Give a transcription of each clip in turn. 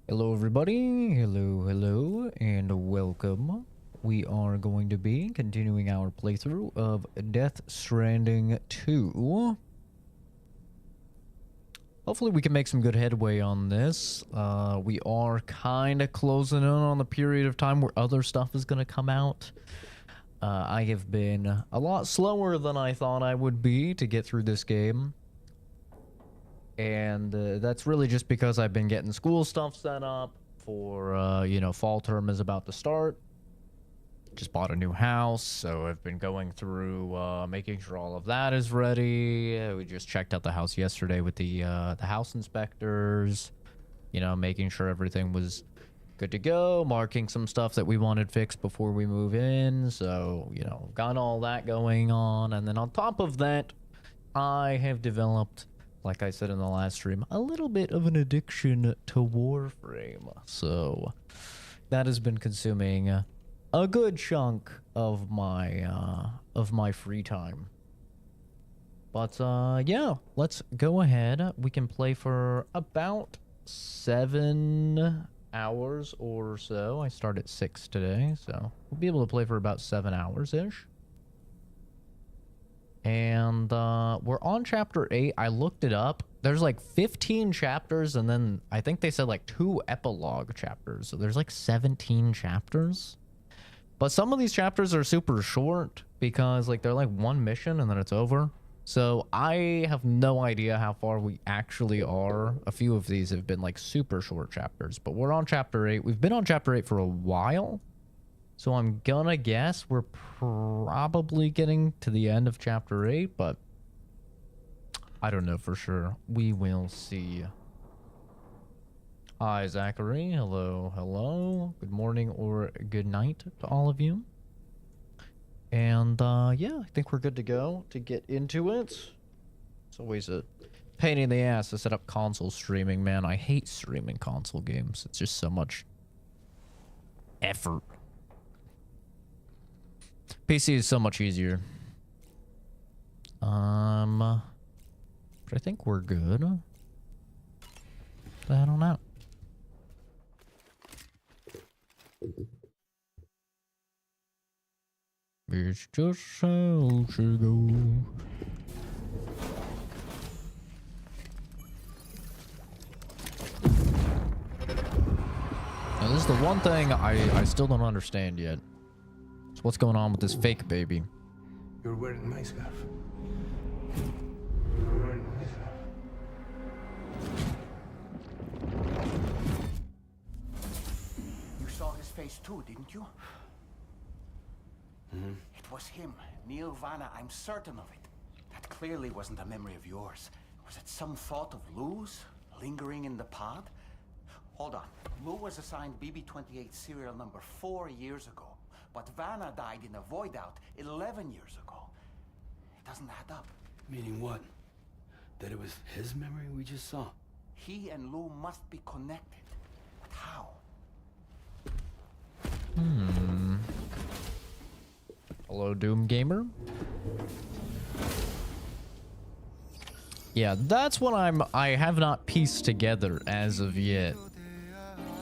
Hello everybody, hello, and welcome. We are going to be continuing our playthrough of Death Stranding 2. Hopefully we can make some good headway on this. We are kind of closing in on the period of time where other stuff is going to come out. I have been a lot slower than I thought I would be to get through this game. And that's really just because I've been getting school stuff set up for, fall term is about to start. Just bought a new house, so I've been going through making sure all of that is ready. We just checked out the house yesterday with the house inspectors, making sure everything was good to go, marking some stuff that we wanted fixed before we move in. So, got all that going on. And then on top of that, I have developed, like I said in the last stream, a little bit of an addiction to Warframe. So that has been consuming a good chunk of my free time. But yeah, let's go ahead. We can play for about 7 hours or so. I start at 6 today, so we'll be able to play for about 7 hours-ish. And we're on chapter 8. I looked it up. There's like 15 chapters, and then I think they said like 2 epilogue chapters. So there's like 17 chapters. But some of these chapters are super short because like they're like one mission and then it's over. So I have no idea how far we actually are. A few of these have been like super short chapters, but we're on chapter 8. We've been on chapter 8 for a while. So I'm gonna guess we're probably getting to the end of chapter 8, but I don't know for sure. We will see. Hi, Zachary. Hello. Good morning or good night to all of you. And yeah, I think we're good to go to get into it. It's always a pain in the ass to set up console streaming, man. I hate streaming console games. It's just so much effort. PC is so much easier. But I think we're good. I don't know. It's just how to go. Now, this is the one thing I still don't understand yet. So what's going on with this fake baby? You're wearing my scarf. You're wearing my scarf. You saw his face too, didn't you? Mm-hmm. It was him, Neil Vanna, I'm certain of it. That clearly wasn't a memory of yours. Was it some thought of Lou's, lingering in the pod? Hold on. Lou was assigned BB-28 serial number 4 years ago. But Vanna died in a void out 11 years ago. It doesn't add up. Meaning what? That it was his memory we just saw? He and Lou must be connected. But how? Hello, Doom Gamer. Yeah, that's what I have not pieced together as of yet.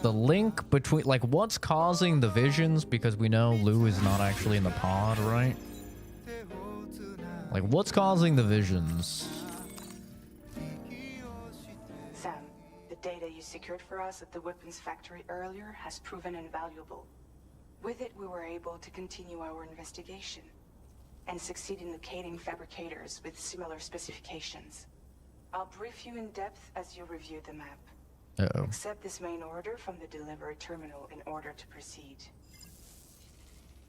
The link between, like, what's causing the visions, because we know Lou is not actually in the pod, right? Like, what's causing the visions? Sam, the data you secured for us at the weapons factory earlier has proven invaluable. With it, we were able to continue our investigation and succeed in locating fabricators with similar specifications. I'll brief you in depth as you review the map. Uh-oh. Accept this main order from the delivery terminal in order to proceed.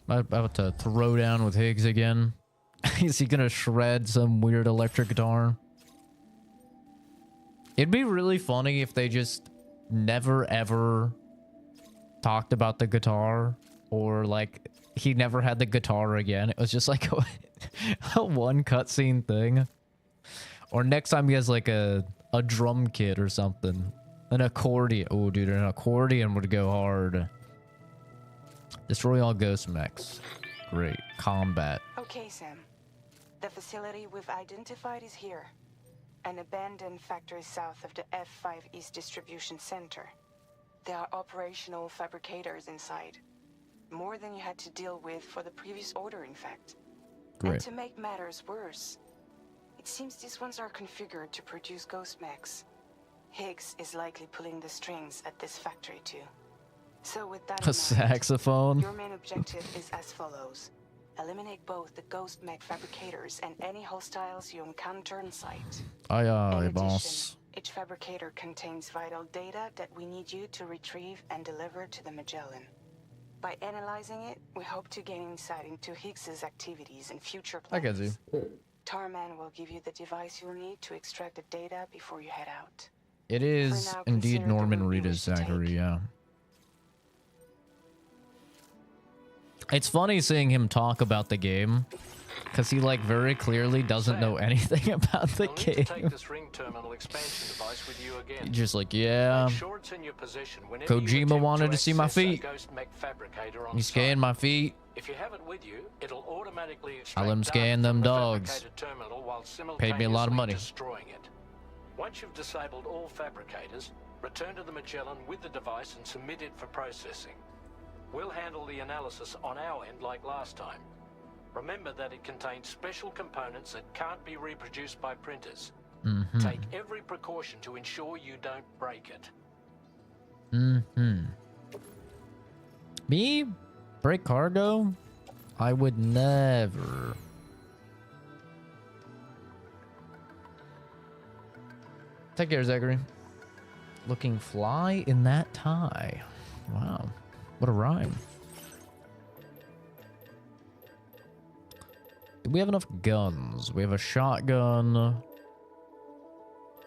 I'm about to throw down with Higgs again. Is he gonna shred some weird electric guitar? It'd be really funny if they just never ever talked about the guitar, or like he never had the guitar again. It was just like a one cutscene thing. Or next time he has like a drum kit or something. An accordion. Oh, dude, an accordion would go hard. Destroy all ghost mechs. Great. Combat. Okay, Sam. The facility we've identified is here. An abandoned factory south of the F5 East Distribution Center. There are operational fabricators inside. More than you had to deal with for the previous order, in fact. And Great. to make matters worse, it seems these ones are configured to produce ghost mechs. Higgs is likely pulling the strings at this factory too. So with that in A mind, saxophone. your main objective is as follows. Eliminate both the ghost mech fabricators and any hostiles you encounter on site. Aye, In aye, addition, boss. each fabricator contains vital data that we need you to retrieve and deliver to the Magellan. By analyzing it, we hope to gain insight into Higgs's activities and future I plans. get you. Tarman will give you the device you'll need to extract the data before you head out. It is now, indeed consider the Norman route you Reedus, wish to take. Zachary, yeah. It's funny seeing him talk about the game, because he, like, very clearly doesn't know anything about the You'll need to game. take this ring terminal expansion device with you again. Just like, yeah, Make sure it's in your possession whenever you Kojima attempt wanted to see my access that feet. ghost mech fabricator on he scanned site. my feet. If you have it with you, it'll automatically I extract let him data scan them from the dogs. fabricated terminal while Paid me a lot of simultaneously money. destroying it. Once you've disabled all fabricators, return to the Magellan with the device and submit it for processing. We'll handle the analysis on our end like last time. Remember that it contains special components that can't be reproduced by printers. Take every precaution to ensure you don't break it. Me? Break cargo? I would never. Take care, Zachary. Looking fly in that tie. Wow. What a rhyme. Do we have enough guns? We have a shotgun. And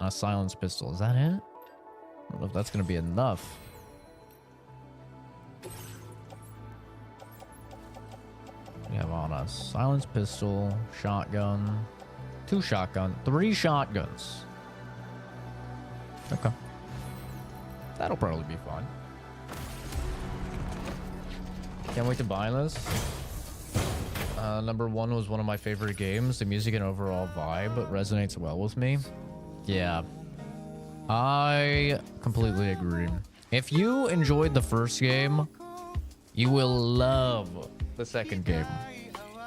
a silenced pistol. Is that it? I don't know if that's going to be enough. We have on a silenced pistol, shotgun, 2 shotgun, 3 shotguns. Okay. That'll probably be fun. Can't wait to buy this. Number 1 was one of my favorite games. The music and overall vibe resonates well with me. Yeah. I completely agree. If you enjoyed the first game, you will love the second game.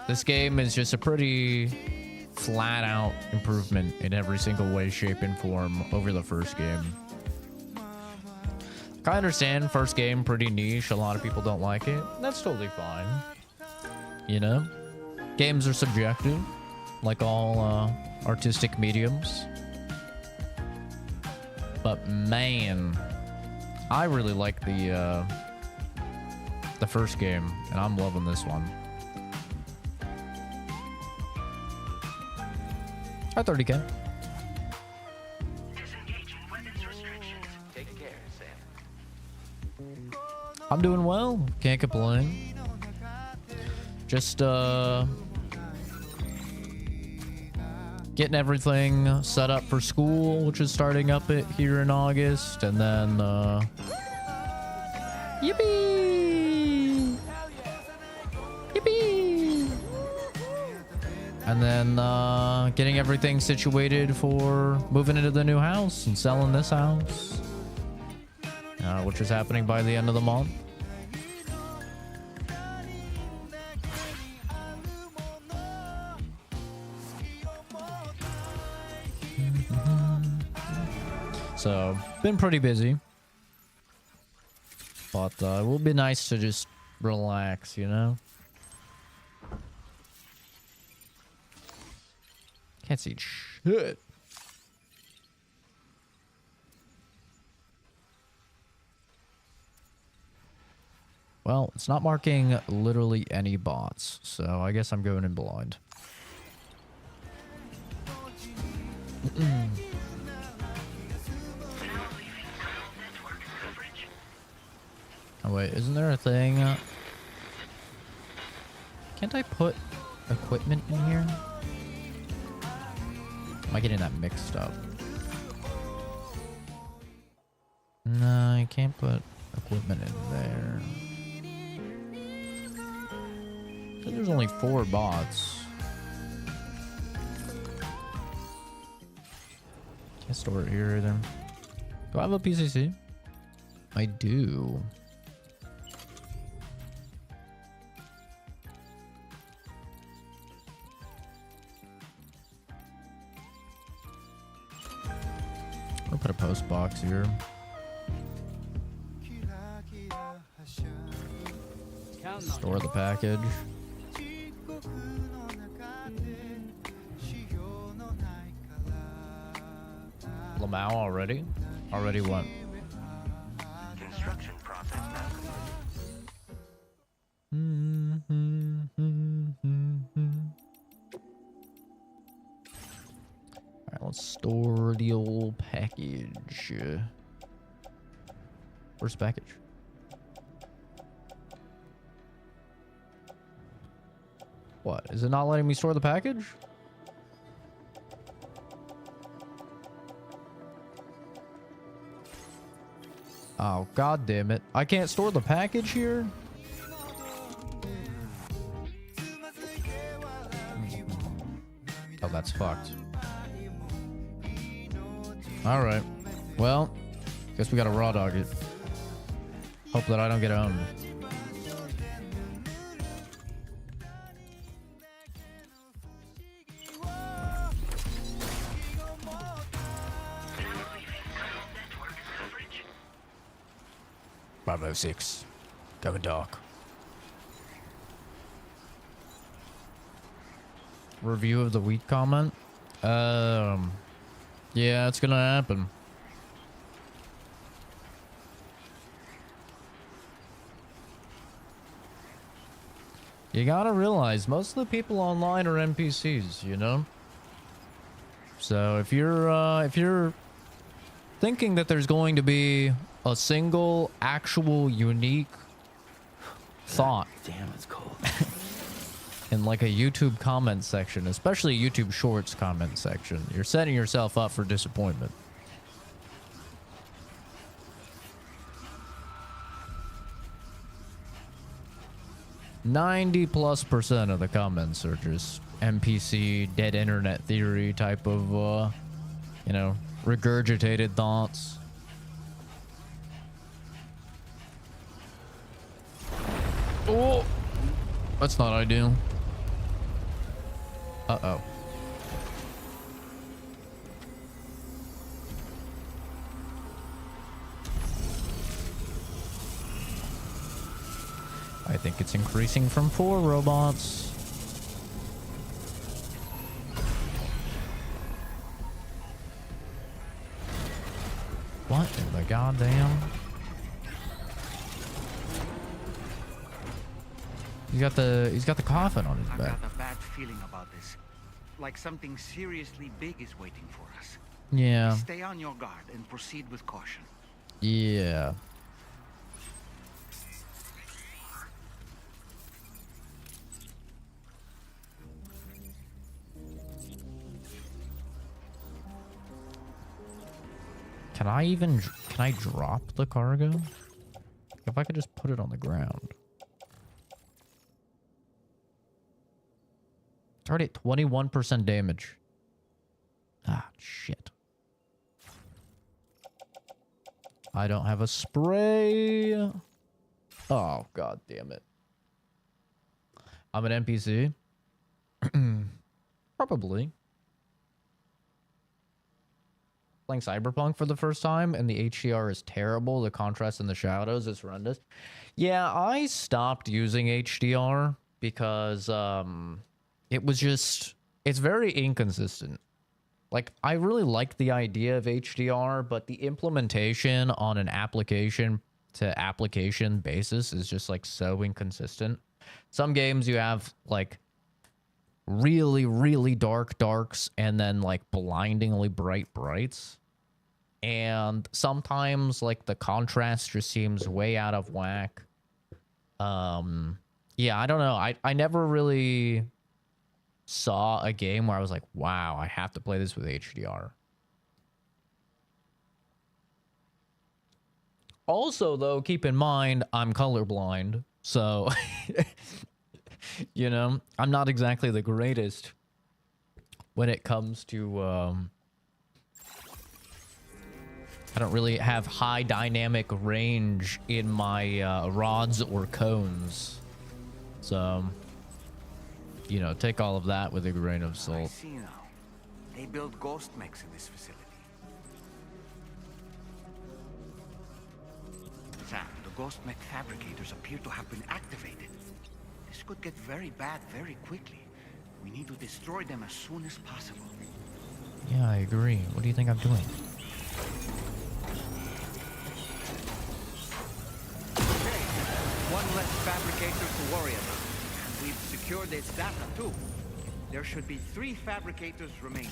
This game is just a pretty flat out improvement in every single way, shape, and form over the first game. I understand first game pretty niche. A lot of people don't like it. That's totally fine. You know? Games are subjective, like all artistic mediums. But man, I really like the first game, and I'm loving this one. At 30K. Take care, Sam. I'm doing well. Can't complain. Just getting everything set up for school, which is starting up here in August, and then yippee! Yippee! And then getting everything situated for moving into the new house and selling this house, which is happening by the end of the month. So, been pretty busy. But it will be nice to just relax, you know? Can't see shit. Well, it's not marking literally any bots, so I guess I'm going in blind. Oh wait, isn't there a thing? Can't I put equipment in here? Am I getting that mixed up? No, I can't put equipment in there. I think there's only 4 bots. Can't store it here either. Do I have a PCC? I do. I'll put a post box here. Store the package. Lamau already? Already what? Construction process now Alright, let's store the old package. Where's the package? What? Is it not letting me store the package? Oh, god damn it. I can't store the package here? Oh, that's fucked. Alright. Well, guess we gotta raw dog it. Hope that I don't get owned. Bravo 6. Going dark. Review of the week comment? Yeah, it's gonna happen. You gotta realize most of the people online are NPCs, you know? So if you're thinking that there's going to be a single actual unique thought Damn, it's cold. in like a YouTube comment section, especially a YouTube Shorts comment section, you're setting yourself up for disappointment. +90% of the comments are just NPC, dead internet theory type of, you know, regurgitated thoughts. Oh, that's not ideal. Uh-oh. I think it's increasing from 4 robots. What in the goddamn? He's got the coffin on his I've back. got a bad feeling about this. Like something seriously big is waiting for us. Yeah. Stay on your guard and proceed with caution. Yeah. Can I drop the cargo? If I could just put it on the ground. It's already at 21% damage. Ah, shit. I don't have a spray. Oh, god damn it. I'm an NPC. Probably. Playing Cyberpunk for the first time, and the HDR is terrible. The contrast in the shadows is horrendous. Yeah, I stopped using HDR because it was just, it's very inconsistent. Like, I really like the idea of HDR, but the implementation on an application to application basis is just like so inconsistent. Some games you have like really, really dark darks and then like blindingly bright brights. And sometimes like the contrast just seems way out of whack. Yeah, I don't know. I never really saw a game where I was like, wow, I have to play this with HDR. Also, though, keep in mind, I'm colorblind. So, you know, I'm not exactly the greatest when it comes to I don't really have high dynamic range in my rods or cones. So, you know, take all of that with a grain of I salt. see now. They build ghost mechs in this facility. Sam, the ghost mech fabricators appear to have been activated. This could get very bad very quickly. We need to destroy them as soon as possible. Yeah, I agree. What do you think I'm doing? Okay, one less fabricator to worry about. And we've secured its data too. There should be 3 fabricators remaining.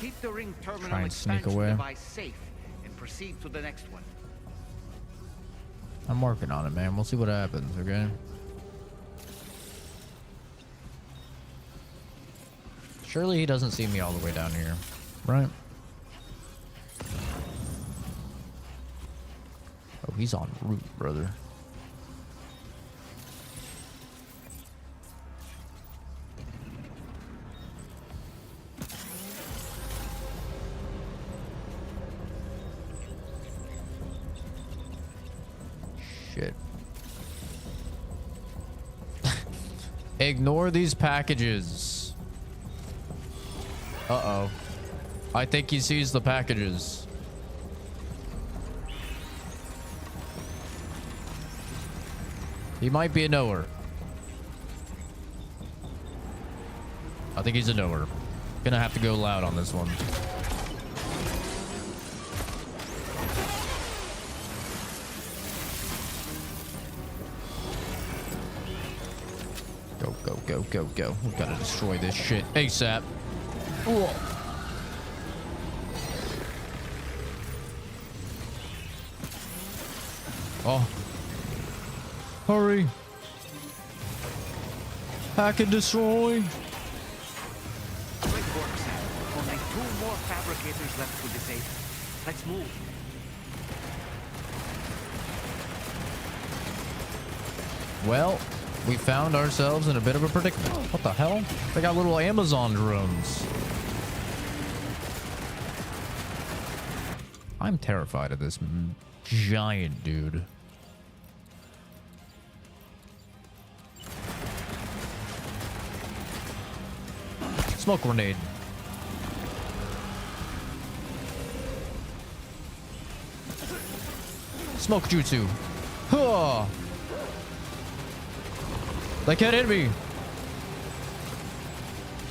Keep the ring terminal Try and sneak expansion away. device safe and proceed to the next one. I'm working on it, man. We'll see what happens, okay? Surely he doesn't see me all the way down here, right? Oh, he's en route, brother. Shit. Ignore these packages. Uh-oh. I think he sees the packages. He might be a knower. I think he's a knower. Gonna have to go loud on this one. Go, go, go, go, go. We gotta destroy this shit ASAP. Whoa. Oh. Hurry. Hack and destroy. Great work, Sam. Only 2 more fabricators left to disable. Let's move. Well, we found ourselves in a bit of a predicament. What the hell? They got little Amazon drones. I'm terrified of this giant dude. Smoke grenade. Smoke jutsu. Huh. They can't hit me.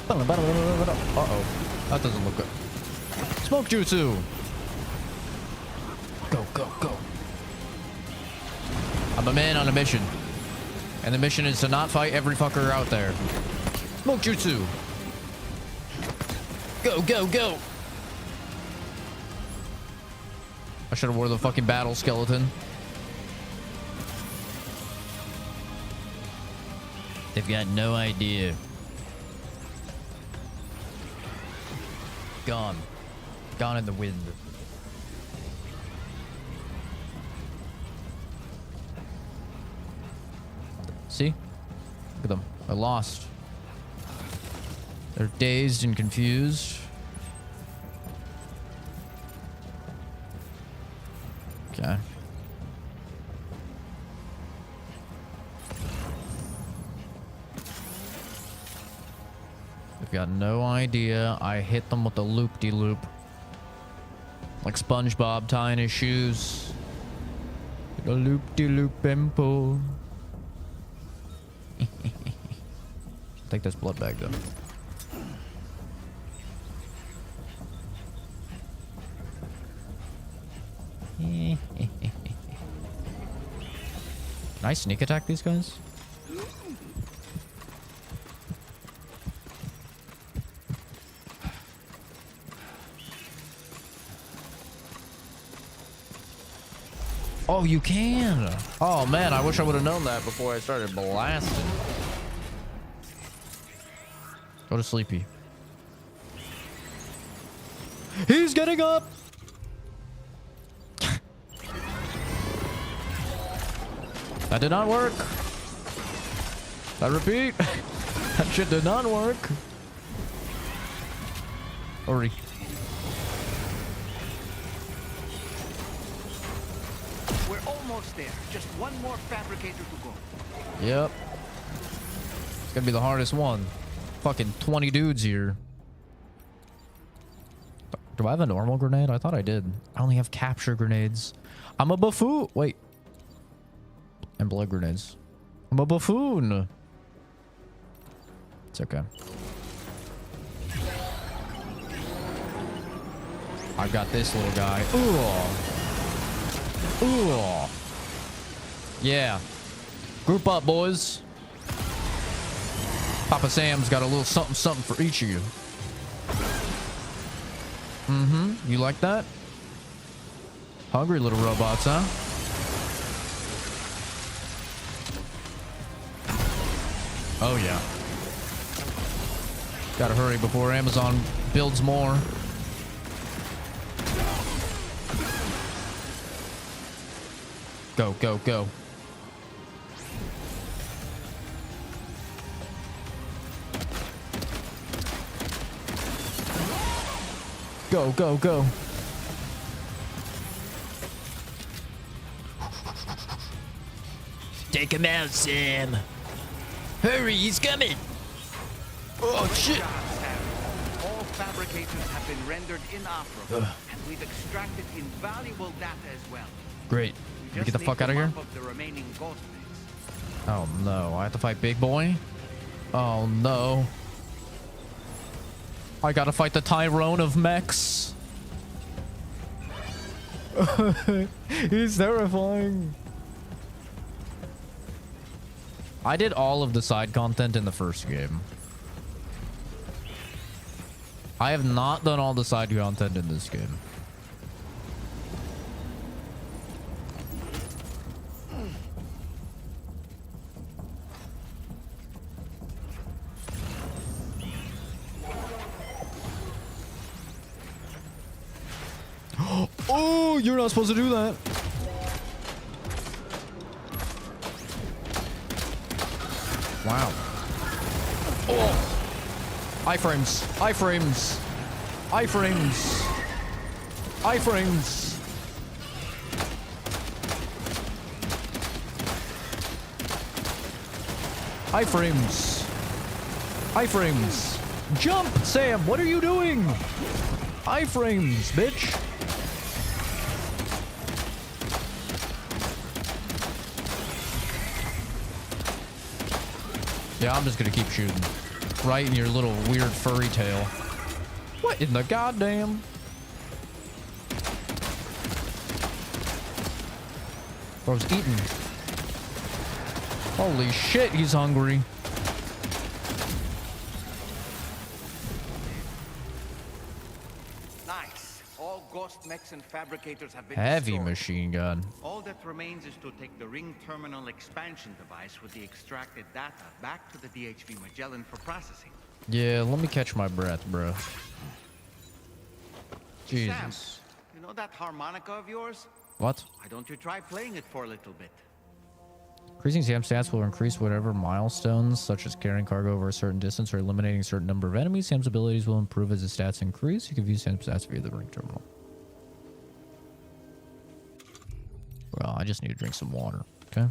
Uh-oh. That doesn't look good. Smoke jutsu. Go, go, go. I'm a man on a mission. And the mission is to not fight every fucker out there. Smoke jutsu. Go, go, go. I should have wore the fucking battle skeleton. They've got no idea. Gone. Gone in the wind. See? Look at them. They're lost. They're dazed and confused. Okay. They've got no idea. I hit them with the loop-de-loop. Like SpongeBob tying his shoes. The loop-de-loop and pull. Take this blood bag though. Can I sneak attack these guys? Oh, you can. Oh man, I wish I would have known that before I started blasting. Go to sleepy. He's getting up. That did not work. I repeat, that shit did not work. Hurry. We're almost there. Just one more fabricator to go. Yep. It's gonna be the hardest one. Fucking 20 dudes here. Do I have a normal grenade? I thought I did. I only have capture grenades. I'm a buffoon. Wait. And blood grenades. I'm a buffoon. It's okay. I got this little guy. Ooh. Ooh. Yeah. Group up, boys. Papa Sam's got a little something something for each of you. Mm-hmm. You like that? Hungry little robots, huh? Oh, yeah. Gotta hurry before Amazon builds more. Go, go, go. Go, go, go. Take him out, Sam. Hurry, he's coming. Oh, shit. All fabricators have been rendered inoperable, and we've extracted invaluable data as well. Great. Can we get the fuck out of here? The remaining ghost bits. Oh, no. I have to fight Big Boy? Oh, no. I gotta fight the Tyrone of mechs. He's terrifying. I did all of the side content in the first game. I have not done all the side content in this game. Oh, you're not supposed to do that. Wow. Oh. Iframes. Iframes. Iframes. Iframes. Iframes. Iframes. Jump, Sam. What are you doing? Iframes, bitch. Yeah, I'm just gonna keep shooting. Right in your little weird furry tail. What in the goddamn? Bro's eating. Holy shit, he's hungry. Nice. All ghost mechs and fabricators have been Heavy destroyed. machine gun. All that remains is to take the ring terminal expansion device with the extracted data back to the DHV Magellan for processing. Yeah, let me catch my breath, bro. Jesus. Sam, you know that harmonica of yours? What? Why don't you try playing it for a little bit? Increasing Sam stats will increase whatever milestones, such as carrying cargo over a certain distance or eliminating a certain number of enemies. Sam's abilities will improve as his stats increase. You can view Sam's stats via the ring terminal. Well, I just need to drink some water, okay?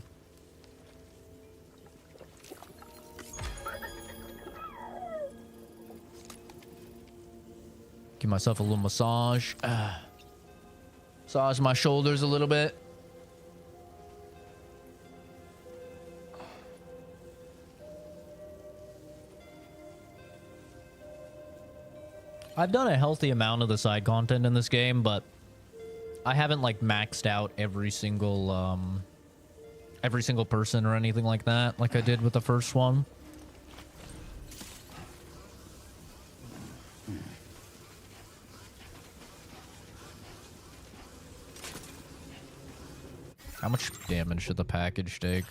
Give myself a little massage. Massage my shoulders a little bit. I've done a healthy amount of the side content in this game, but I haven't like maxed out every single person or anything like that, like I did with the first one. How much damage did the package take?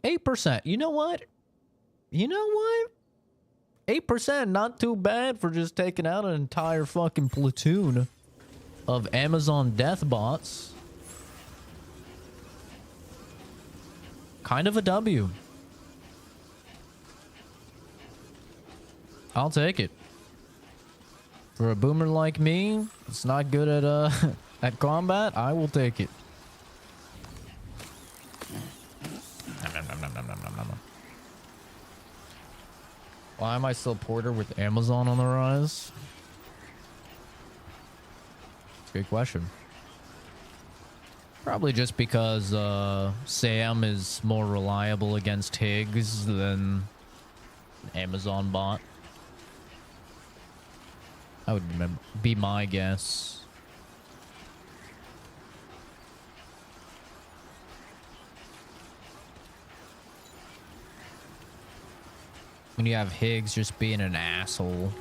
8%. You know what? You know what? 8%, not too bad for just taking out an entire fucking platoon of Amazon death bots. Kind of a W. I'll take it. For a boomer like me, it's not good at At combat, I will take it. Nom, nom, nom, nom, nom, nom, nom, nom. Why am I still Porter with Amazon on the rise? It's a good question. Probably just because Sam is more reliable against Higgs than Amazon bot. That would be my guess. When you have Higgs just being an asshole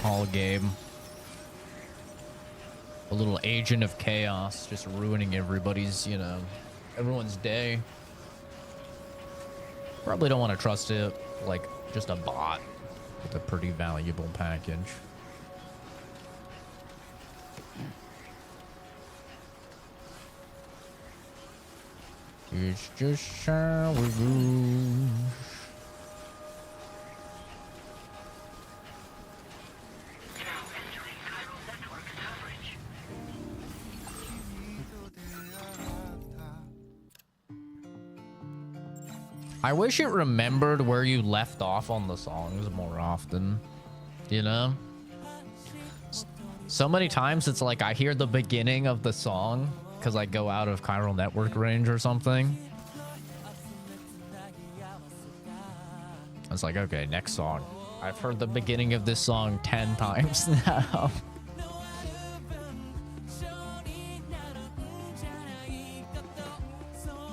all game. A little agent of chaos just ruining everybody's, you know, everyone's day. Probably don't want to trust it like just a bot with a pretty valuable package. It's just how we go. I wish it remembered where you left off on the songs more often, you know? So many times it's like I hear the beginning of the song because I go out of chiral network range or something. It's like, okay, next song. I've heard the beginning of this song 10 times now.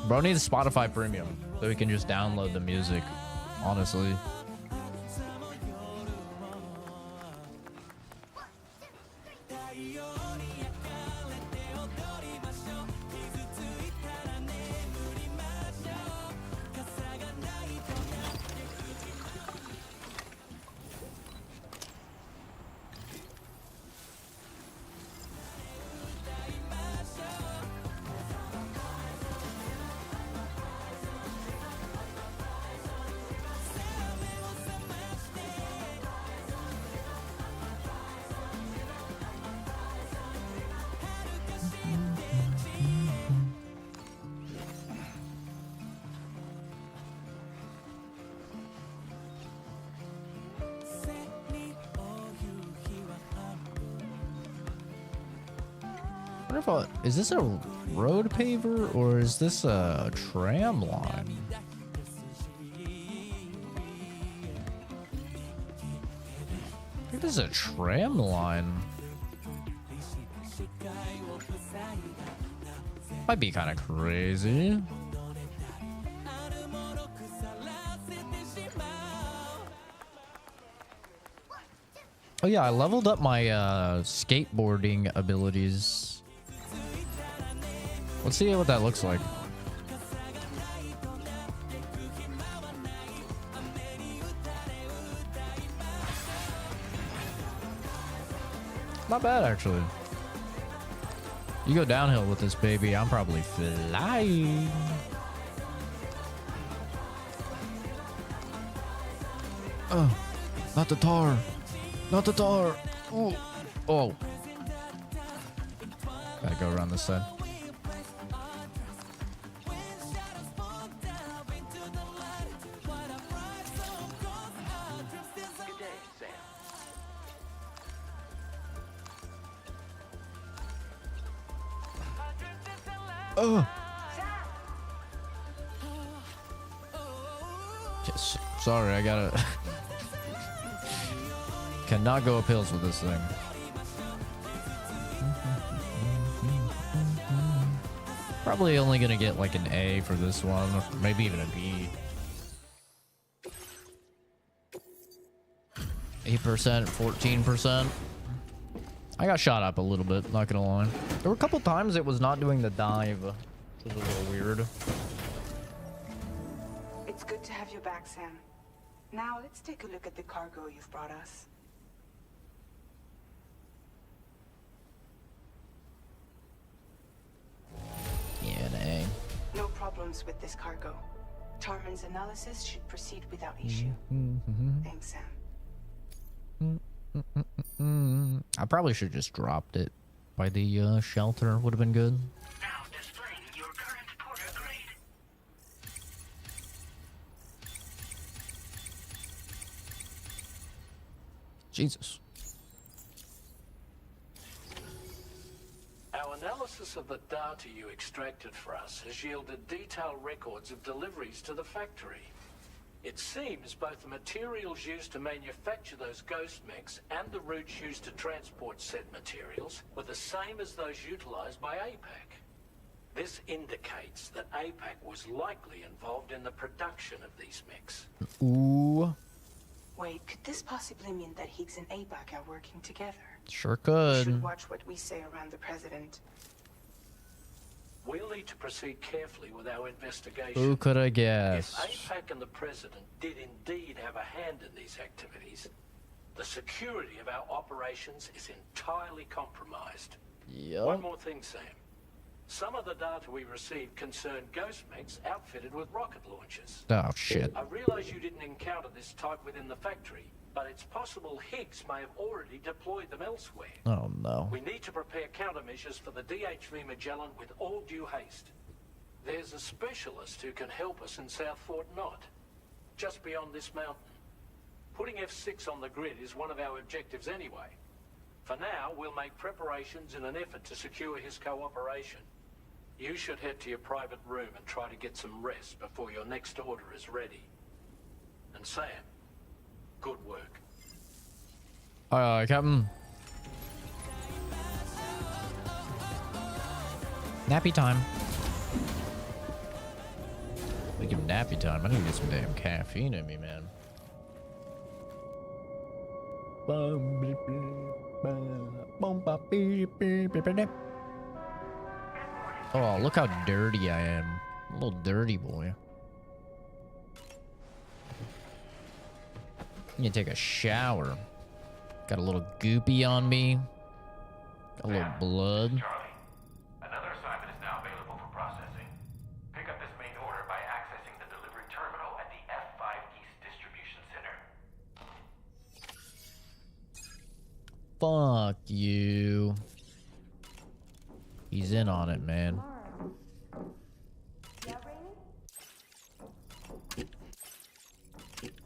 Bro needs Spotify Premium so we can just download the music, honestly. Is this a road paver or is this a tram line? I think this is a tram line. Might be kind of crazy. Oh yeah, I leveled up my skateboarding abilities. Let's see what that looks like. Not bad, actually. You go downhill with this baby, I'm probably flying. Oh, not the tar. Not the tar. Ooh. Oh. Gotta go around this side. Oh. Just, sorry, I gotta. Cannot go up hills with this thing. Probably only gonna get like an A for this one, or maybe even a B. 8%, 14%. I got shot up a little bit, not gonna lie. There were a couple times it was not doing the dive, which was a little weird. It's good to have you back, Sam. Now let's take a look at the cargo you've brought us. Yeah, dang. No problems with this cargo. Tarman's analysis should proceed without issue. Thanks, Sam. I probably should have just dropped it. by the shelter would have been good. Now displaying your current porter grade. Jesus. Our analysis of the data you extracted for us has yielded detailed records of deliveries to the factory. It seems both the materials used to manufacture those ghost mechs and the routes used to transport said materials were the same as those utilized by APAC. This indicates that APAC was likely involved in the production of these mechs. Ooh. Wait, could this possibly mean that Higgs and APAC are working together? Sure We could. should watch what we say around the president. We'll need to proceed carefully with our investigation. Who could have If guessed? APAC and the President did indeed have a hand in these activities, the security of our operations is entirely compromised. One Yup. more thing, Sam. Some of the data we received concerned ghost mechs outfitted with rocket launchers. Oh, shit. I realize you didn't encounter this type within the factory, but it's possible Higgs may have already deployed them elsewhere. Oh, no. We need to prepare countermeasures for the DHV Magellan with all due haste. There's a specialist who can help us in South Fort Knott, just beyond this mountain. Putting F6 on the grid is one of our objectives anyway. For now, we'll make preparations in an effort to secure his cooperation. You should head to your private room and try to get some rest before your next order is ready. And Sam, good work. Captain. Nappy time. Speaking of nappy time, I need to get some damn caffeine in me, man. Oh, look how dirty I am. A little dirty boy. Need to take a shower. Got a little goopy on me. Got a little blood. Charlie, another assignment is now available for processing. Pick up this main order by accessing the delivery terminal at the F5 East Distribution Center. Fuck you. He's in on it, man.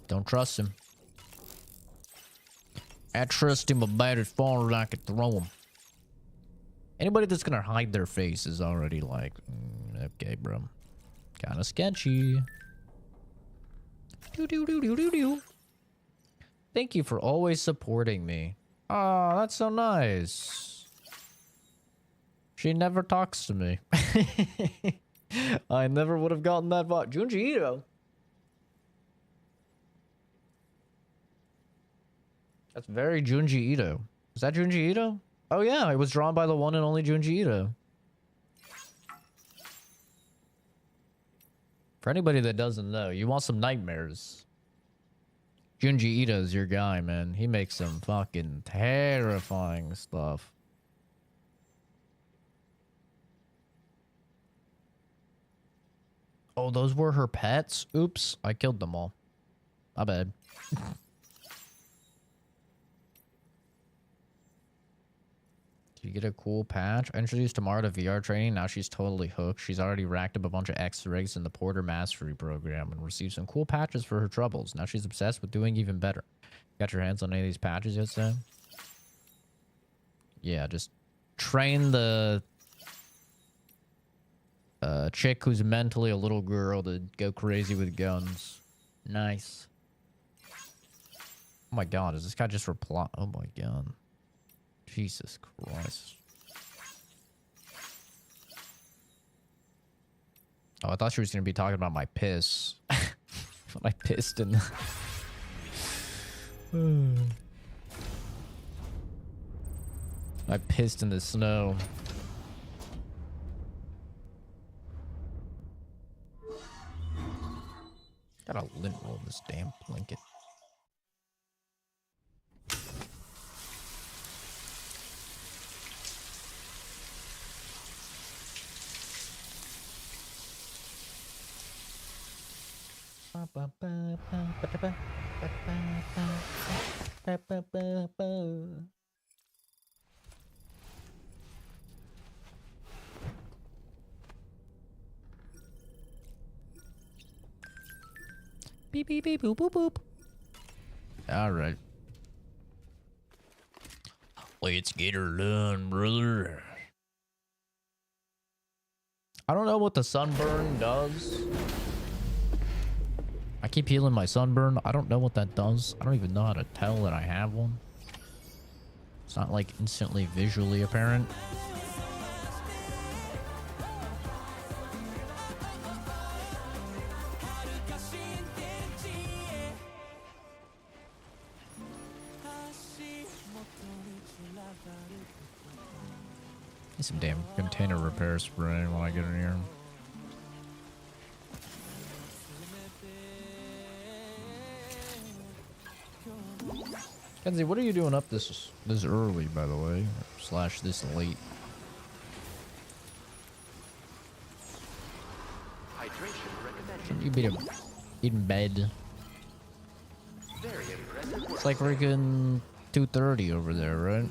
Don't trust him. I trust him about as far as I could throw him. Anybody that's gonna hide their face is already like, okay, bro. Kinda sketchy. Do. Thank you for always supporting me. Oh, that's so nice. She never talks to me. I never would have gotten that far. Junji Ito. That's very Junji Ito. Is that Junji Ito? Oh yeah, it was drawn by the one and only Junji Ito. For anybody that doesn't know, you want some nightmares. Junji Ito's your guy, man. He makes some fucking terrifying stuff. Oh, those were her pets? Oops, I killed them all. My bad. Did you get a cool patch? I introduced Tamara to VR training. Now she's totally hooked. She's already racked up a bunch of X-rigs in the Porter Mastery program and received some cool patches for her troubles. Now she's obsessed with doing even better. Got your hands on any of these patches yet, Sam? Yeah, just train the chick who's mentally a little girl to go crazy with guns. Nice. Oh my god, is this guy just reply? Oh my god. Jesus Christ. Oh, I thought she was going to be talking about my piss. When I pissed in the... I pissed in the snow. Gotta lint roll this damn blanket. beep, beep, beep, boop, boop, boop. All right. Let's get her done, brother. I don't know what the sunburn does. I keep healing my sunburn. I don't know what that does. I don't even know how to tell that I have one. It's not like instantly visually apparent. Need some damn container repair spray when I get in here. Kenzie, what are you doing up this early, by the way? Slash this late? Shouldn't you be in bed? It's like freaking 2:30 over there, right?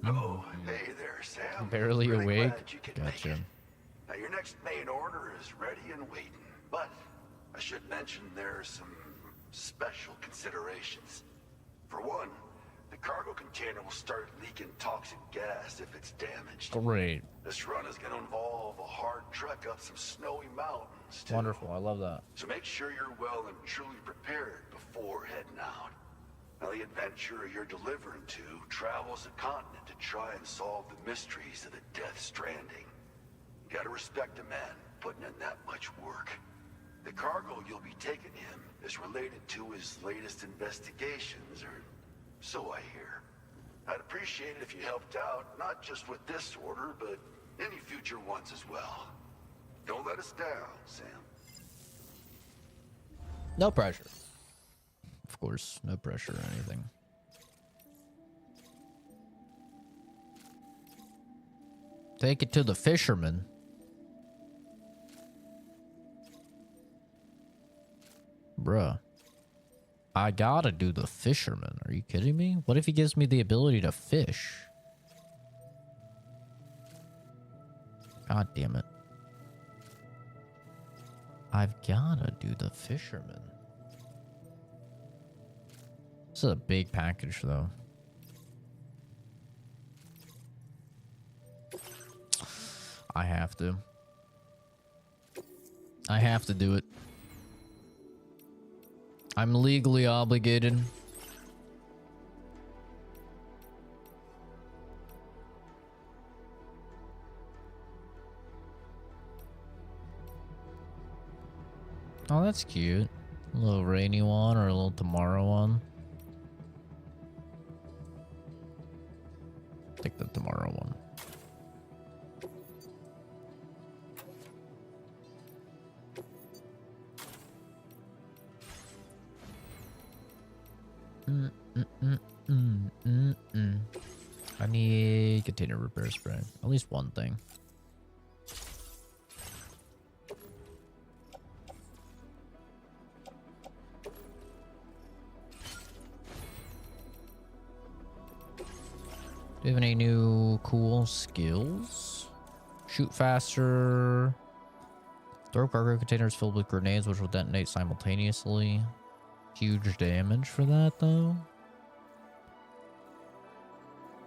Oh, hey there, Sam. Barely Really awake. glad you could make Gotcha. it. Now, your next main order is ready and waiting, but I should mention there are some special considerations. For one, the cargo container will start leaking toxic gas if it's damaged. Great. This run is going to involve a hard trek up some snowy mountains, too. Wonderful. I love that. So make sure you're well and truly prepared before heading out. Now, the adventurer you're delivering to travels the continent to try and solve the mysteries of the Death Stranding. You gotta respect a man putting in that much work. The cargo you'll be taking him is related to his latest investigations, or so I hear. I'd appreciate it if you helped out, not just with this order, but any future ones as well. Don't let us down, Sam. No pressure. Of course, no pressure or anything. Take it to the fisherman. Bruh. I gotta do the fisherman. Are you kidding me? What if he gives me the ability to fish? God damn it. I've gotta do the fisherman. This is a big package, though. I have to. I have to do it. I'm legally obligated. Oh, that's cute. A little rainy one or a little tomorrow one. Take the tomorrow one. I need container repair spray. At least one thing. Do you have any new cool skills? Shoot faster. Throw cargo containers filled with grenades which will detonate simultaneously. Huge damage for that though.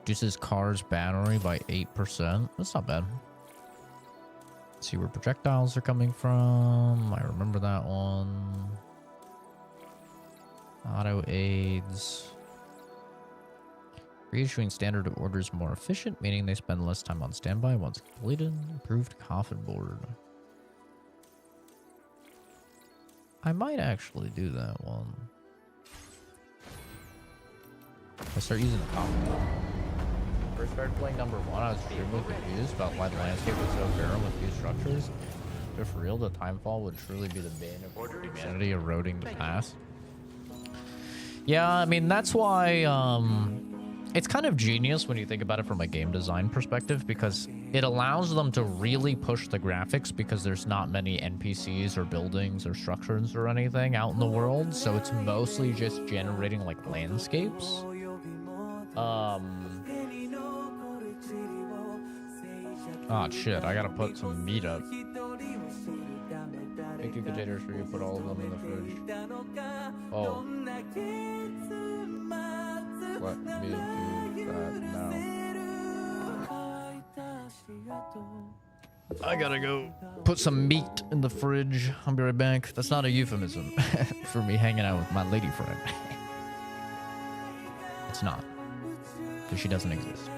Reduces car's battery by 8%. That's not bad. Let's see where projectiles are coming from. I remember that one. Auto aids. Reissuing standard orders more efficient, meaning they spend less time on standby once completed. Improved coffin board. I might actually do that one. I start using the coffin board. First started playing number 1, I was extremely confused about why the landscape was so barren with few structures. If for real, the timefall would truly be the bane of humanity eroding the past. Yeah, I mean, that's why, it's kind of genius when you think about it from a game design perspective, because it allows them to really push the graphics because there's not many NPCs or buildings or structures or anything out in the world, so it's mostly just generating like landscapes. Oh shit, I gotta put some meat up. Make 2 containers for you, put all of them in the fridge. Oh. Let me do that now. I gotta go put some meat in the fridge. I'll be right back. That's not a euphemism for me hanging out with my lady friend. It's not. Because she doesn't exist.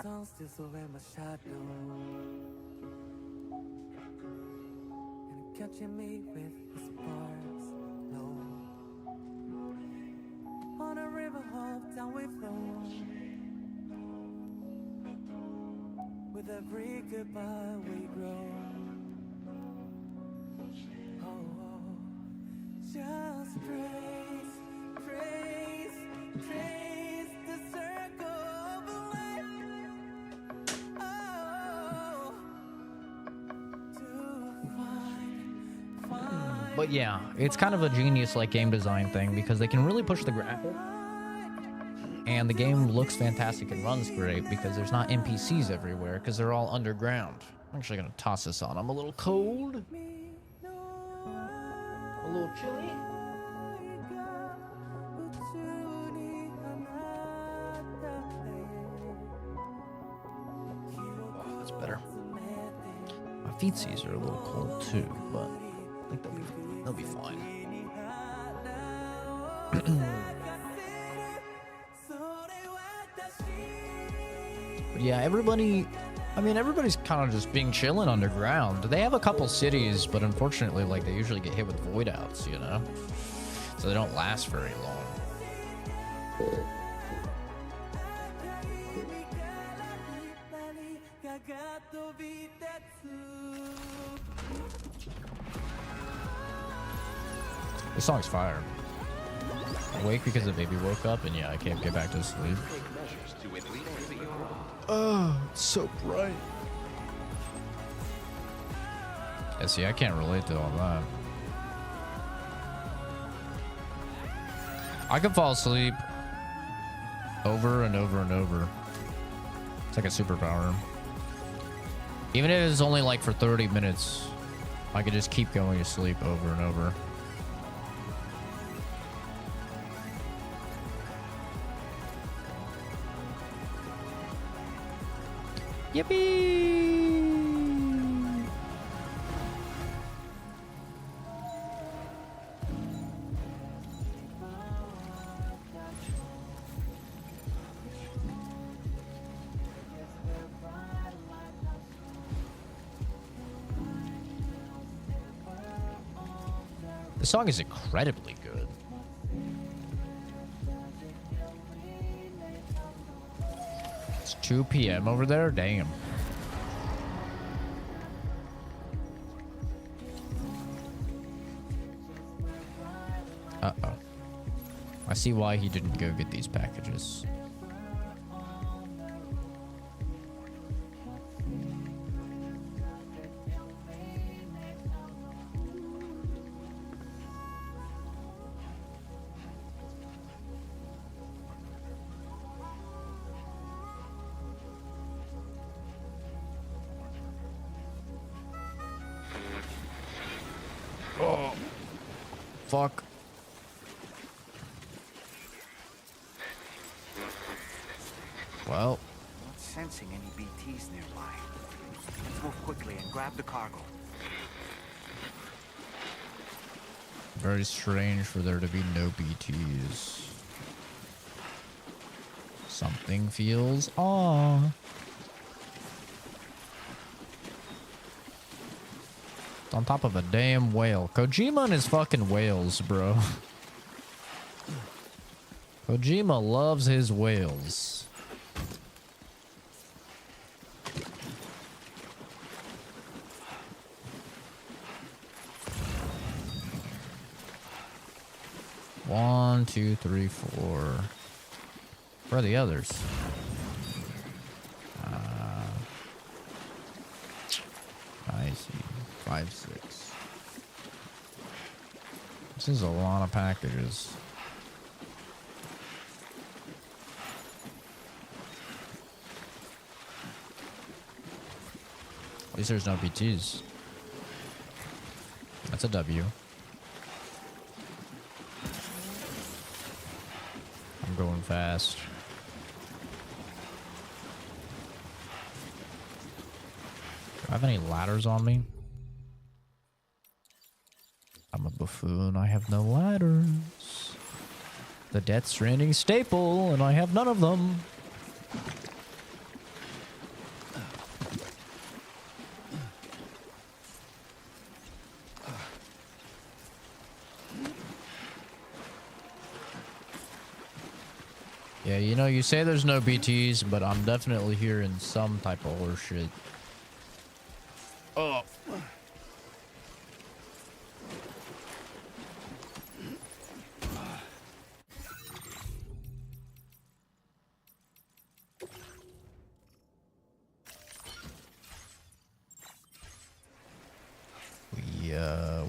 Sun still surround my shadow and catching me with the sparks low on a river of down we flow with every goodbye we grow. Oh, just trace the circle of life. But yeah, it's kind of a genius like game design thing because they can really push the graphic. And the game looks fantastic and runs great because there's not NPCs everywhere because they're all underground. I'm actually gonna toss this on. I'm a little cold. A little chilly. Oh, that's better. My feetsies are a little cold too, but I think they'll be fine. But yeah, everybody's kind of just being chilling underground. They have a couple cities, but unfortunately, like, they usually get hit with void outs, you know? So they don't last very long. This song's fire. Awake because the baby woke up, and yeah, I can't get back to sleep. Oh, it's so bright. Yeah, see, I can't relate to all that. I can fall asleep over and over and over. It's like a superpower. Even if it's only like for 30 minutes, I could just keep going to sleep over and over. Yippee! The song is incredibly good. It's 2 p.m. over there? Damn. Uh-oh. I see why he didn't go get these packages. Oh, fuck. Well, Not sensing any BTs nearby. Let's move quickly and grab the cargo. very strange for there to be no BTs. Something feels off. On top of a damn whale. Kojima and his fucking whales, bro. Kojima loves his whales. One, two, three, four. Where are the others? I see. 5, 6. This is a lot of packages. At least there's no BTs. That's a W. I'm going fast. Do I have any ladders on me? I'm a buffoon. I have no ladders. The Death Stranding staple, and I have none of them. Yeah, you know, you say there's no BTs, but I'm definitely hearing some type of horseshit. Oh.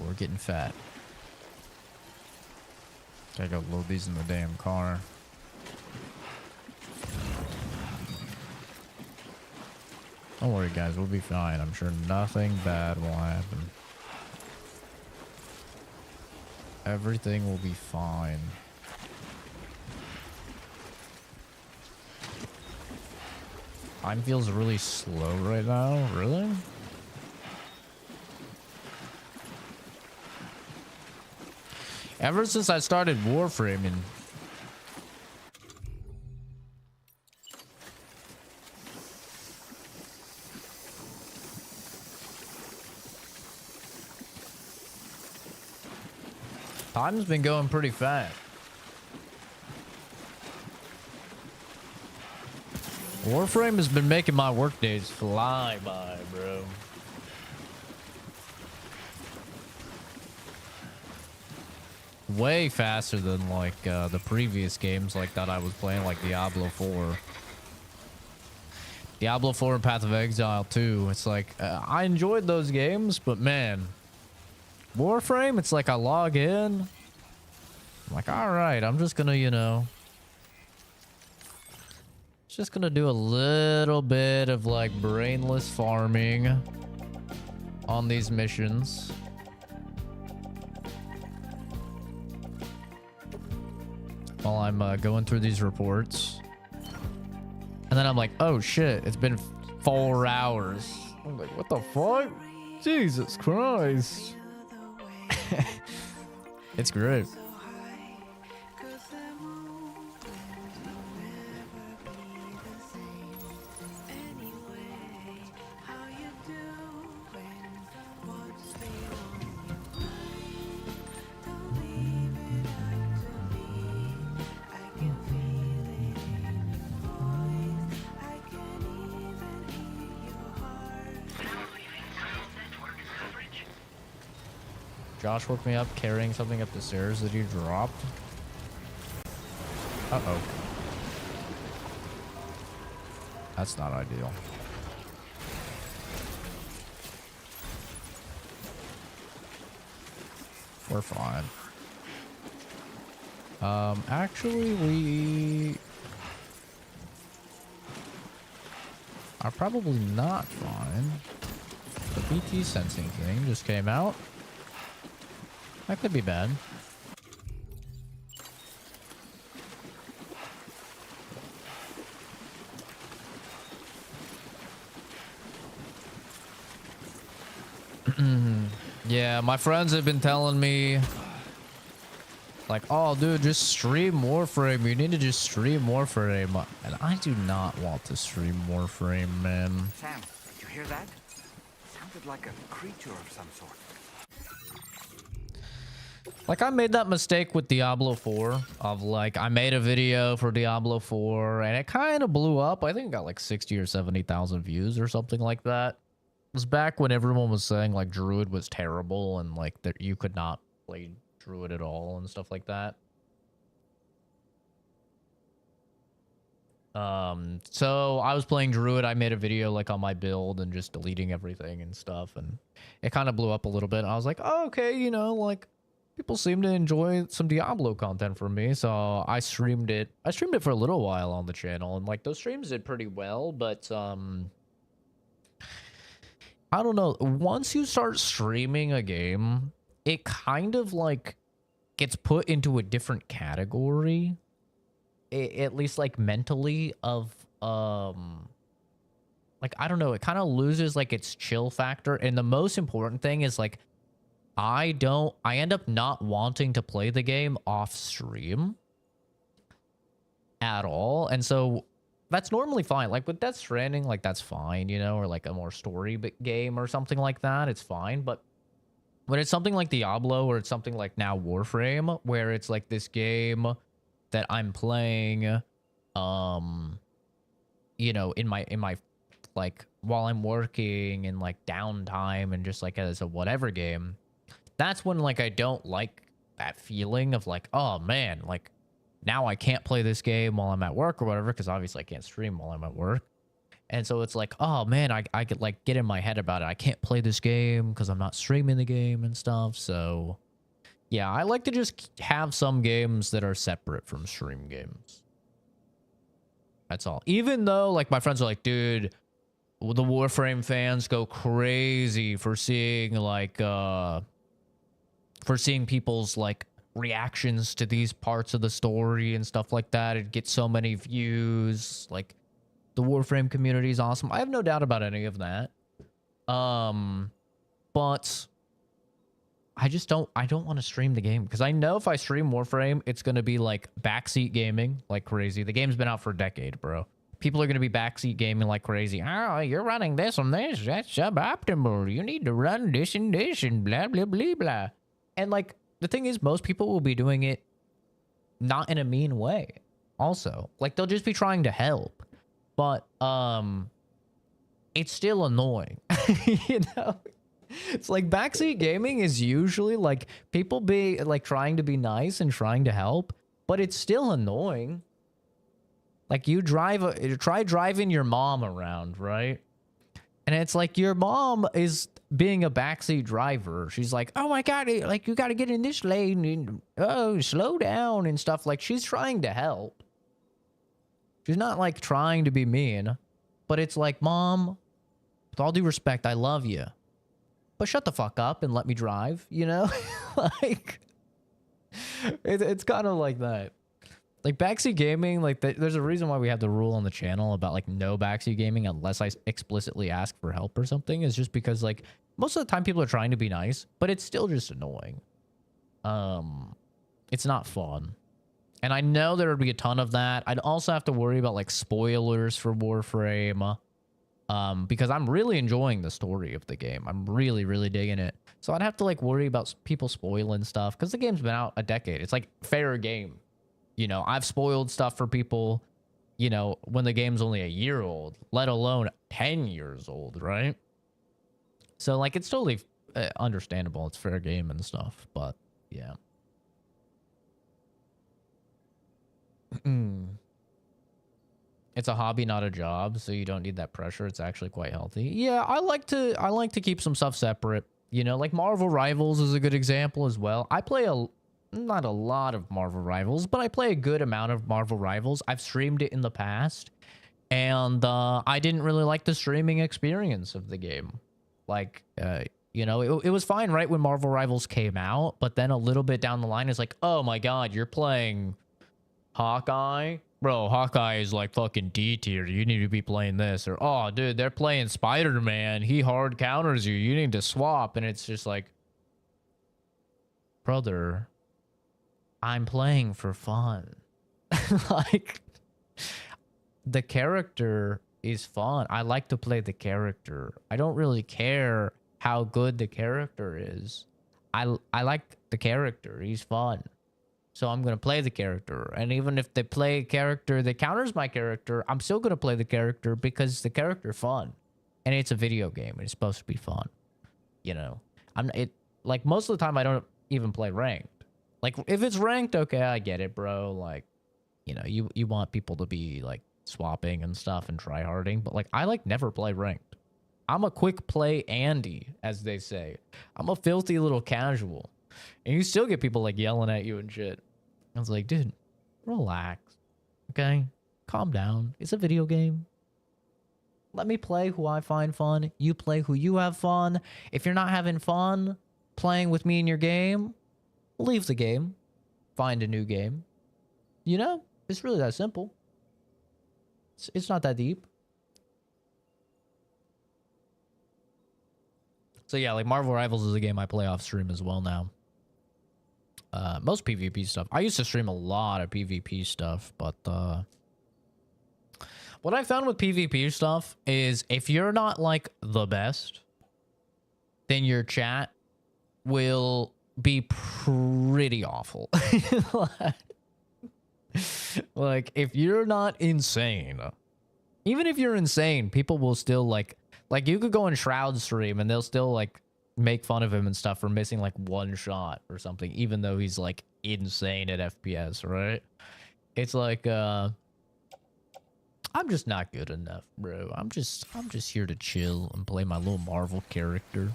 We're getting fat. Gotta go load these in the damn car. Don't worry, guys. We'll be fine. I'm sure nothing bad will happen. Everything will be fine. Time feels really slow right now. Really? Ever since I started warframing, time's been going pretty fast. Warframe has been making my work days fly by, bro. Way faster than like the previous games like that I was playing, like Diablo 4. Diablo 4 and Path of Exile 2. It's like I enjoyed those games, but man, Warframe, it's like I log in. I'm like, all right, I'm just gonna, you know, just gonna do a little bit of like brainless farming on these missions. While I'm going through these reports. And then I'm like, oh shit, it's been 4 hours. I'm like, what the fuck? Jesus Christ. It's great. Josh woke me up carrying something up the stairs that he dropped. Uh-oh. That's not ideal. We're fine. Actually, we are probably not fine. The BT sensing thing just came out. That could be bad. Yeah, my friends have been telling me, like, oh, dude, just stream Warframe. You need to just stream Warframe. And I do not want to stream Warframe, man. Sam, did you hear that? Sounded like a creature of some sort. Like, I made that mistake with Diablo 4 of, like, I made a video for Diablo 4 and it kind of blew up. I think it got like 60 or 70,000 views or something like that. It was back when everyone was saying, like, Druid was terrible and, like, that you could not play Druid at all and stuff like that. So I was playing Druid. I made a video, like, on my build and just deleting everything and stuff. And it kind of blew up a little bit. I was like, oh, okay, you know, like, people seem to enjoy some Diablo content from me, so I streamed it. I streamed it for a little while on the channel, and like those streams did pretty well, but I don't know. Once you start streaming a game, it kind of like gets put into a different category, at least like mentally of like, I don't know, it kind of loses like its chill factor. And the most important thing is like I end up not wanting to play the game off stream at all. And so that's normally fine. Like with Death Stranding, like that's fine, you know, or like a more story game or something like that, it's fine. But when it's something like Diablo or it's something like now Warframe, where it's like this game that I'm playing, you know, in my like while I'm working and like downtime and just like as a whatever game, that's when like I don't like that feeling of like, oh man, like now I can't play this game while I'm at work or whatever, because obviously I can't stream while I'm at work. And so it's like, oh man, I could like get in my head about it. I can't play this game because I'm not streaming the game and stuff. So yeah, I like to just have some games that are separate from stream games. That's all. Even though like my friends are like, dude, the Warframe fans go crazy for seeing like people's like reactions to these parts of the story and stuff like that. It gets so many views. Like the Warframe community is awesome. I have no doubt about any of that. But I don't want to stream the game because I know if I stream Warframe, it's going to be like backseat gaming like crazy. The game's been out for a decade, bro. People are going to be backseat gaming like crazy. Oh, you're running this on this. That's suboptimal. You need to run this and blah, blah, blah, blah. And like, the thing is, most people will be doing it not in a mean way. Also, like they'll just be trying to help, but it's still annoying. You know, it's like backseat gaming is usually like people be like trying to be nice and trying to help, but it's still annoying. Like you try driving your mom around, right? And it's like your mom is being a backseat driver. She's like, oh my God, like you got to get in this lane and oh, slow down and stuff. Like she's trying to help. She's not like trying to be mean, but it's like, Mom, with all due respect, I love you, but shut the fuck up and let me drive, you know? Like it's kind of like that. Like backseat gaming, like there's a reason why we have the rule on the channel about like no backseat gaming unless I explicitly ask for help or something. Is just because like most of the time people are trying to be nice, but it's still just annoying. It's not fun. And I know there would be a ton of that. I'd also have to worry about like spoilers for Warframe. Because I'm really enjoying the story of the game. I'm really, really digging it. So I'd have to like worry about people spoiling stuff because the game's been out a decade. It's like fair game. You know, I've spoiled stuff for people, you know, when the game's only a year old, let alone 10 years old, right? So, like, it's totally understandable. It's fair game and stuff, but, yeah. It's a hobby, not a job, so you don't need that pressure. It's actually quite healthy. Yeah, I like to keep some stuff separate. You know, like Marvel Rivals is a good example as well. I play not a lot of Marvel Rivals, but I play a good amount of Marvel Rivals. I've streamed it in the past, and I didn't really like the streaming experience of the game. Like, you know, it was fine right when Marvel Rivals came out, but then a little bit down the line, it's like, oh my God, you're playing Hawkeye? Bro, Hawkeye is like fucking D tier. You need to be playing this. Or, oh, dude, they're playing Spider-Man. He hard counters you. You need to swap. And it's just like, brother, I'm playing for fun. Like, the character is fun. I like to play the character. I don't really care how good the character is. I like the character. He's fun. So I'm going to play the character. And even if they play a character that counters my character, I'm still going to play the character because the character's fun. And it's a video game. It's supposed to be fun. You know, like most of the time I don't even play ranked. Like if it's ranked, okay, I get it, bro. Like, you know, you want people to be like swapping and stuff and try harding, but like I like never play ranked. I'm a quick play Andy, as they say. I'm a filthy little casual. And you still get people like yelling at you and shit. I was like, dude, relax. Okay? Calm down. It's a video game. Let me play who I find fun. You play who you have fun. If you're not having fun playing with me in your game, leave the game. Find a new game. You know? It's really that simple. It's not that deep. So yeah, like Marvel Rivals is a game I play off stream as well now. Most PvP stuff. I used to stream a lot of PvP stuff, but what I found with PvP stuff is if you're not like the best, then your chat will be pretty awful. Like if you're not insane, even if you're insane, people will still like you could go in Shroud's stream and they'll still like make fun of him and stuff for missing like one shot or something, even though he's like insane at FPS, right? It's like I'm just not good enough, bro. I'm just here to chill and play my little Marvel character.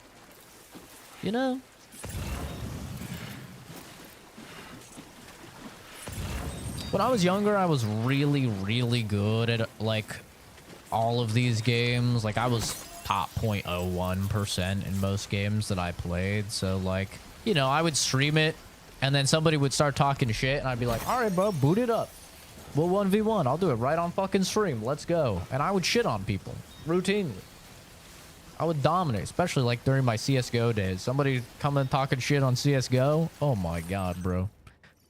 You know? When I was younger, I was really, really good at like all of these games. Like I was top 0.01% in most games that I played. So like, you know, I would stream it and then somebody would start talking shit and I'd be like, all right, bro, boot it up. We'll 1v1. I'll do it right on fucking stream. Let's go. And I would shit on people routinely. I would dominate, especially like during my CSGO days. Somebody coming talking shit on CSGO. Oh my God, bro.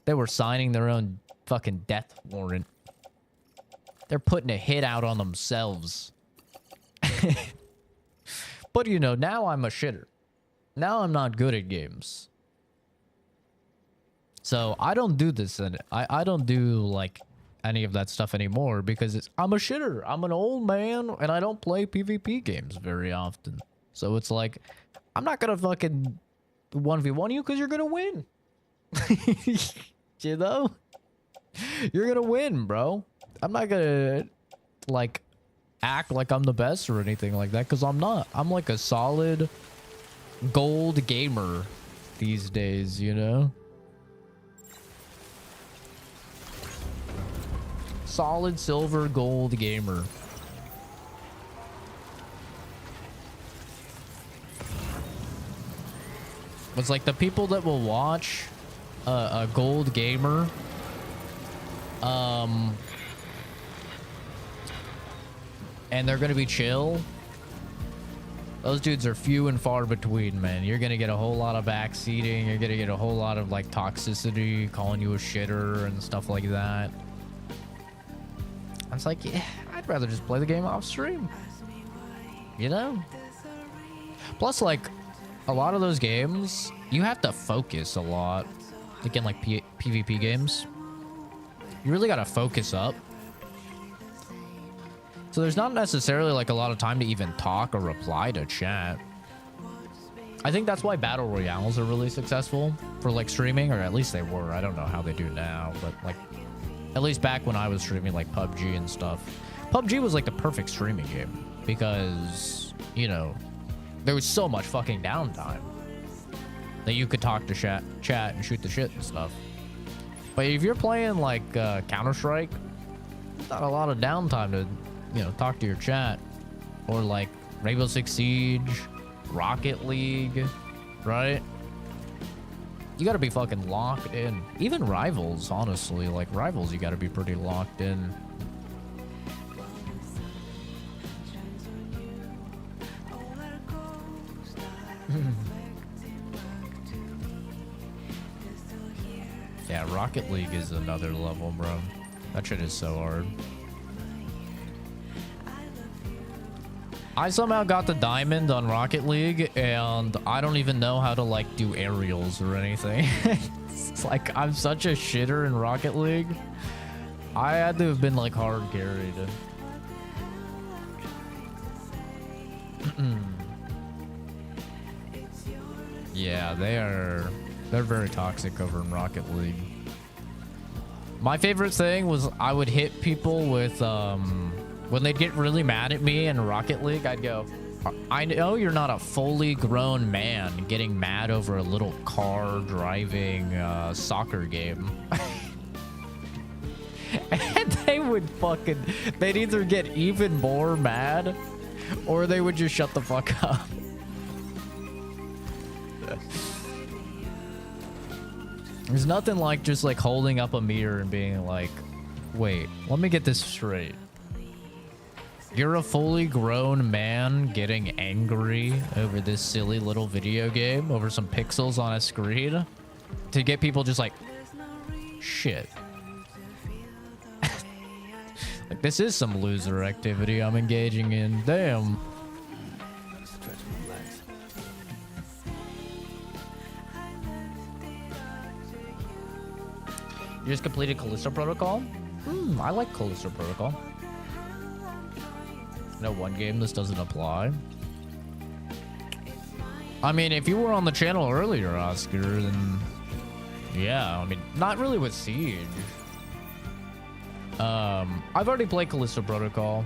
They were signing their own fucking death warrant. They're putting a hit out on themselves. But, you know, now I'm a shitter. Now I'm not good at games. So I don't do this. And I don't do, like, any of that stuff anymore because I'm a shitter. I'm an old man and I don't play PvP games very often. So it's like, I'm not going to fucking 1v1 you because you're going to win. You know? You're going to win, bro. I'm not going to, like, act like I'm the best or anything like that because I'm not. I'm like a solid gold gamer these days, you know? Solid silver gold gamer. It's like the people that will watch a gold gamer and they're gonna be chill. Those dudes are few and far between, man. You're gonna get a whole lot of backseating. You're gonna get a whole lot of like toxicity, calling you a shitter and stuff like that. It's like, yeah, I'd rather just play the game off stream. You know? Plus, like, a lot of those games, you have to focus a lot. Like in like PvP games. You really gotta focus up. So there's not necessarily like a lot of time to even talk or reply to chat. I think that's why battle royales are really successful for like streaming, or at least they were. I don't know how they do now, but like at least back when I was streaming like PUBG and stuff. PUBG was like the perfect streaming game because, you know, there was so much fucking downtime that you could talk to chat and shoot the shit and stuff. But if you're playing like Counter-Strike, not a lot of downtime to, you know, talk to your chat. Or like Rainbow Six Siege, Rocket League, right? You gotta be fucking locked in. Even Rivals, honestly, like Rivals, you gotta be pretty locked in. Yeah, Rocket League is another level, bro. That shit is so hard. I somehow got the diamond on Rocket League, and I don't even know how to like do aerials or anything. It's like I'm such a shitter in Rocket League. I had to have been like hard carried. Yeah, they're very toxic over in Rocket League. My favorite thing was I would hit people with when they'd get really mad at me in Rocket League, I'd go, I know you're not a fully grown man getting mad over a little car driving soccer game. And they would they'd either get even more mad or they would just shut the fuck up. There's nothing like just like holding up a mirror and being like, wait, let me get this straight. You're a fully grown man getting angry over this silly little video game, over some pixels on a screen, to get people just like, shit. Like, this is some loser activity I'm engaging in. Damn. You just completed Callisto Protocol? I like Callisto Protocol. No one game this doesn't apply. I mean, if you were on the channel earlier, Oscar, then yeah, I mean, not really with Siege. I've already played Callisto Protocol,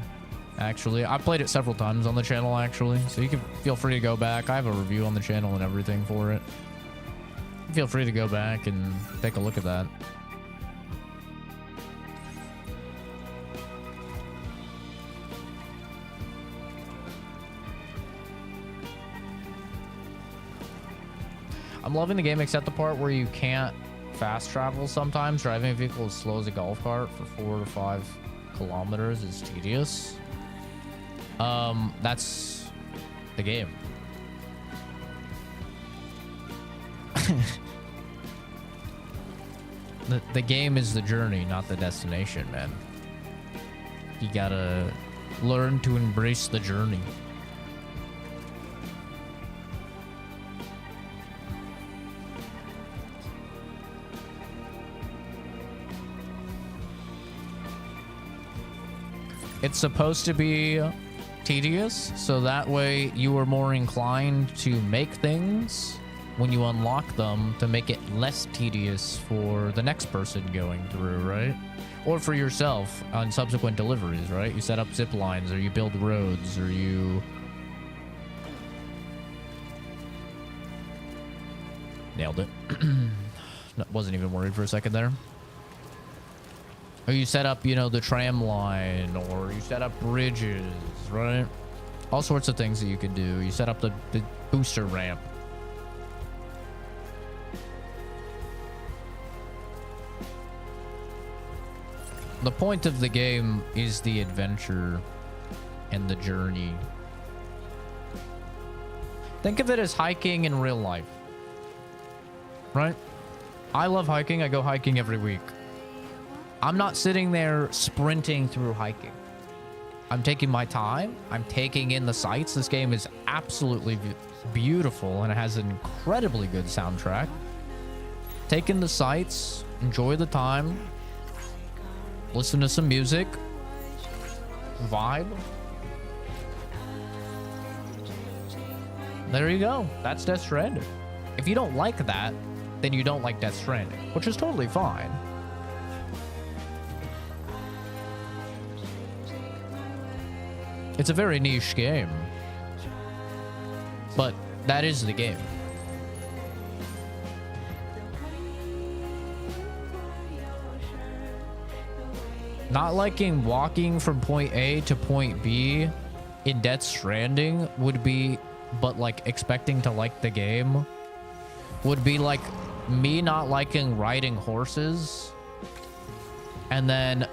actually. I've played it several times on the channel, actually, so you can feel free to go back. I have a review on the channel and everything for it. Feel free to go back and take a look at that. I'm loving the game except the part where you can't fast travel sometimes. Driving a vehicle as slow as a golf cart for 4 to 5 kilometers is tedious. That's the game. The game is the journey, not the destination, man. You gotta learn to embrace the journey. It's supposed to be tedious, so that way you are more inclined to make things when you unlock them to make it less tedious for the next person going through, right? Or for yourself on subsequent deliveries, right? You set up zip lines, or you build roads, or you... Nailed it. Wasn't even worried for a second there. Or you set up, you know, the tram line, or you set up bridges, right? All sorts of things that you can do. You set up the booster ramp. The point of the game is the adventure and the journey. Think of it as hiking in real life, right? I love hiking. I go hiking every week. I'm not sitting there sprinting through hiking. I'm taking my time. I'm taking in the sights. This game is absolutely beautiful, and it has an incredibly good soundtrack. Take in the sights, enjoy the time, listen to some music, vibe. There you go. That's Death Stranding. If you don't like that, then you don't like Death Stranding, which is totally fine. It's a very niche game, but that is the game. Not liking walking from point A to point B in Death Stranding would be, but like expecting to like the game would be like me not liking riding horses and then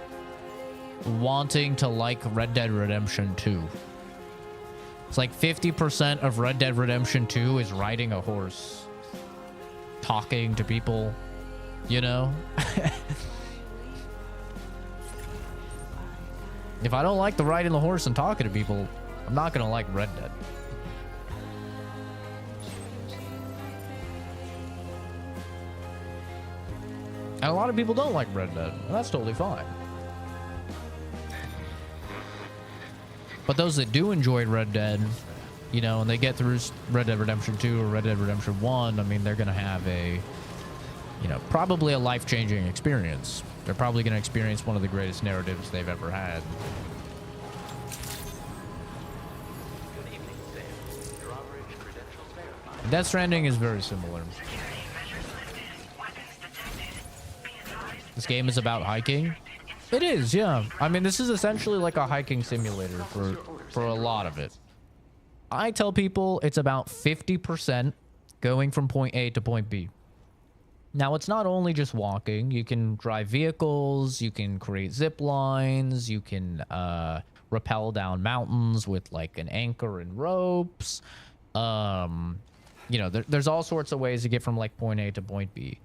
wanting to like Red Dead Redemption 2. It's like 50% of Red Dead Redemption 2 is riding a horse, talking to people, you know? If I don't like the riding the horse and talking to people, I'm not gonna like Red Dead. And a lot of people don't like Red Dead, and that's totally fine. But those that do enjoy Red Dead, you know, and they get through Red Dead Redemption 2 or Red Dead Redemption 1, I mean, they're gonna have a, you know, probably a life-changing experience. They're probably gonna experience one of the greatest narratives they've ever had. Death Stranding is very similar. This game is about hiking. It is, yeah. I mean, this is essentially like a hiking simulator for a lot of it. I tell people it's about 50% going from point A to point B. Now, it's not only just walking. You can drive vehicles, you can create zip lines, you can rappel down mountains with like an anchor and ropes. You know, there's all sorts of ways to get from like point A to point B.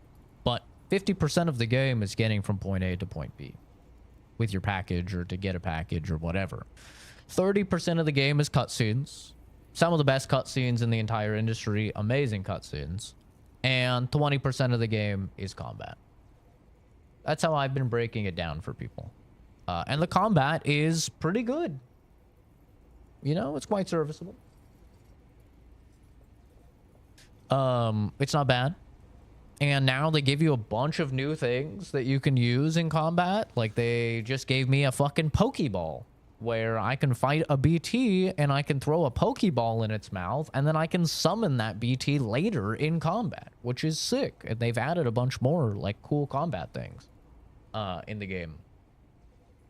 But 50% of the game is getting from point A to point B with your package or to get a package or whatever. 30% of the game is cutscenes. Some of the best cutscenes in the entire industry, amazing cutscenes. And 20% of the game is combat. That's how I've been breaking it down for people. And the combat is pretty good. You know, it's quite serviceable. It's not bad. And now they give you a bunch of new things that you can use in combat. Like they just gave me a fucking Pokeball where I can fight a BT and I can throw a Pokeball in its mouth and then I can summon that BT later in combat, which is sick. And they've added a bunch more like cool combat things in the game.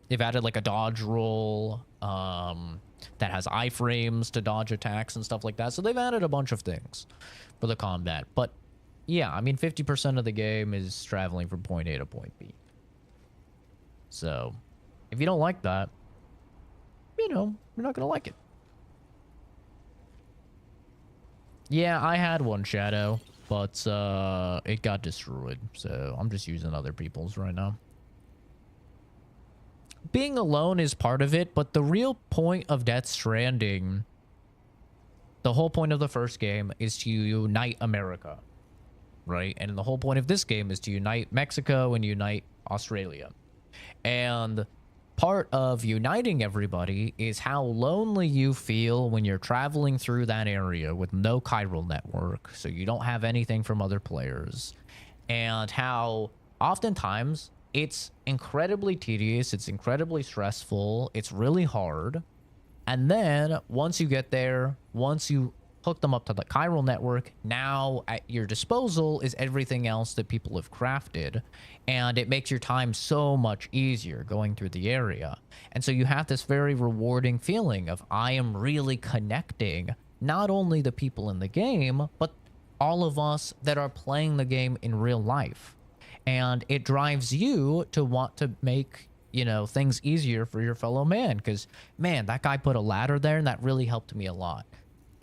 They've added like a dodge roll that has iframes to dodge attacks and stuff like that. So they've added a bunch of things for the combat. But yeah, I mean, 50% of the game is traveling from point A to point B. So if you don't like that, you know, you're not going to like it. Yeah, I had one Shadow, but it got destroyed. So I'm just using other people's right now. Being alone is part of it, but the real point of Death Stranding, the whole point of the first game is to unite America, right? And the whole point of this game is to unite Mexico and unite Australia. And part of uniting everybody is how lonely you feel when you're traveling through that area with no chiral network, so you don't have anything from other players, and how oftentimes it's incredibly tedious, it's incredibly stressful, it's really hard. And then once you get there, once you hook them up to the chiral network, now at your disposal is everything else that people have crafted. And it makes your time so much easier going through the area. And so you have this very rewarding feeling of, I am really connecting not only the people in the game, but all of us that are playing the game in real life. And it drives you to want to make, you know, things easier for your fellow man. Because, man, that guy put a ladder there and that really helped me a lot.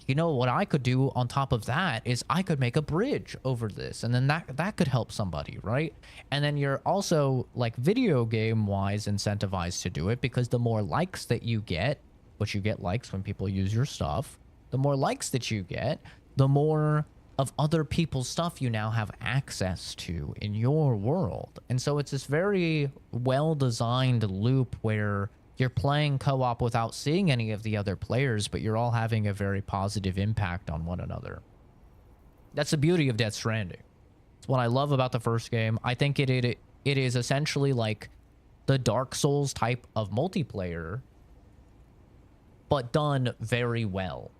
You know, what I could do on top of that is I could make a bridge over this. And then that could help somebody, right? And then you're also, like, video game-wise incentivized to do it. Because the more likes that you get, which you get likes when people use your stuff, the more likes that you get, the more of other people's stuff you now have access to in your world. And so it's this very well-designed loop where you're playing co-op without seeing any of the other players, but you're all having a very positive impact on one another. That's the beauty of Death Stranding. It's what I love about the first game. I think it is essentially like the Dark Souls type of multiplayer, but done very well.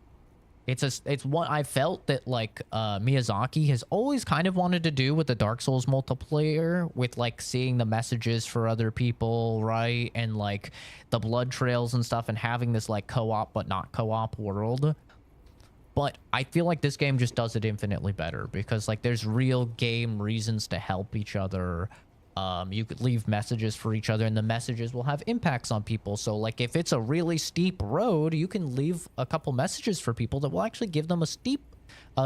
It's what I felt that like Miyazaki has always kind of wanted to do with the Dark Souls multiplayer, with like seeing the messages for other people, right? And like the blood trails and stuff, and having this like co-op but not co-op world. But I feel like this game just does it infinitely better because like there's real game reasons to help each other. You could leave messages for each other and the messages will have impacts on people. So like if it's a really steep road, you can leave a couple messages for people that will actually give them a steep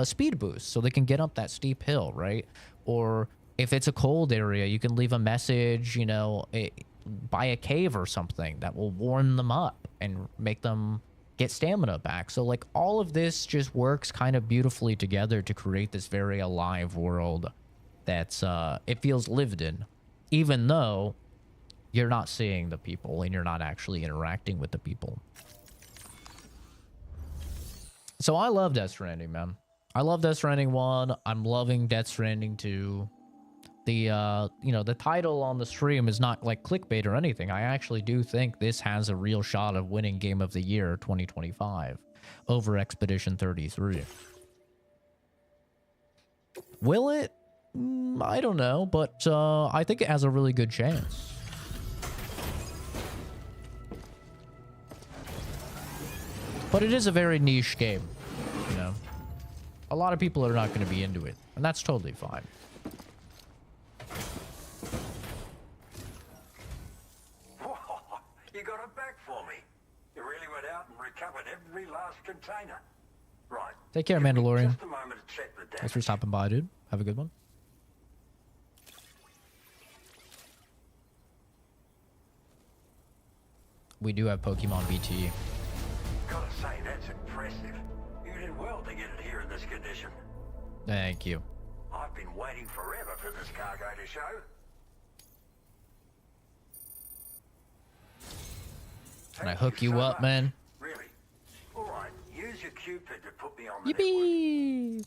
speed boost so they can get up that steep hill, right? Or if it's a cold area, you can leave a message, you know, by a cave or something that will warm them up and make them get stamina back. So like all of this just works kind of beautifully together to create this very alive world that's it feels lived in, even though you're not seeing the people and you're not actually interacting with the people. So I love Death Stranding, man. I love Death Stranding 1. I'm loving Death Stranding 2. The you know, the title on the stream is not like clickbait or anything. I actually do think this has a real shot of winning Game of the Year 2025 over Expedition 33. Will it? I don't know, but I think it has a really good chance. But it is a very niche game, you know. A lot of people are not going to be into it, and that's totally fine. You got it back for me. You really went out and recovered every last container. Right. Take care, Give me Mandalorian. just a moment to check the Thanks for damage. stopping by, dude. Have a good one. We do have Pokemon BT. Gotta say, that's impressive. You did well to get it here in this condition. Thank you. I've been waiting forever for this cargo to show. Can I Thank hook you so up, much. man? Really? All right, use your Cupid to put me on the network. Yippee!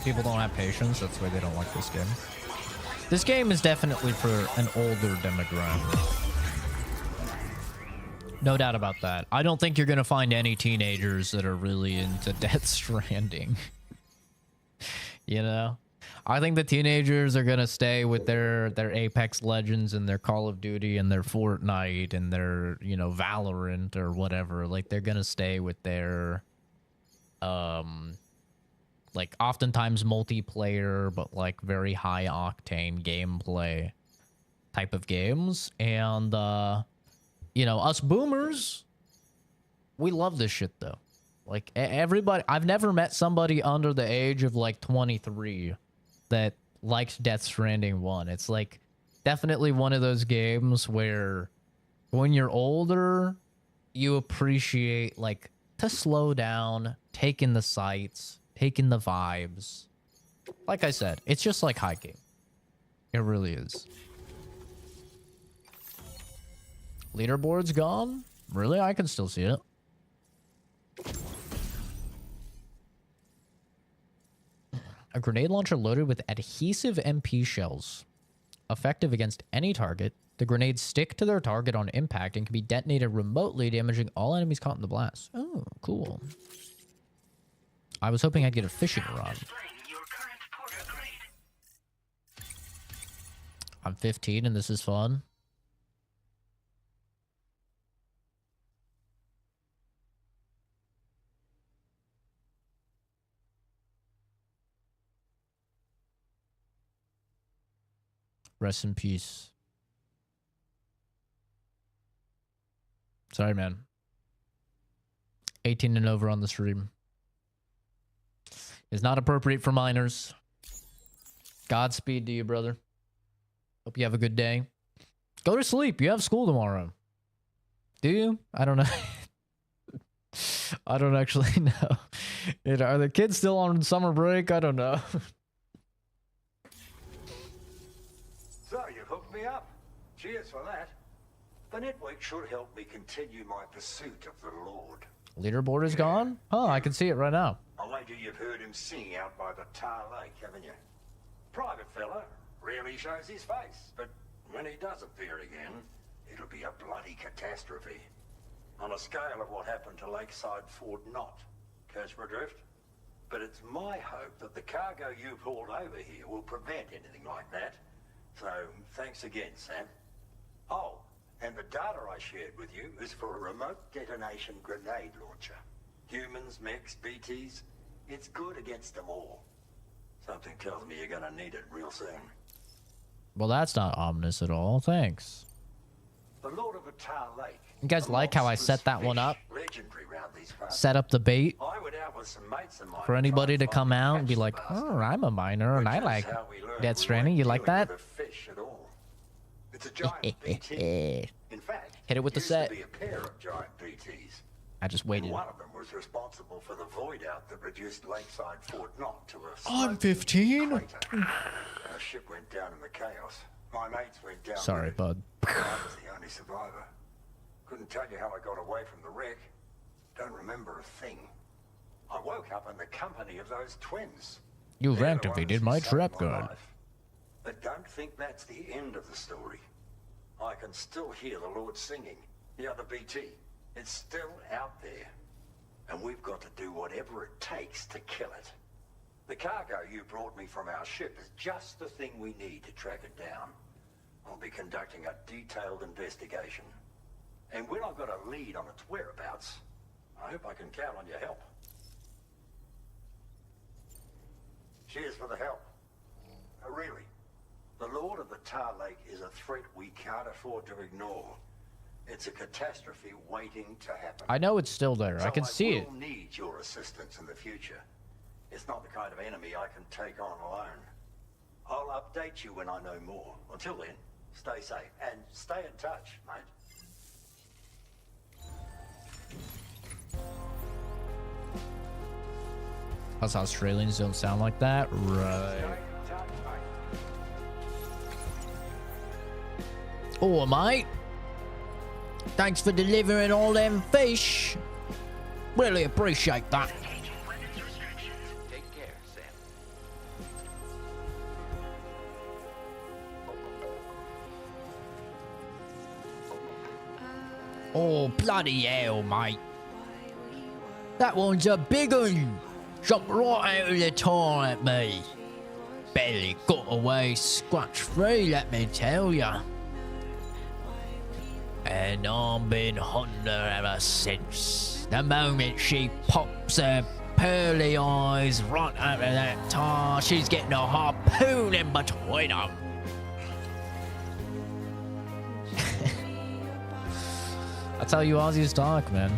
People don't have patience. That's why they don't like this game. This game is definitely for an older demographic. No doubt about that. I don't think you're going to find any teenagers that are really into Death Stranding. You know? I think the teenagers are going to stay with their Apex Legends and their Call of Duty and their Fortnite and their, you know, Valorant or whatever. Like, they're going to stay with their, like, oftentimes multiplayer, but, like, very high-octane gameplay type of games. And, you know, us boomers, we love this shit, though. Like, everybody... I've never met somebody under the age of, like, 23 that liked Death Stranding 1. It's, like, definitely one of those games where when you're older, you appreciate, like, to slow down, take in the sights, take in the vibes. Like I said, it's just like hiking. It really is. Leaderboard's gone? Really? I can still see it. A grenade launcher loaded with adhesive MP shells. Effective against any target. The grenades stick to their target on impact and can be detonated remotely, damaging all enemies caught in the blast. Oh, cool. I was hoping I'd get a fishing rod. Your current porter grade. I'm 15 and this is fun. Rest in peace. Sorry, man. 18 and over on the stream. Is not appropriate for minors. Godspeed to you, brother. Hope you have a good day. Go to sleep. You have school tomorrow. Do you? I don't know. I don't actually know. Are the kids still on summer break? I don't know. So, you hooked me up. Cheers for that. The network should help me continue my pursuit of the Lord. Leaderboard is gone? Oh, I can see it right now. I wager you've heard him sing out by the Tar Lake, haven't you? Private fella, rarely shows his face, but when he does appear again, it'll be a bloody catastrophe. On a scale of what happened to Lakeside Fort Knott. Catch my drift? But it's my hope that the cargo you pulled over here will prevent anything like that. So, thanks again, Sam. Oh, and the data I shared with you is for a remote detonation grenade launcher. Humans, mechs, BTs, it's good against them all. Something tells me you're gonna need it real soon. Well, that's not ominous at all. Thanks. The Lord of the Tar Lake. You guys like how I set that one up? Legendary round these parts. Set up the bait I went out with some mates of mine for anybody to try come and out and be catch like, the bastard. oh, I'm a miner and I Which is like how we learned Death we Stranding. You weren't like that? dealing with a fish at all. It's a giant BT. In fact, Hit it with the used set. to be a pair of giant BTs. I just And waited. one of them was responsible for the void out that reduced Lakeside Fort Knott to a I'm smoking 15. crater. Our ship went down in the chaos. My mates went down. Sorry, with it. bud. I was the only survivor. Couldn't tell you how I got away from the wreck. Don't remember a thing. I woke up in the company of those twins. You've They're the activated ones who my saved trap my gun. life. But don't think that's the end of the story. I can still hear the Lord singing. The other BT. It's still out there. And we've got to do whatever it takes to kill it. The cargo you brought me from our ship is just the thing we need to track it down. I'll be conducting a detailed investigation. And when I've got a lead on its whereabouts, I hope I can count on your help. Cheers for the help. Really, the Lord of the Tar Lake is a threat we can't afford to ignore. It's a catastrophe waiting to happen. I know it's still there. I can see it. I will need your assistance in the future. It's not the kind of enemy I can take on alone. I'll update you when I know more. Until then, stay safe and stay in touch, mate. Us Australians don't sound like that, right? Oh, mate. Thanks for delivering all them fish. Really appreciate that. Take care, Sam. Oh, bloody hell, mate. That one's a big one. Jumped right out of the tire at me. Barely got away scratch-free, let me tell ya. And I've been hunting her ever since. The moment she pops her pearly eyes right out of that tire, she's getting a harpoon in between them. That's how you Aussies talk, man.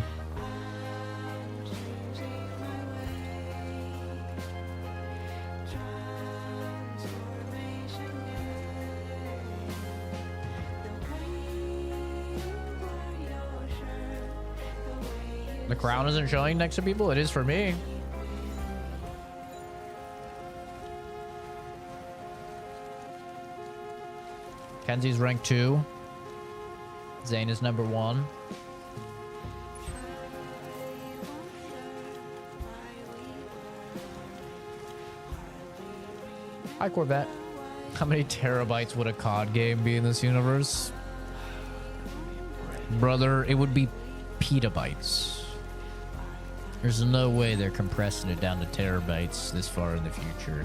The crown isn't showing next to people? It is for me. Kenzie's rank 2. Zane is number 1. Hi, Corvette. How many terabytes would a COD game be in this universe? Brother, it would be petabytes. There's no way they're compressing it down to terabytes this far in the future.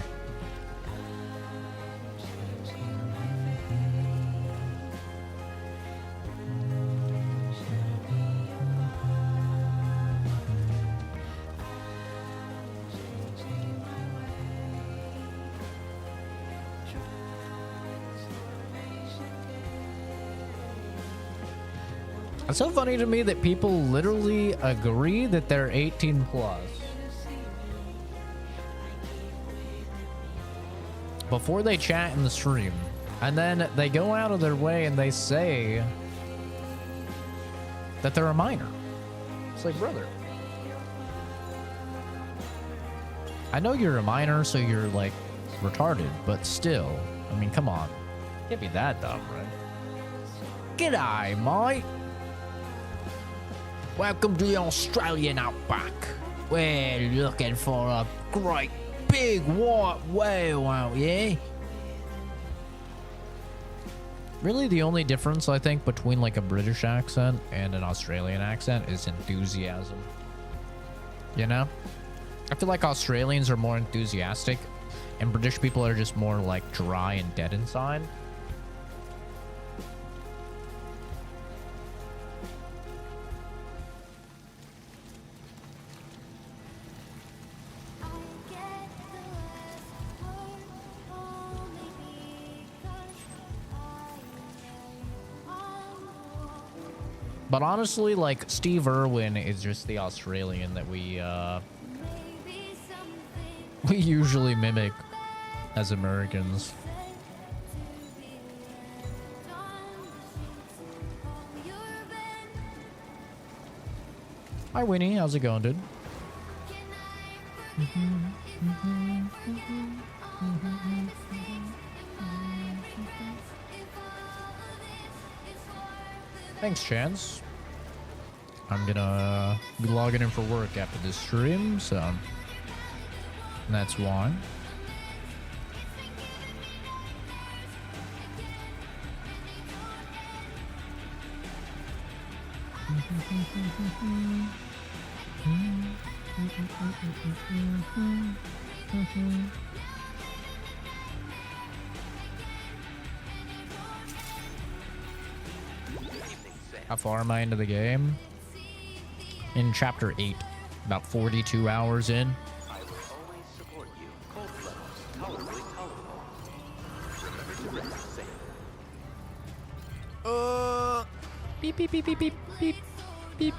It's so funny to me that people literally agree that they're 18 plus before they chat in the stream, and then they go out of their way and they say that they're a minor. It's like, brother, I know you're a minor, so you're like retarded, but still, I mean, come on, can't be that dumb, right? G'day, mate. Welcome to the Australian outback. We're looking for a great big white whale out here. Really, the only difference I think between like a British accent and an Australian accent is enthusiasm. You know? I feel like Australians are more enthusiastic and British people are just more like dry and dead inside. But honestly, like, Steve Irwin is just the Australian that we usually mimic as Americans. Hi, Winnie. How's it going, dude? Thanks, Chance. I'm gonna be logging in for work after this stream, so that's why. How far am I into the game? In chapter 8, about 42 hours in. I will always support you. Cold levels, tolerably tolerable. Remember to rest safe. Beep, beep, beep, beep, beep, beep, beep.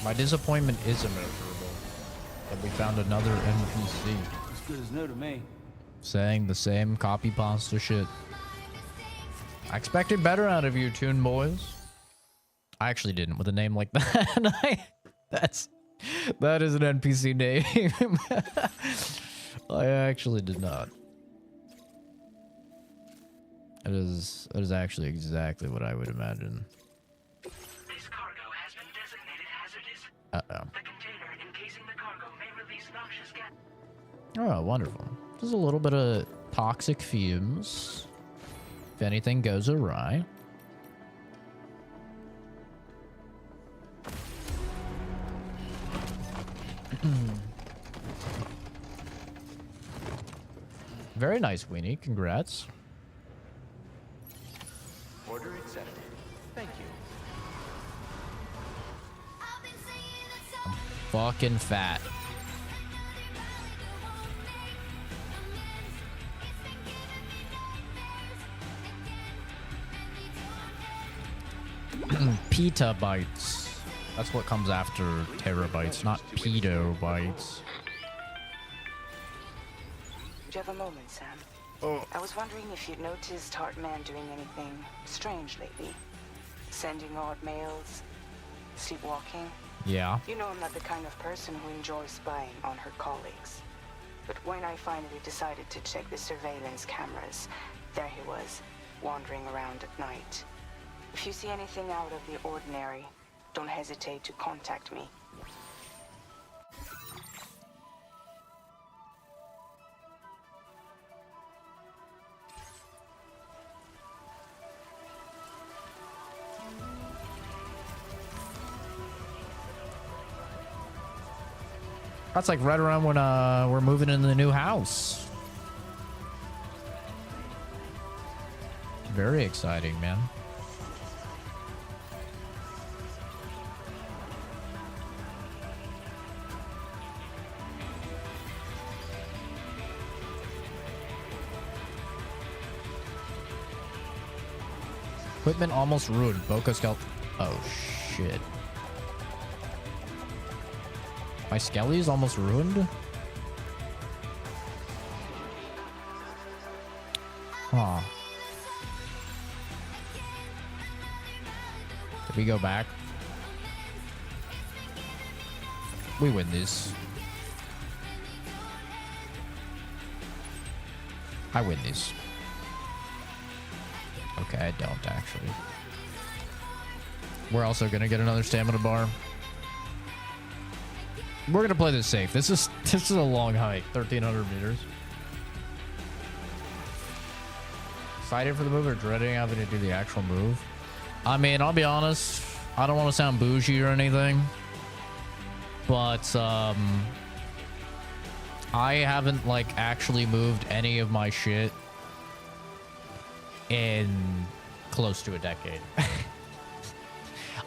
My disappointment is immeasurable that we found another NPC As good as new to me. saying the same copy pasta shit. I expected better out of you, Toon Boys. I actually didn't with a name like that. That is an NPC name. I actually did not. It is actually exactly what I would imagine. This cargo has been designated hazardous. Uh-oh. The container encasing the cargo may release noxious gas. Oh, wonderful. Just a little bit of toxic fumes. If anything goes awry. Very nice, Weenie. Congrats. Order accepted. Thank you. Fucking fat. Petabytes. That's what comes after terabytes, not pedobytes. Do you have a moment, Sam? Oh. I was wondering if you'd noticed Hartman doing anything strange lately. Sending odd mails, sleepwalking. Yeah. You know I'm not the kind of person who enjoys spying on her colleagues. But when I finally decided to check the surveillance cameras, there he was, wandering around at night. If you see anything out of the ordinary, don't hesitate to contact me. That's like right around when we're moving into the new house. Very exciting, man. Equipment almost ruined. Boca Skelp. Oh, shit. My Skelly is almost ruined? Huh. Did we go back? We win this. I win this. Okay, I don't actually. We're also gonna get another stamina bar. We're gonna play this safe. This is a long hike, 1,300 meters. Excited for the move or dreading having to do the actual move? I mean, I'll be honest. I don't want to sound bougie or anything, but I haven't like actually moved any of my shit in close to a decade.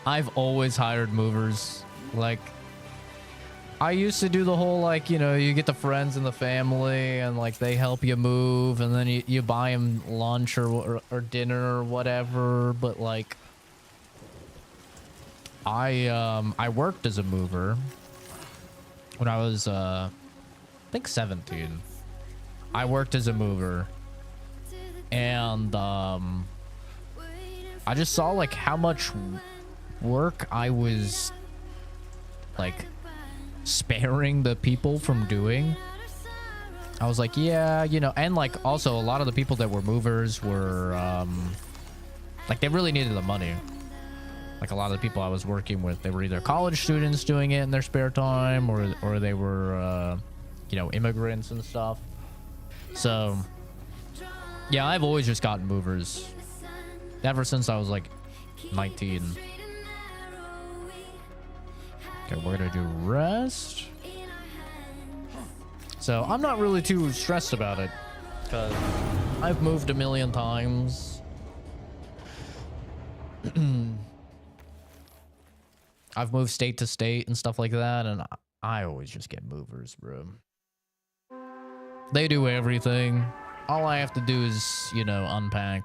I've always hired movers. Like, I used to do the whole, like, you know, you get the friends and the family and like they help you move and then you buy them lunch or dinner or whatever. But like, I worked as a mover when I was, I think 17. I worked as a mover and, I just saw like how much work I was like sparing the people from doing. I was like, yeah, you know, and like also a lot of the people that were movers were like they really needed the money. Like a lot of the people I was working with, they were either college students doing it in their spare time or they were you know, immigrants and stuff. So yeah, I've always just gotten movers ever since I was like 19. Okay, we're gonna do rest. So I'm not really too stressed about it because I've moved a million times. I've moved state to state and stuff like that, and I always just get movers, bro. They do everything. All I have to do is, you know, unpack.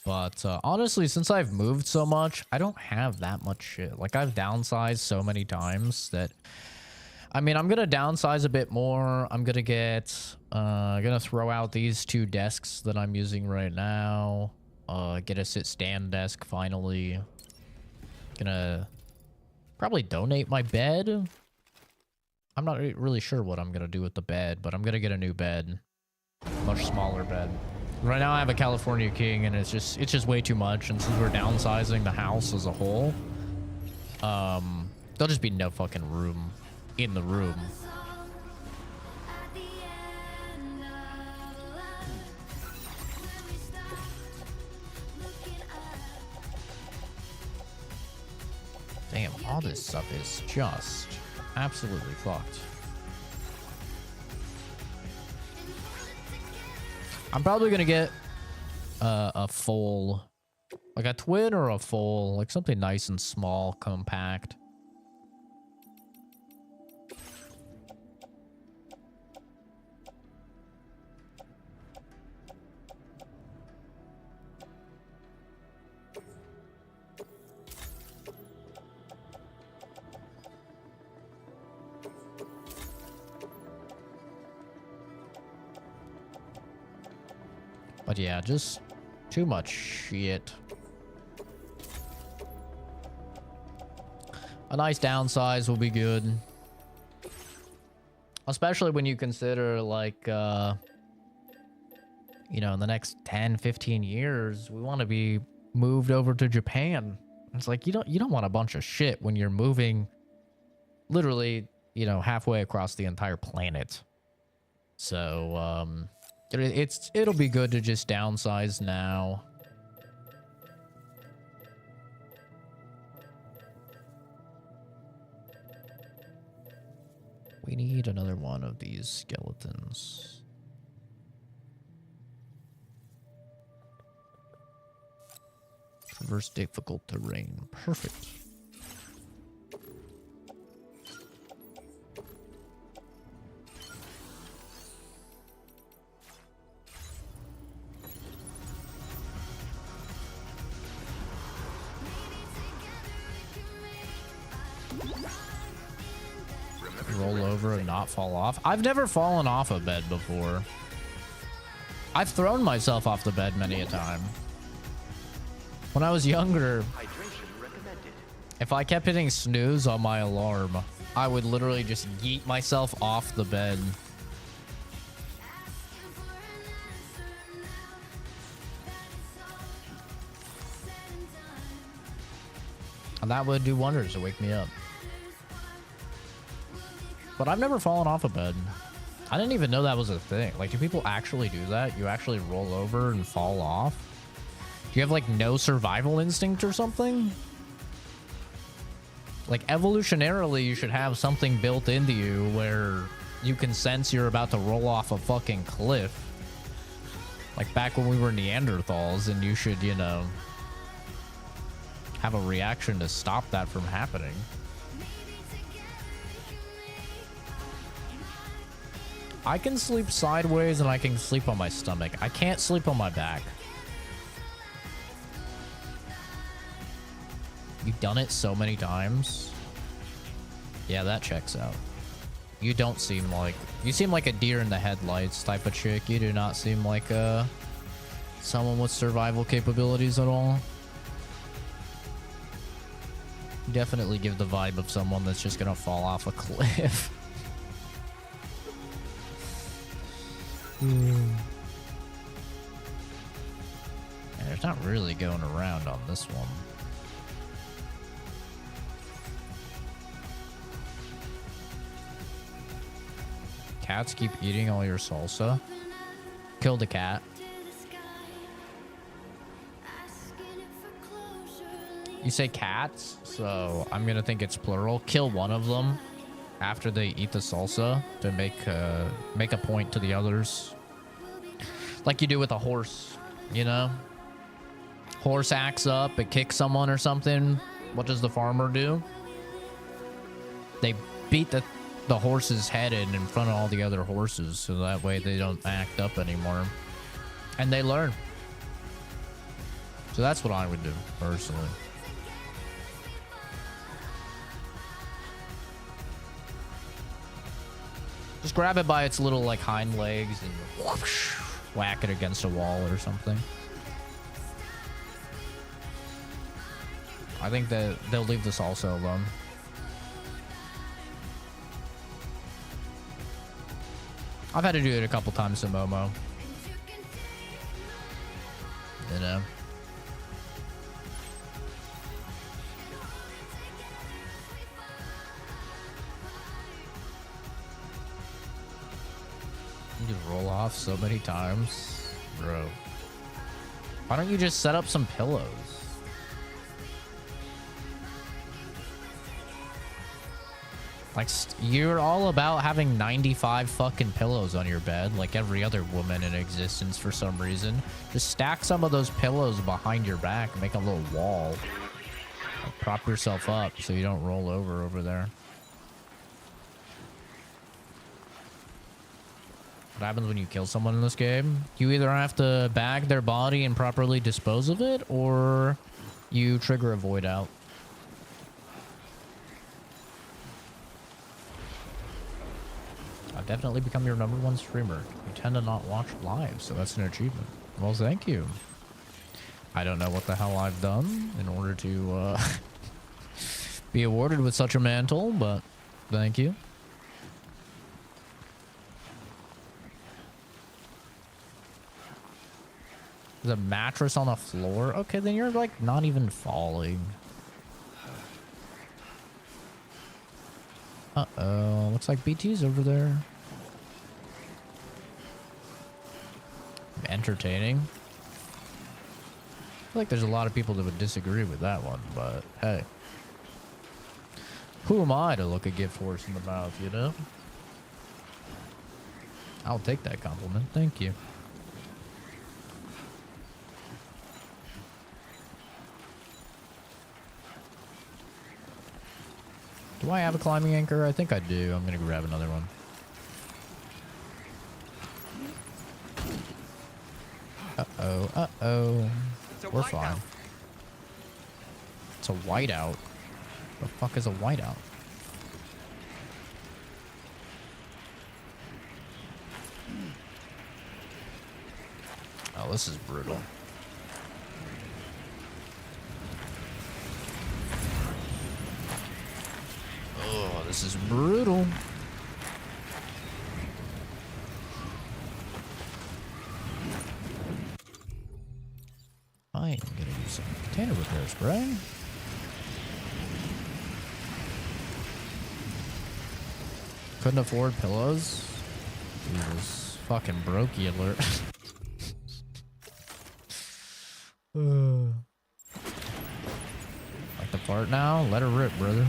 But honestly, since I've moved so much, I don't have that much shit. Like, I've downsized so many times that... I mean, I'm gonna downsize a bit more. I'm gonna get... gonna throw out these 2 desks that I'm using right now. Get a sit-stand desk, finally. Gonna... probably donate my bed. I'm not really sure what I'm gonna do with the bed, but I'm gonna get a new bed. Much smaller bed. Right now I have a California King and it's just way too much, and since we're downsizing the house as a whole, there'll just be no fucking room in the room. Damn, all this stuff is just absolutely fucked. I'm probably gonna get a full, like a twin or a full, like something nice and small, compact. But yeah, just too much shit. A nice downsize will be good. Especially when you consider, like, you know, in the next 10, 15 years, we want to be moved over to Japan. It's like, you don't want a bunch of shit when you're moving literally, you know, halfway across the entire planet. So, it'll be good to just downsize now. We need another one of these skeletons. Traverse difficult terrain. Perfect. Roll over and not fall off. I've never fallen off a bed before. I've thrown myself off the bed many a time. When I was younger, if I kept hitting snooze on my alarm, I would literally just yeet myself off the bed. And that would do wonders to wake me up. But I've never fallen off a bed. I didn't even know that was a thing. Like, do people actually do that? You actually roll over and fall off? Do you have, like, no survival instinct or something? Like, evolutionarily, you should have something built into you where you can sense you're about to roll off a fucking cliff. Like, back when we were Neanderthals, and you should, you know, have a reaction to stop that from happening. I can sleep sideways and I can sleep on my stomach. I can't sleep on my back. You've done it so many times. Yeah, that checks out. You don't seem like... You seem like a deer in the headlights type of chick. You do not seem like someone with survival capabilities at all. You definitely give the vibe of someone that's just gonna fall off a cliff. Yeah, there's not really going around on this one. Cats keep eating all your salsa. Kill the cat. You say cats, so I'm gonna think it's plural. Kill one of them after they eat the salsa to make a point to the others, like you do with a horse. You know, horse acts up, it kicks someone or something. What does the farmer do? They beat the horse's head in front of all the other horses, so that way they don't act up anymore, and they learn. So that's what I would do personally. Just grab it by its little, like, hind legs and whoosh, whack it against a wall or something. I think that they'll leave this also alone. I've had to do it a couple times in Momo. You know? You roll off so many times, bro. Why don't you just set up some pillows? Like, you're all about having 95 fucking pillows on your bed, like every other woman in existence for some reason. Just stack some of those pillows behind your back, make a little wall. Like, prop yourself up so you don't roll over there. What happens when you kill someone in this game? You either have to bag their body and properly dispose of it, or you trigger a void out. I've definitely become your #1 streamer. You tend to not watch live, so that's an achievement. Well, thank you. I don't know what the hell I've done in order to be awarded with such a mantle, but thank you. There's a mattress on the floor? Okay, then you're, like, not even falling. Uh-oh. Looks like BT's over there. Entertaining. I feel like there's a lot of people that would disagree with that one, but hey. Who am I to look a gift horse in the mouth, you know? I'll take that compliment. Thank you. Do I have a climbing anchor? I think I do. I'm gonna grab another one. Uh-oh, uh-oh. We're fine. It's a whiteout. The fuck is a whiteout? Oh, this is brutal. Oh, this is brutal. I'm gonna use some container repair spray. Couldn't afford pillows. Jesus. Fucking brokey alert. Like the part now? Let her rip, brother.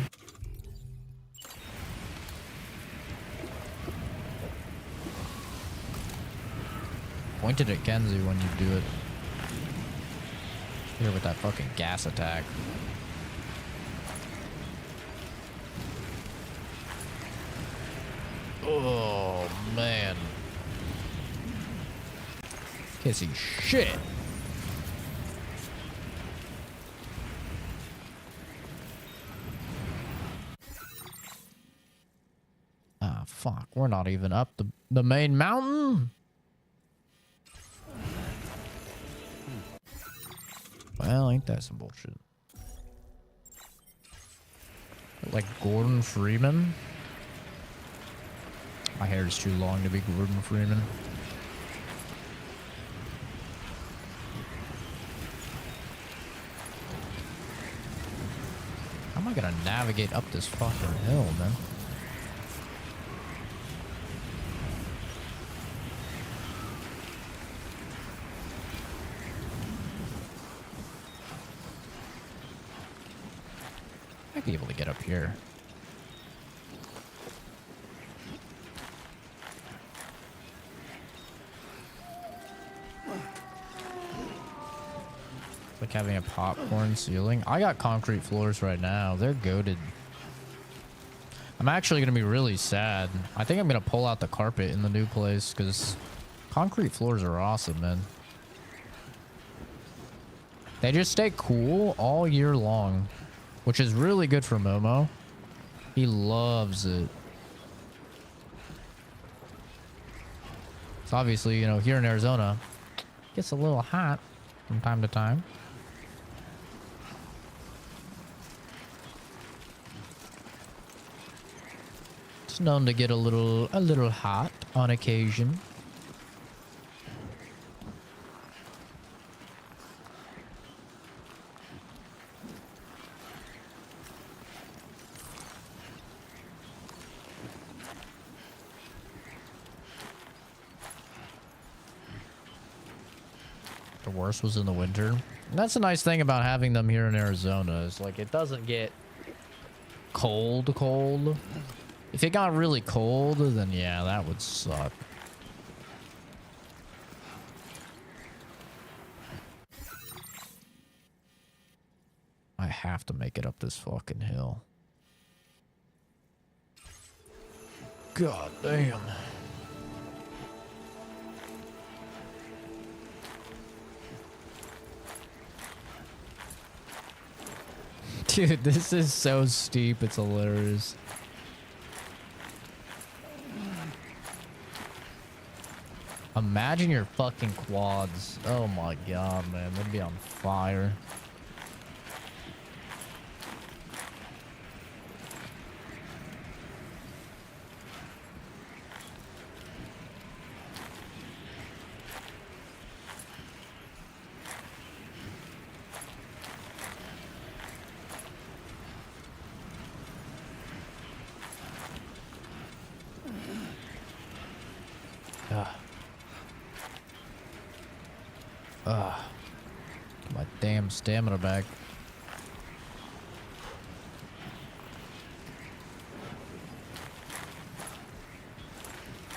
Point it at Kenzie when you do it. Here with that fucking gas attack. Oh, man. Can't see shit. Ah, fuck. We're not even up the main mountain. Well, ain't that some bullshit? Like Gordon Freeman? My hair is too long to be Gordon Freeman. How am I gonna navigate up this fucking hill, man? Might be able to get up here. Like having a popcorn ceiling. I got concrete floors right now. They're goated. I'm actually going to be really sad. I think I'm going to pull out the carpet in the new place because concrete floors are awesome, man. They just stay cool all year long, which is really good for Momo. He loves it. So obviously, you know, here in Arizona, it gets a little hot from time to time. It's known to get a little hot on occasion. The worst was in the winter. And that's a nice thing about having them here in Arizona is like it doesn't get cold. If it got really cold, then yeah, that would suck. I have to make it up this fucking hill. God damn. Dude, this is so steep, it's hilarious. Imagine your fucking quads. Oh my god, man. They'd be on fire. Get my damn stamina back.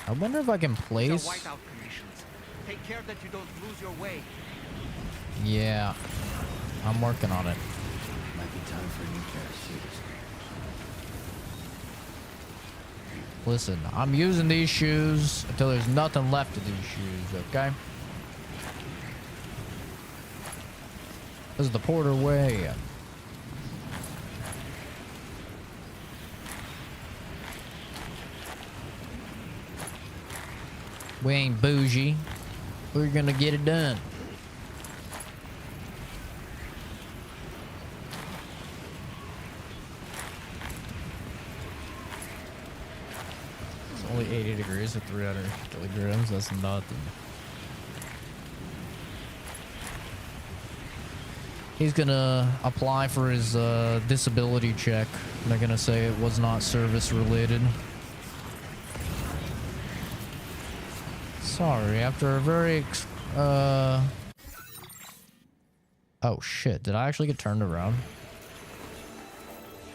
I wonder if I can place. Whiteout conditions. Take care that you don't lose your way. Yeah, I'm working on it. Might be time for a new pair of shoes. Listen, I'm using these shoes until there's nothing left of these shoes, okay? This is the Porter way. We ain't bougie. We're gonna get it done. It's only 80 degrees at 300 kilograms. That's nothing. He's gonna apply for his disability check. They're gonna say it was not service related. Sorry, after a very oh shit, did I actually get turned around?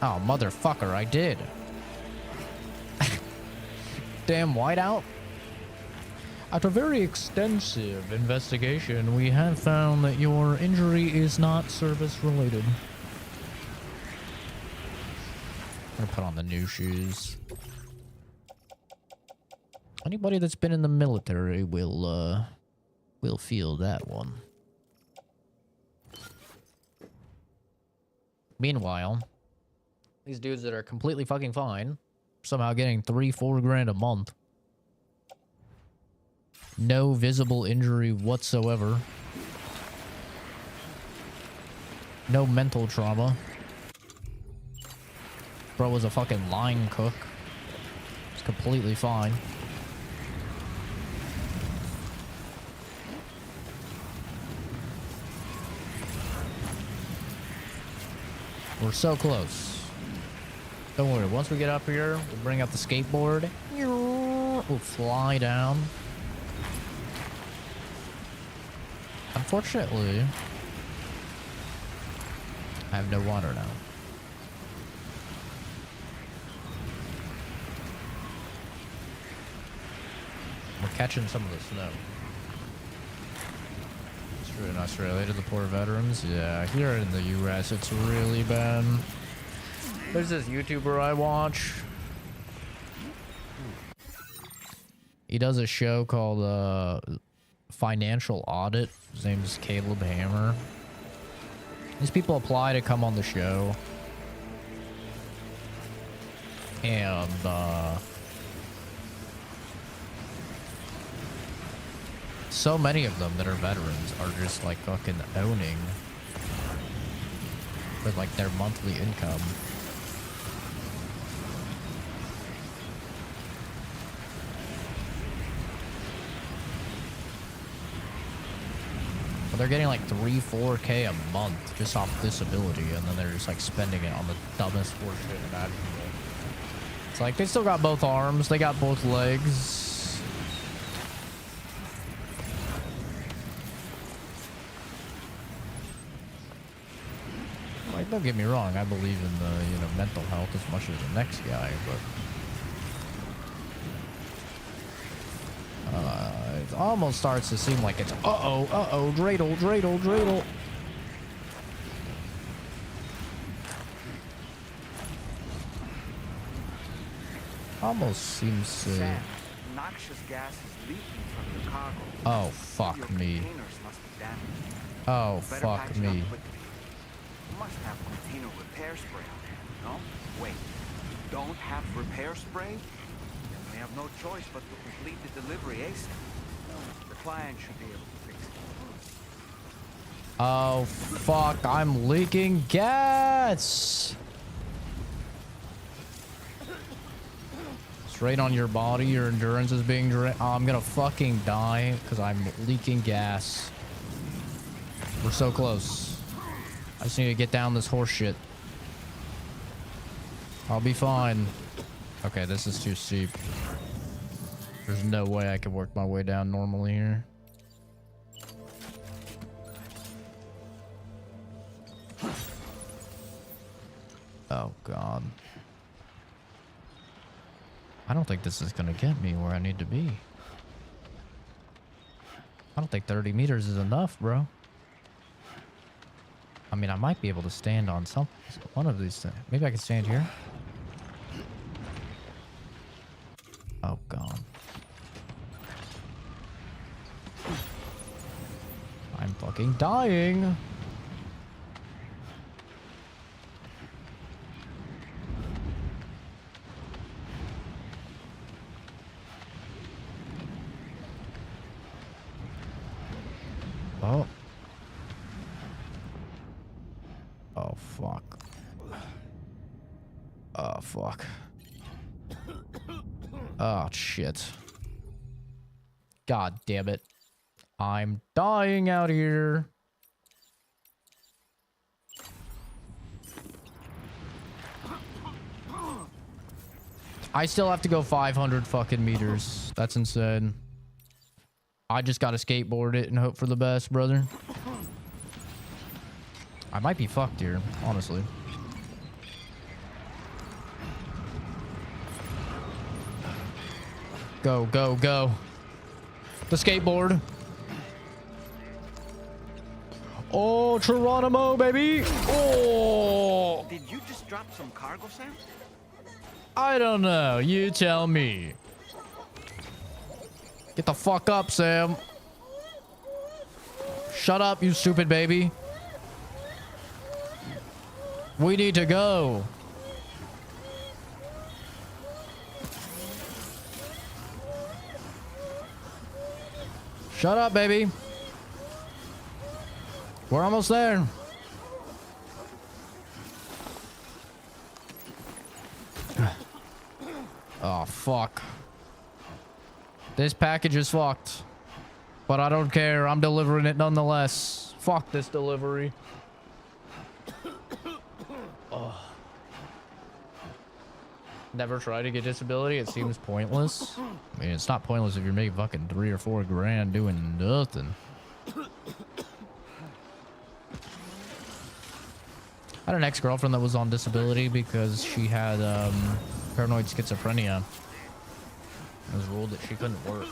Oh motherfucker, I did. Damn whiteout. After very extensive investigation, we have found that your injury is not service related. I'm gonna put on the new shoes. Anybody that's been in the military will feel that one. Meanwhile, these dudes that are completely fucking fine, somehow getting 3-4 grand a month. No visible injury whatsoever. No mental trauma. Bro was a fucking line cook. It's completely fine. We're so close. Don't worry, once we get up here, we'll bring out the skateboard. We'll fly down. Unfortunately, I have no water now. We're catching some of the snow. It's true in Australia to the poor veterans. Yeah, here in the US, it's really bad. There's this YouTuber I watch. He does a show called Financial Audit. His name is Caleb Hammer. These people apply to come on the show. And, so many of them that are veterans are just like fucking owning with like their monthly income. But they're getting like 3-4K a month just off disability, and then they're just like spending it on the dumbest horseshit imaginable. It's like they still got both arms, they got both legs. Like, don't get me wrong, I believe in the, you know, mental health as much as the next guy, but it almost starts to seem like it's dreidel, dreidel, dreidel. Almost seems to. Sam, noxious gas is leaking from your cargo. Oh fuck me. Oh fuck me. You must have container repair spray on there, no? Wait, you don't have repair spray? Then we have no choice but to complete the delivery ASAP. The client should be able to fix it. Oh fuck, I'm leaking gas! Straight on your body, your endurance is being drained. Oh, I'm gonna fucking die because I'm leaking gas. We're so close. I just need to get down this horse shit. I'll be fine. Okay, this is too steep. There's no way I can work my way down normally here. Oh, God. I don't think this is gonna get me where I need to be. I don't think 30 meters is enough, bro. I mean, I might be able to stand on some one of these things. Maybe I can stand here. Oh, God. I'm fucking dying. Oh. Oh, fuck. Oh, fuck. Oh, shit. God damn it. I'm dying out here. I still have to go 500 fucking meters. That's insane. I just gotta skateboard it and hope for the best, brother. I might be fucked here, honestly. Go, go, go. The skateboard. Oh, Geronimo, baby. Oh. Did you just drop some cargo, Sam? I don't know. You tell me. Get the fuck up, Sam. Shut up, you stupid baby. We need to go. Shut up, baby. We're almost there. Oh, fuck. This package is fucked. But I don't care. I'm delivering it nonetheless. Fuck this delivery. Oh. Never try to get disability. It seems pointless. I mean, it's not pointless if you're making fucking 3 or 4 grand doing nothing. I had an ex-girlfriend that was on disability because she had paranoid schizophrenia. It was ruled that she couldn't work.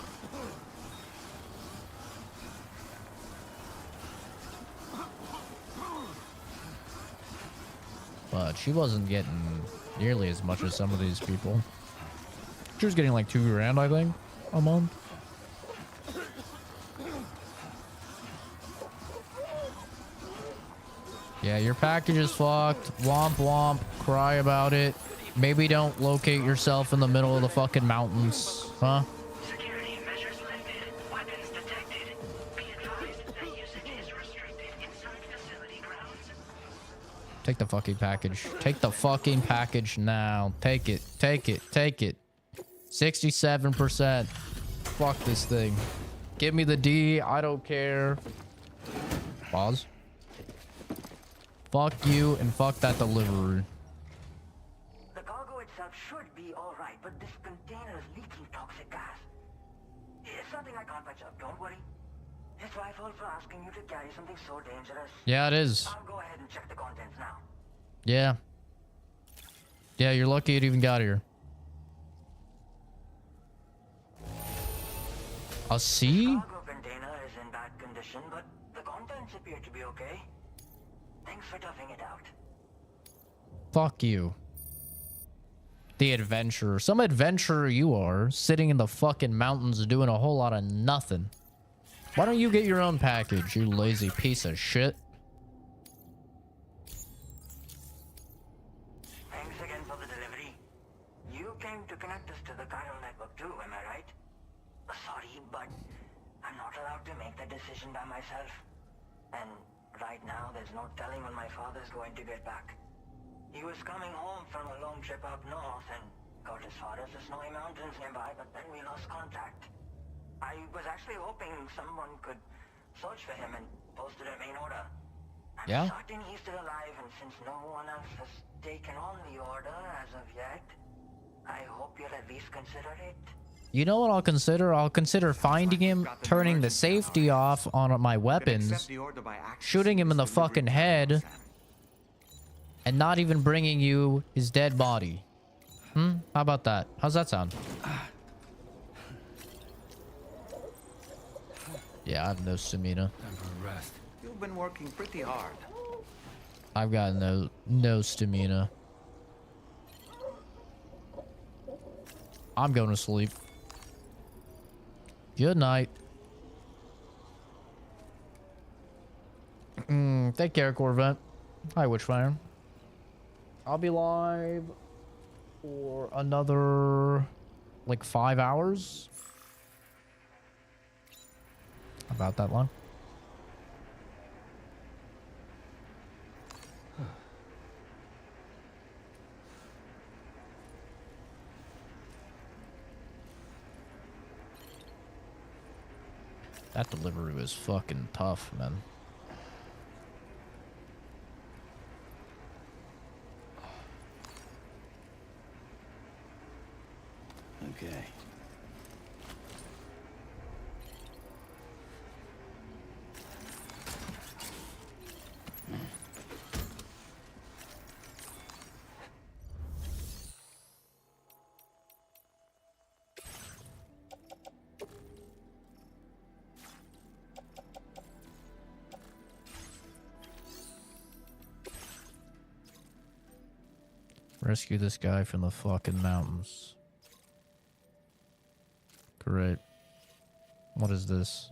But she wasn't getting nearly as much as some of these people. She was getting like 2 grand, I think, a month. Yeah, your package is fucked. Womp womp. Cry about it. Maybe don't locate yourself in the middle of the fucking mountains. Huh? Security measures lifted. Weapons detected. Be advised that usage is restricted inside facility grounds. Take the fucking package. Take the fucking package now. Take it. Take it. Take it. 67%. Fuck this thing. Give me the D. I don't care. Pause. Fuck you and fuck that delivery. The cargo itself should be alright, but this container is leaking toxic gas. It's something I can't patch up, don't worry. It's my fault for asking you to carry something so dangerous. Yeah, it is. I'll go ahead and check the contents now. Yeah. Yeah, you're lucky it even got here. A C? The cargo container is in bad condition, but the contents appear to be okay. Thanks for toughing it out. Fuck you. The adventurer. Some adventurer you are, sitting in the fucking mountains doing a whole lot of nothing. Why don't you get your own package, you lazy piece of shit? Thanks again for the delivery. You came to connect us to the chiral network too, am I right? Sorry, but I'm not allowed to make that decision by myself. And right now, there's no telling when my father's going to get back. He was coming home from a long trip up north and got as far as the snowy mountains nearby, but then we lost contact. I was actually hoping someone could search for him and post it in main order. I'm certain he's still alive, and since no one else has taken on the order as of yet, I hope you'll at least consider it. You know what I'll consider? I'll consider finding him, turning the safety off on my weapons, shooting him in the fucking head, and not even bringing you his dead body. How about that? How's that sound? Yeah, I have no stamina. You've been working pretty hard. I've got no stamina. I'm going to sleep. Good night. Take care, Corvette. Hi, Witchfire. I'll be live for another, like, 5 hours. About that long. That delivery was fucking tough, man. Okay. Rescue this guy from the fucking mountains. Great. What is this?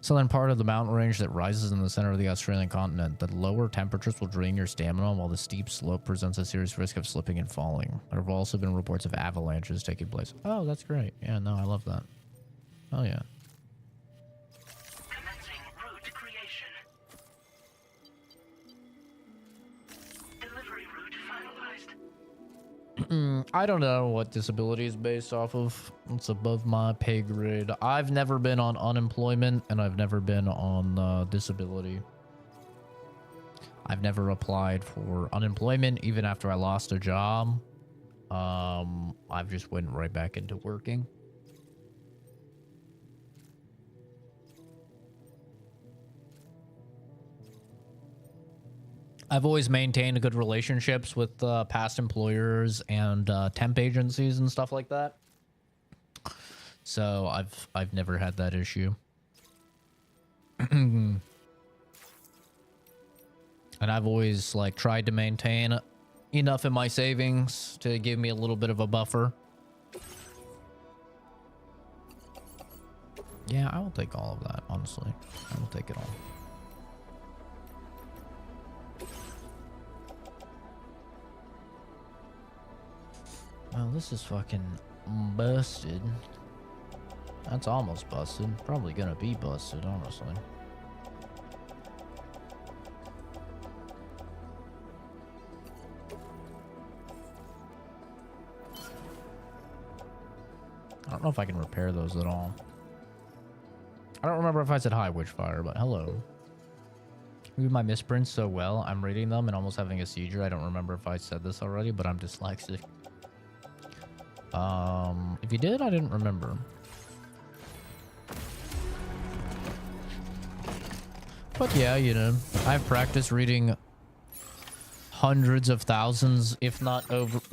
Southern part of the mountain range that rises in the center of the Australian continent. The lower temperatures will drain your stamina, while the steep slope presents a serious risk of slipping and falling. There have also been reports of avalanches taking place. Oh, that's great. Yeah, no, I love that. Oh, yeah. Commencing route creation. Delivery route finalized. I don't know what disability is based off of. It's above my pay grade. I've never been on unemployment, and I've never been on disability. I've never applied for unemployment, even after I lost a job. I've just went right back into working. I've always maintained good relationships with past employers and temp agencies and stuff like that. So I've never had that issue. And I've always like tried to maintain enough in my savings to give me a little bit of a buffer. Yeah, I will take all of that, honestly. I will take it all. Well, this is fucking busted. That's almost busted. Probably gonna be busted, honestly. I don't know if I can repair those at all. I don't remember if I said hi, Witchfire, but hello. Read my misprints so well, I'm reading them and almost having a seizure. I don't remember if I said this already, but I'm dyslexic. If you did, I didn't remember. But yeah, you know, I've practiced reading hundreds of thousands, if not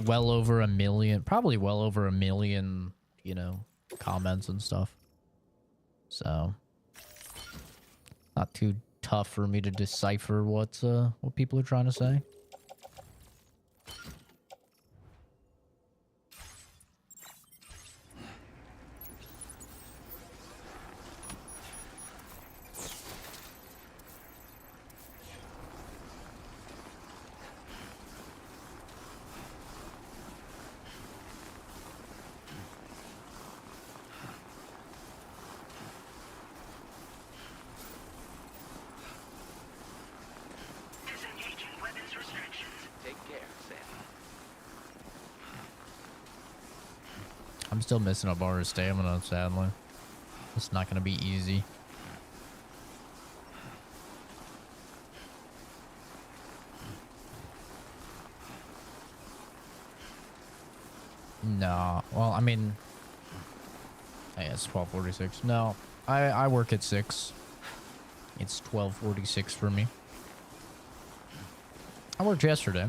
well over a million, probably well over a million, you know, comments and stuff. So, not too tough for me to decipher what people are trying to say. I'm still missing a bar of stamina, sadly. It's not going to be easy. No. Well, I mean... Yeah, it's 12:46. No. I work at 6. It's 12:46 for me. I worked yesterday.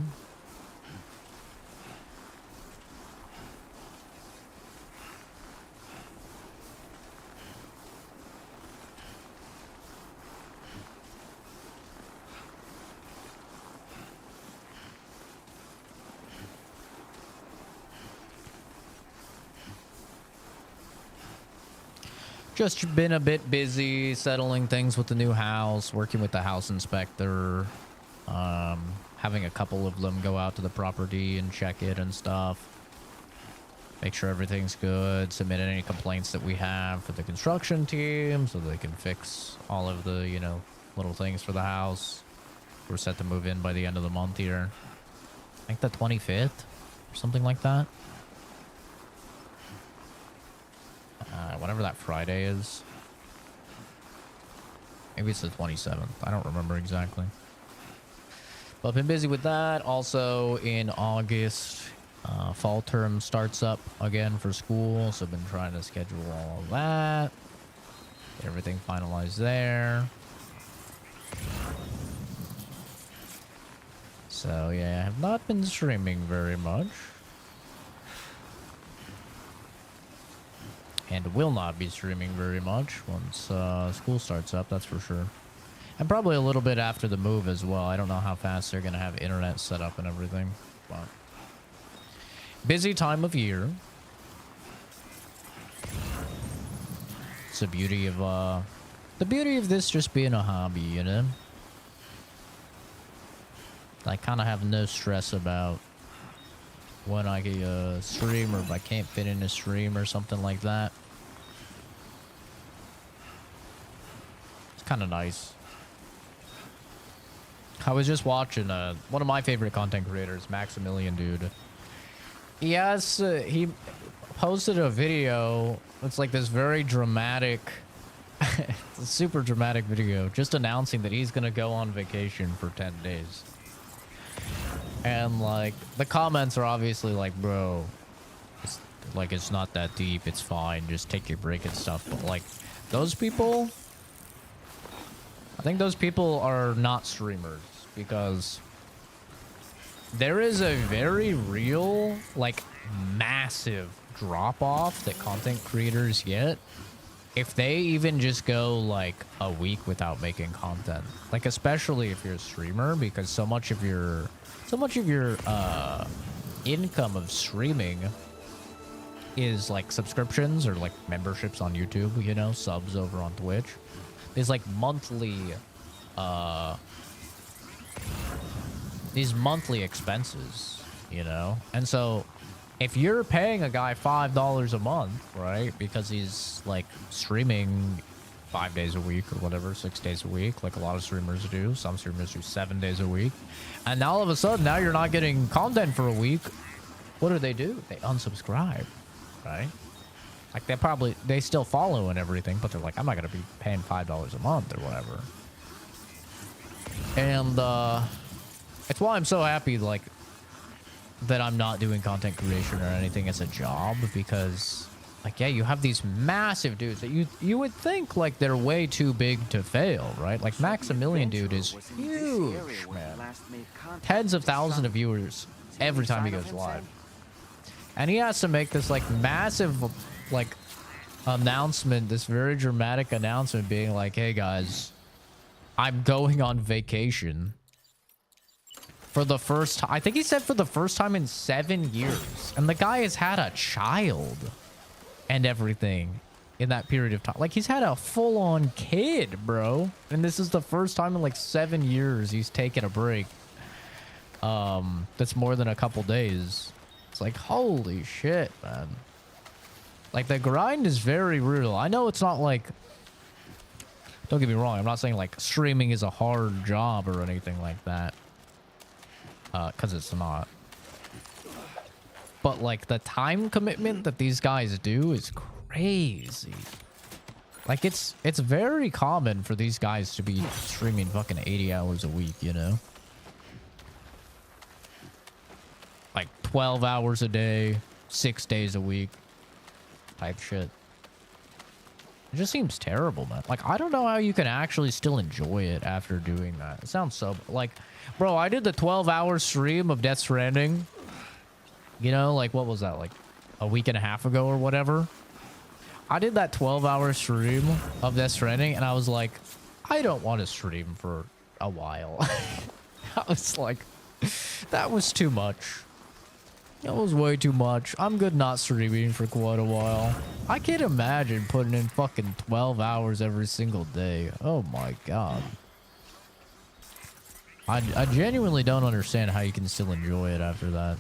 Just been a bit busy settling things with the new house, working with the house inspector, having a couple of them go out to the property and check it and stuff. Make sure everything's good, submit any complaints that we have for the construction team so they can fix all of the, you know, little things for the house. We're set to move in by the end of the month here. I think the 25th or something like that. Whatever that Friday is. Maybe it's the 27th. I don't remember exactly. But I've been busy with that. Also in August, fall term starts up again for school. So I've been trying to schedule all of that. Get everything finalized there. So yeah, I have not been streaming very much. And will not be streaming very much once school starts up, that's for sure. And probably a little bit after the move as well. I don't know how fast they're gonna have internet set up and everything. But busy time of year. It's the beauty of this just being a hobby, you know? I kind of have no stress about when I can stream or if I can't fit in a stream or something like that. It's kind of nice. I was just watching one of my favorite content creators, Maximilian dude. He posted a video. It's like this very dramatic, it's a super dramatic video, just announcing that he's gonna go on vacation for 10 days. And like the comments are obviously like, bro, it's not that deep, it's fine, just take your break and stuff. But like those people, I think those people are not streamers, because there is a very real, like, massive drop off that content creators get if they even just go like a week without making content. Like, especially if you're a streamer, because so much of your income of streaming is like subscriptions or like memberships on YouTube, you know, subs over on Twitch. There's like these monthly expenses, you know? And so if you're paying a guy $5 a month, right, because he's like streaming 5 days a week or whatever, 6 days a week, like a lot of streamers do. Some streamers do 7 days a week. And now all of a sudden, now you're not getting content for a week. What do? They unsubscribe, right? Like they still follow and everything, but they're like, I'm not gonna be paying $5 a month or whatever. And it's why I'm so happy, like, that I'm not doing content creation or anything as a job, because like, yeah, you have these massive dudes that you would think like they're way too big to fail, right? Like Maximilian dude is huge, man. Tens of thousands of viewers every time he goes live. And he has to make this like massive like announcement, this very dramatic announcement being like, hey guys, I'm going on vacation. For the first time, I think he said for the first time in 7 years. And the guy has had a child and everything in that period of time. Like, he's had a full-on kid, bro. And this is the first time in like 7 years he's taken a break. That's more than a couple days. It's like, holy shit, man. Like, the grind is very real. I know it's not like, don't get me wrong, I'm not saying like streaming is a hard job or anything like that. Because it's not. But like the time commitment that these guys do is crazy. Like it's very common for these guys to be streaming fucking 80 hours a week, you know? Like 12 hours a day, 6 days a week type shit. It just seems terrible, man. Like, I don't know how you can actually still enjoy it after doing that. It sounds so... Like, bro, I did the 12-hour stream of Death Stranding. You know, like, what was that? Like, a week and a half ago or whatever? I did that 12-hour stream of Death Stranding, and I was like, I don't want to stream for a while. I was like, that was too much. That was way too much. I'm good not streaming for quite a while. I can't imagine putting in fucking 12 hours every single day. Oh my god. I genuinely don't understand how you can still enjoy it after that.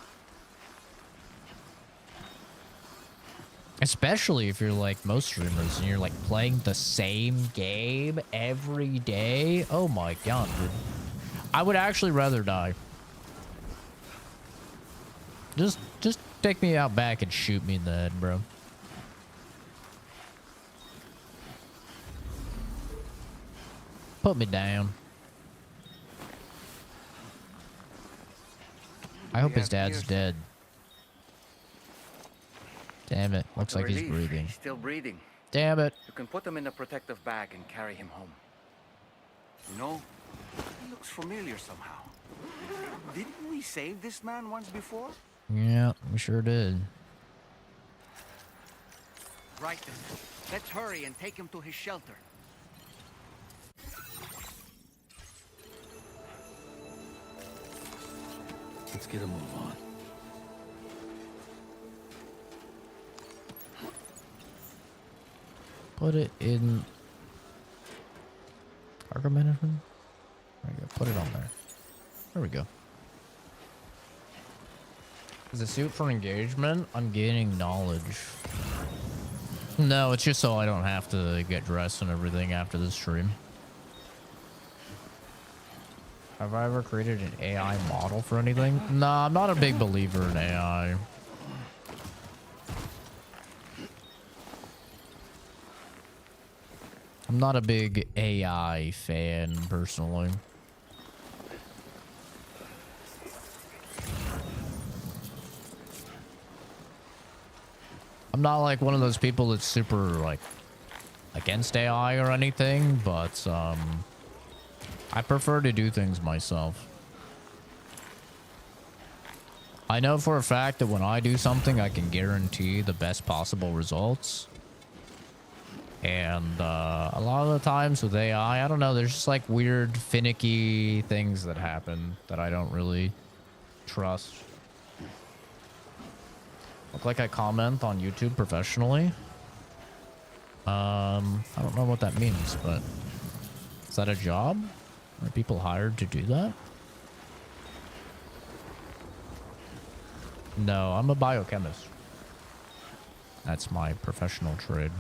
Especially if you're like most streamers and you're like playing the same game every day. Oh my god, dude. I would actually rather die. Just take me out back and shoot me in the head, bro. Put me down. I hope his dad's dead. Damn it. Looks like he's breathing. He's still breathing. Damn it. You can put him in a protective bag and carry him home. You know, he looks familiar somehow. Didn't we save this man once before? Yeah, we sure did. Right then. Let's hurry and take him to his shelter. Let's get a move on. Put it in cargo management. There you go. Put it on there. There we go. Is the suit for engagement? I'm gaining knowledge. No, it's just so I don't have to get dressed and everything after the stream. Have I ever created an AI model for anything? Nah, I'm not a big believer in AI. I'm not a big AI fan, personally. I'm not like one of those people that's super like against AI or anything, but I prefer to do things myself. I know for a fact that when I do something, I can guarantee the best possible results. And a lot of the times with AI, I don't know, there's just like weird, finicky things that happen that I don't really trust. Look like I comment on YouTube professionally. I don't know what that means, but is that a job? Are people hired to do that? No, I'm a biochemist. That's my professional trade.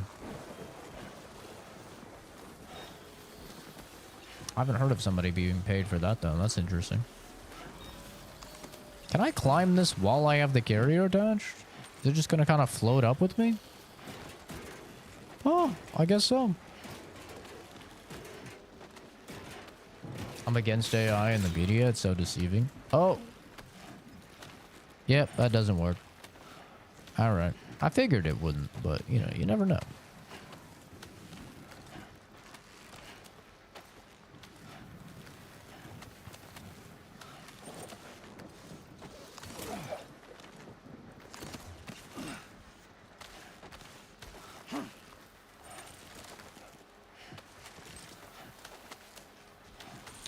I haven't heard of somebody being paid for that, though. That's interesting. Can I climb this while I have the carrier attached? Is it just going to kind of float up with me? Oh, I guess so. I'm against AI in the media. It's so deceiving. Oh. Yep, that doesn't work. All right. I figured it wouldn't, but, you know, you never know.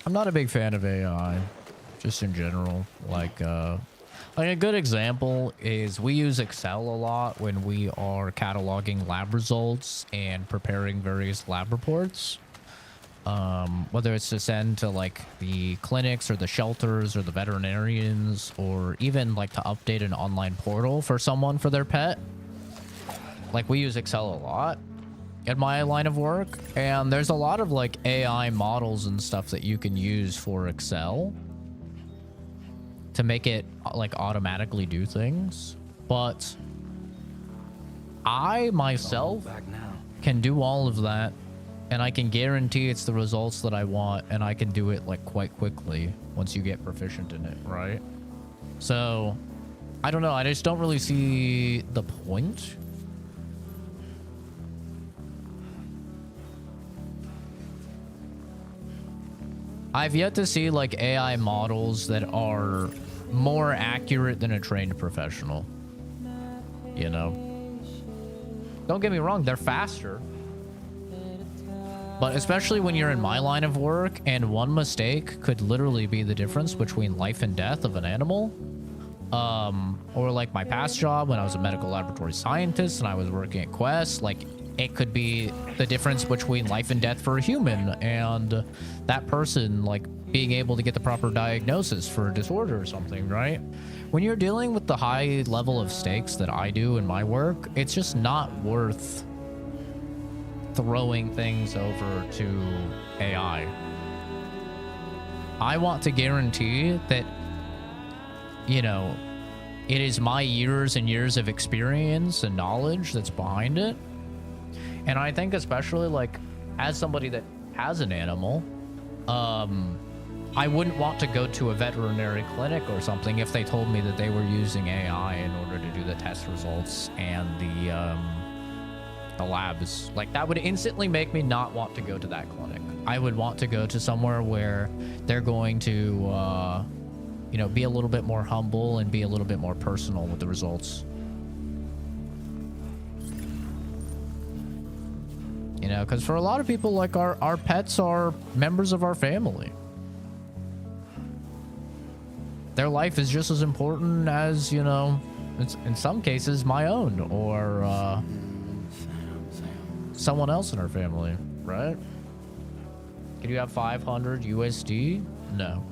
I'm not a big fan of AI, just in general. Like a good example is we use Excel a lot when we are cataloging lab results and preparing various lab reports. Whether it's to send to like the clinics or the shelters or the veterinarians, or even like to update an online portal for someone for their pet. Like we use Excel a lot in my line of work, and there's a lot of like AI models and stuff that you can use for Excel to make it like automatically do things. But I myself can do all of that, and I can guarantee it's the results that I want, and I can do it like quite quickly once you get proficient in it, right? So I don't know, I just don't really see the point. I've yet to see like AI models that are more accurate than a trained professional. You know? Don't get me wrong, they're faster. But especially when you're in my line of work, and one mistake could literally be the difference between life and death of an animal. Or like my past job when I was a medical laboratory scientist and I was working at Quest, like it could be the difference between life and death for a human and that person like being able to get the proper diagnosis for a disorder or something, right? When you're dealing with the high level of stakes that I do in my work, it's just not worth throwing things over to AI. I want to guarantee that, you know, it is my years and years of experience and knowledge that's behind it. And I think especially like as somebody that has an animal, I wouldn't want to go to a veterinary clinic or something if they told me that they were using AI in order to do the test results and the labs. Like that would instantly make me not want to go to that clinic. I would want to go to somewhere where they're going to, you know, be a little bit more humble and be a little bit more personal with the results. You know, because for a lot of people, like our pets are members of our family. their life is just as important as, you know, it's, in some cases, my own or someone else in our family, right? Can you have 500 USD? No.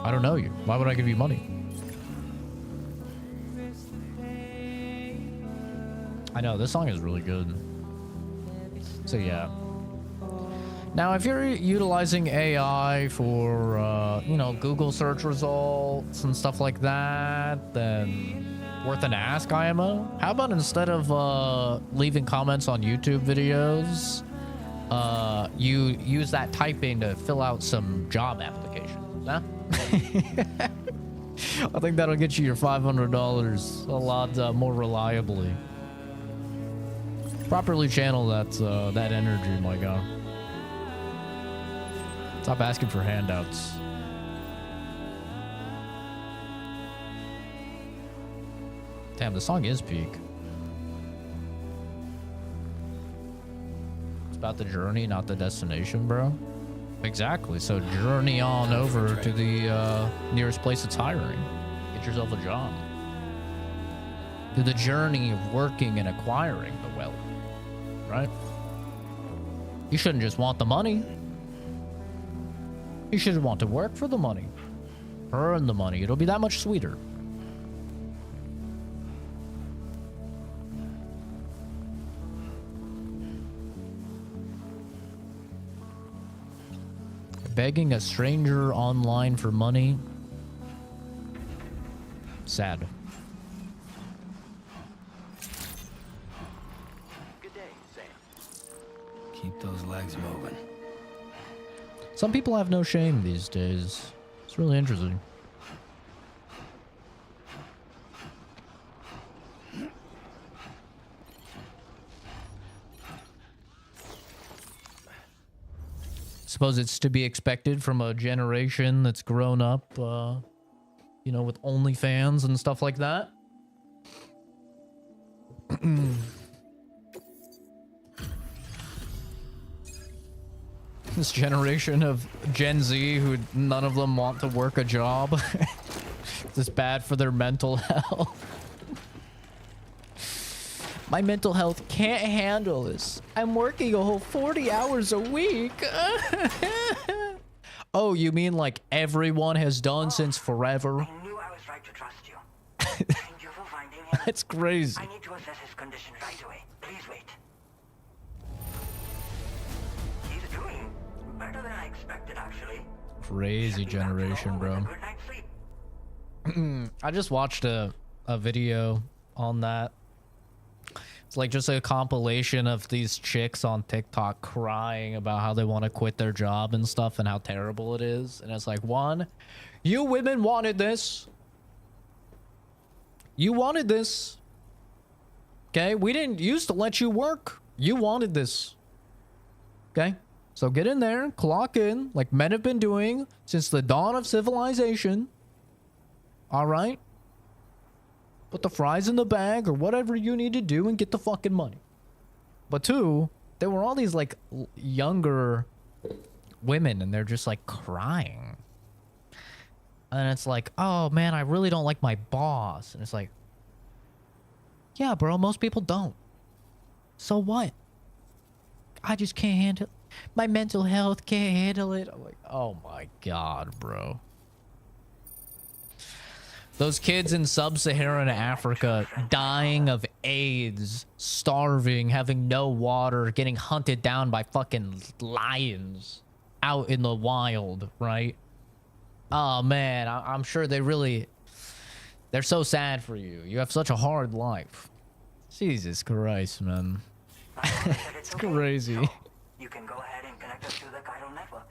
I don't know you. Why would I give you money? I know, this song is really good. So yeah. Now, if you're utilizing AI for, you know, Google search results and stuff like that, then worth an ask, IMO. How about instead of leaving comments on YouTube videos, you use that typing to fill out some job applications, huh? I think that'll get you your $500 a lot more reliably. Properly channel that energy, my guy. Stop asking for handouts. Damn, the song is peak. It's about the journey, not the destination, bro. Exactly. So journey on over to the nearest place that's hiring. Get yourself a job. Do the journey of working and acquiring the wealth, right? You shouldn't just want the money. You should want to work for the money. Earn the money. It'll be that much sweeter. Begging a stranger online for money. Sad. Good day, Sam. Keep those legs moving. Some people have no shame these days. It's really interesting. Suppose it's to be expected from a generation that's grown up, you know, with OnlyFans and stuff like that. This generation of Gen Z who none of them want to work a job. It's bad for their mental health. My mental health can't handle this. I'm working a whole 40 hours a week. Oh, you mean like everyone has done since forever? I knew I was right to trust you. Thank you for finding him. That's crazy. I need to assess his condition right away. Please wait. He's doing better than I expected, actually. Crazy generation, bro. I just watched a video on that. It's like just a compilation of these chicks on TikTok crying about how they want to quit their job and stuff and how terrible it is. And it's like, one, you women wanted this. You wanted this. Okay? We didn't used to let you work. You wanted this. Okay? So get in there, clock in, like men have been doing since the dawn of civilization. All right? Put the fries in the bag or whatever you need to do and get the fucking money. But two, there were all these like younger women and they're just like crying. And it's like, oh man, I really don't like my boss. And it's like, yeah, bro, most people don't. So what? I just can't handle it. My mental health can't handle it. I'm like, oh my God, bro. Those kids in sub-Saharan Africa dying of AIDS, starving, having no water, getting hunted down by fucking lions out in the wild, right? Oh man, I'm sure they're so sad for you. You have such a hard life. Jesus Christ, man. It's crazy. So, you can go ahead and connect us to the chiral network.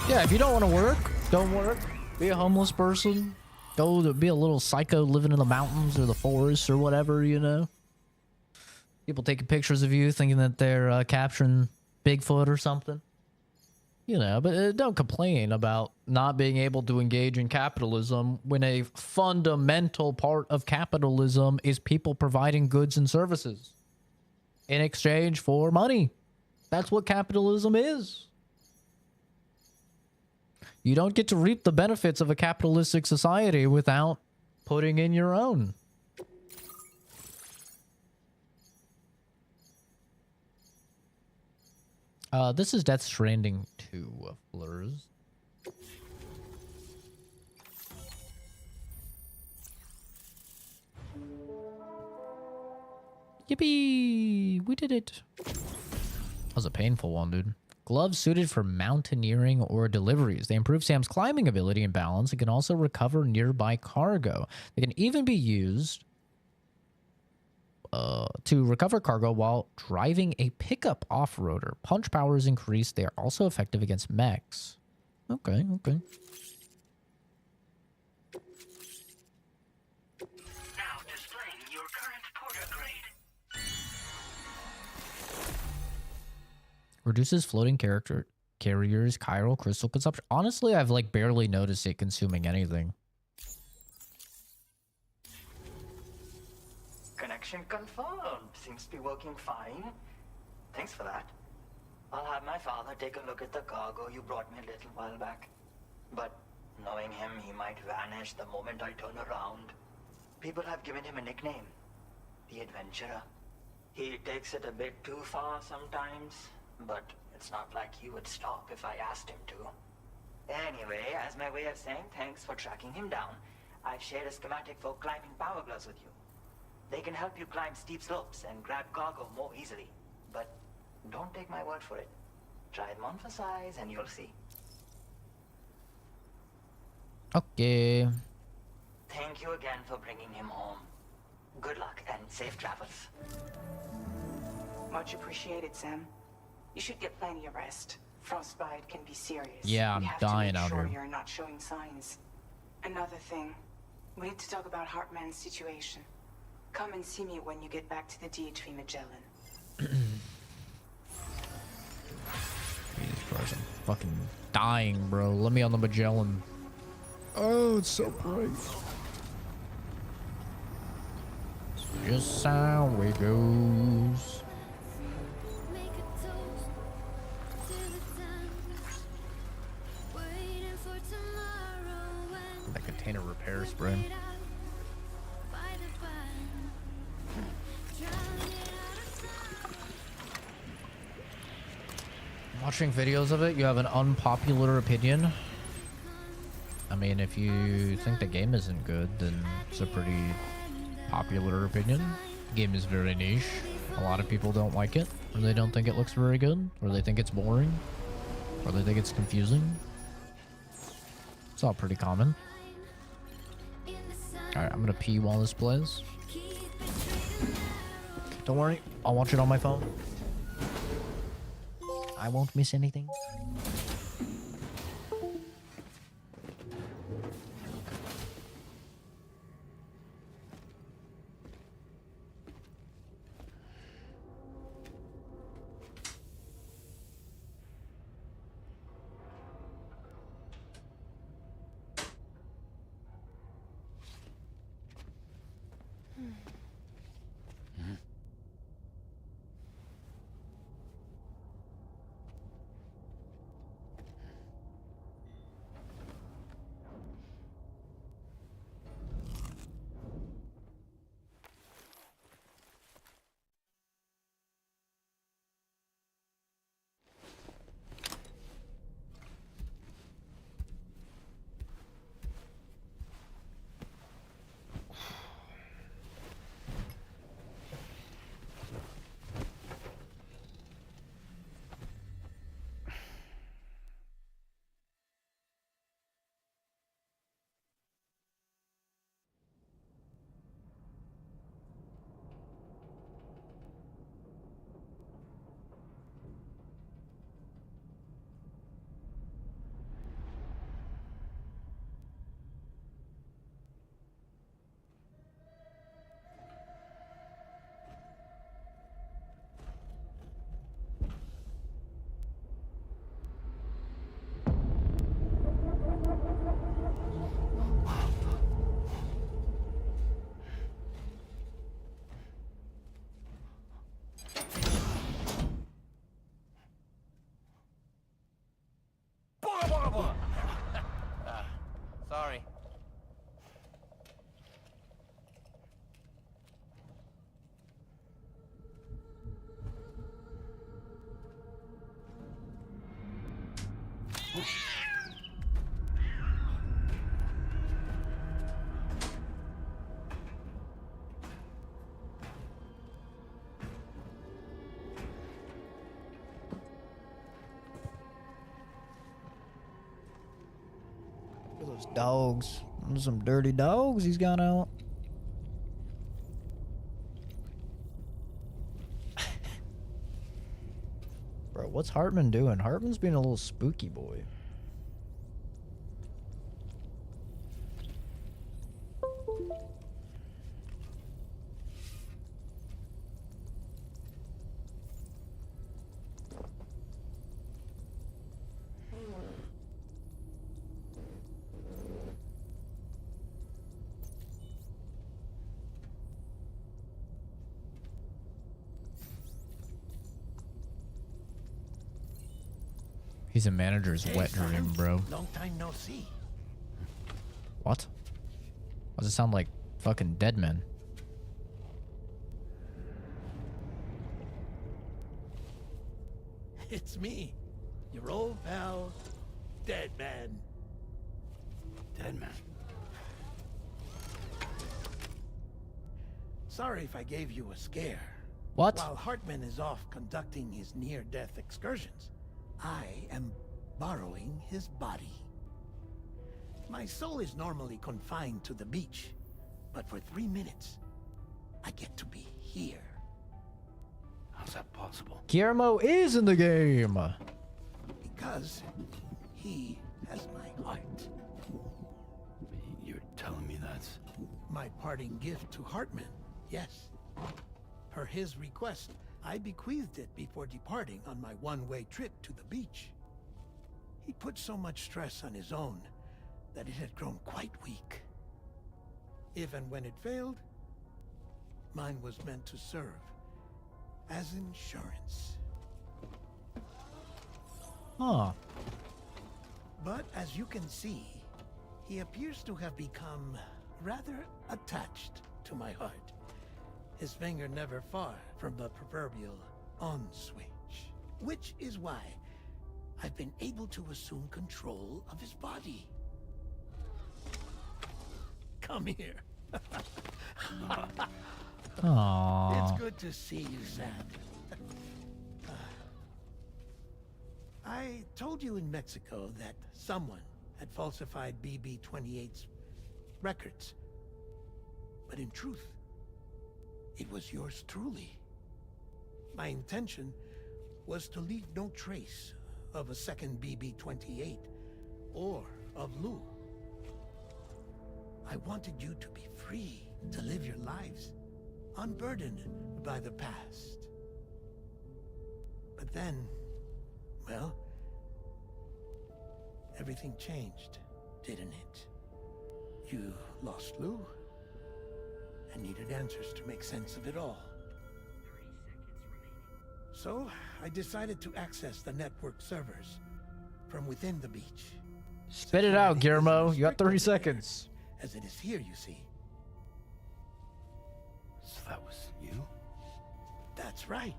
Yeah, if you don't want to work, don't work. Be a homeless person. Go to be a little psycho living in the mountains or the forest or whatever, you know. People taking pictures of you thinking that they're capturing Bigfoot or something. You know, but don't complain about not being able to engage in capitalism when a fundamental part of capitalism is people providing goods and services in exchange for money. That's what capitalism is. You don't get to reap the benefits of a capitalistic society without putting in your own. This is Death Stranding 2, Blurs. Yippee! We did it. That was a painful one, dude. Gloves suited for mountaineering or deliveries. They improve Sam's climbing ability and balance and can also recover nearby cargo. They can even be used to recover cargo while driving a pickup off-roader. Punch power is increased. They are also effective against mechs. Okay, okay. Now displaying your current porter grade. Reduces floating carriers chiral crystal consumption. Honestly, I've like barely noticed it consuming anything. Connection confirmed. Seems to be working fine. Thanks for that. I'll have my father take a look at the cargo you brought me a little while back. But knowing him, he might vanish the moment I turn around. People have given him a nickname. The Adventurer. He takes it a bit too far sometimes, but it's not like he would stop if I asked him to. Anyway, as my way of saying thanks for tracking him down, I've shared a schematic for climbing power gloves with you. They can help you climb steep slopes and grab cargo more easily. But don't take my word for it. Try them on for size and you'll see. Okay. Thank you again for bringing him home. Good luck and safe travels. Much appreciated, Sam. You should get plenty of rest. Frostbite can be serious. Yeah, I'm we have dying to make out sure here. You're not showing signs. Another thing, we need to talk about Hartman's situation. Come and see me when you get back to the DHV Magellan. Jesus Christ, I'm fucking dying, bro. Let me on the Magellan. Oh, it's so bright. Just how it goes. That container repair spray. Watching videos of it, you have an unpopular opinion. I mean, if you think the game isn't good, then it's a pretty popular opinion. The game is very niche. A lot of people don't like it, or they don't think it looks very good, or they think it's boring, or they think it's confusing. It's all pretty common. Alright, I'm gonna pee while this plays. Don't worry, I'll watch it on my phone. I won't miss anything. Sorry. Look at those dogs. Those some dirty dogs he's got out. Bro, what's Hartman doing? Hartman's being a little spooky boy. He's a manager's wet dream, bro. Long time no see. What? Why does it sound like fucking Dead Men? It's me, your old pal, Dead Man. Dead Man. Sorry if I gave you a scare. What? While Hartman is off conducting his near-death excursions, I am borrowing his body. My soul is normally confined to the beach, but for 3 minutes, I get to be here. How's that possible? Guillermo is in the game. Because he has my heart. You're telling me that's... My parting gift to Hartman, yes. Per his request, I bequeathed it before departing on my one-way trip to the beach. He put so much stress on his own that it had grown quite weak. If and when it failed, mine was meant to serve as insurance. Huh. But as you can see, he appears to have become rather attached to my heart. His finger never far from the proverbial on switch. Which is why I've been able to assume control of his body. Come here. Aww. It's good to see you, Sam. I told you in Mexico that someone had falsified BB-28's records. But in truth, it was yours truly. My intention was to leave no trace of a second BB-28 or of Lou. I wanted you to be free to live your lives, unburdened by the past. But then, well, everything changed, didn't it? You lost Lou and needed answers to make sense of it all. So, I decided to access the network servers from within the beach. Spit it out, Guillermo. You got 30 seconds. As it is here, you see. So that was you? That's right.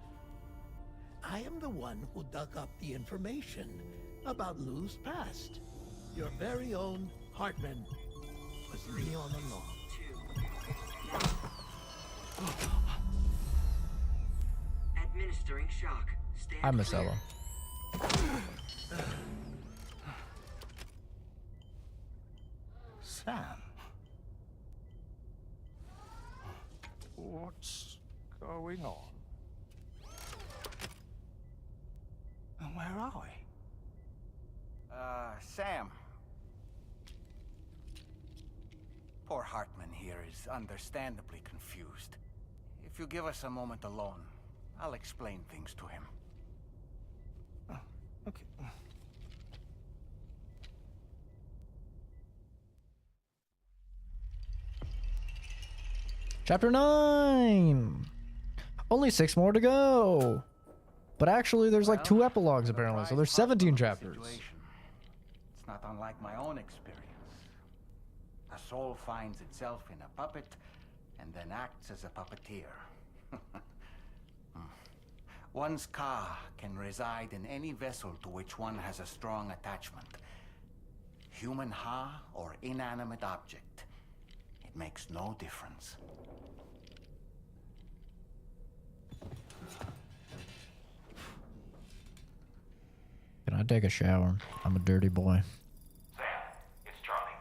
I am the one who dug up the information about Lou's past. Your very own Hartman was me all along. Administering shock. Stand Hi, Miss Ella. Sam. What's going on? And where are we? Sam. Poor Hartman here is understandably confused. If you give us a moment alone, I'll explain things to him. Okay. Chapter 9. Only 6 more to go. But actually, there's like 2 epilogues apparently, so there's 17 chapters. It's not unlike my own experience. A soul finds itself in a puppet and then acts as a puppeteer. One's ka can reside in any vessel to which one has a strong attachment. Human ha or inanimate object. It makes no difference. Can I take a shower? I'm a dirty boy. Sam, it's Charlie.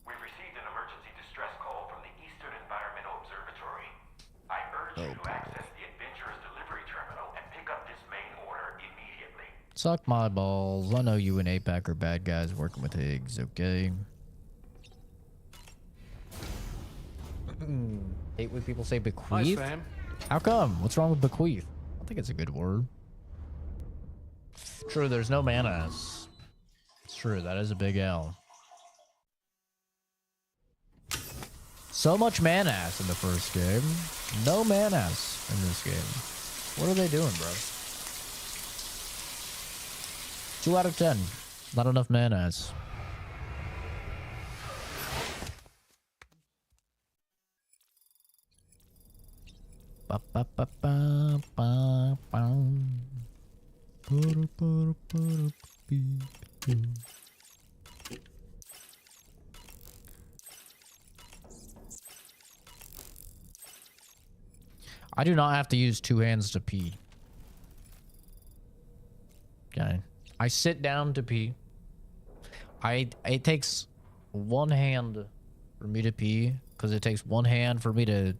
We've received an emergency distress call from the Eastern Environmental Observatory. I urge you to access the Adventurer's delivery terminal and pick up this main order immediately. Suck my balls. I know you and APAC are bad guys working with Higgs, okay? Hate when people say bequeath. Hi, Sam. How come? What's wrong with bequeath? I think it's a good word. True, there's no mana-ass. It's true, that is a big L. So much mana-ass in the first game. No mana-ass in this game. What are they doing, bro? 2 out of 10. Not enough mana-ass. Ba ba ba ba ba ba. I do not have to use 2 hands to pee. Okay. I sit down to pee. It takes 1 hand for me to pee, because it takes 1 hand for me to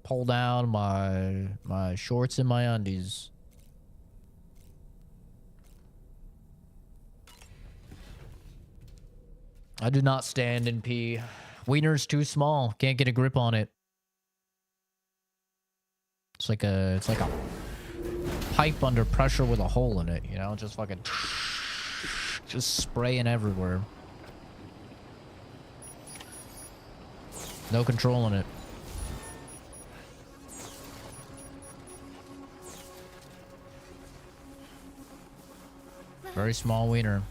pull down my shorts and my undies. I do not stand and pee. Wiener's too small. Can't get a grip on it. It's like a pipe under pressure with a hole in it, you know? Just fucking just spraying everywhere. No control in it. Very small wiener.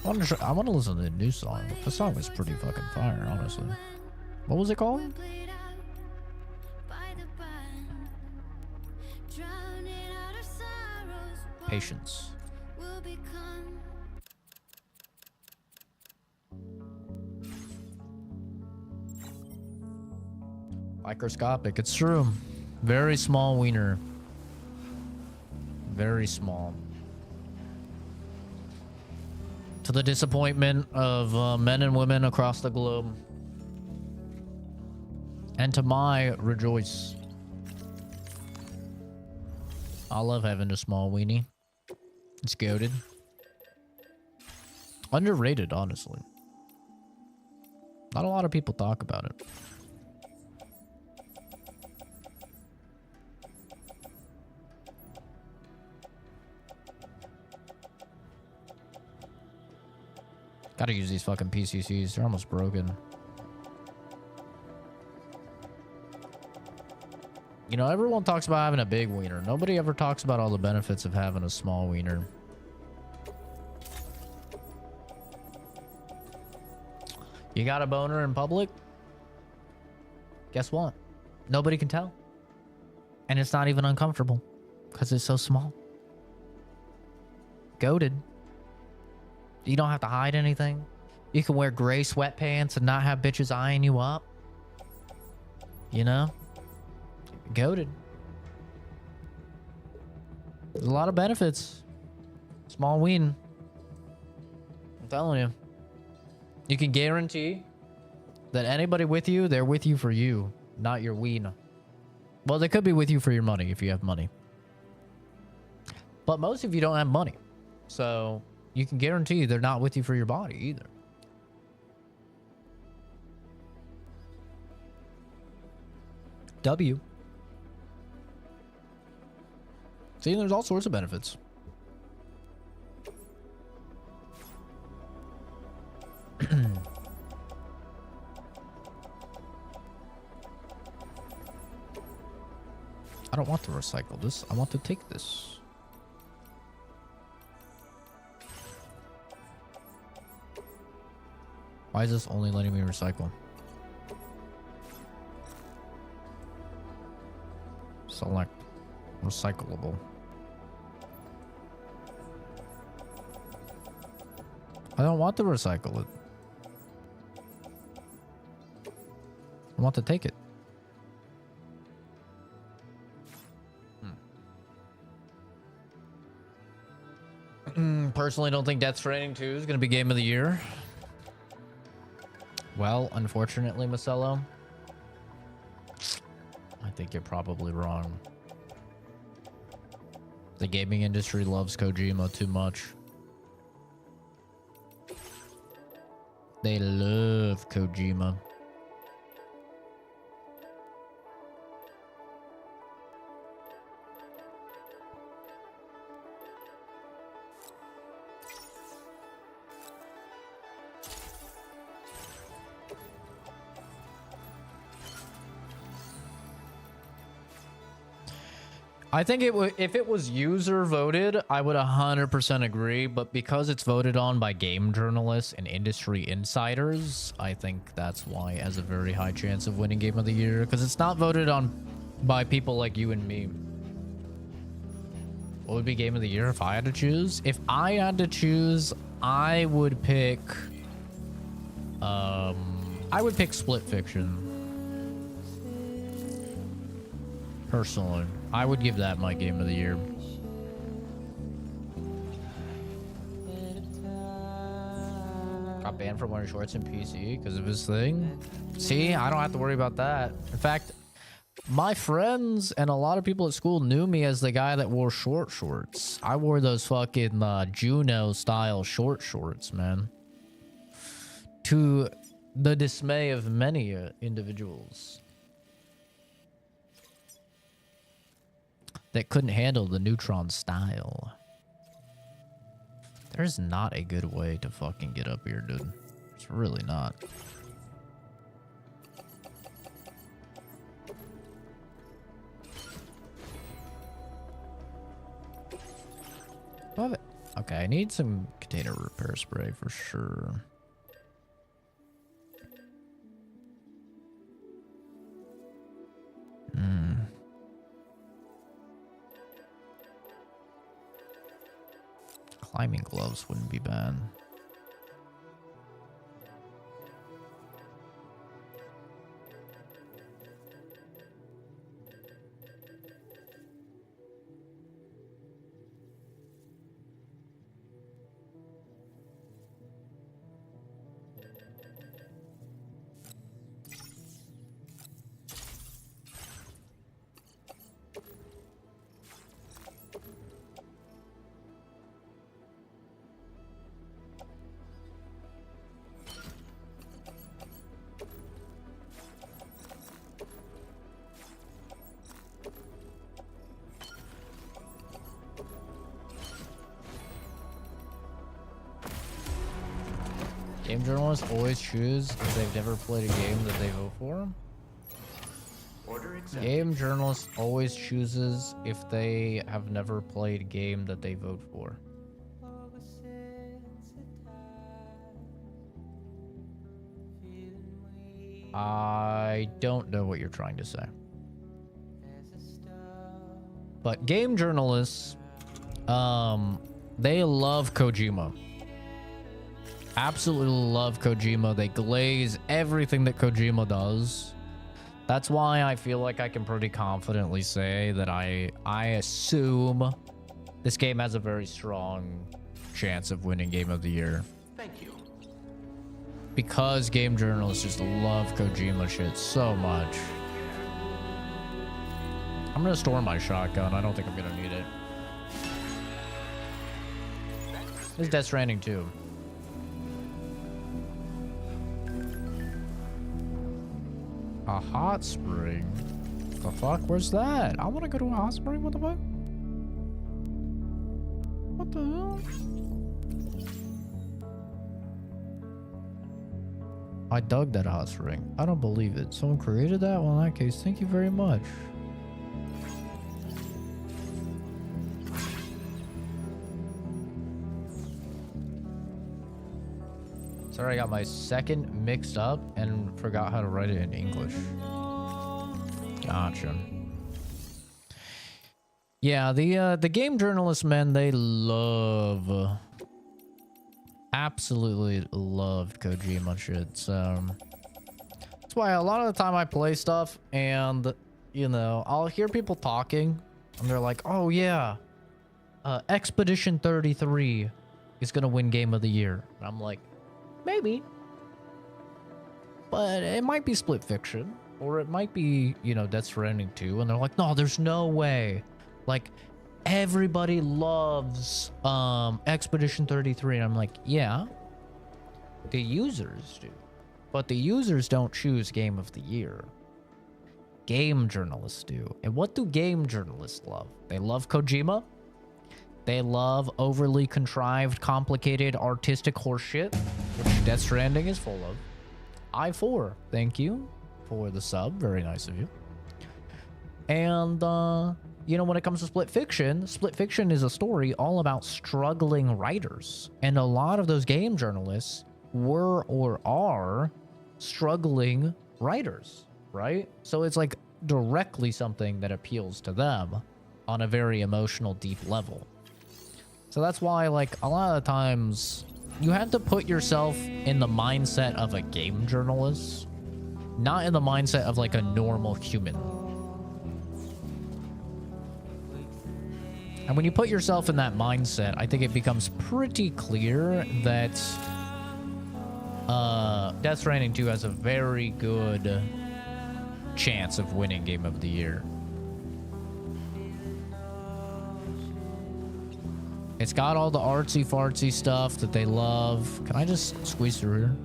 I want to listen to the new song. The song was pretty fucking fire, honestly. What was it called? Patience. Microscopic, it's true. Very small wiener. Very small. To the disappointment of men and women across the globe. And to my rejoice. I love having a small weenie. It's goated. Underrated, honestly. Not a lot of people talk about it. Gotta use these fucking PCCs. They're almost broken. You know, everyone talks about having a big wiener. Nobody ever talks about all the benefits of having a small wiener. You got a boner in public? Guess what? Nobody can tell. And it's not even uncomfortable. Because it's so small. Goated. You don't have to hide anything. You can wear gray sweatpants and not have bitches eyeing you up. You know? Goated. There's a lot of benefits. Small ween. I'm telling you. You can guarantee that anybody with you, they're with you for you, not your ween. Well, they could be with you for your money if you have money. But most of you don't have money. So you can guarantee they're not with you for your body either. W. See, there's all sorts of benefits. I don't want to recycle this. I want to take this. Why is this only letting me recycle? Select recyclable. I don't want to recycle it. I want to take it. Personally, don't think Death Stranding 2 is going to be game of the year. Well, unfortunately, Marcelo, I think you're probably wrong. The gaming industry loves Kojima too much. They love Kojima. I think it would, if it was user voted, I would 100% agree. But because it's voted on by game journalists and industry insiders, I think that's why it has a very high chance of winning Game of the Year. Because it's not voted on by people like you and me. What would be Game of the Year if I had to choose? If I had to choose, I would pick... I would pick Split Fiction. Personally, I would give that my Game of the Year. Got banned from wearing shorts in PC because of his thing. See, I don't have to worry about that. In fact, my friends and a lot of people at school knew me as the guy that wore short shorts. I wore those fucking Juno style short shorts, man. To the dismay of many individuals that couldn't handle the neutron style. There's not a good way to fucking get up here, dude. It's really not. Love it. Okay, I need some container repair spray for sure. Climbing gloves wouldn't be bad. Game journalists always choose if they've never played a game that they vote for. Game journalists always chooses if they have never played a game that they vote for. I don't know what you're trying to say. But game journalists, they love Kojima. Absolutely love Kojima. They glaze everything that Kojima does. That's why I feel like I can pretty confidently say that I assume this game has a very strong chance of winning Game of the Year. Thank you. Because game journalists just love Kojima shit so much. I'm gonna store my shotgun. I don't think I'm gonna need it. This is Death Stranding 2. A hot spring? The fuck? Where's that? I want to go to a hot spring. What the fuck? What the hell? I dug that hot spring. I don't believe it. Someone created that? Well, in that case, thank you very much. Sorry, I got my second mixed up and forgot how to write it in English. Gotcha. Yeah, the game journalists, man, they love, absolutely loved Kojima shit. So that's why a lot of the time I play stuff and, you know, I'll hear people talking and they're like, oh yeah, Expedition 33 is gonna win Game of the Year. And I'm like, maybe. But it might be Split Fiction. Or it might be, you know, Death Stranding 2. And they're like, no, there's no way. Like, everybody loves Expedition 33. And I'm like, yeah. The users do. But the users don't choose Game of the Year. Game journalists do. And what do game journalists love? They love Kojima. They love overly contrived, complicated, artistic horseshit, which Death Stranding is full of. I4, thank you for the sub. Very nice of you. And, you know, when it comes to Split Fiction is a story all about struggling writers. And a lot of those game journalists were or are struggling writers, right? So it's like directly something that appeals to them on a very emotional, deep level. So that's why, like, a lot of the times you have to put yourself in the mindset of a game journalist, not in the mindset of like a normal human. And when you put yourself in that mindset, I think it becomes pretty clear that Death Stranding 2 has a very good chance of winning Game of the Year. It's got all the artsy-fartsy stuff that they love. Can I just squeeze through here?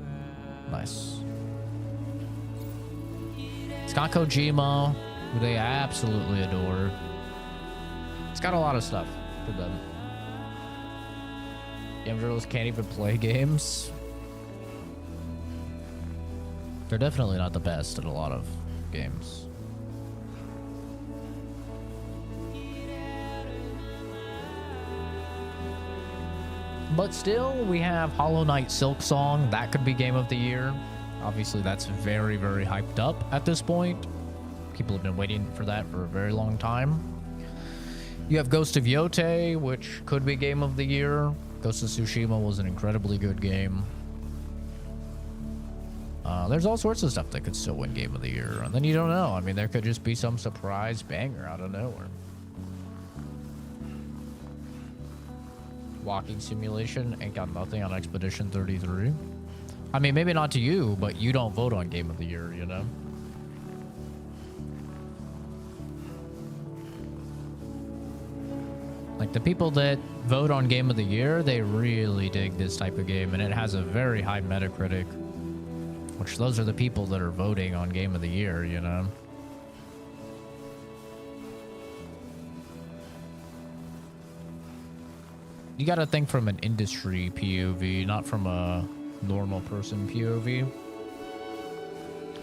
Nice. It's got Kojima, who they absolutely adore. It's got a lot of stuff for them. Game journalists can't even play games. They're definitely not the best at a lot of games. But still, we have Hollow Knight Silk Song. That could be Game of the Year. Obviously, that's very, very hyped up at this point. People have been waiting for that for a very long time. You have Ghost of Yotei, which could be Game of the Year. Ghost of Tsushima was an incredibly good game. There's all sorts of stuff that could still win Game of the Year. And then you don't know. I mean, there could just be some surprise banger out of nowhere. Walking Simulation ain't got nothing on Expedition 33. I mean, maybe not to you, but you don't vote on Game of the Year, you know? Like, the people that vote on Game of the Year, they really dig this type of game, and it has a very high Metacritic, which those are the people that are voting on Game of the Year, you know? You gotta think from an industry POV, not from a normal person POV.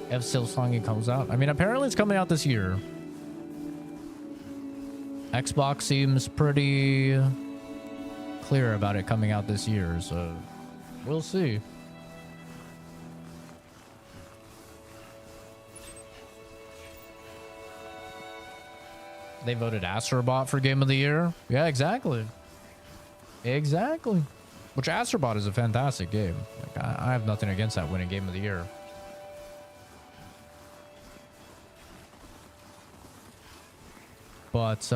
If Silksong comes out, I mean, apparently it's coming out this year. Xbox seems pretty clear about it coming out this year, so we'll see. They voted Astrobot for Game of the Year. Yeah, exactly. Exactly. Which Astrobot is a fantastic game. Like, I have nothing against that winning Game of the Year. But,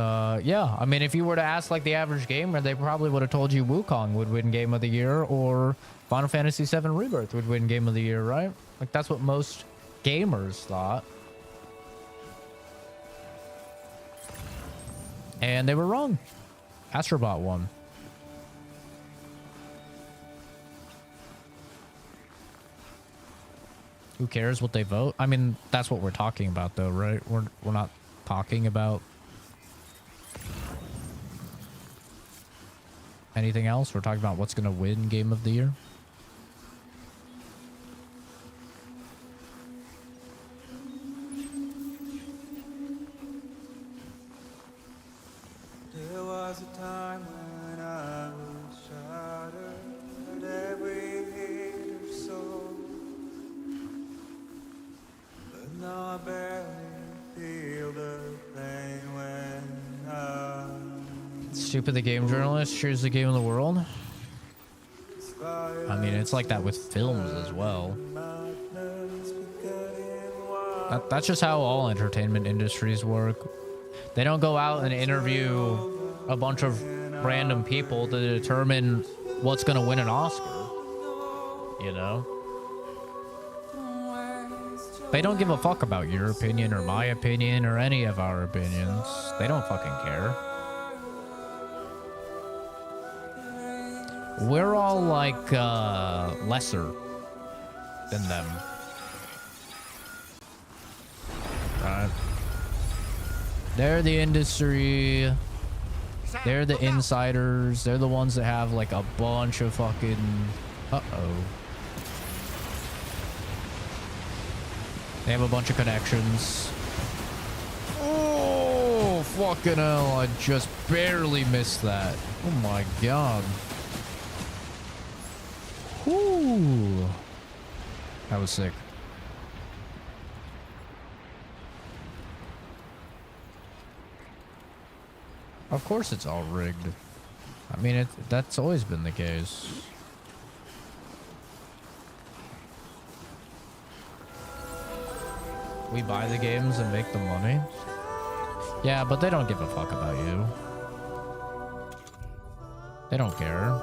yeah. I mean, if you were to ask, like, the average gamer, they probably would have told you Wukong would win Game of the Year or Final Fantasy VII Rebirth would win Game of the Year, right? Like, that's what most gamers thought. And they were wrong. Astrobot won. Who cares what they vote? I mean, that's what we're talking about, though, right? We're not talking about anything else. We're talking about what's going to win Game of the Year. There was a time when I was shattered, every hater's Stupid the game journalist shares the game of the world. I mean, it's like that with films as well. That's just how all entertainment industries work. They don't go out and interview a bunch of random people to determine what's going to win an Oscar. You know? They don't give a fuck about your opinion or my opinion or any of our opinions. They don't fucking care. We're all like lesser than them. Right? They're the industry. They're the insiders. They're the ones that have like a bunch of fucking... Uh-oh. They have a bunch of connections. Oh, fucking hell. I just barely missed that. Oh my god. Whew. That was sick. Of course it's all rigged. I mean, that's always been the case. We buy the games and make the money. Yeah, but they don't give a fuck about you. They don't care.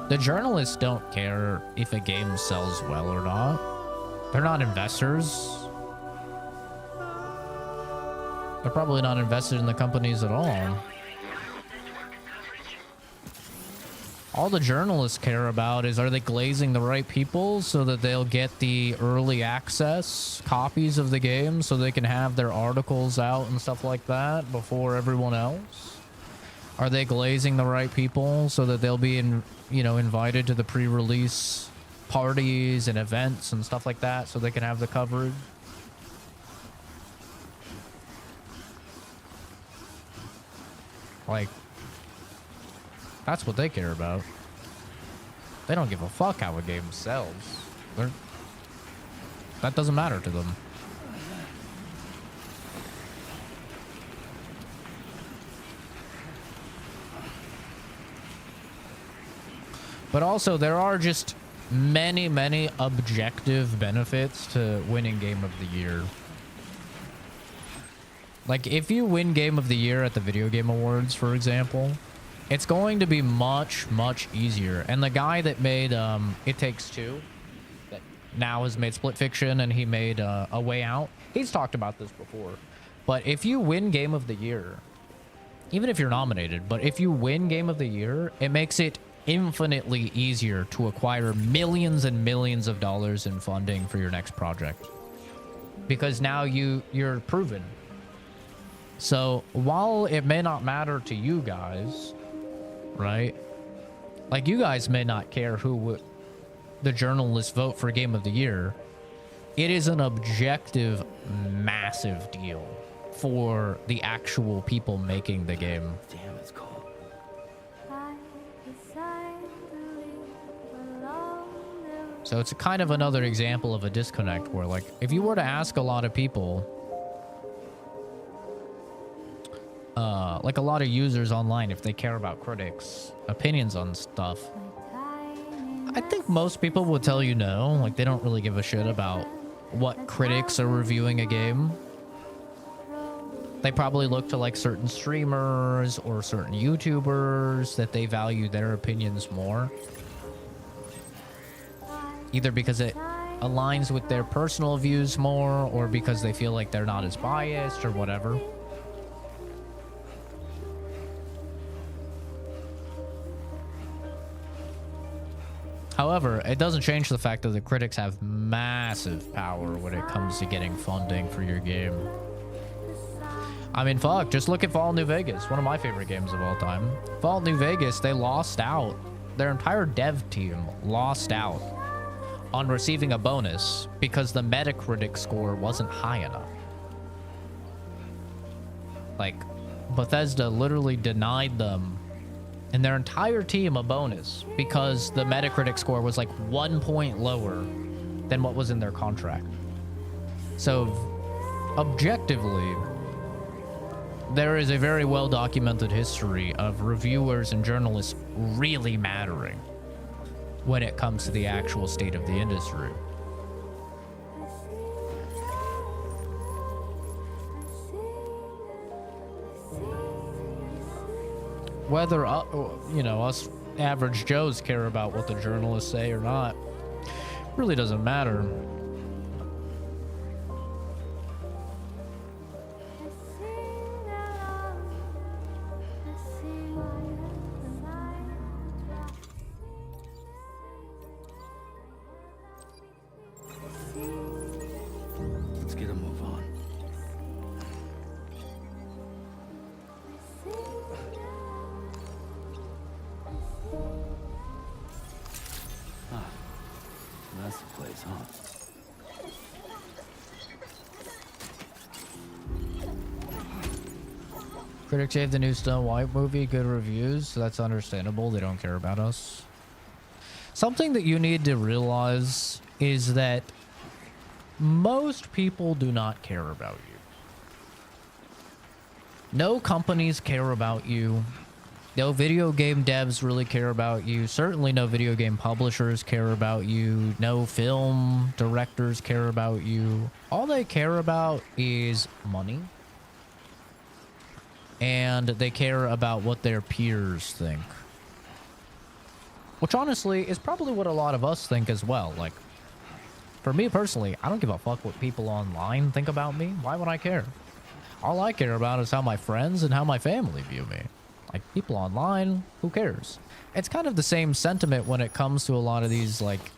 The journalists don't care if a game sells well or not. They're not investors. They're probably not invested in the companies at all. All the journalists care about is, are they glazing the right people so that they'll get the early access copies of the game so they can have their articles out and stuff like that before everyone else? Are they glazing the right people so that they'll be invited to the pre-release parties and events and stuff like that so they can have the coverage? Like, that's what they care about. They don't give a fuck how a game sells. That doesn't matter to them. But also, there are just many, many objective benefits to winning Game of the Year. Like, if you win Game of the Year at the Video Game Awards, for example, it's going to be much, much easier. And the guy that made It Takes Two, that now has made Split Fiction, and he made A Way Out, he's talked about this before. But if you win Game of the Year, even if you're nominated, but if you win Game of the Year, it makes it infinitely easier to acquire millions and millions of dollars in funding for your next project. Because now you're proven. So while it may not matter to you guys, right? Like, you guys may not care who the journalists vote for Game of the Year. It is an objective, massive deal for the actual people making the game. Damn, it's cold. So it's kind of another example of a disconnect where, like, if you were to ask a lot of people, like a lot of users online, if they care about critics' opinions on stuff, I think most people would tell you no. Like, they don't really give a shit about what critics are reviewing a game. They probably look to, like, certain streamers or certain YouTubers that they value their opinions more. Either because it aligns with their personal views more, or because they feel like they're not as biased or whatever. However, it doesn't change the fact that the critics have massive power when it comes to getting funding for your game. I mean, fuck, just look at Fallout New Vegas, one of my favorite games of all time. Fallout New Vegas, they lost out. Their entire dev team lost out on receiving a bonus because the Metacritic score wasn't high enough. Like, Bethesda literally denied them and their entire team a bonus because the Metacritic score was like 1 point lower than what was in their contract. So, objectively, there is a very well documented history of reviewers and journalists really mattering when it comes to the actual state of the industry. Whether, you know, us average Joes care about what the journalists say or not, really doesn't matter. Let's get a move on. Ah, that's the place, huh? Critics gave the new Snow White movie good reviews, so that's understandable. They don't care about us. Something that you need to realize is that most people do not care about you. No companies care about you. No video game devs really care about you. Certainly no video game publishers care about you. No film directors care about you. All they care about is money. And they care about what their peers think. Which honestly is probably what a lot of us think as well. Like, for me personally, I don't give a fuck what people online think about me. Why would I care? All I care about is how my friends and how my family view me. Like, people online, who cares? It's kind of the same sentiment when it comes to a lot of these, like,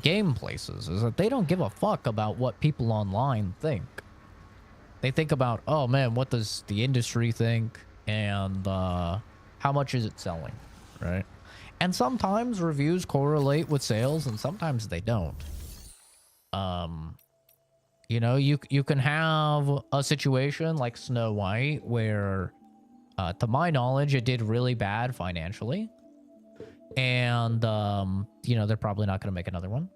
game places, is that they don't give a fuck about what people online think. They think about, oh man, what does the industry think? And how much is it selling, right? And sometimes reviews correlate with sales and sometimes they don't. You know, you can have a situation like Snow White where, to my knowledge, it did really bad financially. And, you know, they're probably not going to make another one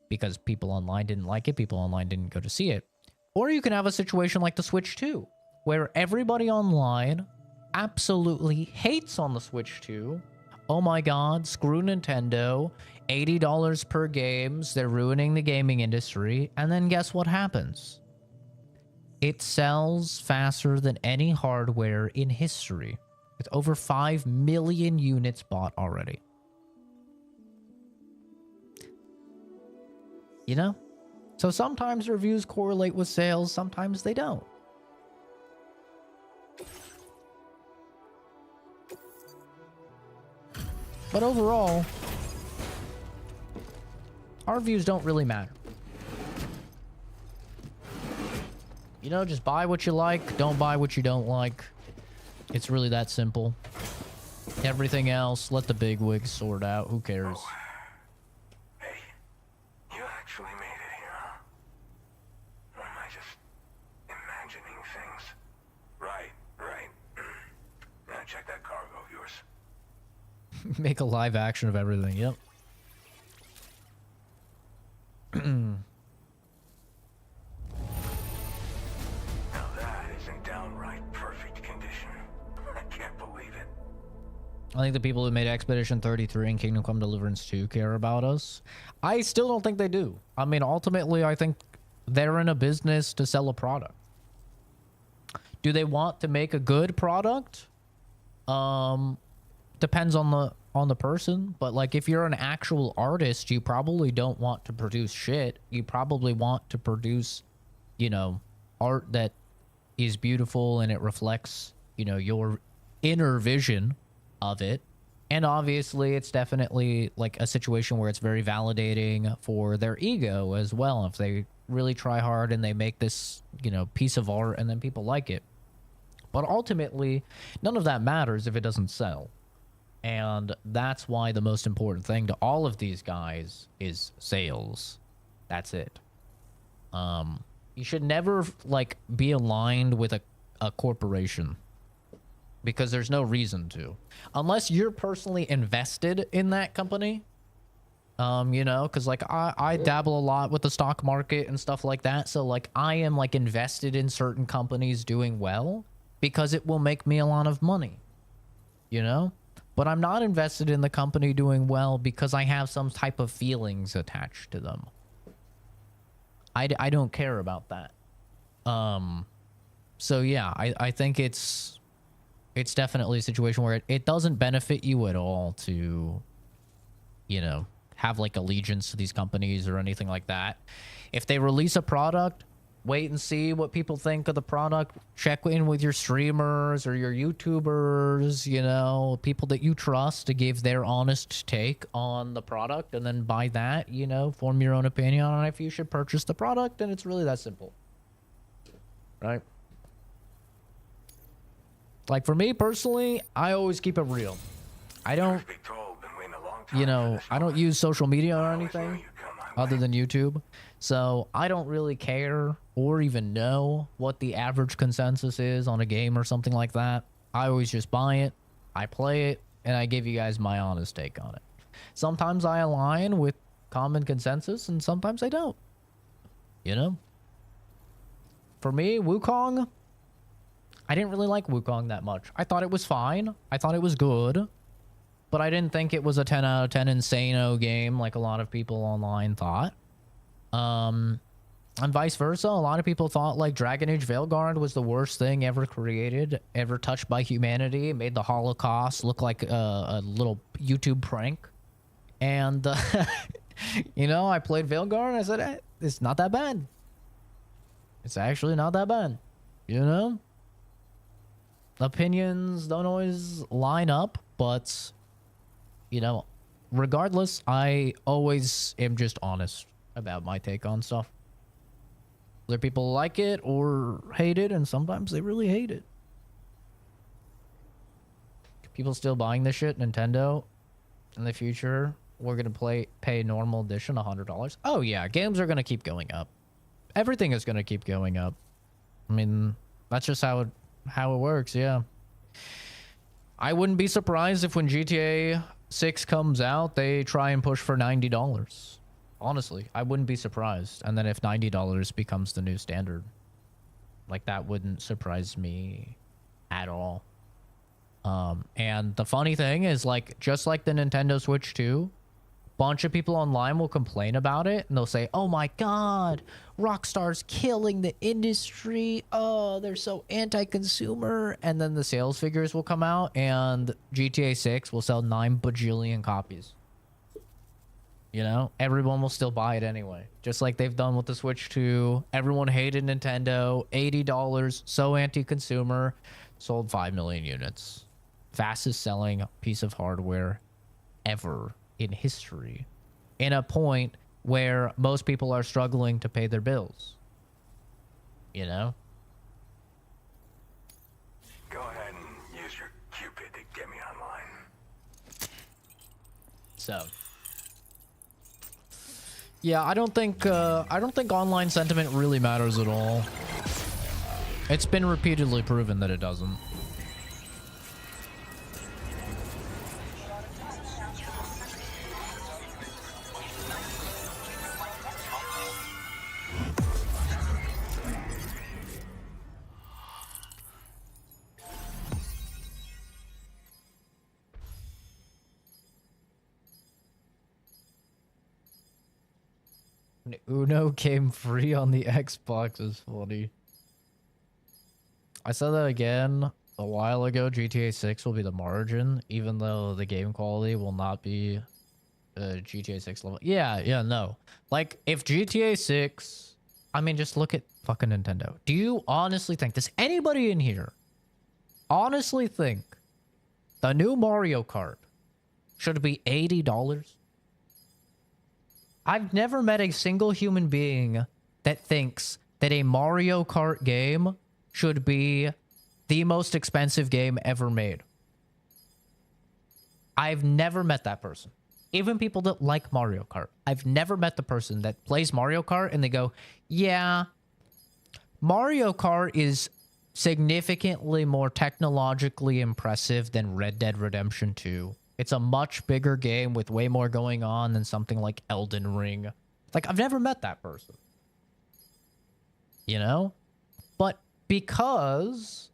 because people online didn't like it. People online didn't go to see it. Or you can have a situation like the Switch 2, where everybody online absolutely hates on the Switch 2. Oh my god, screw Nintendo. $80 per games. They're ruining the gaming industry. And then guess what happens? It sells faster than any hardware in history, with over 5 million units bought already. You know? So sometimes reviews correlate with sales, sometimes they don't. But overall, our reviews don't really matter. You know, just buy what you like, don't buy what you don't like. It's really that simple. Everything else, let the bigwigs sort out. Who cares? Oh. Hey, you actually made it here, huh? Or am I just imagining things? Right. Now check that cargo of yours. Make a live action of everything, yep. Now that is in downright perfect condition. I can't believe it. I think the people who made Expedition 33 and Kingdom Come Deliverance 2 care about us. I still don't think they do. I mean, ultimately, I think they're in a business to sell a product. Do they want to make a good product? Depends on the person, but like if you're an actual artist, you probably don't want to produce shit. You probably want to produce, you know, art that is beautiful and it reflects, you know, your inner vision of it. And obviously it's definitely like a situation where it's very validating for their ego as well. If they really try hard and they make this, you know, piece of art and then people like it. But ultimately, none of that matters if it doesn't sell. And that's why the most important thing to all of these guys is sales. That's it. You should never like be aligned with a corporation because there's no reason to. Unless you're personally invested in that company, You know, because like I dabble a lot with the stock market and stuff like that. So like I am like invested in certain companies doing well because it will make me a lot of money, you know? But I'm not invested in the company doing well because I have some type of feelings attached to them. I don't care about that. So yeah, I think it's definitely a situation where it doesn't benefit you at all to, you know, have like allegiance to these companies or anything like that. If they release a product, wait and see what people think of the product. Check in with your streamers or your YouTubers, you know, people that you trust to give their honest take on the product, and then by that, you know, form your own opinion on if you should purchase the product. And it's really that simple, right? Like for me personally, I always keep it real. I don't, you know, I don't use social media or anything other than YouTube. So I don't really care or even know what the average consensus is on a game or something like that. I always just buy it, I play it, and I give you guys my honest take on it. Sometimes I align with common consensus and sometimes I don't. You know? For me, Wukong, I didn't really like Wukong that much. I thought it was fine. I thought it was good. But I didn't think it was a 10 out of 10 insano game like a lot of people online thought. And vice versa, a lot of people thought like Dragon Age Veilguard was the worst thing ever created, ever touched by humanity. It made the Holocaust look like a little YouTube prank. And, you know, I played Veilguard and I said, it's not that bad. It's actually not that bad. You know? Opinions don't always line up, but... you know, regardless, I always am just honest about my take on stuff. Other people like it or hate it, and sometimes they really hate it. People still buying this shit, Nintendo, in the future, we're going to pay normal edition $100. Oh yeah, games are going to keep going up. Everything is going to keep going up. I mean, that's just how it works, yeah. I wouldn't be surprised if when GTA 6 comes out, they try and push for $90. Honestly, I wouldn't be surprised. And then if $90 becomes the new standard, like that wouldn't surprise me at all. And the funny thing is, like, just like the Nintendo Switch 2, bunch of people online will complain about it and they'll say, oh my god, Rockstar's killing the industry, oh, they're so anti-consumer. And then the sales figures will come out and GTA 6 will sell 9 bajillion copies. You know, everyone will still buy it anyway, just like they've done with the Switch 2. Everyone hated Nintendo, $80, so anti-consumer, sold 5 million units. Fastest selling piece of hardware ever in history, in a point where most people are struggling to pay their bills. You know? Go ahead and use your Cupid to get me online. So, yeah, I don't think online sentiment really matters at all. It's been repeatedly proven that it doesn't. Uno came free on the Xbox is funny. I said that again a while ago. GTA 6 will be the margin, even though the game quality will not be GTA 6 level. Yeah, no. Like, if GTA 6... I mean, just look at fucking Nintendo. Do you honestly think... does anybody in here honestly think the new Mario Kart should be $80? I've never met a single human being that thinks that a Mario Kart game should be the most expensive game ever made. I've never met that person. Even people that like Mario Kart. I've never met the person that plays Mario Kart and they go, yeah, Mario Kart is significantly more technologically impressive than Red Dead Redemption 2 It's a much bigger game with way more going on than something like Elden Ring. Like, I've never met that person. You know? But because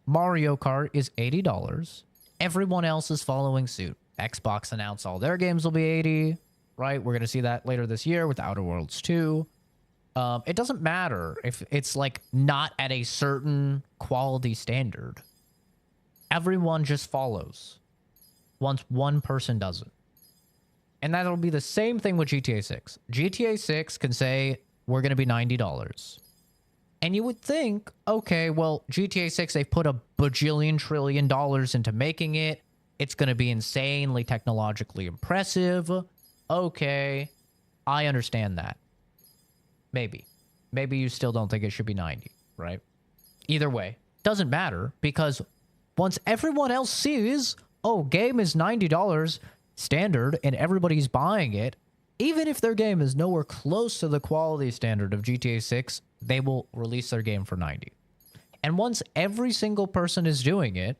Mario Kart is $80, everyone else is following suit. Xbox announced all their games will be 80, right? We're going to see that later this year with Outer Worlds 2. It doesn't matter if it's like not at a certain quality standard. Everyone just follows once one person doesn't. And that'll be the same thing with GTA 6. GTA 6 can say, we're going to be $90. And you would think, okay, well, GTA 6, they've put a bajillion trillion dollars into making it. It's going to be insanely technologically impressive. Okay, I understand that. Maybe. Maybe you still don't think it should be 90, right? Either way, doesn't matter, because once everyone else sees, oh, game is $90 standard and everybody's buying it, even if their game is nowhere close to the quality standard of GTA 6, they will release their game for 90. And once every single person is doing it,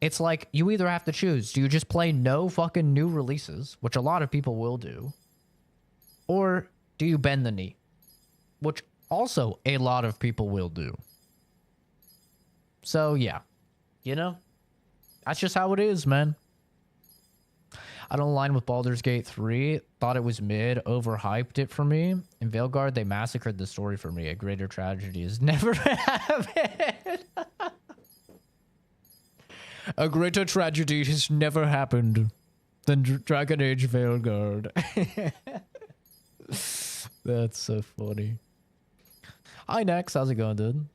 it's like you either have to choose. Do you just play no fucking new releases, which a lot of people will do, or do you bend the knee, which also a lot of people will do. So, yeah. You know? That's just how it is, man. I don't align with Baldur's Gate 3. Thought it was mid. Overhyped it for me. In Veilguard, they massacred the story for me. A greater tragedy has never happened. A greater tragedy has never happened than Dragon Age Veilguard. That's so funny. Hi, Nex. How's it going, dude?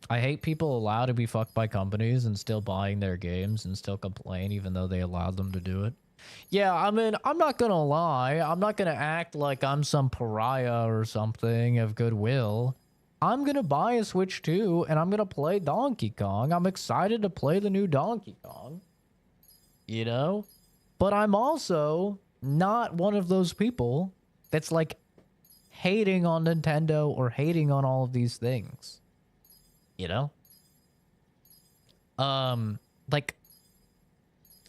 I hate people allowed to be fucked by companies and still buying their games and still complain even though they allowed them to do it. Yeah, I mean, I'm not gonna lie. I'm not gonna act like I'm some pariah or something of goodwill. I'm gonna buy a Switch 2 and I'm gonna play Donkey Kong. I'm excited to play the new Donkey Kong. You know? But I'm also not one of those people that's like hating on Nintendo or hating on all of these things. You know? Like,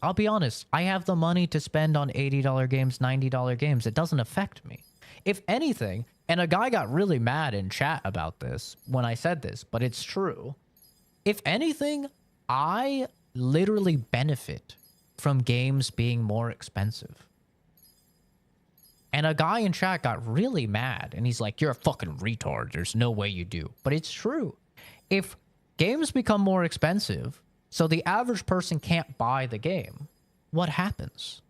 I'll be honest, I have the money to spend on $80 games, $90 games. It doesn't affect me. If anything, and a guy got really mad in chat about this when I said this, but it's true. If anything, I literally benefit from games being more expensive. And a guy in chat got really mad, and he's like, you're a fucking retard. There's no way you do. But it's true. If games become more expensive, so the average person can't buy the game, what happens?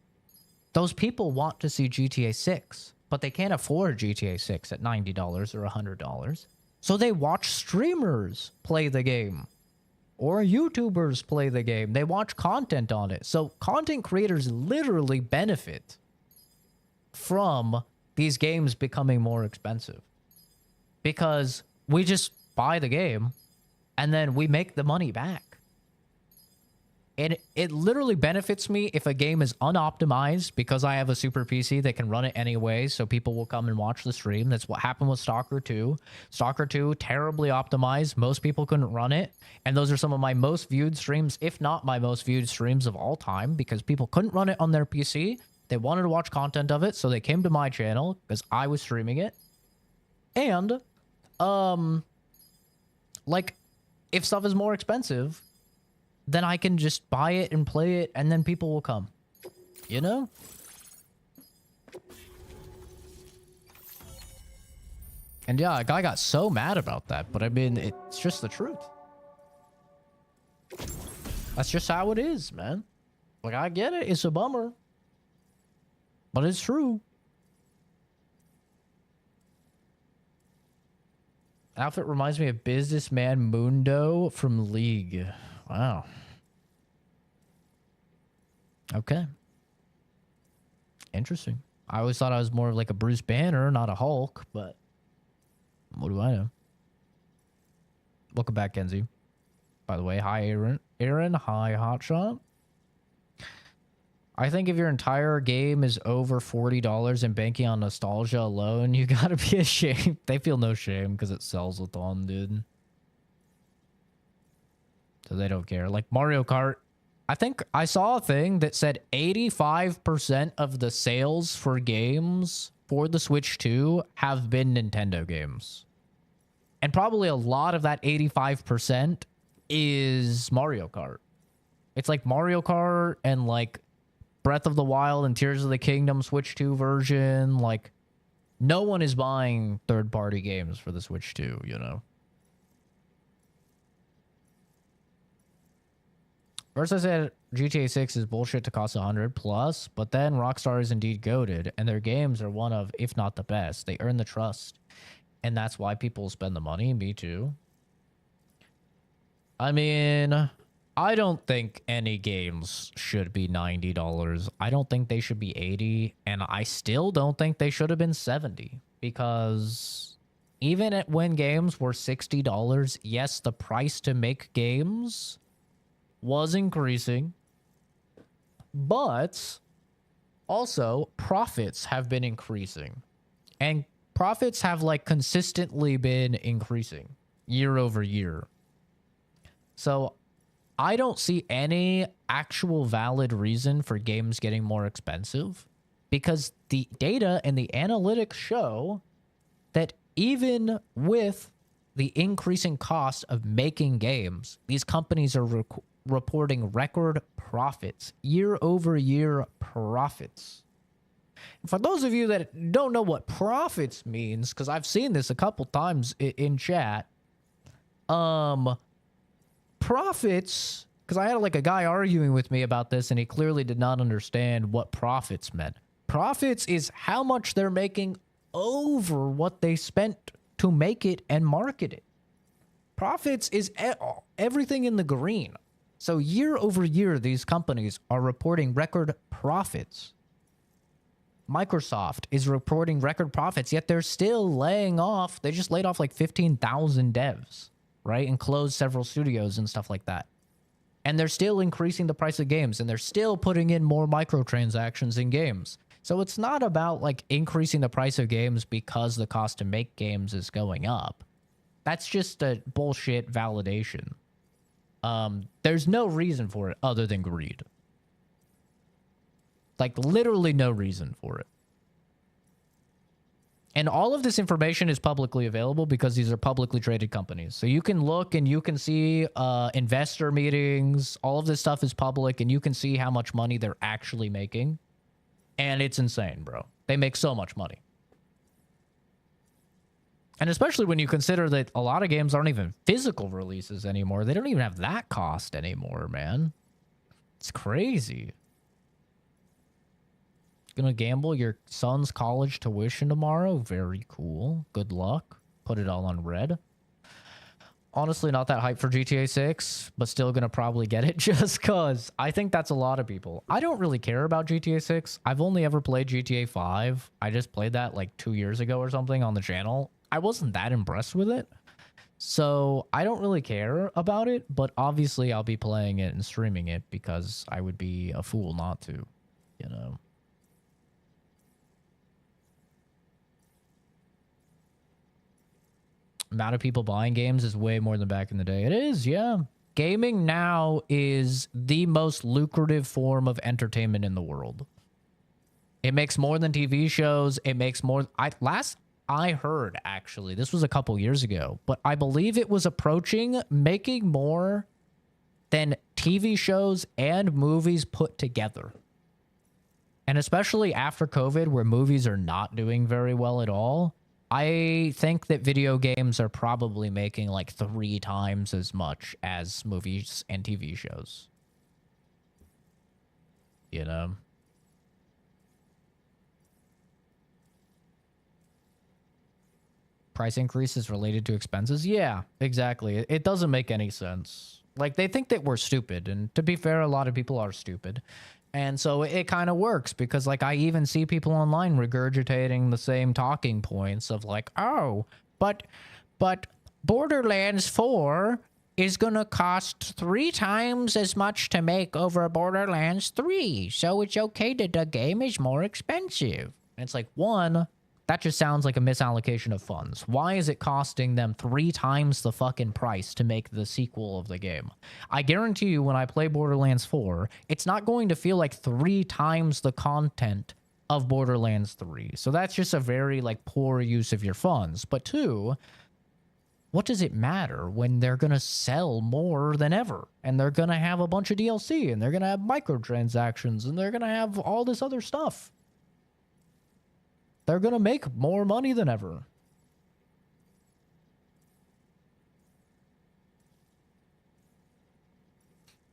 Those people want to see GTA 6, but they can't afford GTA 6 at $90 or $100. So they watch streamers play the game, or YouTubers play the game. They watch content on it. So content creators literally benefit from these games becoming more expensive, because we just buy the game and then we make the money back. And it literally benefits me if a game is unoptimized, because I have a super PC that can run it anyway, so people will come and watch the stream. That's what happened with Stalker 2. Stalker 2, terribly optimized. Most people couldn't run it. And those are some of my most viewed streams, if not my most viewed streams of all time, because people couldn't run it on their PC. They wanted to watch content of it, so they came to my channel because I was streaming it. And, like, if stuff is more expensive, then I can just buy it and play it, and then people will come. You know? And yeah, a guy got so mad about that, but I mean, it's just the truth. That's just how it is, man. Like, I get it. It's a bummer. But it's true. Outfit reminds me of Businessman Mundo from League. Wow. Okay. Interesting. I always thought I was more of like a Bruce Banner, not a Hulk, but what do I know? Welcome back, Kenzie. By the way, hi, Aaron. Aaron, hi, Hotshot. I think if your entire game is over $40 and banking on nostalgia alone, you gotta be ashamed. They feel no shame because it sells a ton, dude. So they don't care. Like Mario Kart, I think I saw a thing that said 85% of the sales for games for the Switch 2 have been Nintendo games. And probably a lot of that 85% is Mario Kart. It's like Mario Kart and like Breath of the Wild and Tears of the Kingdom Switch 2 version. Like, no one is buying third-party games for the Switch 2, you know? First I said GTA 6 is bullshit to cost 100 plus, but then Rockstar is indeed goated, and their games are one of, if not the best. They earn the trust, and that's why people spend the money. Me too. I mean, I don't think any games should be $90. I don't think they should be $80, and I still don't think they should have been $70, because even when games were $60, yes, the price to make games was increasing, but also profits have been increasing, and profits have like consistently been increasing year over year. So I don't see any actual valid reason for games getting more expensive, because the data and the analytics show that even with the increasing cost of making games, these companies are reporting record profits, year over year profits. For those of you that don't know what profits means, because I've seen this a couple times in chat, profits, because I had like a guy arguing with me about this and he clearly did not understand what profits meant. Profits is how much they're making over what they spent to make it and market it. Profits is everything in the green. So year over year, these companies are reporting record profits. Microsoft is reporting record profits, yet they're still laying off. They just laid off like 15,000 devs, right? And closed several studios and stuff like that. And they're still increasing the price of games, and they're still putting in more microtransactions in games. So it's not about like increasing the price of games because the cost to make games is going up. That's just a bullshit validation. There's no reason for it other than greed. Like, literally no reason for it. And all of this information is publicly available because these are publicly traded companies. So you can look and you can see investor meetings. All of this stuff is public, and you can see how much money they're actually making. And it's insane, bro. They make so much money. And especially when you consider that a lot of games aren't even physical releases anymore. They don't even have that cost anymore, man. It's crazy. Gonna gamble your son's college tuition tomorrow? Very cool. Good luck. Put it all on red. Honestly, not that hyped for GTA 6, but still gonna probably get it just cause. I think that's a lot of people. I don't really care about GTA 6. I've only ever played GTA 5. I just played that like 2 years ago or something on the channel. I wasn't that impressed with it. So I don't really care about it, but obviously I'll be playing it and streaming it because I would be a fool not to, you know. Amount of people buying games is way more than back in the day. It is, yeah. Gaming now is the most lucrative form of entertainment in the world. It makes more than TV shows. It makes more. Last I heard, actually, this was a couple years ago, but I believe it was approaching making more than TV shows and movies put together. And especially after COVID, where movies are not doing very well at all, I think that video games are probably making like 3 times as much as movies and TV shows. You know? Price increases related to expenses? Yeah, exactly. It doesn't make any sense. Like, they think that we're stupid, and to be fair, a lot of people are stupid. And so it kind of works because, like, I even see people online regurgitating the same talking points of like, oh, but Borderlands 4 is going to cost 3 times as much to make over Borderlands 3. So it's okay that the game is more expensive. And it's like, one, That just sounds like a misallocation of funds. Why is it costing them 3 times the fucking price to make the sequel of the game? I guarantee you when I play Borderlands 4, it's not going to feel like 3 times the content of Borderlands 3. So that's just a very like poor use of your funds. But 2, what does it matter when they're going to sell more than ever? And they're going to have a bunch of DLC, and they're going to have microtransactions, and they're going to have all this other stuff. They're going to make more money than ever.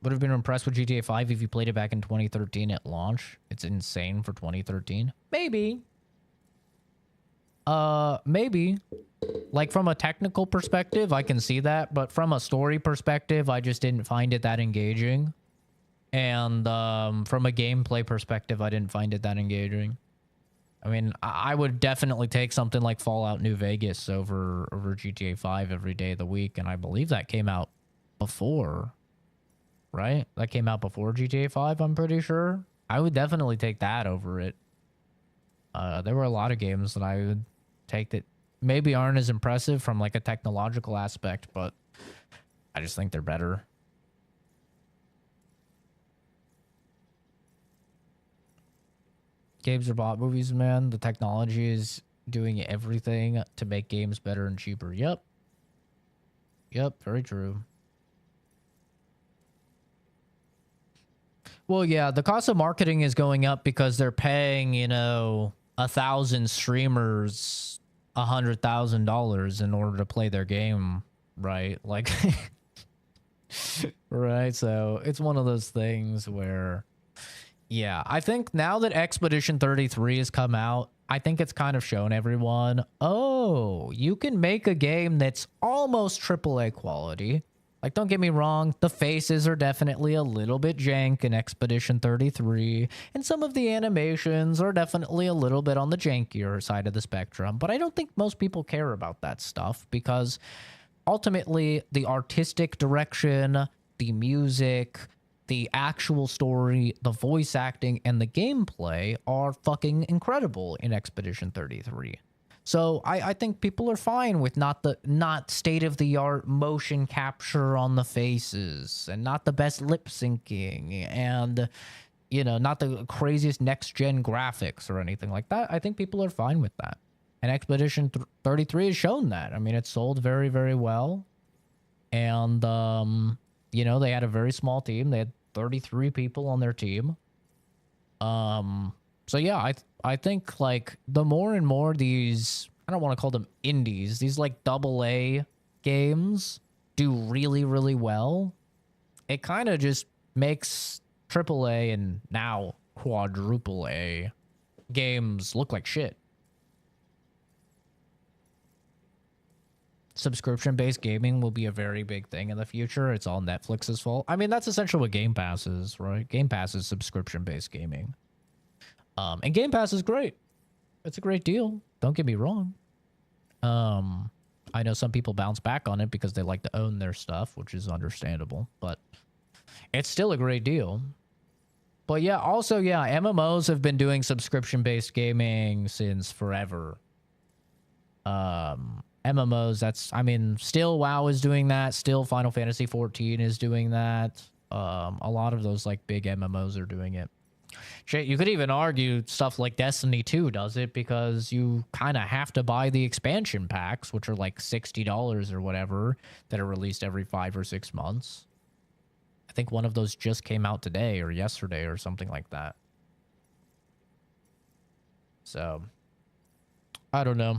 Would have been impressed with GTA 5 if you played it back in 2013 at launch. It's insane for 2013. Maybe. Maybe. Like, from a technical perspective, I can see that. But from a story perspective, I just didn't find it that engaging. And from a gameplay perspective, I didn't find it that engaging. I mean, I would definitely take something like Fallout New Vegas over GTA 5 every day of the week. And I believe that came out before, right? That came out before GTA 5, I'm pretty sure. I would definitely take that over it. There were a lot of games that I would take that maybe aren't as impressive from like a technological aspect, but I just think they're better. Games are bought movies, man. The technology is doing everything to make games better and cheaper. Yep. Yep, very true. Well, yeah, the cost of marketing is going up because they're paying, you know, 1,000 streamers $100,000 in order to play their game, right? Like, right? So it's one of those things where, yeah, I think now that Expedition 33 has come out, I think it's kind of shown everyone, oh, you can make a game that's almost AAA quality. Like, don't get me wrong, the faces are definitely a little bit jank in Expedition 33, and some of the animations are definitely a little bit on the jankier side of the spectrum, but I don't think most people care about that stuff because ultimately the artistic direction, the music, the actual story, the voice acting, and the gameplay are fucking incredible in Expedition 33. So I think people are fine with not state-of-the-art motion capture on the faces and not the best lip syncing and, you know, not the craziest next-gen graphics or anything like that. I think people are fine with that. And Expedition 33 has shown that. I mean, it sold very, very well. And, you know, they had a very small team. They had 33 people on their team. So yeah, I think like the more and more these, I don't want to call them indies, these like AA games do really, really well, it kind of just makes AAA and now quadruple A games look like shit. Subscription-based gaming will be a very big thing in the future. It's all Netflix's fault. I mean, that's essentially what Game Pass is, right? Game Pass is subscription-based gaming. And Game Pass is great. It's a great deal. Don't get me wrong. I know some people bounce back on it because they like to own their stuff, which is understandable, but it's still a great deal. But yeah, also, yeah, MMOs have been doing subscription-based gaming since forever. MMOs, that's, I mean, still WoW is doing that. Still Final Fantasy 14 is doing that. A lot of those like big MMOs are doing it. Shit, you could even argue stuff like Destiny 2 does it because you kind of have to buy the expansion packs, which are like $60 or whatever, that are released every 5 or 6 months. I think one of those just came out today or yesterday or something like that. So, I don't know.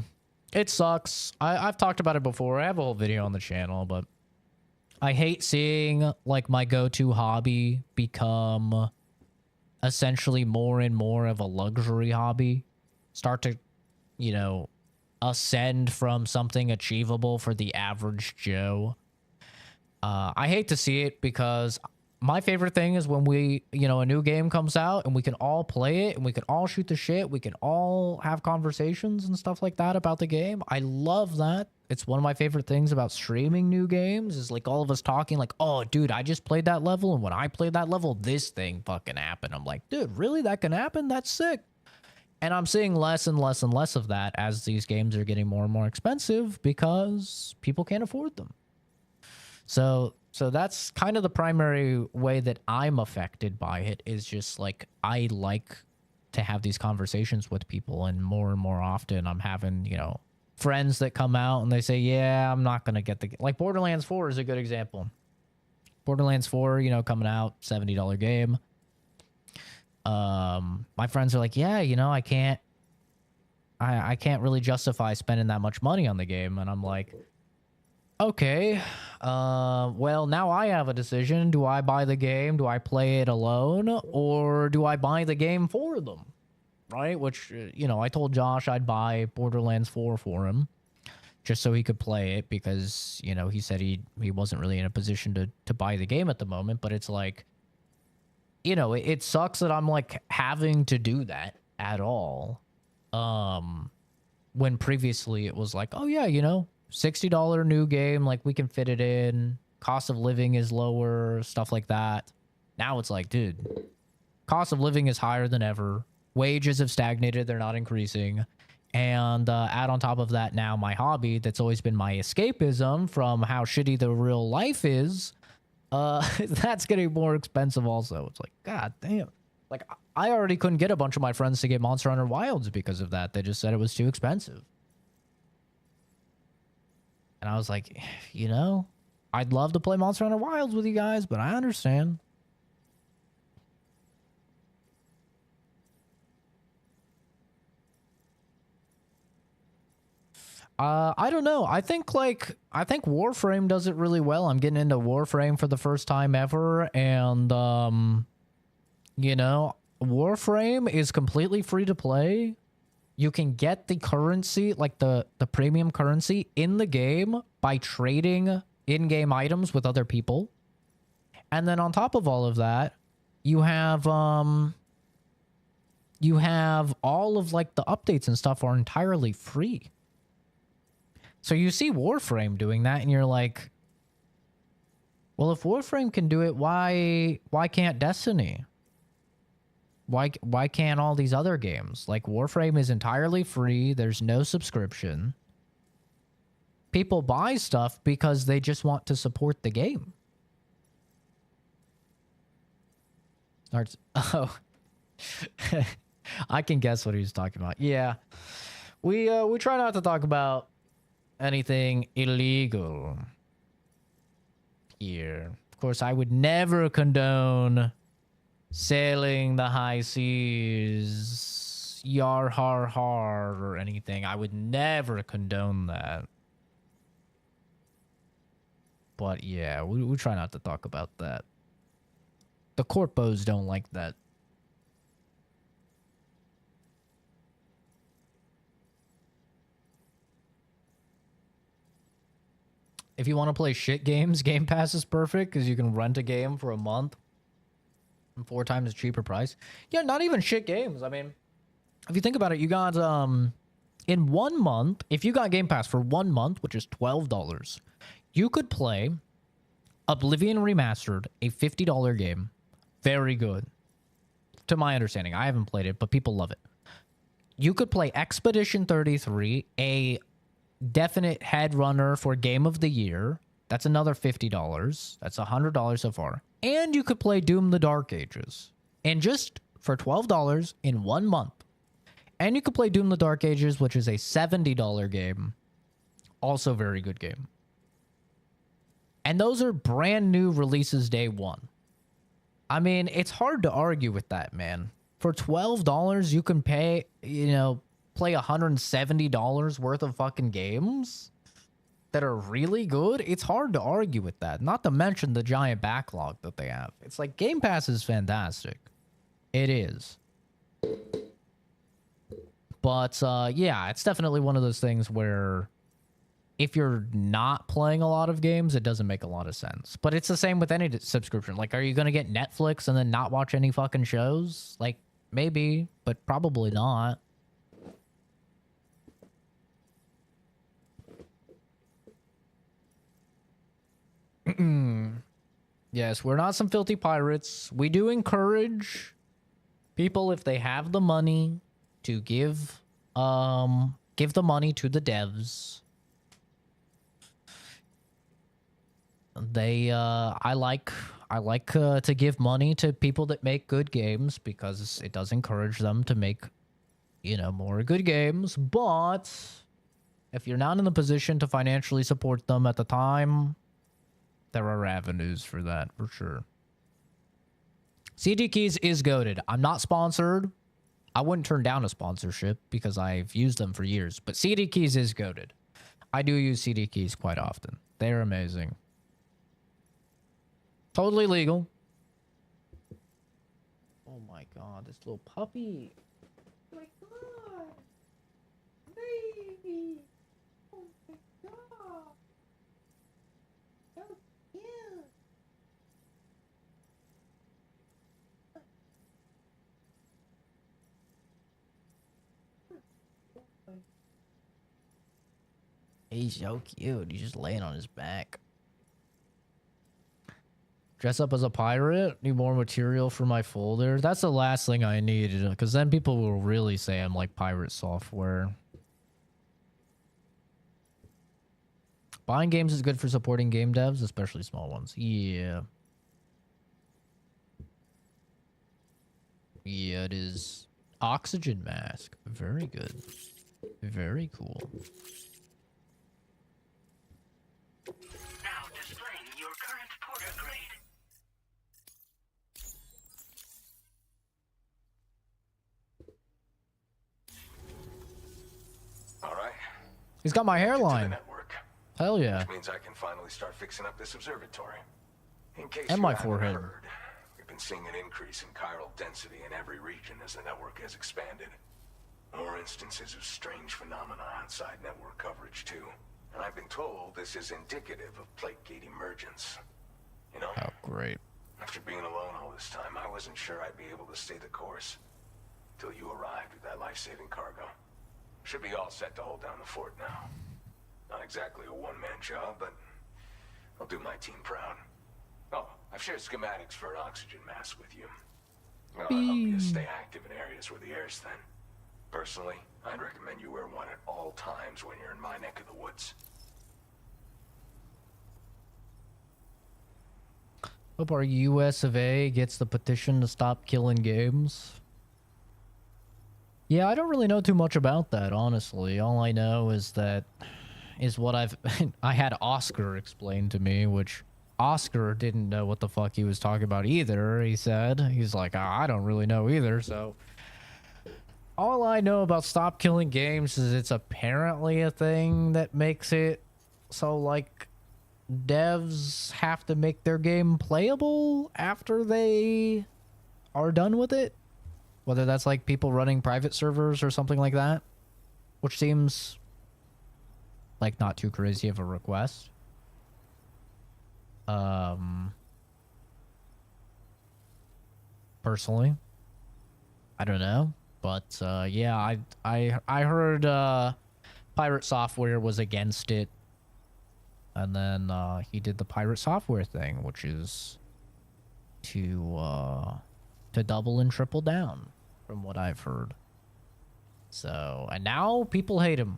It sucks. I've talked about it before. I have a whole video on the channel, but I hate seeing like my go-to hobby become essentially more and more of a luxury hobby. Start to, you know, ascend from something achievable for the average Joe. I hate to see it because my favorite thing is when we, you know, a new game comes out and we can all play it and we can all shoot the shit. We can all have conversations and stuff like that about the game. I love that. It's one of my favorite things about streaming new games is like all of us talking like, oh, dude, I just played that level. And when I played that level, this thing fucking happened. I'm like, dude, really? That can happen? That's sick. And I'm seeing less and less and less of that as these games are getting more and more expensive because people can't afford them. So that's kind of the primary way that I'm affected by it, is just like I like to have these conversations with people, and more often I'm having, you know, friends that come out and they say, yeah, I'm not going to get the, like Borderlands 4 is a good example. Borderlands 4, you know, coming out, $70 game. My friends are like, yeah, you know, I can't really justify spending that much money on the game. And I'm like, okay, well, now I have a decision. Do I buy the game? Do I play it alone? Or do I buy the game for them? Right? Which, you know, I told Josh I'd buy Borderlands 4 for him just so he could play it, because, you know, he said he wasn't really in a position to buy the game at the moment. But it's like, you know, it sucks that I'm like having to do that at all. When previously it was like, oh yeah, you know, $60 new game, like we can fit it in. Cost of living is lower, stuff like that. Now it's like, dude, cost of living is higher than ever. Wages have stagnated, they're not increasing. And add on top of that now my hobby that's always been my escapism from how shitty the real life is, that's getting more expensive also. It's like, god damn. Like, I already couldn't get a bunch of my friends to get Monster Hunter Wilds because of that. They just said it was too expensive. And I was like, you know, I'd love to play Monster Hunter Wilds with you guys, but I understand. I don't know. I think Warframe does it really well. I'm getting into Warframe for the first time ever, and you know, Warframe is completely free to play. You can get the currency, like the premium currency in the game by trading in-game items with other people. And then on top of all of that, you have all of like the updates and stuff are entirely free. So you see Warframe doing that and you're like, well, if Warframe can do it, why can't Destiny? Why can't all these other games? Like, Warframe is entirely free. There's no subscription. People buy stuff because they just want to support the game. Oh. I can guess what he was talking about. Yeah. We try not to talk about anything illegal here. Of course, I would never condone sailing the high seas, yar har har, or anything. I would never condone that. But yeah, we try not to talk about that. The corpos don't like that. If you want to play shit games, Game Pass is perfect because you can rent a game for a month and 4 times the cheaper price. Yeah, not even shit games. I mean, if you think about it, you got in 1 month, if you got Game Pass for 1 month, which is $12, you could play Oblivion Remastered, a $50 game. Very good. To my understanding, I haven't played it, but people love it. You could play Expedition 33, a definite head runner for Game of the Year. That's another $50. That's $100 so far. And you could play Doom the Dark Ages. And just for $12 in 1 month. And you could play Doom the Dark Ages, which is a $70 game. Also very good game. And those are brand new releases day one. I mean, it's hard to argue with that, man. For $12, you can pay, you know, play $170 worth of fucking games that are really good. It's hard to argue with that. Not to mention the giant backlog that they have. It's like Game Pass is fantastic. It is. But yeah, it's definitely one of those things where if you're not playing a lot of games, it doesn't make a lot of sense. But it's the same with any subscription. Like, are you going to get Netflix and then not watch any fucking shows? Like, maybe, but probably not. Yes, we're not some filthy pirates. We do encourage people, if they have the money, to give the money to the devs. I like to give money to people that make good games because it does encourage them to make, you know, more good games. But if you're not in the position to financially support them at the time, there are avenues for that for sure. CD Keys is goated. I'm not sponsored. I wouldn't turn down a sponsorship because I've used them for years. But CD Keys is goated. I do use CD Keys quite often. They're amazing. Totally legal. Oh my god, this little puppy. Oh my god. Baby. Oh my god. So cute. He's so cute. He's just laying on his back. Dress up as a pirate? Need more material for my folder? That's the last thing I need, because then people will really say I'm like pirate software. Buying games is good for supporting game devs, especially small ones. Yeah. Yeah, it is. Oxygen mask. Very good. Very cool. Now displaying your current porter grade. All right. He's got my To the hairline. network. Hell yeah. Which means I can finally start fixing up this observatory. In case And you my haven't forehead. heard, we've been seeing an increase in chiral density in every region as the network has expanded. More instances of strange phenomena outside network coverage too. And I've been told this is indicative of plate gate emergence. You know? Oh, great. After being alone all this time, I wasn't sure I'd be able to stay the course. Till you arrived with that life-saving cargo. Should be all set to hold down the fort now. Not exactly a one-man job, but I'll do my team proud. Oh, I've shared schematics for an oxygen mask with you. Well, I'll help you stay active in areas where the air's thin. Personally, I'd recommend you wear one at all times when you're in my neck of the woods. Hope our US of A gets the petition to stop killing games. Yeah, I don't really know too much about that, honestly. All I know is that what I had Oscar explain to me, which Oscar didn't know what the fuck he was talking about either. He's like, I don't really know either. So all I know about stop killing games is it's apparently a thing that makes it so like devs have to make their game playable after they are done with it. Whether that's like people running private servers or something like that, which seems like not too crazy of a request. Personally, I don't know, but yeah, I heard Pirate Software was against it, and then he did the Pirate Software thing, which is to double and triple down, from what I've heard. So, and now people hate him.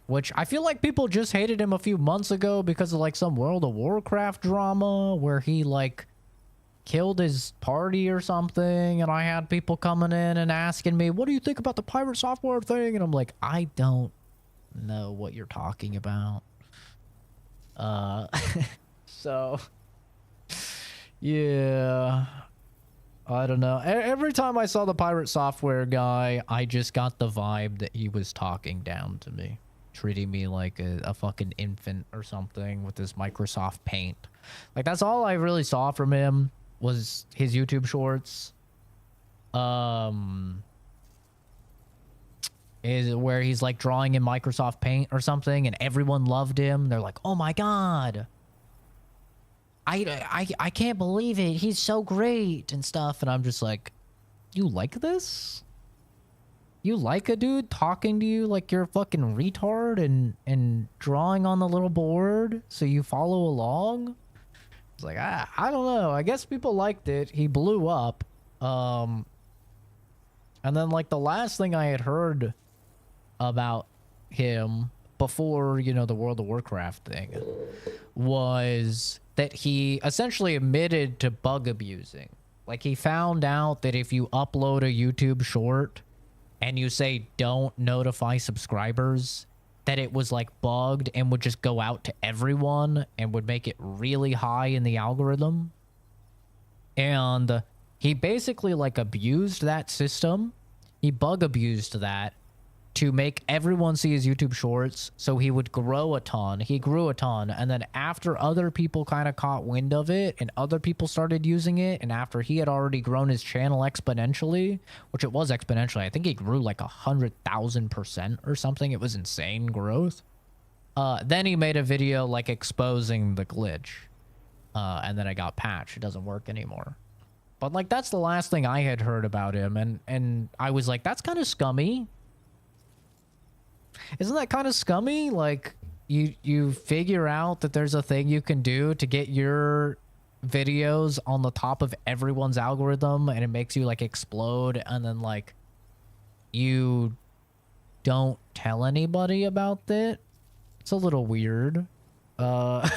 Which I feel like people just hated him a few months ago because of like some World of Warcraft drama where he like killed his party or something, and I had people coming in and asking me, what do you think about the Pirate Software thing? And I'm like, I don't know what you're talking about. So yeah, I don't know. Every time I saw the Pirate Software guy, I just got the vibe that he was talking down to me, treating me like a fucking infant or something with this Microsoft Paint. Like, that's all I really saw from him was his YouTube shorts. Is where he's like drawing in Microsoft Paint or something, and everyone loved him. They're like, oh my god, I can't believe it, he's so great and stuff. And I'm just like, you like this? You like a dude talking to you like you're a fucking retard and drawing on the little board so you follow along? It's like, I don't know. I guess people liked it. He blew up. And then, like, the last thing I had heard about him before, you know, the World of Warcraft thing was that he essentially admitted to bug abusing. Like, he found out that if you upload a YouTube short and you say don't notify subscribers, that it was like bugged and would just go out to everyone and would make it really high in the algorithm. And he basically like abused that system. He bug abused that to make everyone see his YouTube shorts, so he would grow a ton. He grew a ton, and then after other people kind of caught wind of it, and other people started using it, and after he had already grown his channel exponentially, which it was exponentially, I think he grew like 100,000% or something. It was insane growth. Then he made a video like exposing the glitch, and then it got patched. It doesn't work anymore. But like that's the last thing I had heard about him, and I was like, that's kind of scummy. Isn't that kind of scummy? Like, you figure out that there's a thing you can do to get your videos on the top of everyone's algorithm, and it makes you, like, explode, and then, like, you don't tell anybody about it? It's a little weird. But,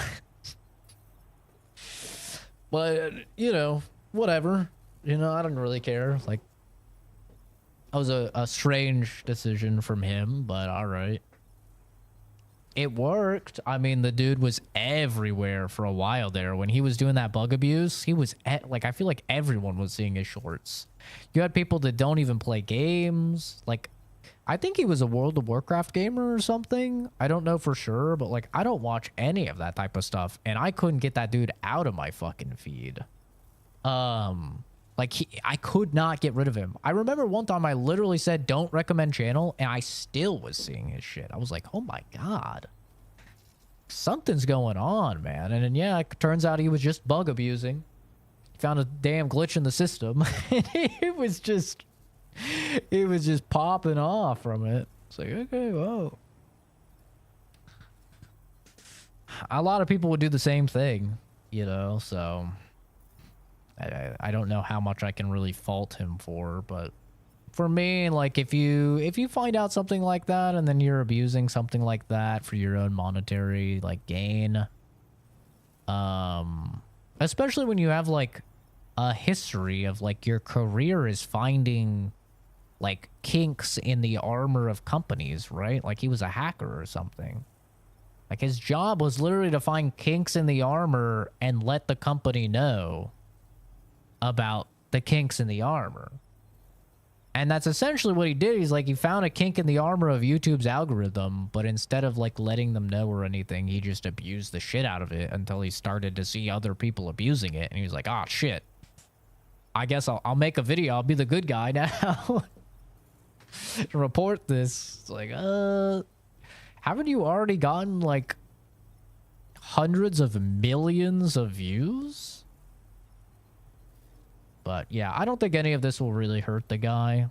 you know, whatever. You know, I don't really care. Like, that was a strange decision from him, but all right. It worked. I mean, the dude was everywhere for a while there. When he was doing that bug abuse, he was like, I feel like everyone was seeing his shorts. You had people that don't even play games. Like, I think he was a World of Warcraft gamer or something. I don't know for sure, but like, I don't watch any of that type of stuff, and I couldn't get that dude out of my fucking feed. Like, I could not get rid of him. I remember one time I literally said, don't recommend channel, and I still was seeing his shit. I was like, oh my God. Something's going on, man. And then, yeah, it turns out he was just bug abusing. He found a damn glitch in the system. And it was just popping off from it. It's like, okay, whoa. A lot of people would do the same thing, you know, so... I don't know how much I can really fault him for, but for me, like, if you find out something like that and then you're abusing something like that for your own monetary, like, gain, especially when you have, like, a history of, like, your career is finding, like, kinks in the armor of companies, right? Like, he was a hacker or something. Like, his job was literally to find kinks in the armor and let the company know about the kinks in the armor. And that's essentially what he did. He's like, he found a kink in the armor of YouTube's algorithm, but instead of like letting them know or anything, he just abused the shit out of it until he started to see other people abusing it. And he was like, oh shit, I guess I'll make a video. I'll be the good guy now. Report this. It's like, haven't you already gotten like hundreds of millions of views? But yeah, I don't think any of this will really hurt the guy.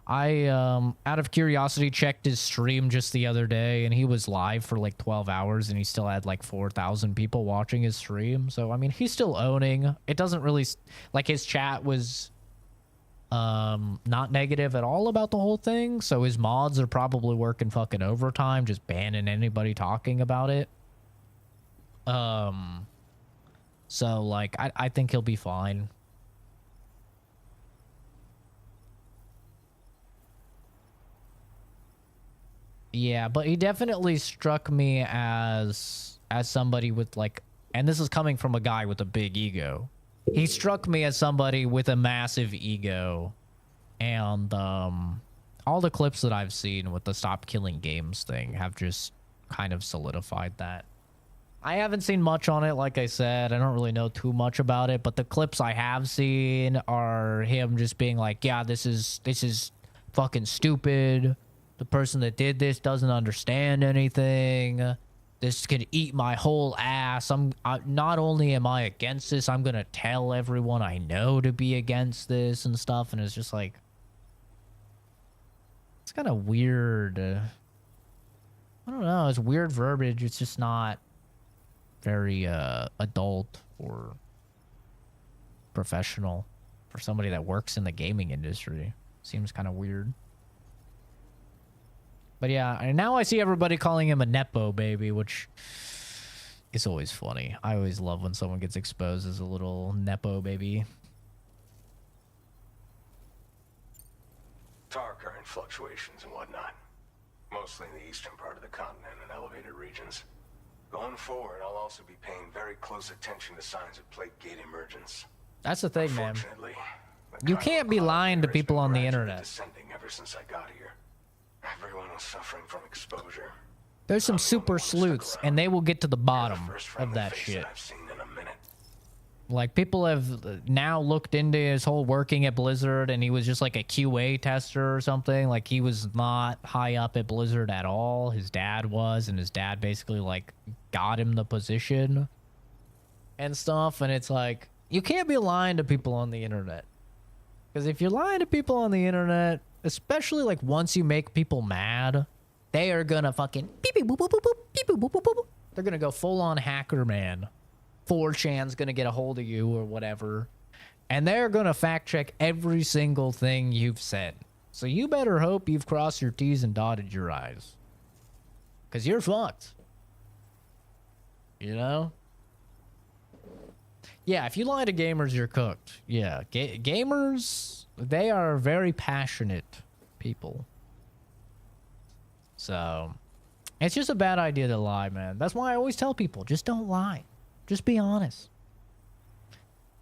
I, out of curiosity, checked his stream just the other day, and he was live for like 12 hours, and he still had like 4,000 people watching his stream. So, I mean, he's still owning. It doesn't really, like, his chat was not negative at all about the whole thing. So his mods are probably working fucking overtime, just banning anybody talking about it. So, like, I think he'll be fine. Yeah, but he definitely struck me as somebody with like, and this is coming from a guy with a big ego. He struck me as somebody with a massive ego, and all the clips that I've seen with the stop killing games thing have just kind of solidified that. I haven't seen much on it, like I said. I don't really know too much about it, but the clips I have seen are him just being like, yeah, this is fucking stupid. The person that did this doesn't understand anything. This could eat my whole ass. Not only am I against this, I'm gonna tell everyone I know to be against this and stuff. And it's just like, it's kind of weird. I don't know. It's weird verbiage. It's just not very adult or professional for somebody that works in the gaming industry. Seems kind of weird. But yeah, and now I see everybody calling him a Nepo baby, which is always funny. I always love when someone gets exposed as a little Nepo baby. Tar current fluctuations and whatnot. Mostly in the eastern part of the continent and elevated regions. Going forward, I'll also be paying very close attention to signs of plate gate emergence. That's the thing, man. Unfortunately, You can't be lying to people on the internet. descending ever since I got here. Everyone was suffering from exposure. There's some super sleuths, and they will get to the bottom of that shit. I've seen in a minute. Like, people have now looked into his whole working at Blizzard, and he was just like a QA tester or something. Like, he was not high up at Blizzard at all. His dad was, and his dad basically, like, got him the position and stuff. And it's like, you can't be lying to people on the internet. Because if you're lying to people on the internet, especially, like, once you make people mad, they are gonna fucking beep beep boop boop boop boop beep boop boop boop boop. They're gonna go full-on hacker man. 4chan's gonna get a hold of you or whatever, and they're gonna fact check every single thing you've said. So you better hope you've crossed your T's and dotted your I's, because you're fucked. You know? Yeah, if you lie to gamers, you're cooked. Yeah, gamers, they are very passionate people. So, it's just a bad idea to lie, man. That's why I always tell people, just don't lie. Just be honest.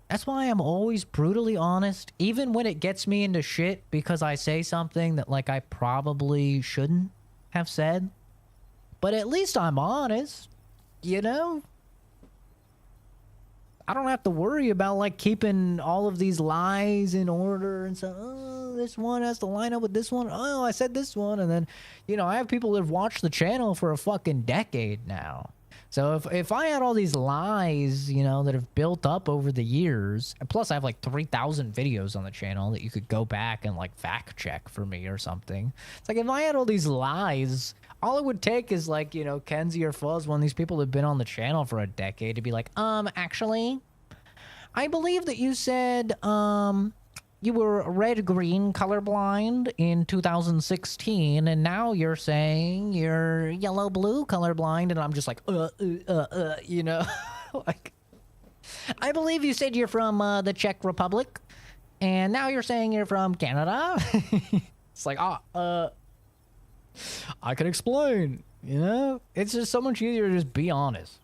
That's why I'm always brutally honest, even when it gets me into shit because I say something that, like, I probably shouldn't have said. But at least I'm honest, you know? I don't have to worry about, like, keeping all of these lies in order and so, oh, this one has to line up with this one. Oh, I said this one. And then, you know, I have people that have watched the channel for a fucking decade now. So if I had all these lies, you know, that have built up over the years, and plus I have like 3,000 videos on the channel that you could go back and like fact check for me or something. It's like if I had all these lies, all it would take is like, you know, Kenzie or Fuzz, one of these people that have been on the channel for a decade, to be like, actually, I believe that you said, you were red-green colorblind in 2016, and now you're saying you're yellow-blue colorblind, and I'm just like, you know? Like, I believe you said you're from the Czech Republic, and now you're saying you're from Canada? It's like, I can explain, you know? It's just so much easier to just be honest.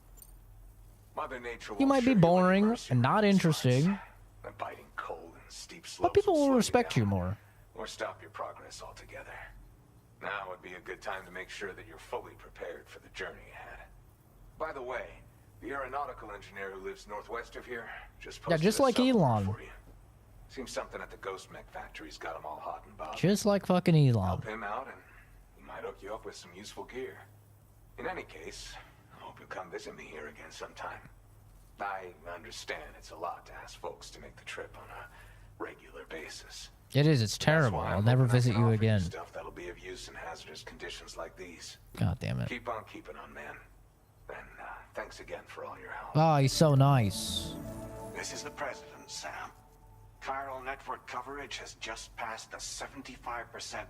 Mother Nature You might be boring and not interesting, but people will respect you more. Or stop your progress altogether. Now would be a good time to make sure that you're fully prepared for the journey ahead. By the way, the aeronautical engineer who lives northwest of here just posted like Elon. for you. Seems something at the Ghost Mech factory's got him all hot and bothered. Just like fucking Elon. Help him out and he might hook you up with some useful gear. In any case, I hope you'll come visit me here again sometime. I understand it's a lot to ask folks to make the trip on a regular basis. It is. It's terrible. I'll never visit you again. Stuff that'll be of use in hazardous conditions like these. God damn it. Keep on keeping on, man. And thanks again for all your help. Oh, he's so nice. This is the President, Sam. Chiral network coverage has just passed the 75%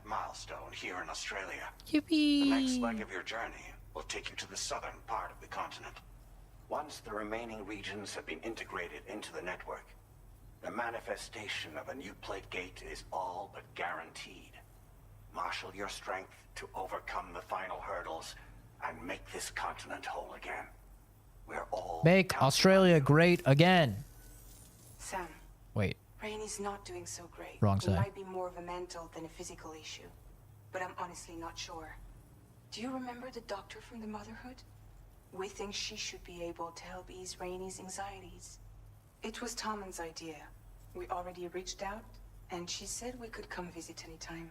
milestone here in Australia. Yippee! The next leg of your journey will take you to the southern part of the continent. Once the remaining regions have been integrated into the network, the manifestation of a new plate gate is all but guaranteed. Marshal your strength to overcome the final hurdles and make this continent whole again. We're all... Make Australia great again. Sam. Wait. Rainey's not doing so great. Wrong It side. might be more of a mental than a physical issue. But I'm honestly not sure. Do you remember the doctor from the Motherhood? We think she should be able to help ease Rainey's anxieties. It was Tommen's idea. We already reached out, and she said we could come visit anytime.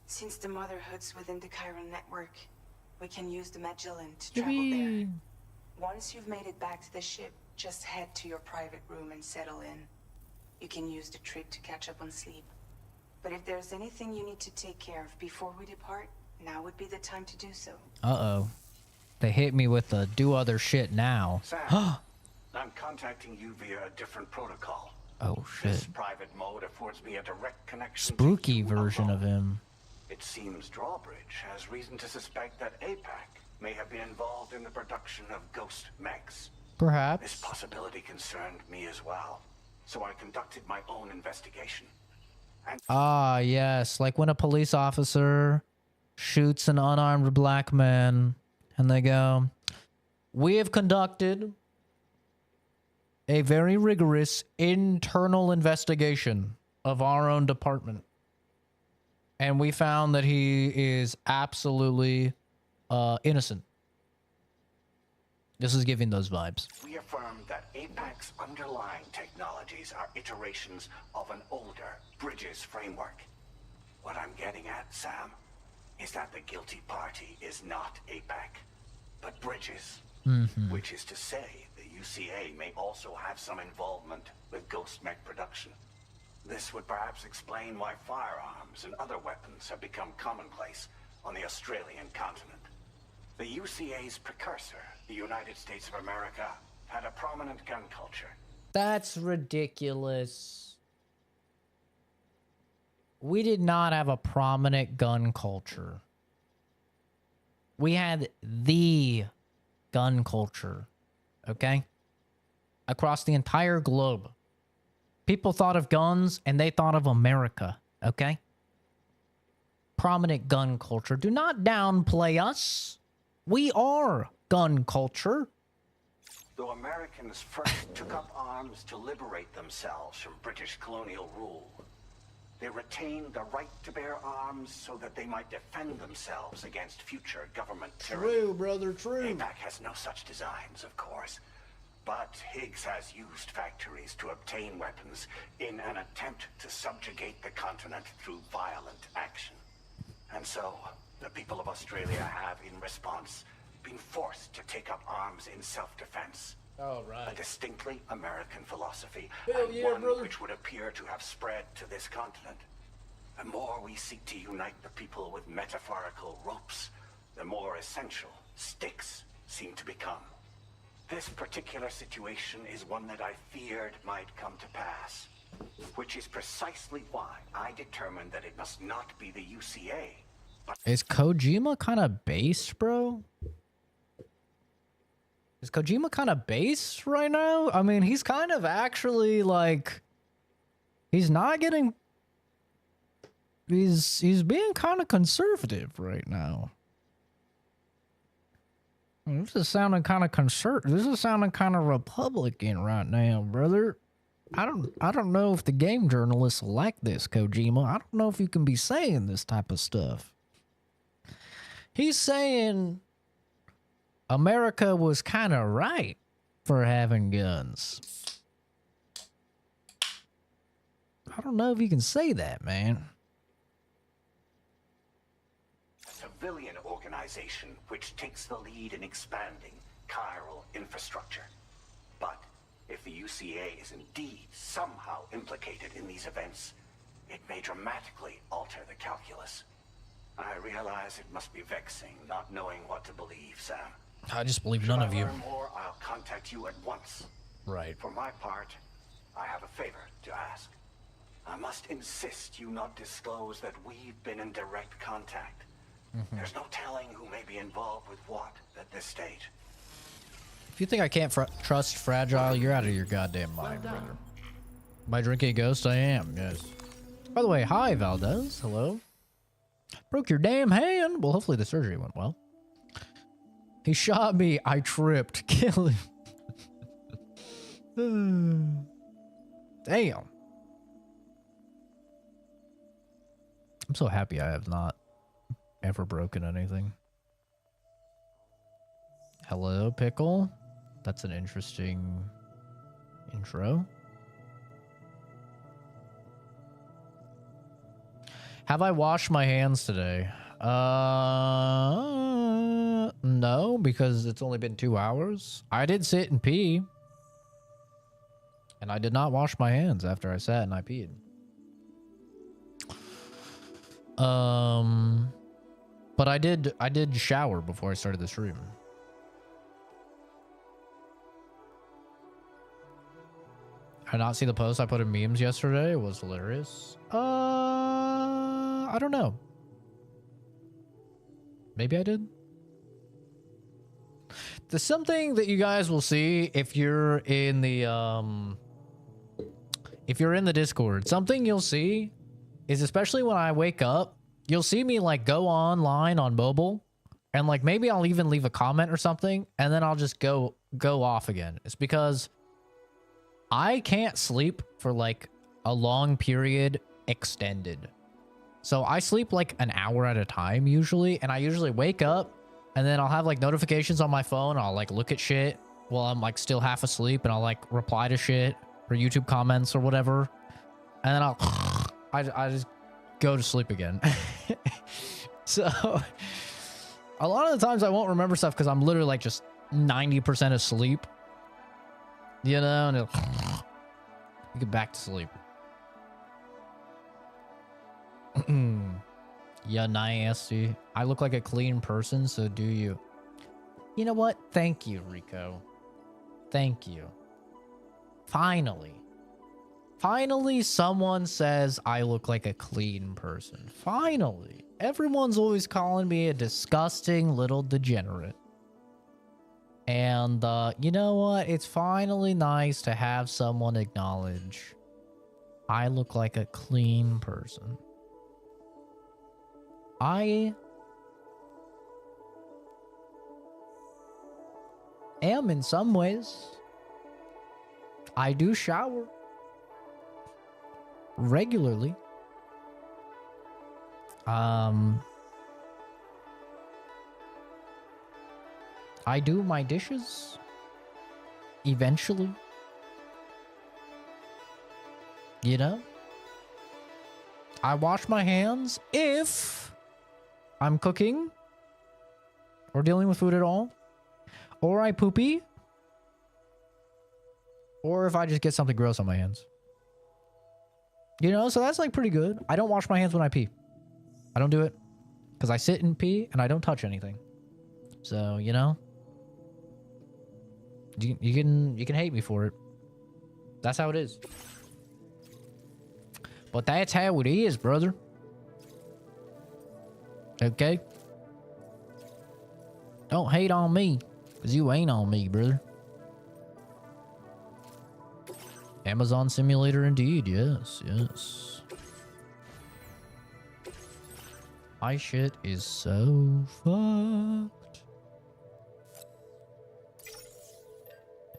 Since the Motherhood's within the Chiron network, we can use the Magellan to travel there. Once you've made it back to the ship, just head to your private room and settle in. You can use the trip to catch up on sleep. But if there's anything you need to take care of before we depart, now would be the time to do so. Uh-oh. They hit me with the do other shit now. Sam, I'm contacting you via a different protocol. Oh This shit. private mode affords me a direct connection Spooky to you version alone. of him. It seems Drawbridge has reason to suspect that APAC may have been involved in the production of ghost mechs. Perhaps. This possibility concerned me as well, so I conducted my own investigation. Ah, yes. Like when a police officer shoots an unarmed black man and they go, "We have conducted a very rigorous internal investigation of our own department. And we found that he is absolutely innocent." This is giving those vibes. We affirm that APAC's underlying technologies are iterations of an older Bridges framework. What I'm getting at, Sam, is that the guilty party is not APAC, but Bridges. Which is to say, the UCA may also have some involvement with ghost mech production. This would perhaps explain why firearms and other weapons have become commonplace on the Australian continent. The UCA's precursor, the United States of America, had a prominent gun culture. That's ridiculous. We did not have a prominent gun culture. We had the gun culture, okay? Across the entire globe. People thought of guns and they thought of America, okay? Prominent gun culture. Do not downplay us. We are gun culture. Though Americans first took up arms to liberate themselves from British colonial rule, they retained the right to bear arms so that they might defend themselves against future government tyranny. True, brother, true. APAC has no such designs, of course, but Higgs has used factories to obtain weapons in an attempt to subjugate the continent through violent action. And so, the people of Australia have, in response, been forced to take up arms in self-defense. All right. A distinctly American philosophy, Hell and yeah, one brother. which would appear to have spread to this continent. The more we seek to unite the people with metaphorical ropes, the more essential sticks seem to become. This particular situation is one that I feared might come to pass, which is precisely why I determined that it must not be the UCA. Is Kojima kind of based, bro? Is Kojima kind of based right now? I mean, he's kind of actually like, he's not getting, he's being kind of conservative right now. This is sounding kind of this is sounding kind of Republican right now, brother. I don't know if the game journalists like this, Kojima. I don't know if you can be saying this type of stuff. He's saying America was kind of right for having guns. I don't know if you can say that, man. Civilian organization which takes the lead in expanding chiral infrastructure. But if the UCA is indeed somehow implicated in these events, it may dramatically alter the calculus. I realize it must be vexing not knowing what to believe, Sam. I just believe none of you. Should I learn more, I'll contact you at once. Right. For my part, I have a favor to ask. I must insist you not disclose that we've been in direct contact. There's no telling who may be involved with what at this stage. If you think I can't trust Fragile, you're out of your goddamn mind, brother. By drinking a ghost, I am, yes. By the way, hi, Valdez. Hello. Broke your damn hand. Well, hopefully the surgery went well. He shot me. I tripped. Kill him. Damn. I'm so happy I have not ever broken anything. Hello, Pickle. That's an interesting intro. Have I washed my hands today? No, because it's only been 2 hours. I did sit and pee. And I did not wash my hands after I sat and I peed. But I did shower before I started the stream. I not see the post I put in memes yesterday. It was hilarious. I don't know. Maybe I did. There's something that you guys will see if you're in the Discord. Something you'll see is, especially when I wake up, you'll see me like go online on mobile, and like maybe I'll even leave a comment or something, and then I'll just go off again. It's because I can't sleep for like a long period extended. So I sleep like an hour at a time usually, and I usually wake up and then I'll have like notifications on my phone. I'll like look at shit while I'm like still half asleep, and I'll like reply to shit or YouTube comments or whatever. And then I just go to sleep again. So a lot of the times I won't remember stuff because I'm literally like just 90% asleep. You know, and you get back to sleep. Yeah, nasty. I look like a clean person, so do you. You know what? Thank you, Rico. Thank you. Finally. Finally, someone says I look like a clean person. Finally. Everyone's always calling me a disgusting little degenerate. And, you know what? It's finally nice to have someone acknowledge I look like a clean person. I am in some ways. I do shower regularly. I do my dishes eventually. You know? I wash my hands if I'm cooking or dealing with food at all, or I poopy, or if I just get something gross on my hands. You know, so that's like pretty good. I don't wash my hands when I pee. I don't do it because I sit and pee and I don't touch anything. So, you know, you can hate me for it. That's how it is. But that's how it is, brother. Okay? Don't hate on me, because you ain't on me, brother. Amazon Simulator indeed, yes, yes. My shit is so fucked.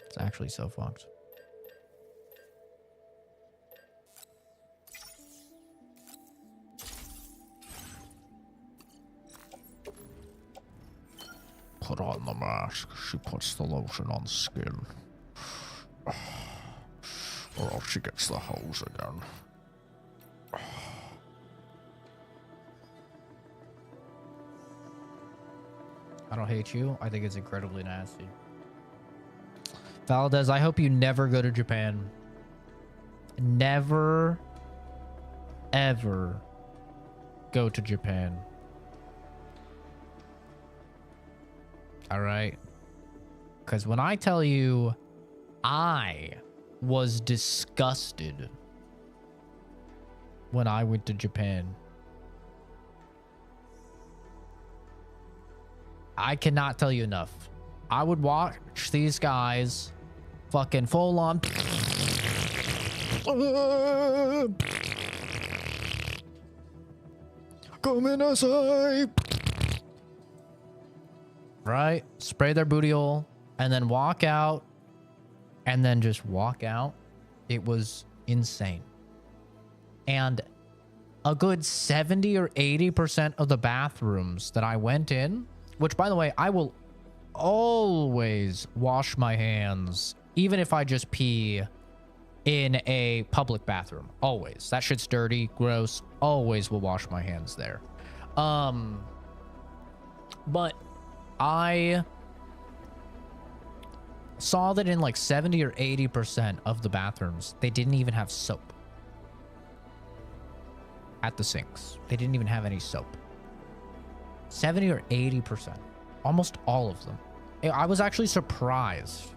It's actually so fucked. Put on the mask. She puts the lotion on skin. Or else she gets the hose again. I don't hate you. I think it's incredibly nasty. Valdez, I hope you never go to Japan. Never, ever go to Japan. All right? Because when I tell you I was disgusted when I went to Japan, I cannot tell you enough. I would watch these guys fucking full on come inside, right? Spray their booty hole and then walk out, and then just walk out. It was insane. And a good 70 or 80% of the bathrooms that I went in, which, by the way, I will always wash my hands, even if I just pee in a public bathroom. Always. That shit's dirty, gross. Always will wash my hands there. But I saw that in like 70 or 80% of the bathrooms, they didn't even have soap at the sinks. They didn't even have any soap. 70 or 80%. Almost all of them. I was actually surprised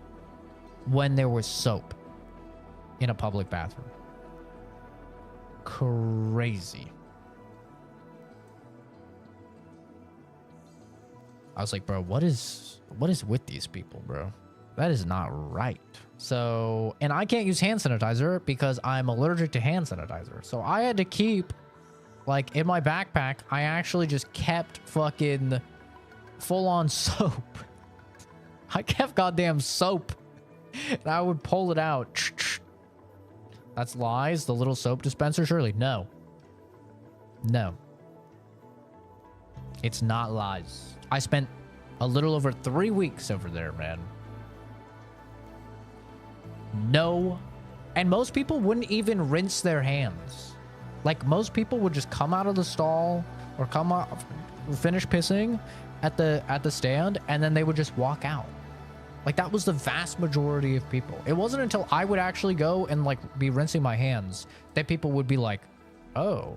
when there was soap. in a public bathroom. Crazy. I was like, bro, what is with these people, bro? That is not right. So, and I can't use hand sanitizer because I'm allergic to hand sanitizer. So I had to keep, like, in my backpack, I actually just kept fucking full-on soap. I kept goddamn soap. And I would pull it out. That's lies. The little soap dispenser, surely. No. No. It's not lies. I spent a little over 3 weeks over there, man. No. And most people wouldn't even rinse their hands. Like, most people would just come out of the stall or come out, finish pissing at the stand, and then they would just walk out. Like, that was the vast majority of people. It wasn't until I would actually go and, like, be rinsing my hands that people would be like, oh,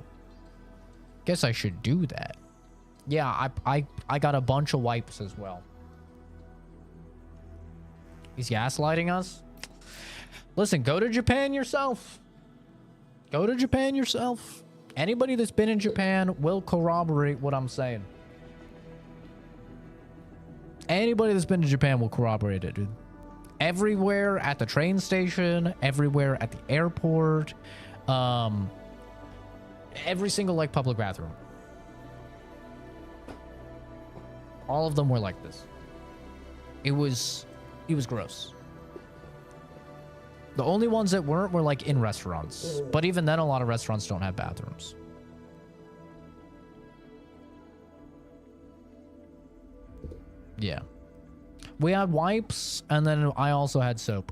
guess I should do that. Yeah, I got a bunch of wipes as well. He's gaslighting us? Listen, go to Japan yourself. Go to Japan yourself. Anybody that's been in Japan will corroborate what I'm saying. Anybody that's been to Japan will corroborate it, dude. Everywhere at the train station, everywhere at the airport, every single, like, public bathroom. All of them were like this. It was gross. The only ones that weren't were, like, in restaurants. But even then, a lot of restaurants don't have bathrooms. Yeah. We had wipes, and then I also had soap.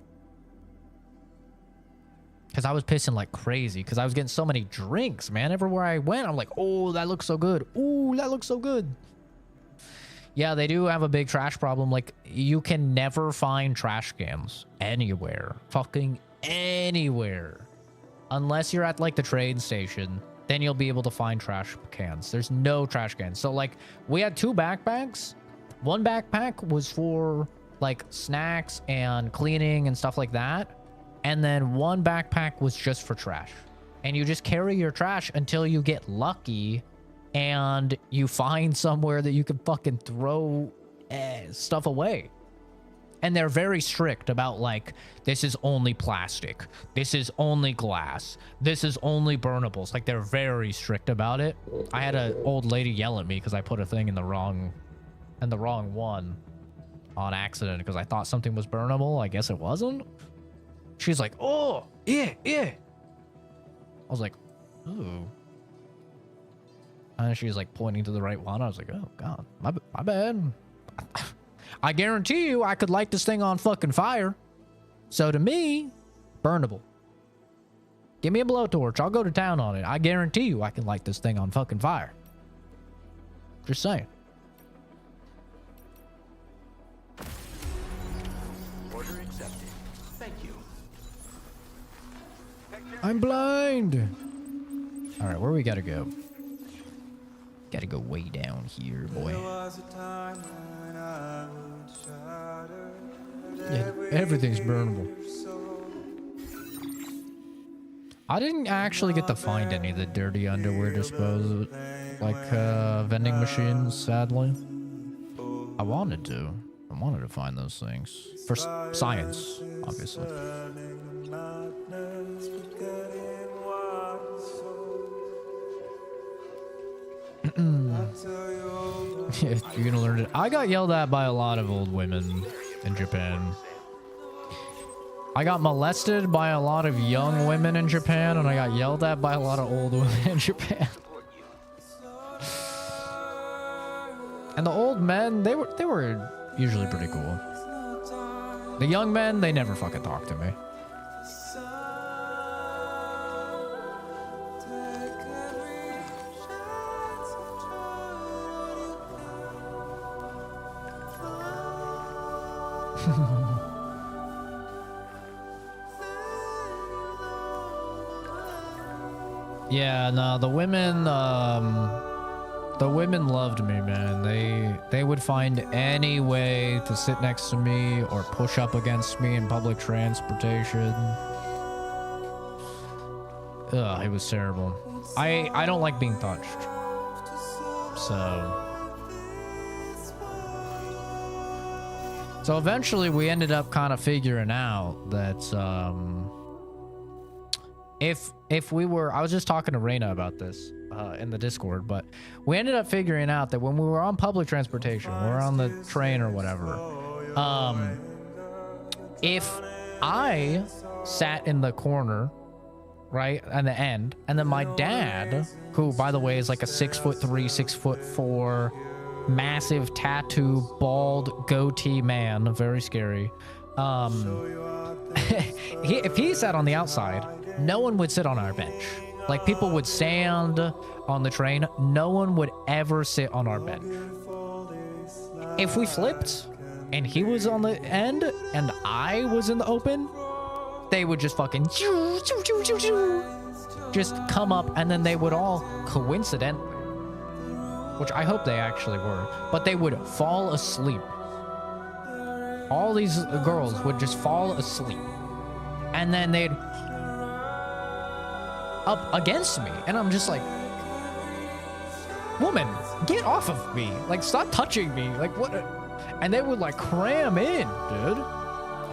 Because I was pissing like crazy, because I was getting so many drinks, man. Everywhere I went, I'm like, oh, that looks so good. Ooh, that looks so good. Yeah, they do have a big trash problem. Like, you can never find trash cans anywhere. Fucking anywhere. Unless you're at, like, the train station. Then you'll be able to find trash cans. There's no trash cans. So, like, we had 2 backpacks. One backpack was for, like, snacks and cleaning and stuff like that. And then one backpack was just for trash. And you just carry your trash until you get lucky and you find somewhere that you can fucking throw stuff away. And they're very strict about, like, this is only plastic. This is only glass. This is only burnables. Like, they're very strict about it. I had an old lady yell at me because I put a thing in the wrong one on accident because I thought something was burnable. I guess it wasn't. She's like, oh, yeah. I was like, ooh. And she's like pointing to the right one. I was like, oh, God, my bad. I guarantee you I could light this thing on fucking fire. So to me, burnable. Give me a blowtorch. I'll go to town on it. I guarantee you I can light this thing on fucking fire. Just saying. Order accepted. Thank you. I'm blind. All right, where we gotta go? Gotta go way down here, boy. Yeah, everything's burnable. I didn't actually get to find any of the dirty underwear disposal, like vending machines, sadly. I wanted to find those things for science, obviously. Yeah, you're gonna learn it. I got yelled at by a lot of old women in Japan. I got molested by a lot of young women in Japan, and I got yelled at by a lot of old women in Japan. And the old men, they were usually pretty cool. The young men, they never fucking talked to me. Yeah, no, the women loved me, man. They would find any way to sit next to me or push up against me in public transportation. Ugh, it was terrible. I don't like being touched. So eventually we ended up kind of figuring out that if we were, I was just talking to Reina about this in the Discord, but we ended up figuring out that when we were on public transportation, we were on the train or whatever, if I sat in the corner, right, at the end, and then my dad, who by the way is like a 6'3", 6'4", massive tattoo, bald, goatee man, very scary. If he sat on the outside, no one would sit on our bench. Like, people would stand on the train. No one would ever sit on our bench. If we flipped and he was on the end and I was in the open, they would just fucking just come up, and then they would all coincidentally, which I hope they actually were, but they would fall asleep. All these girls would just fall asleep, and then they'd up against me, and I'm just like, woman, get off of me, like, stop touching me, like, what? And they would like cram in, dude.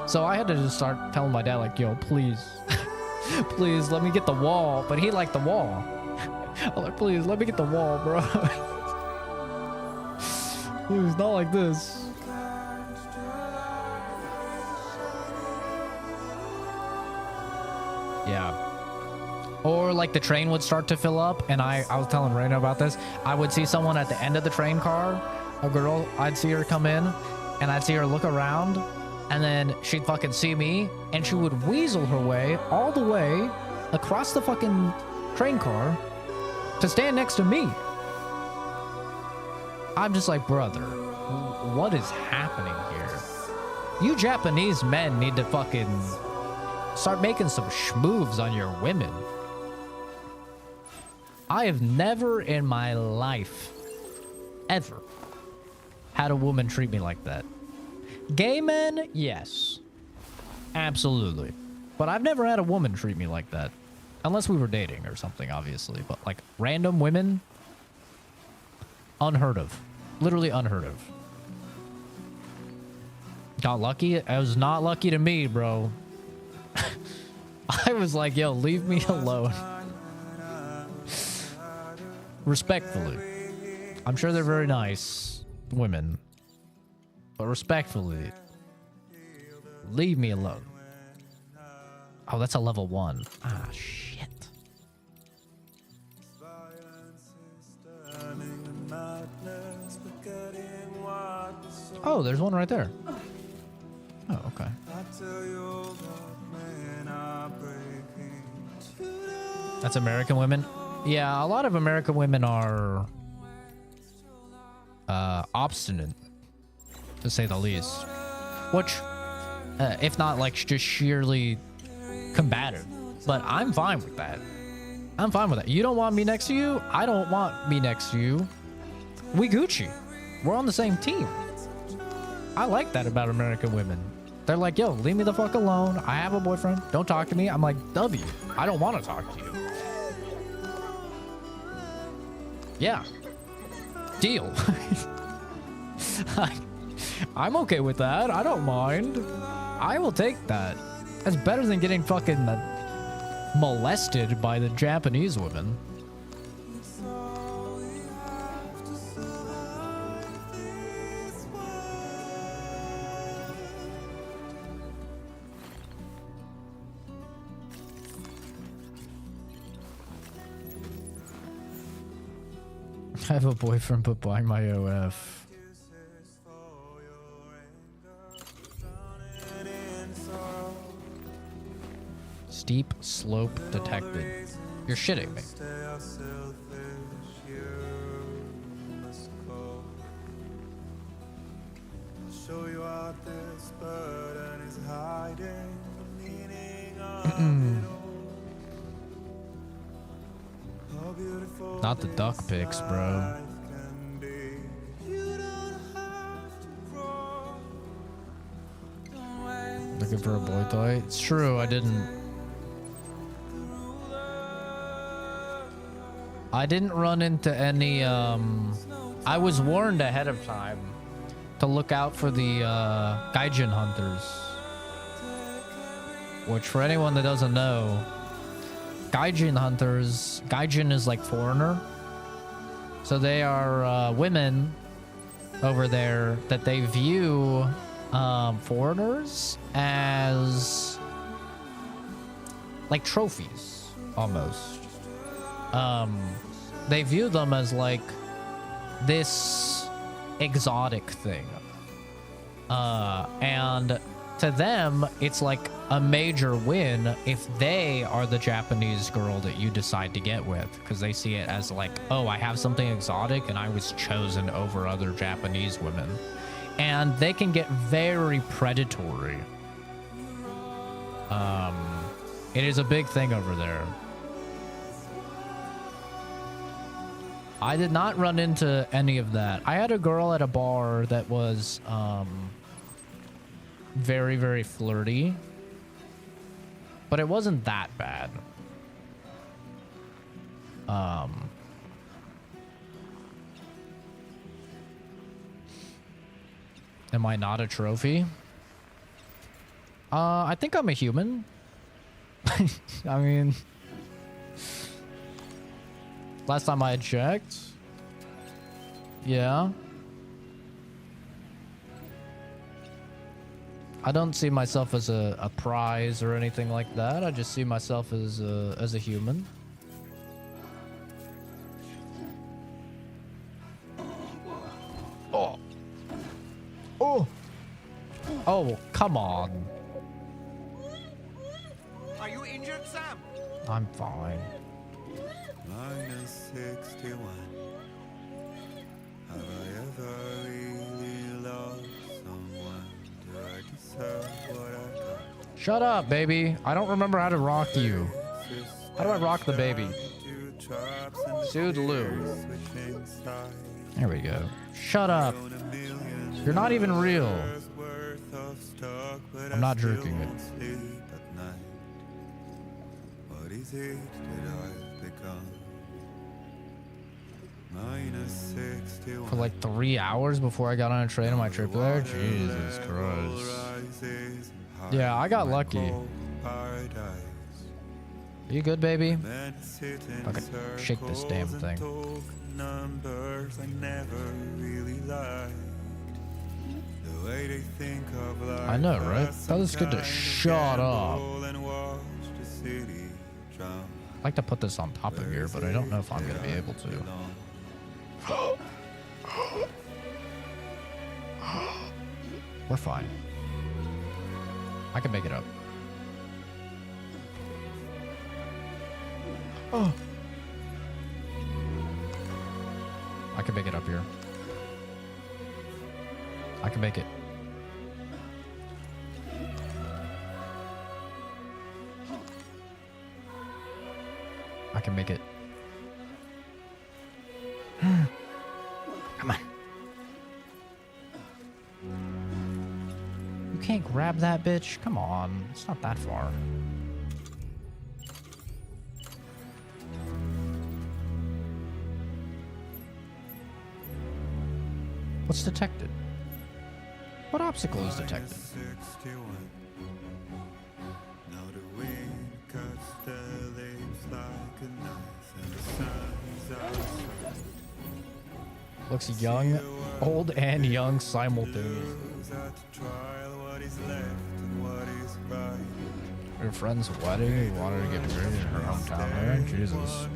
So I had to just start telling my dad, like, yo, please please let me get the wall. But he liked the wall. I'm like, please let me get the wall, bro. Please, not like this. Yeah. Or like the train would start to fill up, and I was telling Raina about this. I would see someone at the end of the train car, a girl, I'd see her come in, and I'd see her look around, and then she'd fucking see me, and she would weasel her way all the way across the fucking train car to stand next to me. I'm just like, brother, what is happening here? You Japanese men need to fucking start making some schmoves on your women. I have never in my life, ever, had a woman treat me like that. Gay men, yes. Absolutely. But I've never had a woman treat me like that. Unless we were dating or something, obviously. But like random women, unheard of. Literally unheard of. Got lucky? It was not lucky to me, bro. I was like, yo, leave me alone. Respectfully. I'm sure they're very nice women. But respectfully, leave me alone. Oh, that's a level 1. Ah, shit. Oh, there's one right there. Oh, okay. That's American women? Yeah, a lot of American women are obstinate, to say the least. Which, if not like just sheerly combative. But I'm fine with that. I'm fine with that. You don't want me next to you? I don't want me next to you. We Gucci. We're on the same team. I like that about American women. They're like, yo, leave me the fuck alone. I have a boyfriend. Don't talk to me. I'm like, W. I don't want to talk to you. Yeah. Deal. I'm okay with that. I don't mind. I will take that. That's better than getting fucking molested by the Japanese women. I have a boyfriend, but buying my OF. Steep slope detected. You're shitting me. Not the duck pics, bro. Looking for a boy toy? It's true, I didn't. I didn't run into any, I was warned ahead of time to look out for the, Gaijin hunters. Which, for anyone that doesn't know, Gaijin hunters, Gaijin is like foreigner. So they are, women over there that they view, foreigners as, like, trophies, almost. They view them as like this exotic thing. And to them, it's like a major win if they are the Japanese girl that you decide to get with, because they see it as like, oh, I have something exotic and I was chosen over other Japanese women. And they can get very predatory. It is a big thing over there. I did not run into any of that. I had a girl at a bar that was very, very flirty, but it wasn't that bad. Am I not a trophy? I think I'm a human. I mean, last time I had checked. Yeah. I don't see myself as a prize or anything like that. I just see myself as a human. Oh. Oh. Oh, come on. Are you injured, Sam? I'm fine. Minus 61. Have I ever really loved someone? Do I deserve what I got? Shut up, baby. I don't remember how to rock you. How do I rock the baby? Soodaloo. There we go. Shut up. You're not even real. I'm not jerking it. What is it that I've become? Minus 61. For like 3 hours before I got on a train on my trip there? Jesus Christ. Yeah, I got lucky. You good, baby? Okay, shake this damn thing. Numbers I never really liked. The way they think of life. I know, right? That was good to shut up. I'd like to put this on top of here, but I don't know if I'm going to be able to. We're fine. I can make it up. Oh. I can make it up here. I can make it. I can make it. Come on. You can't grab that bitch? Come on. It's not that far. What's detected? What obstacle is detected? Looks young, old, and young simultaneously. Your friend's wedding, you wanted to get married in her hometown, man? Jesus.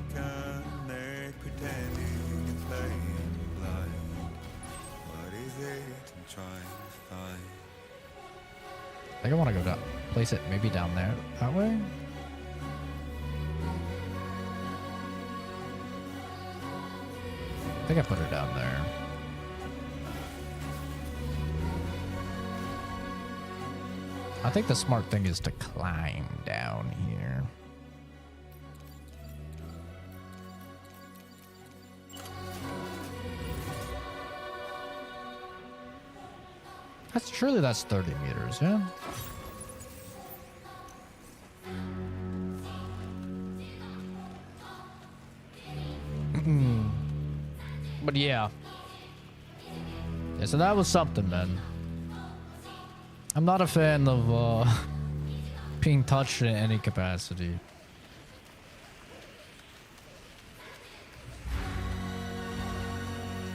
I think I want to go down. Place it maybe down there. That way? I think I put her down there. I think the smart thing is to climb down here. Surely that's 30 meters, yeah? But yeah. Yeah, so that was something, man. I'm not a fan of being touched in any capacity.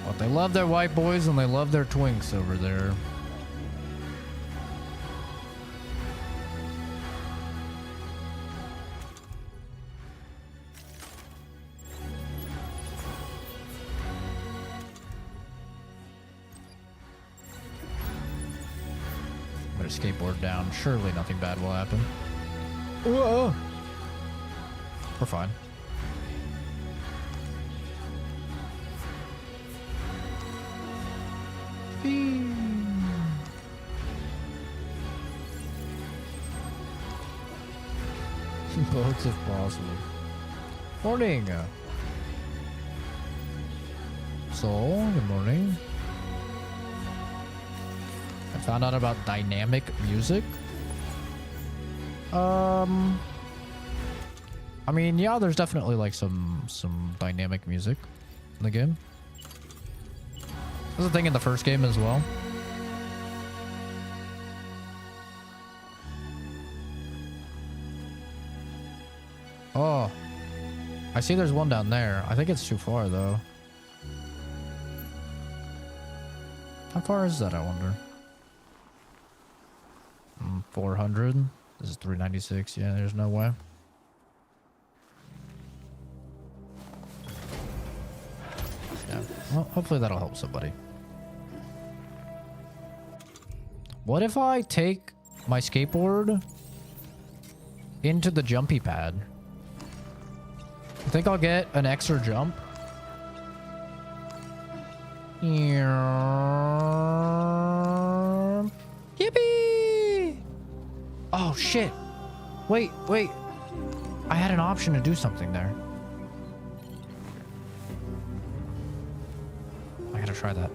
But they love their white boys and they love their twinks over there. Put a skateboard down. Surely nothing bad will happen. Whoa. We're fine. Boats if possible. Morning. So, good morning. I found out about dynamic music. I mean, yeah, there's definitely like some dynamic music in the game. There's a thing in the first game as well. Oh, I see there's one down there. I think it's too far though. How far is that, I wonder? 400. This is 396. Yeah, there's no way. Yeah. Well, hopefully that'll help somebody. What if I take my skateboard into the jumpy pad? I think I'll get an extra jump. Yippee! Oh shit! Wait. I had an option to do something there. I gotta try that.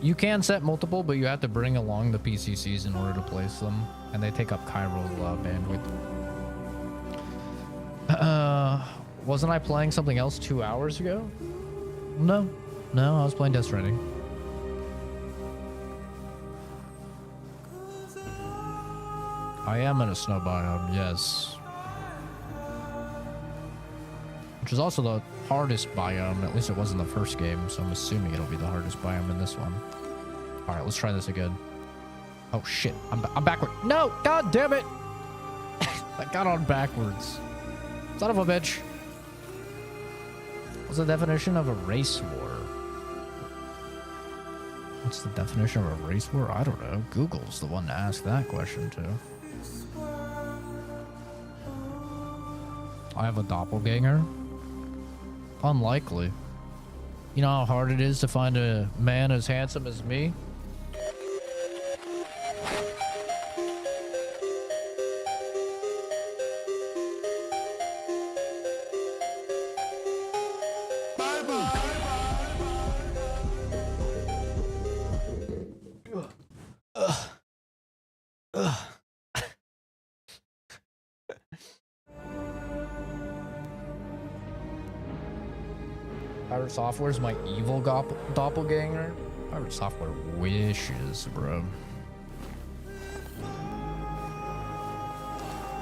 You can set multiple, but you have to bring along the PCCs in order to place them, and they take up Chiral bandwidth. Wasn't I playing something else 2 hours ago? No, I was playing Death Stranding. I am in a snow biome, yes. Which is also the hardest biome, at least it was in the first game, so I'm assuming it'll be the hardest biome in this one. Alright, let's try this again. Oh shit, I'm backward. No! God damn it! I got on backwards. Son of a bitch. What's the definition of a race war? What's the definition of a race war? I don't know. Google's the one to ask that question to. I have a doppelganger? Unlikely. You know how hard it is to find a man as handsome as me? Pirate Software's my evil doppelganger? Pirate Software wishes, bro.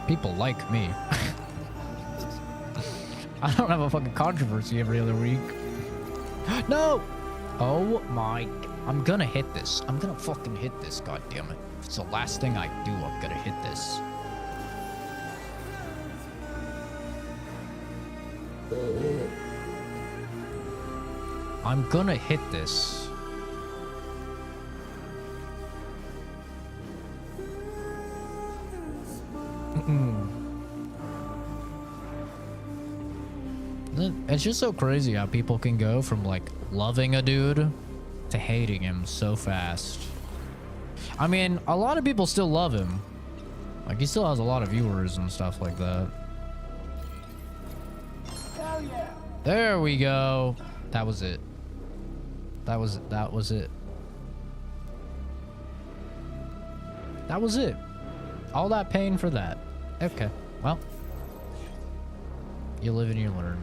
People like me. I don't have a fucking controversy every other week. No! Oh my... I'm gonna hit this. I'm gonna fucking hit this, goddammit. If it's the last thing I do, I'm gonna hit this. I'm gonna hit this. It's just so crazy how people can go from like loving a dude to hating him so fast. I mean, a lot of people still love him. Like, he still has a lot of viewers and stuff like that. Hell yeah. There we go. That was it. That was it. That was it. All that pain for that. Okay, well. You live and you learn.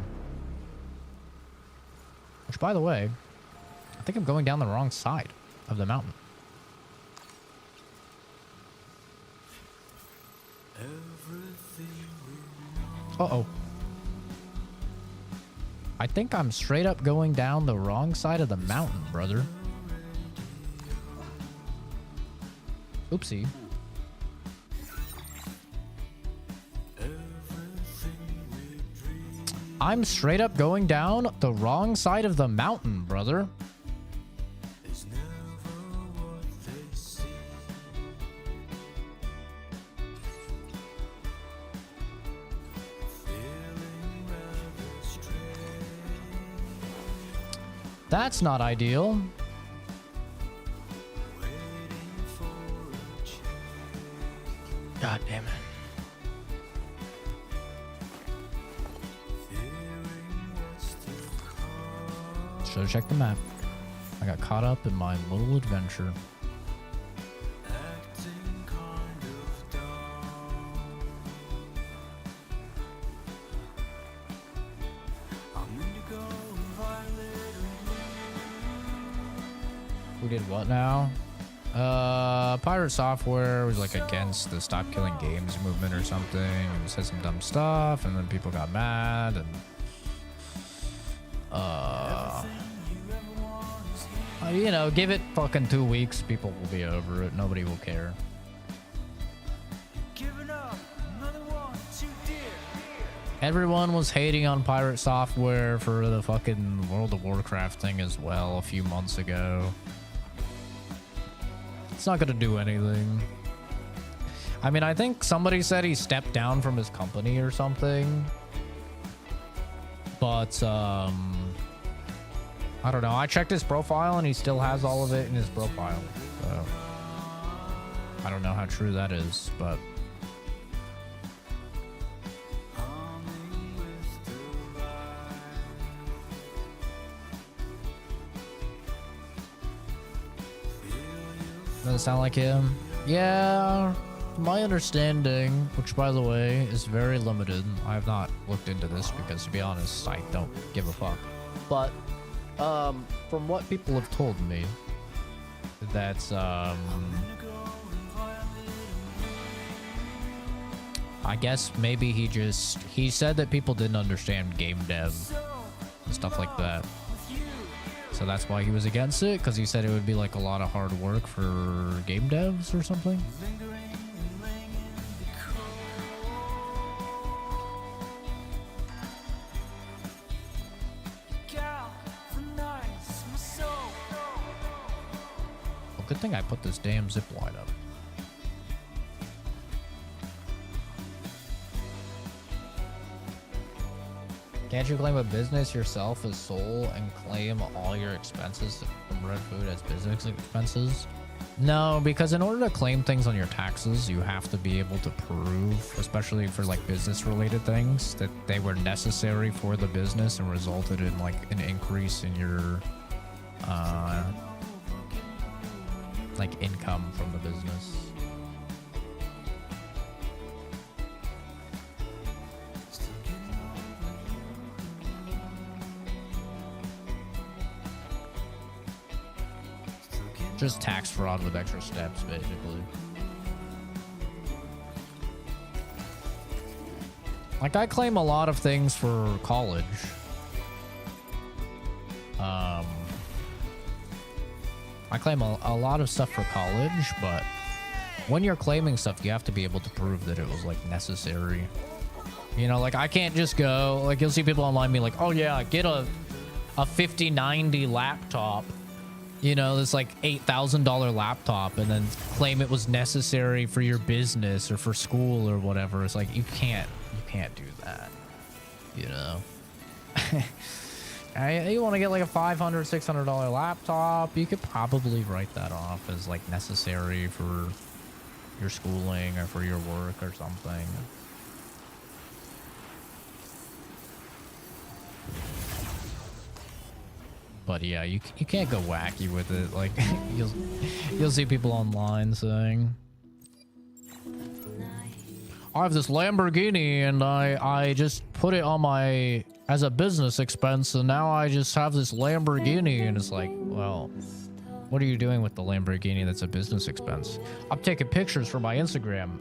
Which, by the way, I think I'm going down the wrong side of the mountain. Uh-oh. I think I'm straight up going down the wrong side of the mountain, brother. Oopsie. I'm straight up going down the wrong side of the mountain, brother. That's not ideal. God damn it. Should have checked the map. I got caught up in my little adventure. We did what now? Pirate Software was like against the Stop Killing Games movement or something, and said some dumb stuff, and then people got mad, and you know, give it fucking 2 weeks, people will be over it. Nobody will care. Everyone was hating on Pirate Software for the fucking World of Warcraft thing as well a few months ago. It's not gonna do anything. I mean, I think somebody said he stepped down from his company or something. But, I don't know. I checked his profile and he still has all of it in his profile. So, I don't know how true that is, but... Does it sound like him? Yeah, my understanding, which by the way is very limited. I have not looked into this because, to be honest, I don't give a fuck. But from what people have told me, that's I guess maybe he said that people didn't understand game dev and stuff like that. So that's why he was against it, because he said it would be like a lot of hard work for game devs or something. Well, good thing I put this damn zip line up. Can't you claim a business yourself as sole and claim all your expenses from Red Food as business expenses? No, because in order to claim things on your taxes, you have to be able to prove, especially for like business related things, that they were necessary for the business and resulted in like an increase in your like income from the business. Just tax fraud with extra steps, basically. Like, I claim a lot of things for college. I claim a lot of stuff for college, but when you're claiming stuff, you have to be able to prove that it was, like, necessary. You know, like, I can't just go... Like, you'll see people online be like, oh, yeah, get a 5090 laptop. You know, this like $8,000 laptop, and then claim it was necessary for your business or for school or whatever. It's like, you can't do that, you know. You want to get like a $500, $600 laptop, you could probably write that off as like necessary for your schooling or for your work or something. But yeah, you can't go wacky with it. Like you'll see people online saying, I have this Lamborghini and I just put it on my as a business expense, and now I just have this Lamborghini, and it's like, well, what are you doing with the Lamborghini that's a business expense? I'm taking pictures for my Instagram.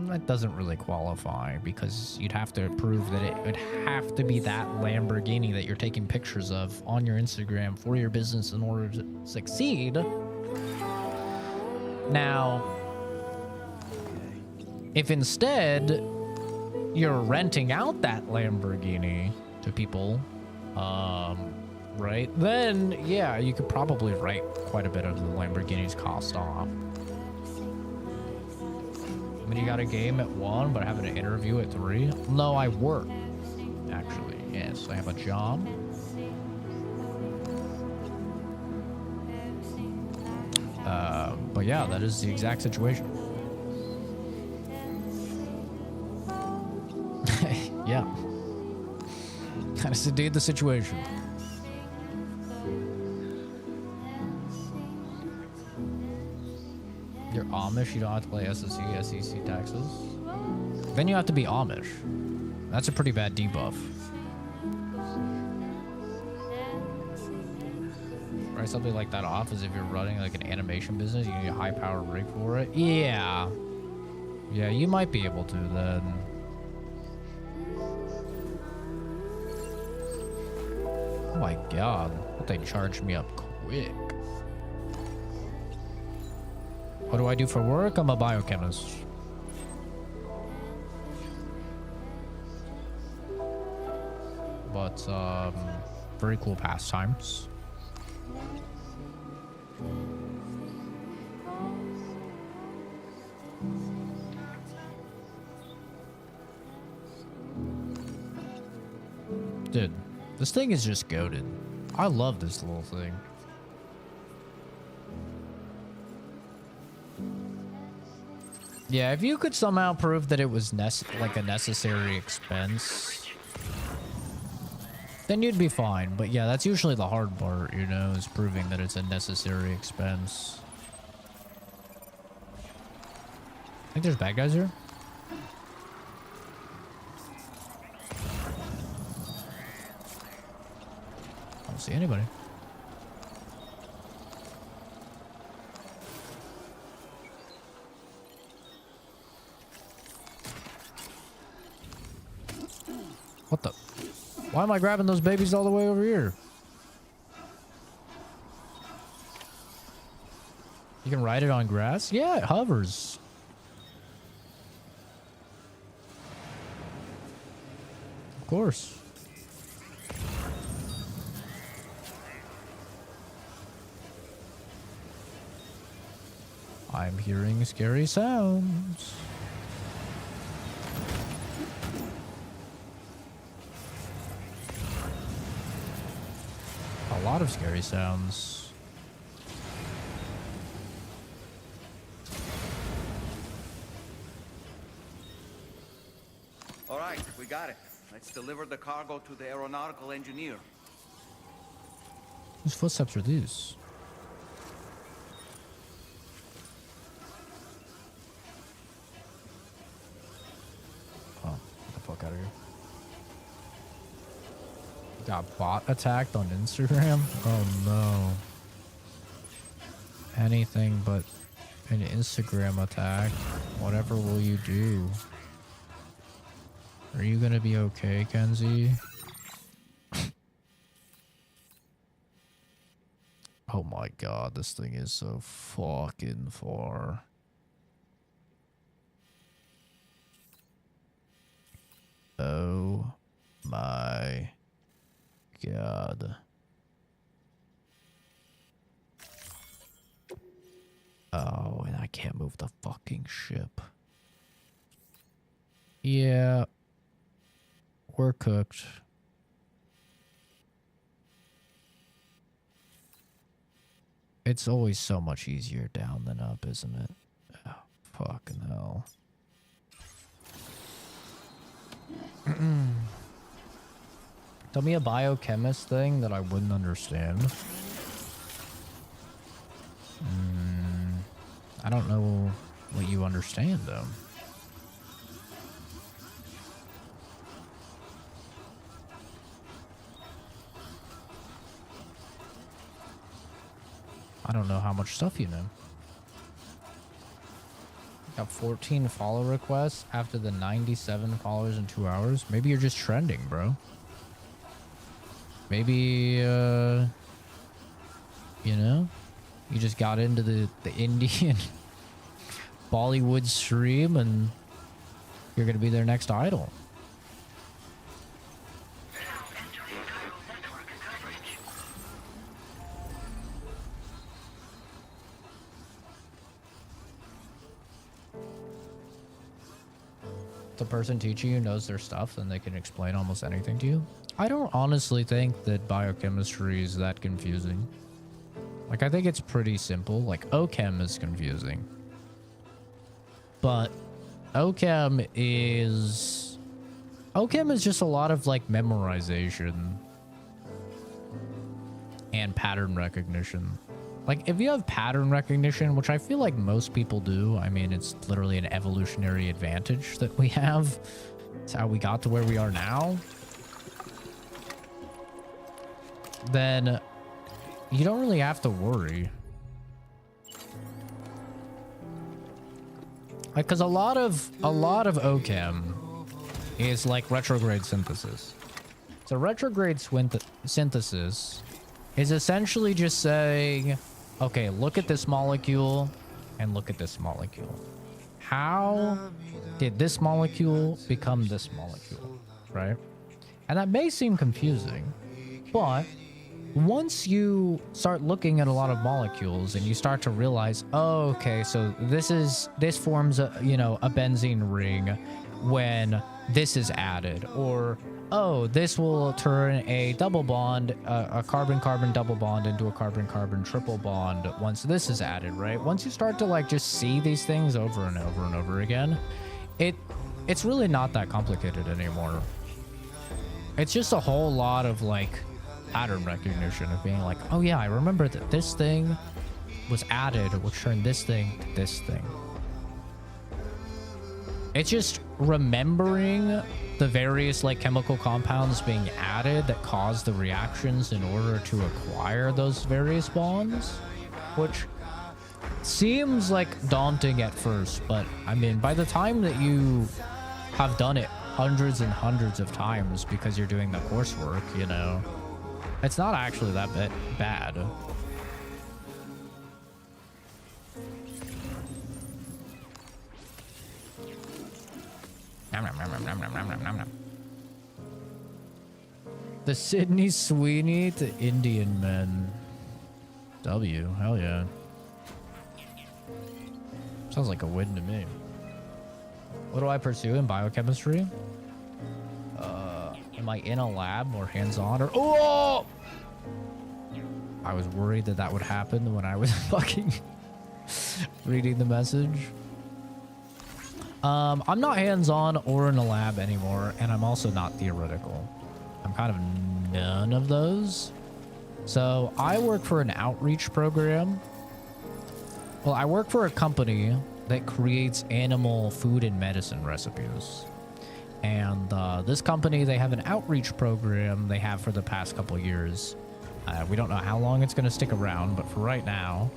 That doesn't really qualify, because you'd have to prove that it would have to be that Lamborghini that you're taking pictures of on your Instagram for your business in order to succeed. Now, if instead you're renting out that Lamborghini to people, right, then yeah, you could probably write quite a bit of the Lamborghini's cost off. I mean, you got a game at 1, but having an interview at 3? No, I work, actually. Yes, I have a job. But yeah, that is the exact situation. Yeah. That is indeed the situation. You're Amish, you don't have to pay SSC, SEC taxes. Then you have to be Amish. That's a pretty bad debuff. Write something like that off as if you're running like an animation business. You need a high power rig for it. Yeah. Yeah, you might be able to then. Oh my god. But they charged me up quick. What do I do for work? I'm a biochemist. But, very cool pastimes. Dude, this thing is just goated. I love this little thing. Yeah, if you could somehow prove that it was like a necessary expense, then you'd be fine. But yeah, that's usually the hard part, you know, is proving that it's a necessary expense. I think there's bad guys here. I don't see anybody. What the? Why am I grabbing those babies all the way over here? You can ride it on grass? Yeah, it hovers. Of course. I'm hearing scary sounds. A lot of scary sounds. All right, we got it. Let's deliver the cargo to the aeronautical engineer. Whose footsteps are these? Oh, get the fuck out of here. Got bot attacked on Instagram? Oh no. Anything but an Instagram attack. Whatever will you do? Are you gonna be okay, Kenzie? Oh my god, this thing is so fucking far. Oh my god. Oh, and I can't move the fucking ship. Yeah. We're cooked. It's always so much easier down than up, isn't it? Oh, fucking hell. Tell me a biochemist thing that I wouldn't understand. I don't know what you understand, though. I don't know how much stuff you know. Got 14 follow requests after the 97 followers in 2 hours. Maybe you're just trending, bro. Maybe, you know, you just got into the Indian Bollywood stream and you're going to be their next idol. The person teaching you knows their stuff and they can explain almost anything to you. I don't honestly think that biochemistry is that confusing. Like, I think it's pretty simple. Like, OChem is confusing. But OChem is just a lot of, like, memorization and pattern recognition. Like, if you have pattern recognition, which I feel like most people do, I mean, it's literally an evolutionary advantage that we have. It's how we got to where we are now. Then you don't really have to worry. Like, because a lot of OChem is like retrograde synthesis. So retrograde synthesis is essentially just saying, okay, look at this molecule and look at this molecule. How did this molecule become this molecule, right? And that may seem confusing, but once you start looking at a lot of molecules and you start to realize, oh, okay, so this forms a, you know, a benzene ring when this is added, or oh, this will turn a double bond, a carbon-carbon double bond into a carbon-carbon triple bond once this is added, right? Once you start to like just see these things over and over and over again, it's really not that complicated anymore. It's just a whole lot of like pattern recognition of being like, oh yeah, I remember that this thing was added, which turned this thing to this thing. It's just remembering the various like chemical compounds being added that cause the reactions in order to acquire those various bonds, which seems like daunting at first, but I mean, by the time that you have done it hundreds and hundreds of times because you're doing the coursework, you know, it's not actually that bad. The Sydney Sweeney to Indian men. W, hell yeah. Sounds like a win to me. What do I pursue in biochemistry? Am I in a lab or hands-on or... Oh! I was worried that would happen when I was fucking reading the message. I'm not hands-on or in a lab anymore, and I'm also not theoretical. I'm kind of none of those. So I work for an outreach program. Well, I work for a company that creates animal food and medicine recipes. And this company, they have an outreach program they have for the past couple years. We don't know how long it's going to stick around, but for right now,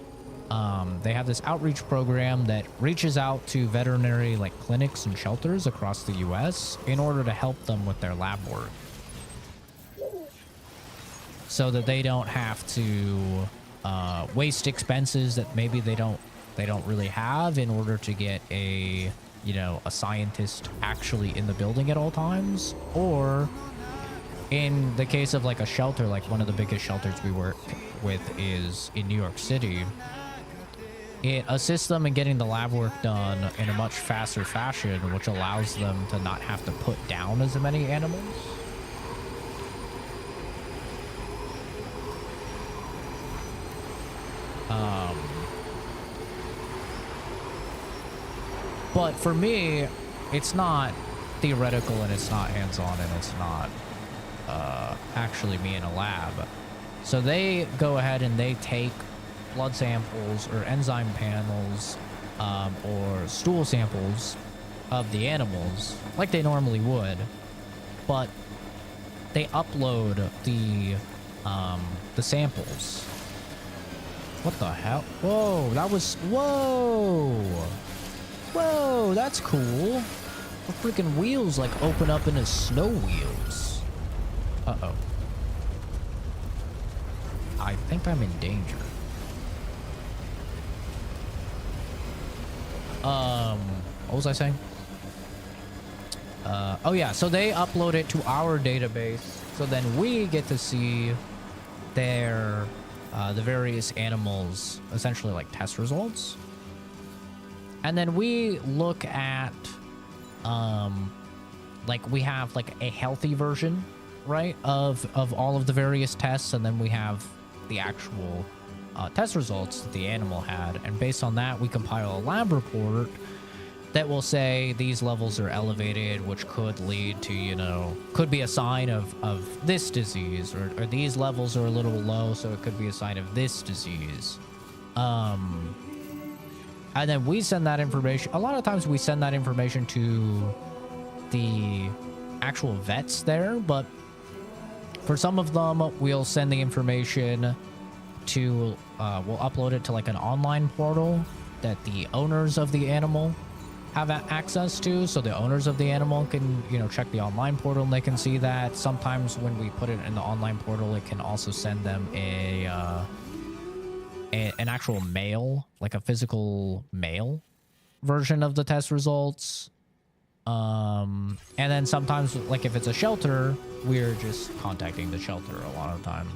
they have this outreach program that reaches out to veterinary like clinics and shelters across the US in order to help them with their lab work, so that they don't have to waste expenses that maybe they don't really have in order to get a, you know, a scientist actually in the building at all times. Or in the case of like a shelter, like one of the biggest shelters we work with is in New York City, it assists them in getting the lab work done in a much faster fashion, which allows them to not have to put down as many animals. But for me, it's not theoretical and it's not hands-on and it's not actually me in a lab. So they go ahead and they take blood samples or enzyme panels or stool samples of the animals like they normally would, but they upload the samples What the hell? Whoa, that was... Whoa! Whoa, that's cool. The freaking wheels, like, open up into snow wheels. Uh-oh. I think I'm in danger. What was I saying? Oh yeah, so they upload it to our database, so then we get to see their, the various animals, essentially like test results. And then we look at, like we have like a healthy version, right, of all of the various tests, and then we have the actual test results that the animal had, and based on that we compile a lab report that will say these levels are elevated, which could lead to, you know, could be a sign of this disease, or these levels are a little low, so it could be a sign of this disease. And then we send that information. A lot of times we send that information to the actual vets there, but for some of them we'll send the information to we'll upload it to like an online portal that the owners of the animal have access to, so the owners of the animal can, you know, check the online portal and they can see that. Sometimes when we put it in the online portal, it can also send them an actual mail, like a physical mail version of the test results. And then sometimes, like if it's a shelter, we're just contacting the shelter a lot of the time.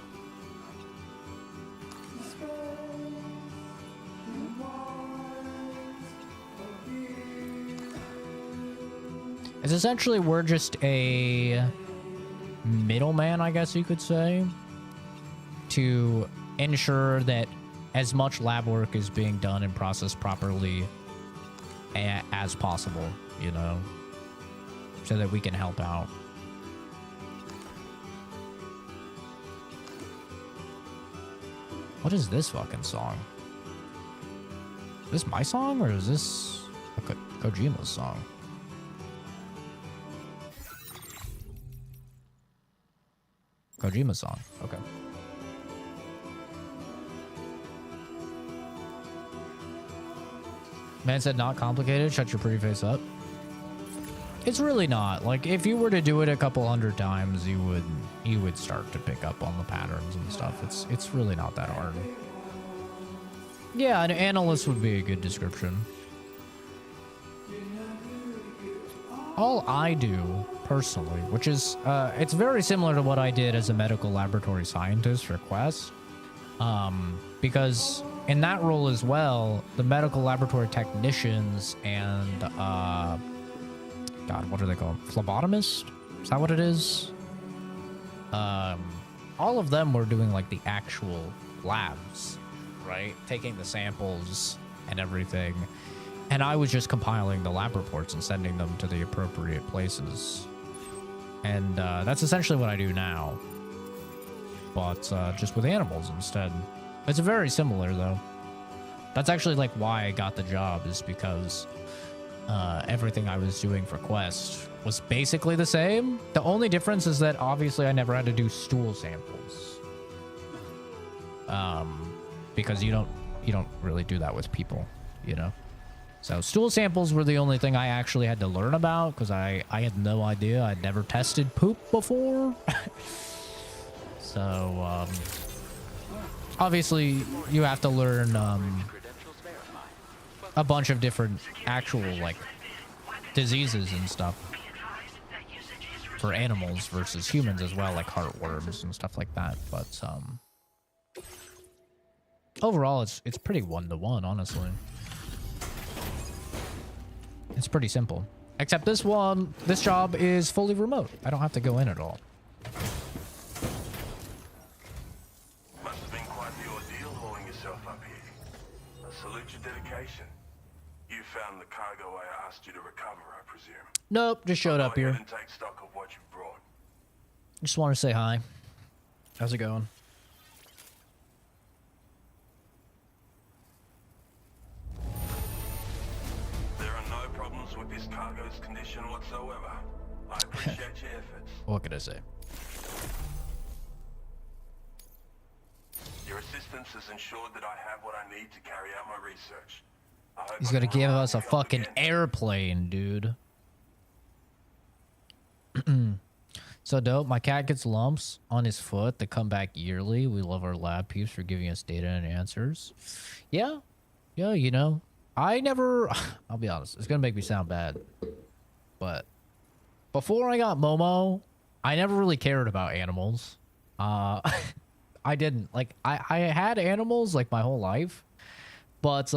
It's essentially, we're just a middleman, I guess you could say, to ensure that as much lab work is being done and processed properly as possible, you know, so that we can help out. What is this fucking song? Is this my song, or is this Kojima's song? Kojima's song. Okay. Man said not complicated. Shut your pretty face up. It's really not. Like, if you were to do it a couple hundred times, you would start to pick up on the patterns and stuff. It's really not that hard. Yeah, an analyst would be a good description. All I do personally, which is it's very similar to what I did as a medical laboratory scientist for Quest, because in that role as well, the medical laboratory technicians and God, what are they called? Phlebotomist? Is that what it is? All of them were doing like the actual labs, right? Taking the samples and everything. And I was just compiling the lab reports and sending them to the appropriate places. And that's essentially what I do now, but just with animals instead. It's very similar though. That's actually like why I got the job, is because everything I was doing for Quest was basically the same. The only difference is that obviously I never had to do stool samples, because you don't really do that with people, you know. So stool samples were the only thing I actually had to learn about, because I had no idea. I'd never tested poop before. So obviously you have to learn a bunch of different actual like diseases and stuff for animals versus humans as well, like heartworms and stuff like that. But overall it's pretty one-to-one, honestly. It's pretty simple. Except this job is fully remote. I don't have to go in at all. Must have been quite the ordeal hauling yourself up here. I salute your dedication. You found the cargo I asked you to recover, I presume. Nope, just showed up here. And take stock of what you brought. Just want to say hi. How's it going? With this cargo's condition whatsoever. I appreciate your efforts. What could I say? Your assistant assistance has ensured that I have what I need to carry out my research. I hope He's I gonna can give rely us on a your help fucking again. airplane, dude. So dope. My cat gets lumps on his foot that come back yearly. We love our lab peeps for giving us data and answers. Yeah. Yeah, you know. I never... I'll be honest. It's gonna make me sound bad. But before I got Momo, I never really cared about animals. I didn't. Like, I had animals, like, my whole life. But,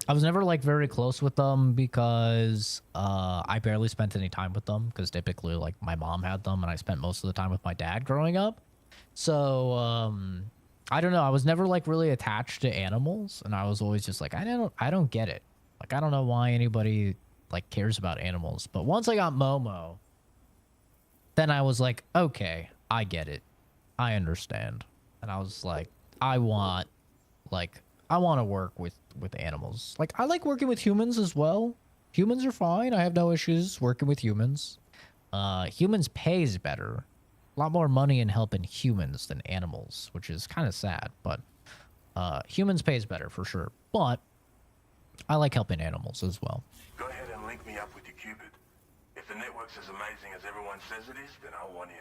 I was never like very close with them because I barely spent any time with them because typically like my mom had them and I spent most of the time with my dad growing up. So I don't know. I was never like really attached to animals and I was always just like, I don't get it. Like, I don't know why anybody like cares about animals. But once I got Momo, then I was like, okay, I get it. I understand. And I was like, I want to work with animals. Like, I like working with humans as well. Humans are fine. I have no issues working with humans. Humans pays better. A lot more money in helping humans than animals, which is kind of sad, but humans pays better for sure. But I like helping animals as well. Go ahead and link me up with your Cupid. If the network's as amazing as everyone says it is, then I want in.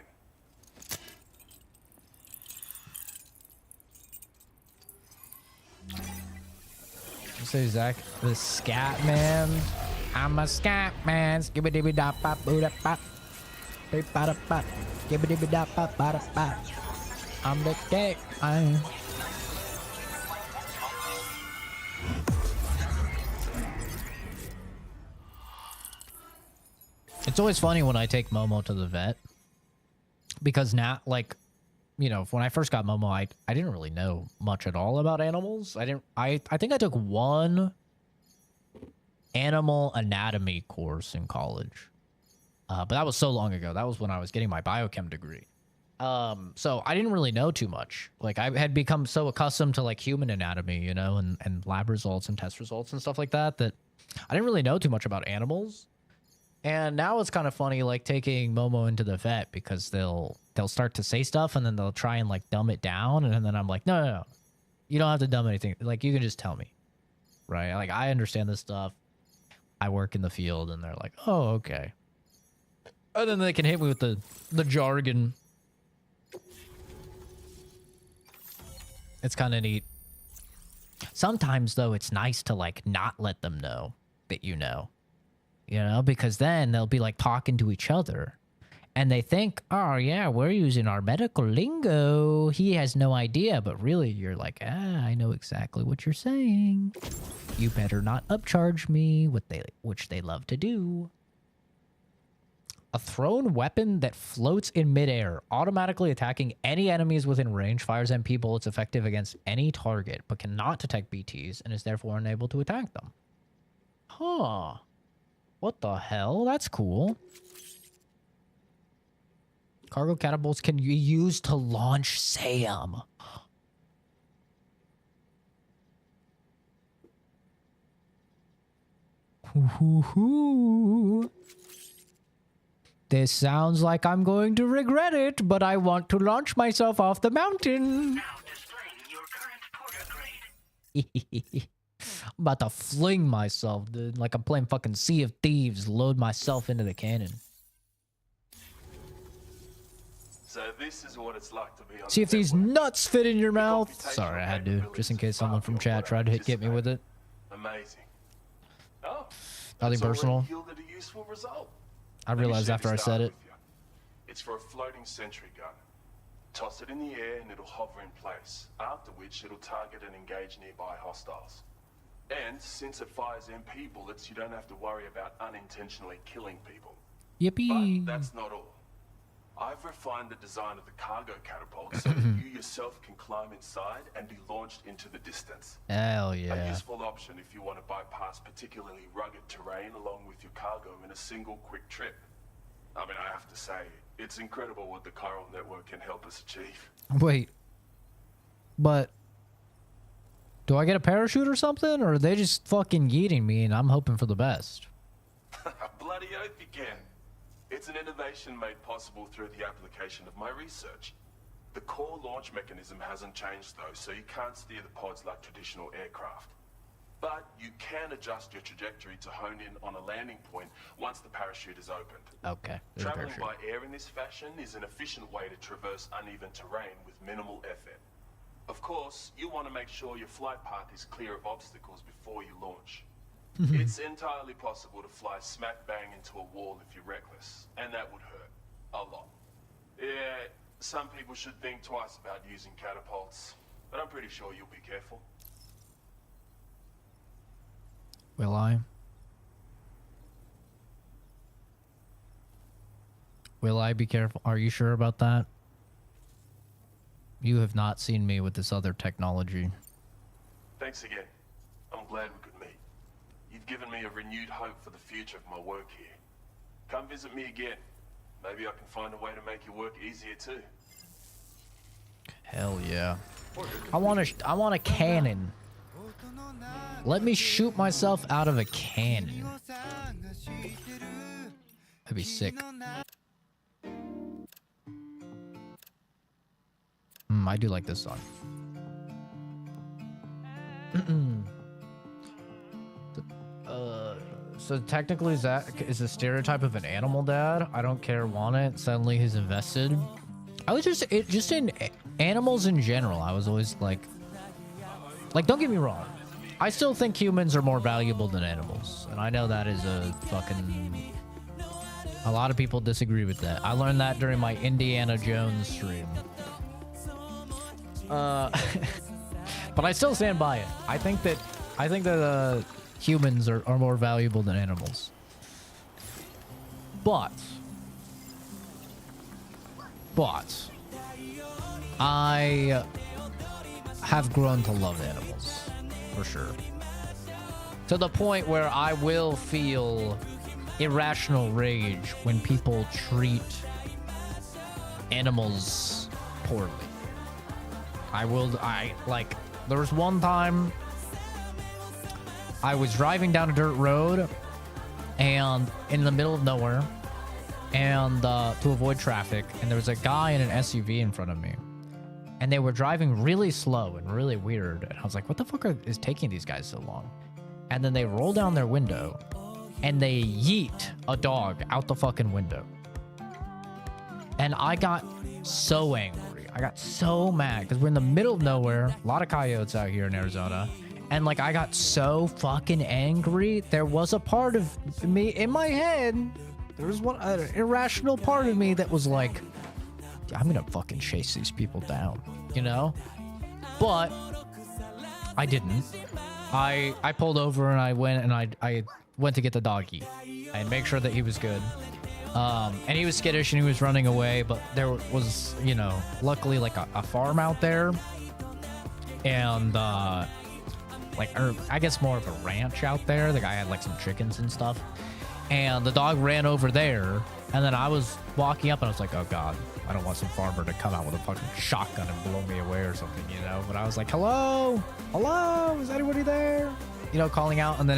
You say Zach, the scat man. I'm a scat man. Skibidi dop bop boo bop. Skibidi dop bop bop. I'm the gay. It's always funny when I take Momo to the vet because now, like, you know, when I first got Momo, I didn't really know much at all about animals. I think I took one animal anatomy course in college. But that was so long ago. That was when I was getting my biochem degree. So I didn't really know too much. Like, I had become so accustomed to like human anatomy, you know, and lab results and test results and stuff like that, that I didn't really know too much about animals. And now it's kind of funny, like, taking Momo into the vet because they'll start to say stuff and then they'll try and like dumb it down. And then I'm like, no. You don't have to dumb anything. Like, you can just tell me, right? Like, I understand this stuff. I work in the field. And they're like, oh, okay. And then they can hit me with the jargon. It's kind of neat. Sometimes, though, it's nice to like not let them know that you know. You know, because then they'll be like talking to each other and they think, oh yeah, we're using our medical lingo. He has no idea. But really you're like, I know exactly what you're saying. You better not upcharge me, which they love to do. A thrown weapon that floats in midair, automatically attacking any enemies within range, fires MP bullets effective against any target, but cannot detect BTs and is therefore unable to attack them. Huh. What the hell? That's cool. Cargo catapults can be used to launch SAM. This sounds like I'm going to regret it, but I want to launch myself off the mountain. Now displaying your current porter grade. I'm about to fling myself, dude. Like I'm playing fucking Sea of Thieves, load myself into the cannon. So this is what it's like to be on See if the these network. nuts fit in your mouth. computational Sorry, I had to, just in capabilities case someone far from beyond chat what I tried to get me with it. Amazing. Oh, Nothing that's already personal. yielded a useful result. I Let me realized share after the I said start it. with you. It's for a floating sentry gun. Toss it in the air and it'll hover in place, after which it'll target and engage nearby hostiles. And since it fires MP bullets, you don't have to worry about unintentionally killing people. Yippee. But that's not all. I've refined the design of the cargo catapult so that you yourself can climb inside and be launched into the distance. Hell A yeah. useful option if you want to bypass particularly rugged terrain along with your cargo in a single quick trip. I mean, I have to say, it's incredible what the chiral network can help us achieve. Wait. But do I get a parachute or something? Or are they just fucking yeeting me and I'm hoping for the best? Bloody oath you can. It's an innovation made possible through the application of my research. The core launch mechanism hasn't changed though, so you can't steer the pods like traditional aircraft. But you can adjust your trajectory to hone in on a landing point once the parachute is opened. Okay. Traveling by air in this fashion is an efficient way to traverse uneven terrain with minimal effort. Of course, you want to make sure your flight path is clear of obstacles before you launch. It's entirely possible to fly smack bang into a wall if you're reckless, and that would hurt a lot. Yeah, some people should think twice about using catapults, but I'm pretty sure you'll be careful. Will I? Will I be careful? Are you sure about that? You have not seen me with this other technology. Thanks again. I'm glad we could meet. You've given me a renewed hope for the future of my work here. Come visit me again. Maybe I can find a way to make your work easier too. Hell yeah. I want a cannon. Let me shoot myself out of a cannon. That'd be sick. I do like this song. So technically Zach is a stereotype of an animal dad. I don't care, want it. Suddenly he's invested. I was just in animals in general. I was always like, don't get me wrong. I still think humans are more valuable than animals. And I know that is a lot of people disagree with that. I learned that during my Indiana Jones stream. But I still stand by it. I think that humans are more valuable than animals. But I have grown to love animals, for sure. To the point where I will feel irrational rage when people treat animals poorly. There was one time I was driving down a dirt road and in the middle of nowhere and to avoid traffic, and there was a guy in an SUV in front of me, and they were driving really slow and really weird, and I was like, what the fuck is taking these guys so long? And then they roll down their window and they yeet a dog out the fucking window, and I got so angry. I got so mad because we're in the middle of nowhere, a lot of coyotes out here in Arizona, and I got so fucking angry. There was a part of me in my head, there was an irrational part of me that was like, I'm gonna fucking chase these people down, you know? But I didn't. I pulled over and I went to get the doggy and make sure that he was good. And he was skittish and he was running away, but there was, luckily a farm out there, and or I guess more of a ranch out there. The guy had some chickens and stuff, and the dog ran over there, and then I was walking up and I was like, oh god, I don't want some farmer to come out with a fucking shotgun and blow me away or something, but I was like, hello, is anybody there, calling out. And then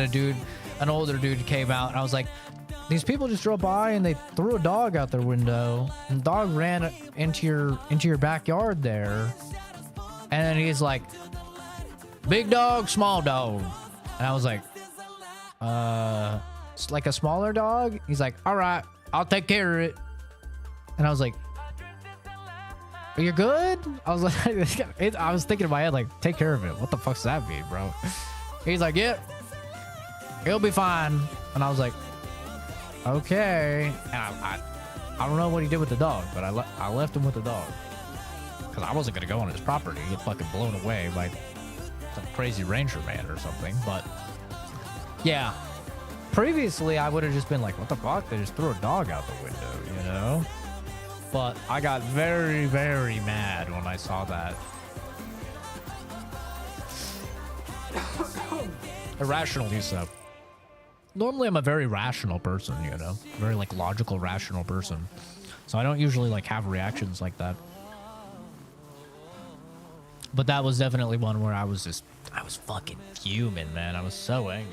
an older dude came out, and I was like, these people just drove by and they threw a dog out their window, and the dog ran into your backyard there. And then he's like, big dog, small dog. And I was like, it's like a smaller dog? He's like, all right, I'll take care of it. And I was like, are you good? I was like, I was thinking in my head, take care of it. What the fuck does that mean, bro? He's like, yep, he'll be fine. And I was like, okay. And I don't know what he did with the dog, but I left him with the dog because I wasn't gonna go on his property, get fucking blown away by some crazy ranger man or something. But yeah, previously I would have just been like, what the fuck? They just threw a dog out the window, But I got very, very mad when I saw that. Irrationally so. Normally I'm a very rational person, very logical, rational person. So I don't usually have reactions like that. But that was definitely one where I was fucking fuming, man. I was so angry.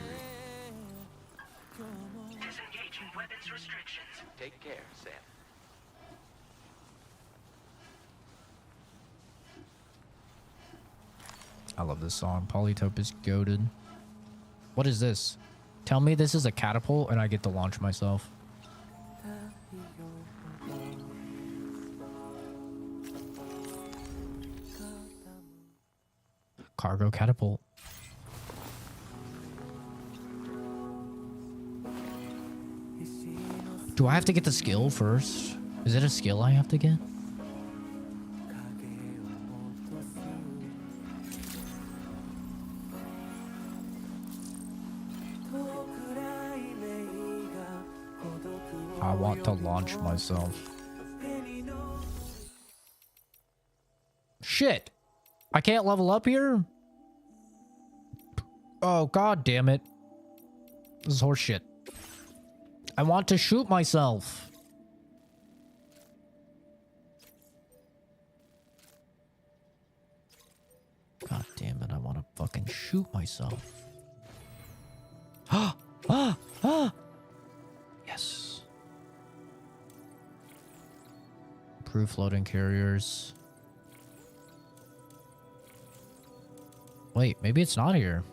Disengaging weapons restrictions. Take care, Sam. I love this song. Polytope is goated. What is this? Tell me this is a catapult and I get to launch myself. Cargo catapult. Do I have to get the skill first? Is it a skill I have to get? I want to launch myself. Shit! I can't level up here? Oh, god damn it. This is horseshit. I want to shoot myself. God damn it, I want to fucking shoot myself. Yes. Improve floating carriers. Wait, maybe it's not here.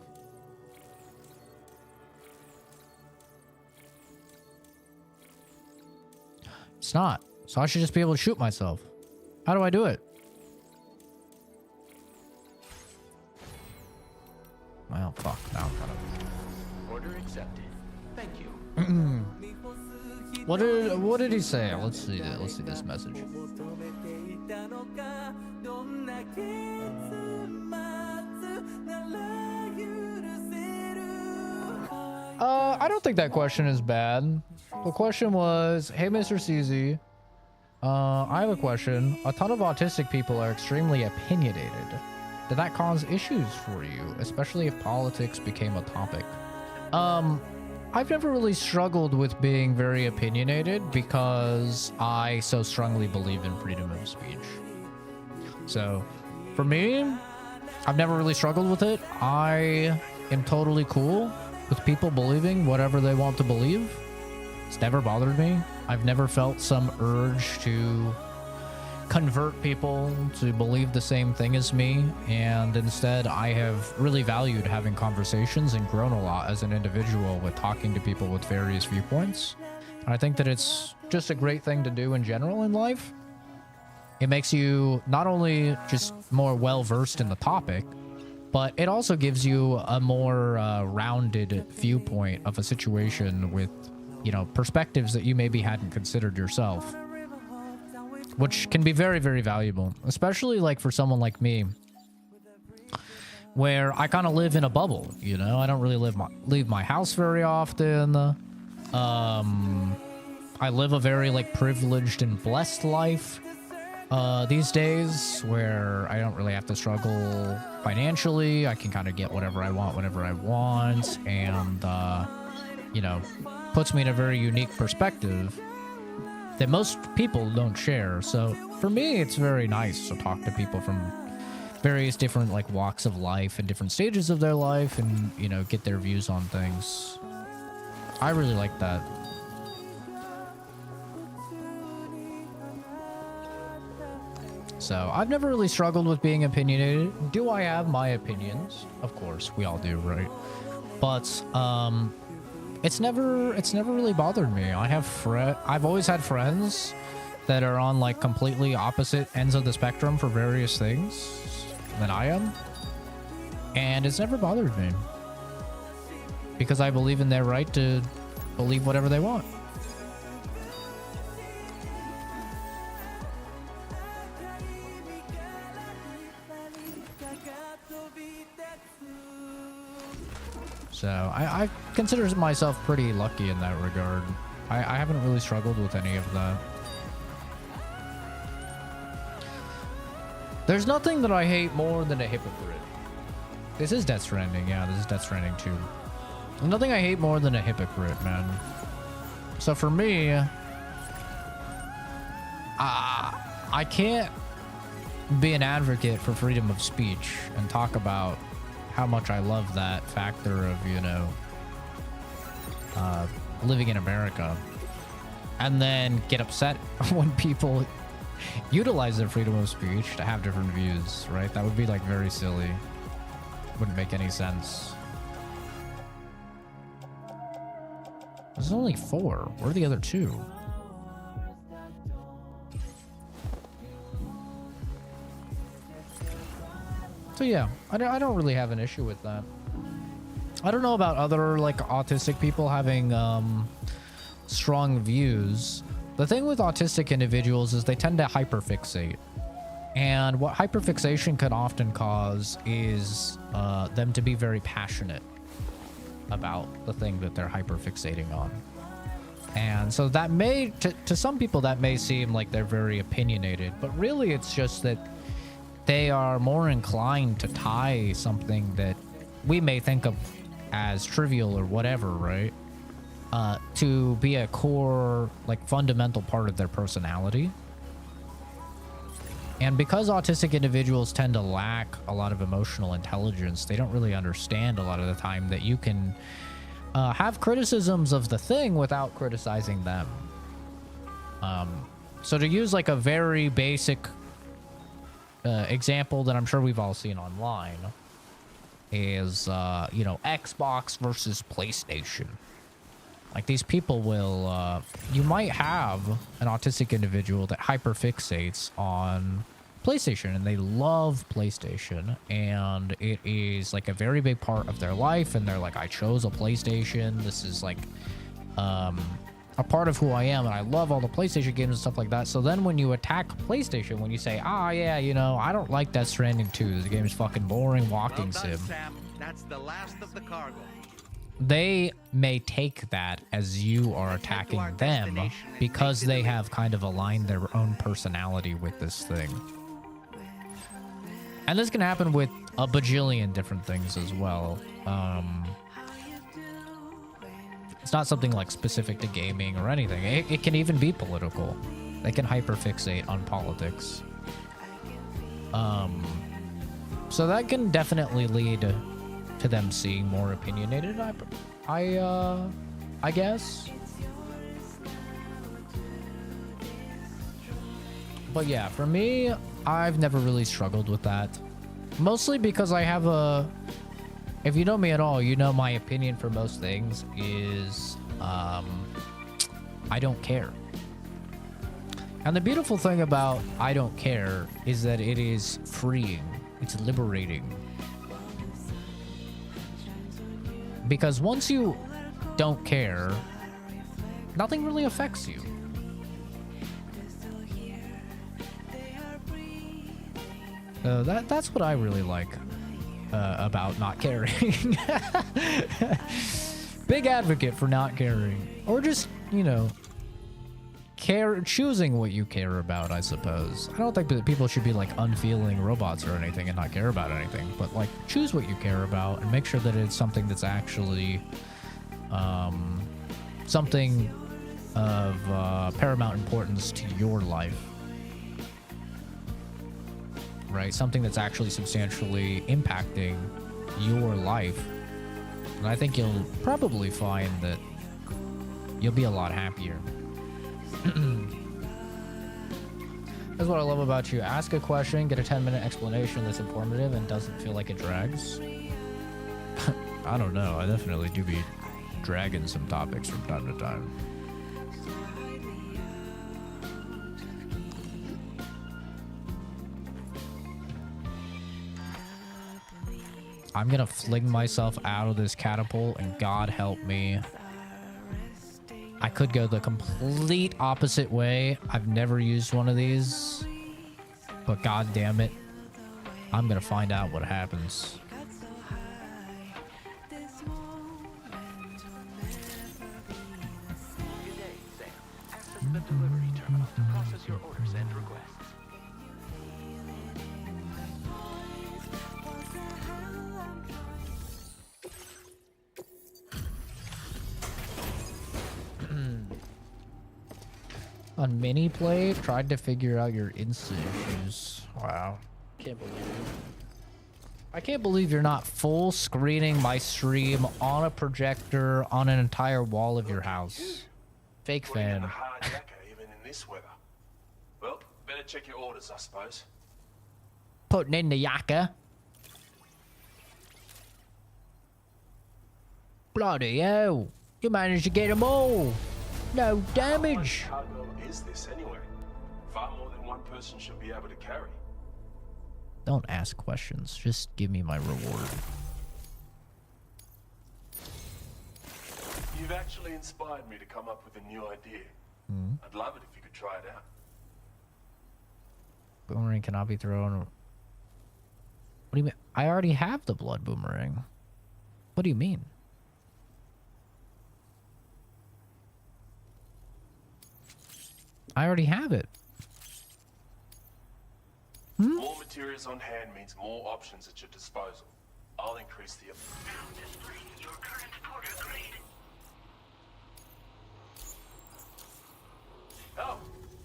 It's not. So I should just be able to shoot myself. How do I do it? Well, fuck. Now I'm kind of... Order accepted. Thank you. What did he say? Let's see this message. I don't think that question is bad. The question was, hey, Mr. CZ, I have a question. A ton of autistic people are extremely opinionated. Did that cause issues for you, especially if politics became a topic? I've never really struggled with being very opinionated because I so strongly believe in freedom of speech. So, for me, I've never really struggled with it. I am totally cool with people believing whatever they want to believe. It's never bothered me. I've never felt some urge to convert people to believe the same thing as me, and instead I have really valued having conversations and grown a lot as an individual with talking to people with various viewpoints. And I think that it's just a great thing to do in general in life. It makes you not only just more well-versed in the topic, but it also gives you a more rounded viewpoint of a situation with, you know, perspectives that you maybe hadn't considered yourself, which can be very, very valuable, especially like for someone like me, where I kind of live in a bubble. You know, I don't really leave my house very often. I live a very like privileged and blessed life these days, where I don't really have to struggle financially. I can kind of get whatever I want whenever I want, and you know, puts me in a very unique perspective that most people don't share. So for me, it's very nice to talk to people from various different like walks of life and different stages of their life, and, you know, get their views on things. I really like that. So I've never really struggled with being opinionated. Do I have my opinions? Of course, we all do, right? But it's never really bothered me. I've always had friends that are on like completely opposite ends of the spectrum for various things than I am, and it's never bothered me because I believe in their right to believe whatever they want. So I consider myself pretty lucky in that regard. I haven't really struggled with any of that. There's nothing that I hate more than a hypocrite. This is Death Stranding. Yeah, this is Death Stranding 2. There's nothing I hate more than a hypocrite, man. So for me, I can't be an advocate for freedom of speech and talk about how much I love that factor of, you know, living in America, and then get upset when people utilize their freedom of speech to have different views, right? That would be like very silly. Wouldn't make any sense. There's only 4. Where are the other 2? So yeah, I don't really have an issue with that. I don't know about other like autistic people having strong views. The thing with autistic individuals is they tend to hyperfixate. And what hyperfixation can often cause is them to be very passionate about the thing that they're hyperfixating on. And so that may, to some people, that may seem like they're very opinionated, but really it's just that they are more inclined to tie something that we may think of as trivial or whatever, right? To be a core, like, fundamental part of their personality. And because autistic individuals tend to lack a lot of emotional intelligence, they don't really understand a lot of the time that you can have criticisms of the thing without criticizing them. So to use like a very basic example that I'm sure we've all seen online is, you know, Xbox versus PlayStation. Like these people will, you might have an autistic individual that hyperfixates on PlayStation and they love PlayStation and it is like a very big part of their life and they're like, I chose a PlayStation. This is like a part of who I am and I love all the PlayStation games and stuff like that. So then when you attack PlayStation, when you say, yeah, you know, I don't like that Stranding 2. The game is fucking boring walking sim. Sam. That's the last of the cargo. They may take that as you are attacking them because they have kind of aligned their own personality with this thing. And this can happen with a bajillion different things as well. It's not something like specific to gaming or anything. It can even be political. They can hyperfixate on politics. So that can definitely lead to them seeing more opinionated, I guess. But yeah, for me, I've never really struggled with that. Mostly because I have if you know me at all, you know my opinion for most things is, I don't care. And the beautiful thing about I don't care is that it is freeing. It's liberating. Because once you don't care, nothing really affects you. That's what I really like about not caring. Big advocate for not caring. Or just, you know, choosing what you care about, I suppose. I don't think that people should be like unfeeling robots or anything and not care about anything, but like choose what you care about and make sure that it's something that's actually something of paramount importance to your life. Right? Something that's actually substantially impacting your life. And I think you'll probably find that you'll be a lot happier. That's what I love about you. Ask a question, get a 10-minute explanation that's informative and doesn't feel like it drags. I don't know. I definitely do be dragging some topics from time to time. I'm gonna fling myself out of this catapult and God help me. I could go the complete opposite way. I've never used one of these, but God damn it, I'm gonna find out what happens. Good day, Sam. Access the delivery terminal to process your orders and requests. On mini play, tried to figure out your instant issues. Wow. Can't believe it. I can't believe you're not full screening my stream on a projector on an entire wall of your house. Fake fan. Even in this weather. Well, better check your orders, I suppose. Putting in the yakka. Bloody hell. You managed to get them all. No damage. How much cargo is this anyway? Far more than one person should be able to carry. Don't ask questions. Just give me my reward. You've actually inspired me to come up with a new idea. I'd love it if you could try it out. Boomerang cannot be thrown. What do you mean? I already have the blood boomerang. What do you mean? I already have it. More materials on hand means more options at your disposal. I'll increase the... Now displaying your current porter grade. Oh,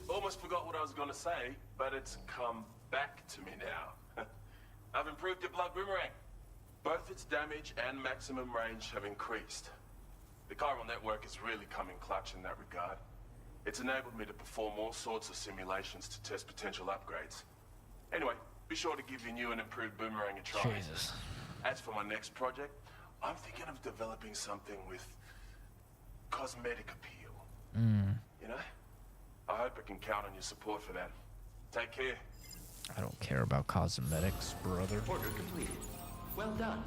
almost forgot what I was going to say, but it's come back to me now. I've improved your blood boomerang. Both its damage and maximum range have increased. The chiral network is really coming clutch in that regard. It's enabled me to perform all sorts of simulations to test potential upgrades. Anyway, be sure to give your new and improved boomerang a try. Jesus. As for my next project, I'm thinking of developing something with cosmetic appeal. You know? I hope I can count on your support for that. Take care. I don't care about cosmetics, brother. Order completed. Well done.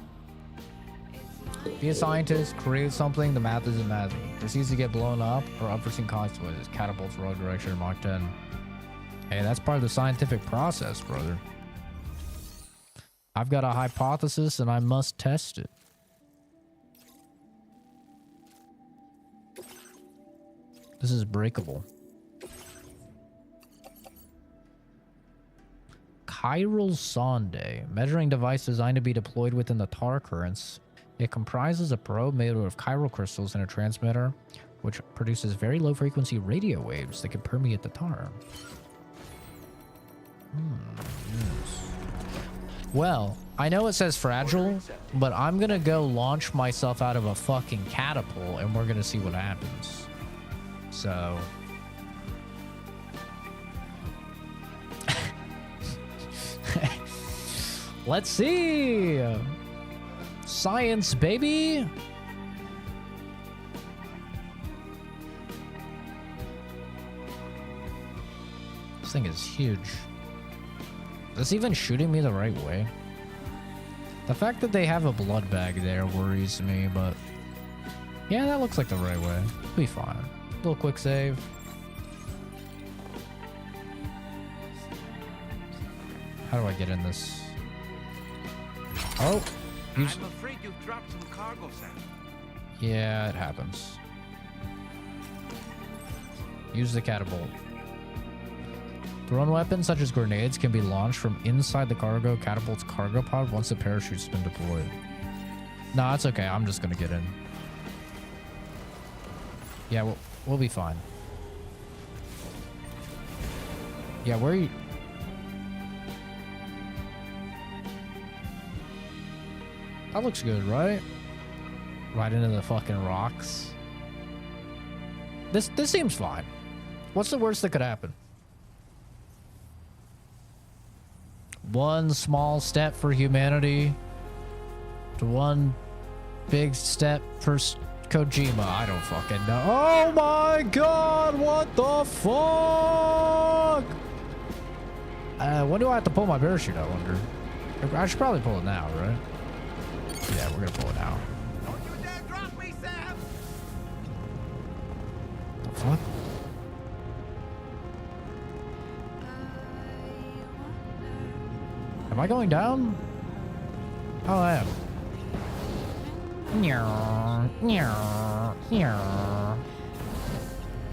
Be a scientist, create something, the math isn't mathing. Proceeds to get blown up or unforeseen consequences. Catapults, wrong direction, Mach 10. Hey, that's part of the scientific process, brother. I've got a hypothesis and I must test it. This is breakable. Chiral sonde, measuring device designed to be deployed within the tar currents. It comprises a probe made of chiral crystals and a transmitter, which produces very low frequency radio waves that can permeate the tar. Yes. Well, I know it says fragile, but I'm gonna go launch myself out of a fucking catapult and we're gonna see what happens. So... let's see! Science, baby! This thing is huge. Is this even shooting me the right way? The fact that they have a blood bag there worries me, but... yeah, that looks like the right way. It'll be fine. Little quick save. How do I get in this? Oh! I'm afraid you've dropped some cargo, Sam. Yeah, it happens. Use the catapult. Thrown weapons such as grenades can be launched from inside the cargo catapult's cargo pod once the parachute's been deployed. Nah, it's okay. I'm just gonna get in. Yeah, we'll be fine. Yeah, where are you? That looks good, right? Right into the fucking rocks. This seems fine. What's the worst that could happen? One small step for humanity to one big step for Kojima. I don't fucking know. Oh my god, what the fuck? When do I have to pull my parachute, I wonder? I should probably pull it now, right? Yeah, we're gonna pull it now. Don't you dare drop me, Sam! The fuck? Am I going down? Oh, I am.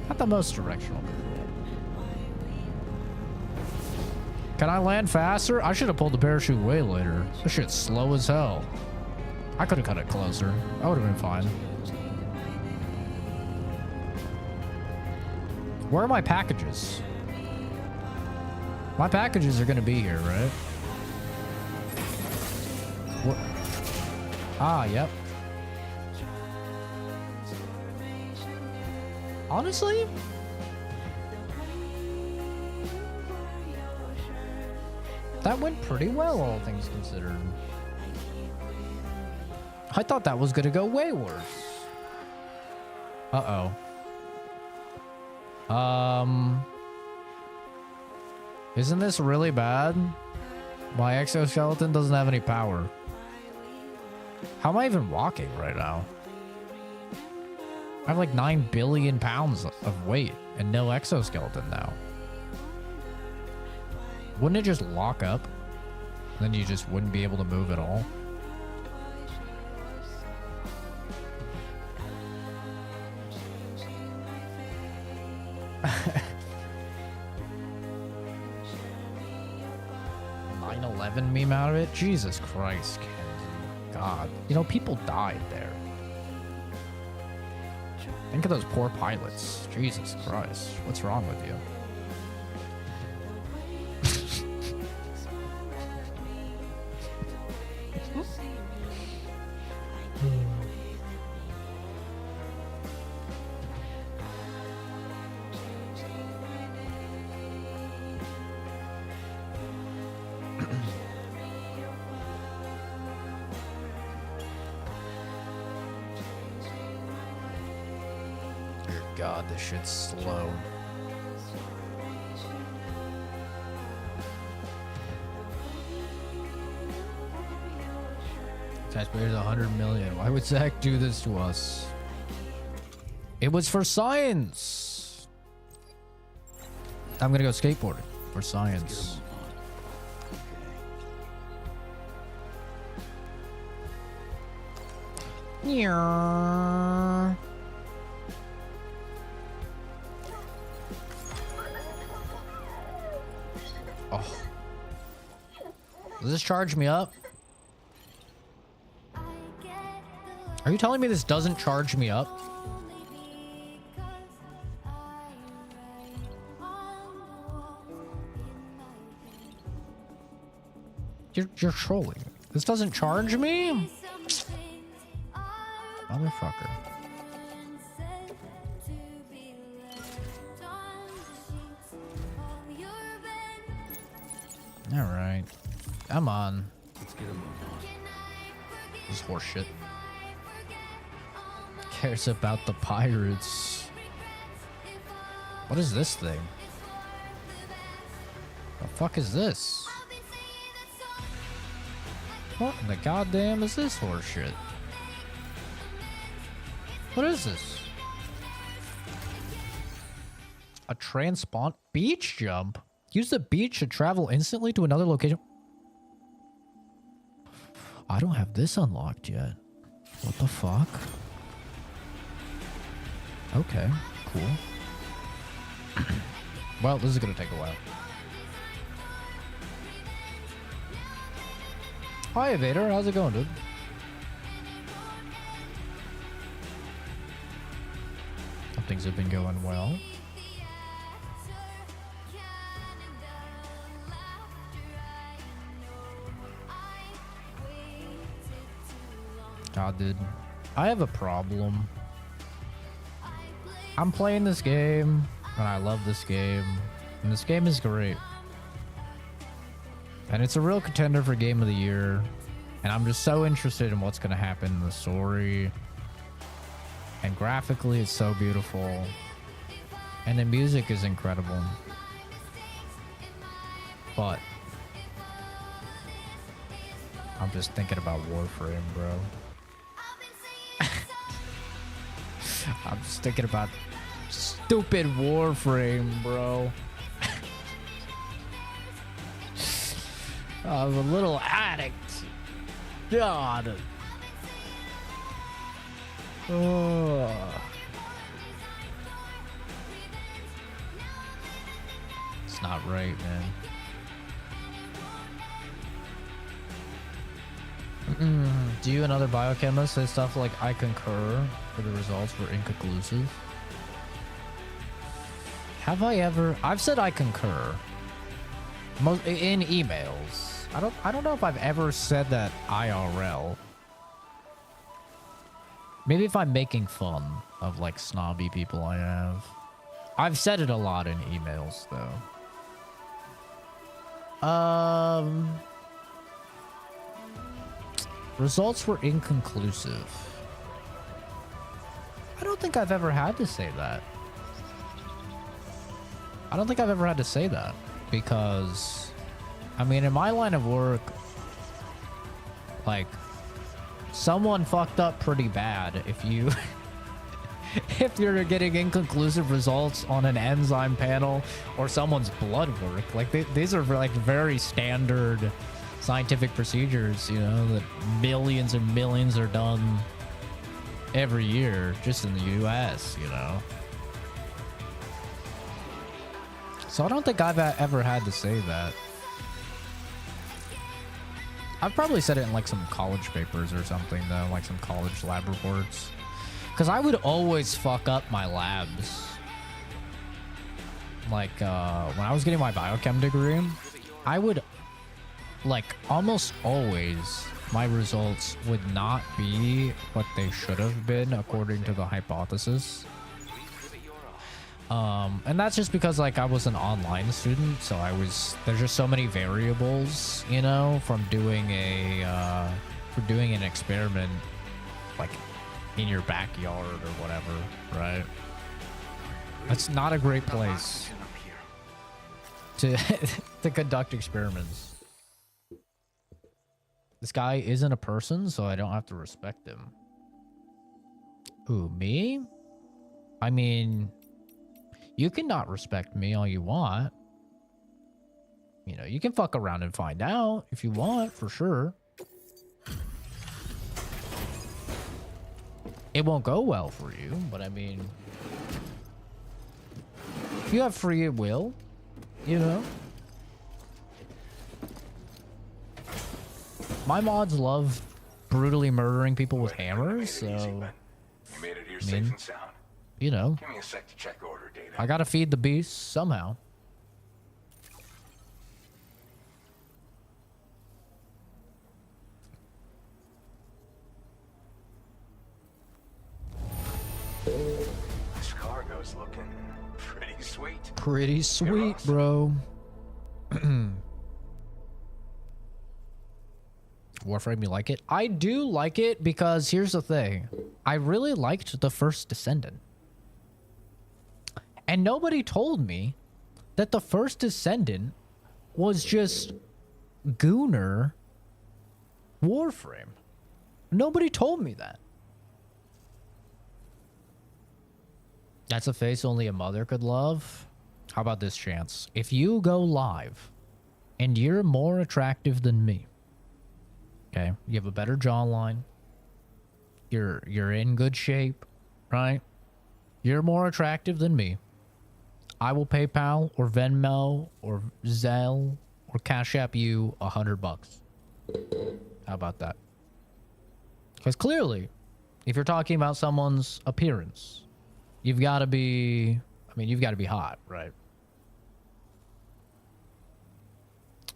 Not the most directional. Can I land faster? I should have pulled the parachute way later. This shit's slow as hell. I could have cut it closer. I would have been fine. Where are my packages? My packages are gonna be here, right? What? Ah, yep. Honestly? That went pretty well, all things considered. I thought that was gonna go way worse. Uh-oh. Isn't this really bad? My exoskeleton doesn't have any power. How am I even walking right now? I have like 9 billion pounds of weight and no exoskeleton now. Wouldn't it just lock up? Then you just wouldn't be able to move at all? Meme out of it? Jesus Christ, Kenzie. God. You know, people died there. Think of those poor pilots. Jesus Christ. What's wrong with you? God, this shit's slow. Taxpayers 100 million. Why would Zach do this to us? It was for science. I'm gonna go skateboarding for science. Yeah. Oh. Does this charge me up? Are you telling me this doesn't charge me up? You're trolling. This doesn't charge me? Motherfucker. Alright. Come on. Let's get a move on. This is horseshit. Cares about the pirates. What is this thing? The fuck is this? What in the goddamn is this horseshit? What is this? A transpont beach jump? Use the beach to travel instantly to another location. I don't have this unlocked yet. What the fuck? Okay, cool. Well, this is gonna take a while. Hi, Vader. How's it going, dude? Hope things have been going well. God, dude. I have a problem. I'm playing this game, and I love this game. And this game is great. And it's a real contender for Game of the Year. And I'm just so interested in what's going to happen in the story. And graphically, it's so beautiful. And the music is incredible. But I'm just thinking about Warframe, bro. I'm just thinking about stupid Warframe, bro. I'm a little addict. God. Oh. It's not right, man. Do you and other biochemists say stuff like "I concur" for the results were inconclusive? Have I ever? I've said "I concur" most in emails. I don't know if I've ever said that IRL. Maybe if I'm making fun of like snobby people I have. I've said it a lot in emails though. Results were inconclusive. I don't think I've ever had to say that. I don't think I've ever had to say that because, I mean, in my line of work, like, someone fucked up pretty bad if you if you're getting inconclusive results on an enzyme panel or someone's blood work. Like, these are like very standard scientific procedures, you know, that millions and millions are done every year just in the US, you know. So I don't think I've ever had to say that. I've probably said it in like some college papers or something though, like some college lab reports. Because I would always fuck up my labs. Like when I was getting my biochem degree, I would, like, almost always my results would not be what they should have been according to the hypothesis. And that's just because, like, I was an online student, so there's just so many variables, you know, from doing an experiment, like, in your backyard or whatever, right? That's not a great place to to conduct experiments. This guy isn't a person, so I don't have to respect him. Who, me? I mean, you can not respect me all you want. You know, you can fuck around and find out if you want, for sure. It won't go well for you, but I mean, you have free will, you know? My mods love brutally murdering people with hammers, so... You made it here safe and sound. You know. Give me a sec to check order data. I gotta feed the beasts somehow. This cargo's looking pretty sweet. Pretty sweet, bro. Warframe, you like it? I do like it because here's the thing. I really liked the first Descendant. And nobody told me that the first Descendant was just Gooner Warframe. Nobody told me that. That's a face only a mother could love. How about this chance? If you go live and you're more attractive than me, okay, you have a better jawline, you're in good shape, right? You're more attractive than me. I will PayPal or Venmo or Zelle or Cash App you $100. How about that? Because clearly, if you're talking about someone's appearance, you've got to be, I mean, you've got to be hot, right?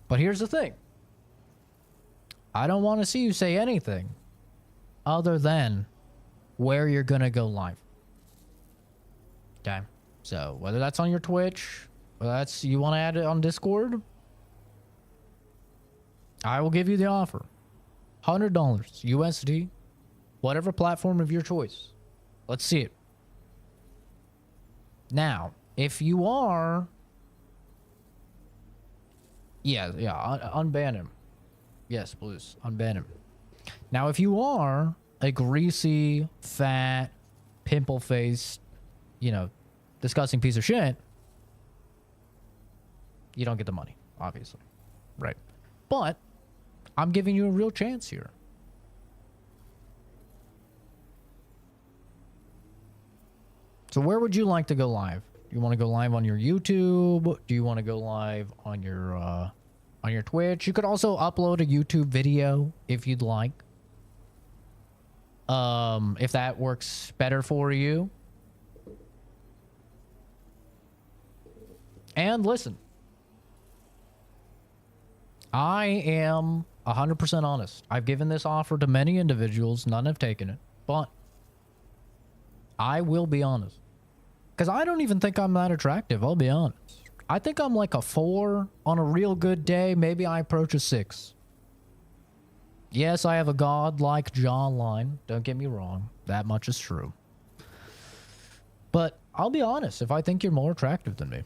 But here's the thing. I don't want to see you say anything other than where you're going to go live. Okay? So, whether that's on your Twitch, whether that's you want to add it on Discord, I will give you the offer. $100 USD, whatever platform of your choice. Let's see it. Now, if you are... Yeah, unban him. Yes, please, unban him. Now, if you are a greasy, fat, pimple-faced, you know, disgusting piece of shit, you don't get the money, obviously. Right. But I'm giving you a real chance here. So where would you like to go live? Do you want to go live on your YouTube? Do you want to go live on your Twitch? You could also upload a YouTube video if you'd like. If that works better for you. And listen, I am 100% honest. I've given this offer to many individuals. None have taken it, but I will be honest. Because I don't even think I'm that attractive, I'll be honest. I think I'm like a 4 on a real good day. Maybe I approach a 6. Yes, I have a godlike jawline. Don't get me wrong. That much is true. But I'll be honest, if I think you're more attractive than me,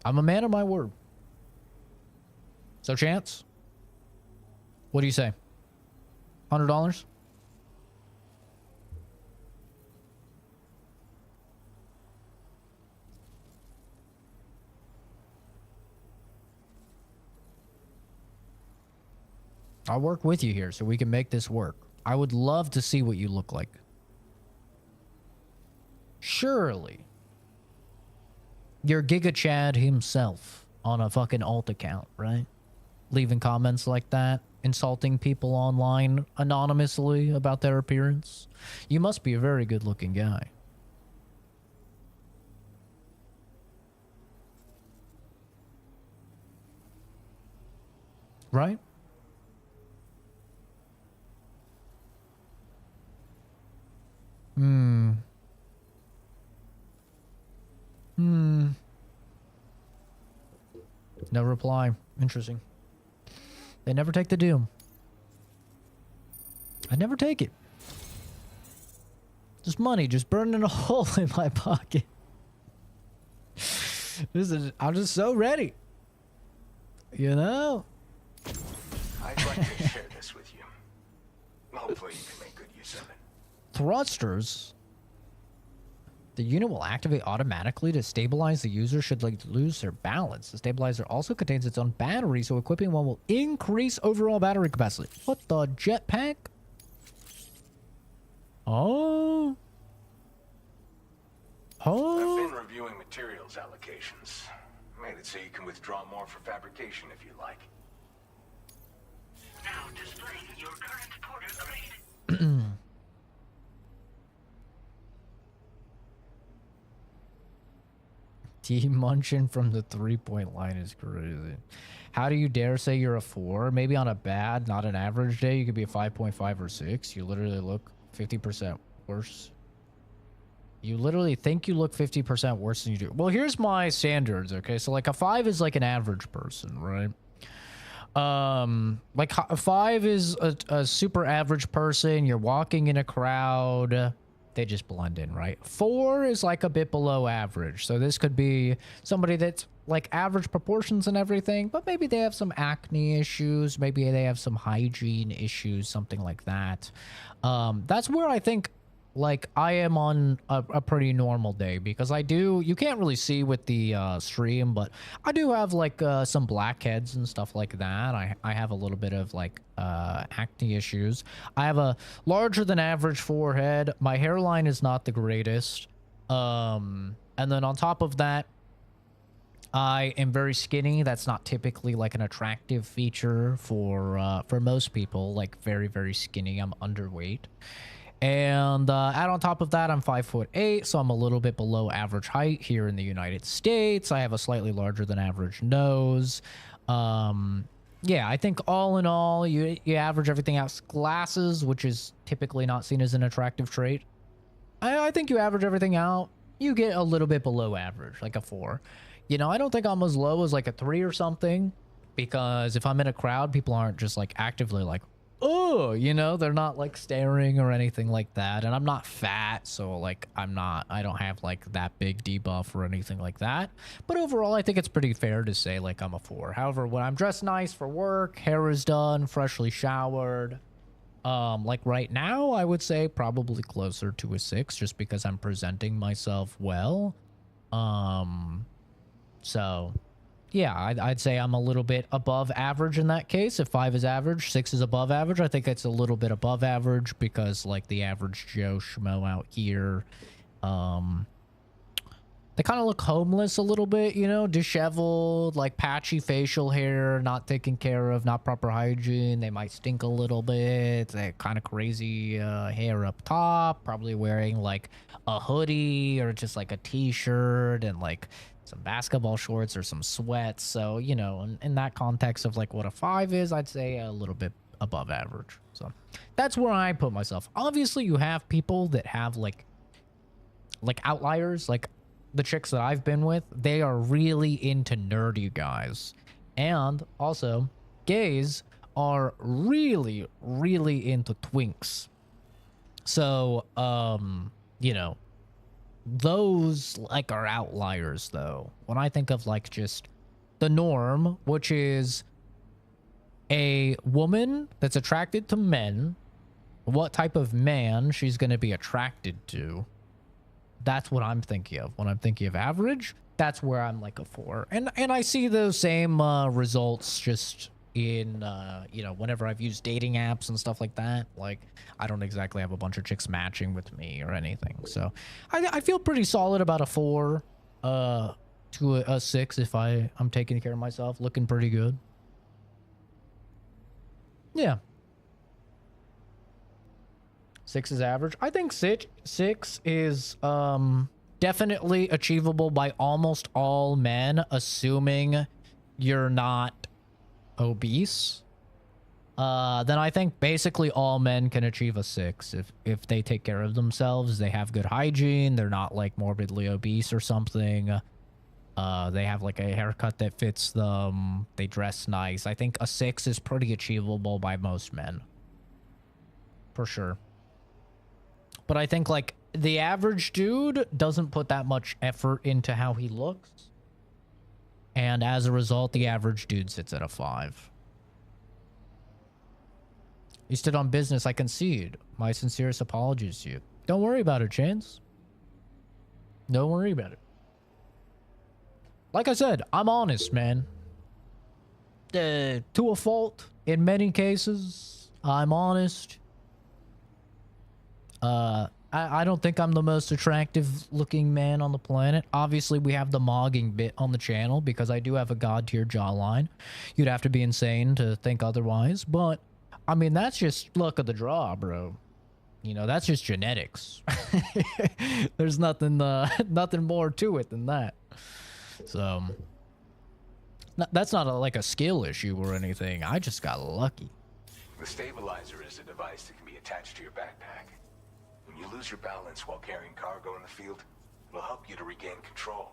I'm a man of my word. So, Chance, what do you say? $100? I'll work with you here so we can make this work. I would love to see what you look like. Surely, you're Giga Chad himself on a fucking alt account, right? Leaving comments like that, insulting people online anonymously about their appearance. You must be a very good-looking guy. Right? No reply. Interesting. They never take the doom. I never take it. Just money, just burning a hole in my pocket. I'm just so ready. You know? I'd like to share this with you. Hopefully you can make good use of it. Thrusters. The unit will activate automatically to stabilize the user should lose their balance. The stabilizer also contains its own battery, so equipping one will increase overall battery capacity. What the jetpack? Oh. I've been reviewing materials allocations. Made it so you can withdraw more for fabrication if you like. Now displaying your current porter grade. Munching from the 3-point line is crazy. How do you dare say you're a 4? Maybe on a bad, not an average day, you could be a 5.5 or 6. You literally look 50% worse. You literally think you look 50% worse than you do. Well, here's my standards, okay? So, like, a 5 is like an average person, right? Like, a 5 is a super average person. You're walking in a crowd. They just blend in, right? 4 is like a bit below average. So this could be somebody that's like average proportions and everything, but maybe they have some acne issues. Maybe they have some hygiene issues, something like that. That's where I think like I am on a pretty normal day, because you can't really see with the stream, but I do have like some blackheads and stuff like that. I have a little bit of like acne issues. I have a larger than average forehead. My hairline is not the greatest. And then on top of that, I am very skinny. That's not typically like an attractive feature for most people, like very, very skinny. I'm underweight. And add on top of that, I'm 5'8", so I'm a little bit below average height here in the United States. I have a slightly larger than average nose. Yeah, I think all in all, you average everything out. Glasses, which is typically not seen as an attractive trait. I think you average everything out, you get a little bit below average, like a 4. You know, I don't think I'm as low as like a 3 or something, because if I'm in a crowd, people aren't just like actively like, oh, you know, they're not like staring or anything like that. And I'm not fat, so like I don't have like that big debuff or anything like that. But overall, I think it's pretty fair to say like I'm a 4. However, when I'm dressed nice for work, hair is done, freshly showered, like right now, I would say probably closer to a 6, just because I'm presenting myself well. So yeah, I'd say I'm a little bit above average in that case. If 5 is average, 6 is above average. I think it's a little bit above average, because like the average Joe Schmo out here, they kind of look homeless a little bit, you know, disheveled, like patchy facial hair, not taken care of, not proper hygiene. They might stink a little bit. They're kind of crazy hair up top, probably wearing like a hoodie or just like a t-shirt and like some basketball shorts or some sweats. So, you know, in that context of like what a 5 is, I'd say a little bit above average. So that's where I put myself. Obviously, you have people that have like outliers, like the chicks that I've been with, they are really into nerdy guys. And also, gays are really, really into twinks. So, you know, those like are outliers though. When I think of like just the norm, which is a woman that's attracted to men, what type of man she's going to be attracted to. That's what I'm thinking of. When I'm thinking of average, that's where I'm like a 4. And I see those same results just in, you know, whenever I've used dating apps and stuff like that. Like, I don't exactly have a bunch of chicks matching with me or anything. So I feel pretty solid about a 4 to a 6 if I'm taking care of myself. Looking pretty good. Yeah. 6 is average. I think 6 is definitely achievable by almost all men, assuming you're not obese. Then I think basically all men can achieve a 6 if they take care of themselves. They have good hygiene. They're not like morbidly obese or something. They have like a haircut that fits them. They dress nice. I think a 6 is pretty achievable by most men. For sure. But I think like the average dude doesn't put that much effort into how he looks. And as a result, the average dude sits at a 5. You stood on business. I concede. My sincerest apologies to you. Don't worry about it, Chance. Don't worry about it. Like I said, I'm honest, man. To a fault in many cases. I'm honest. I don't think I'm the most attractive looking man on the planet. Obviously, we have the mogging bit on the channel because I do have a god tier jawline. You'd have to be insane to think otherwise. But, I mean, that's just luck of the draw, bro. You know, that's just genetics. There's nothing more to it than that. So, that's not like a skill issue or anything. I just got lucky. The stabilizer is a device that can be attached to your backpack. When you lose your balance while carrying cargo in the field, it'll help you to regain control.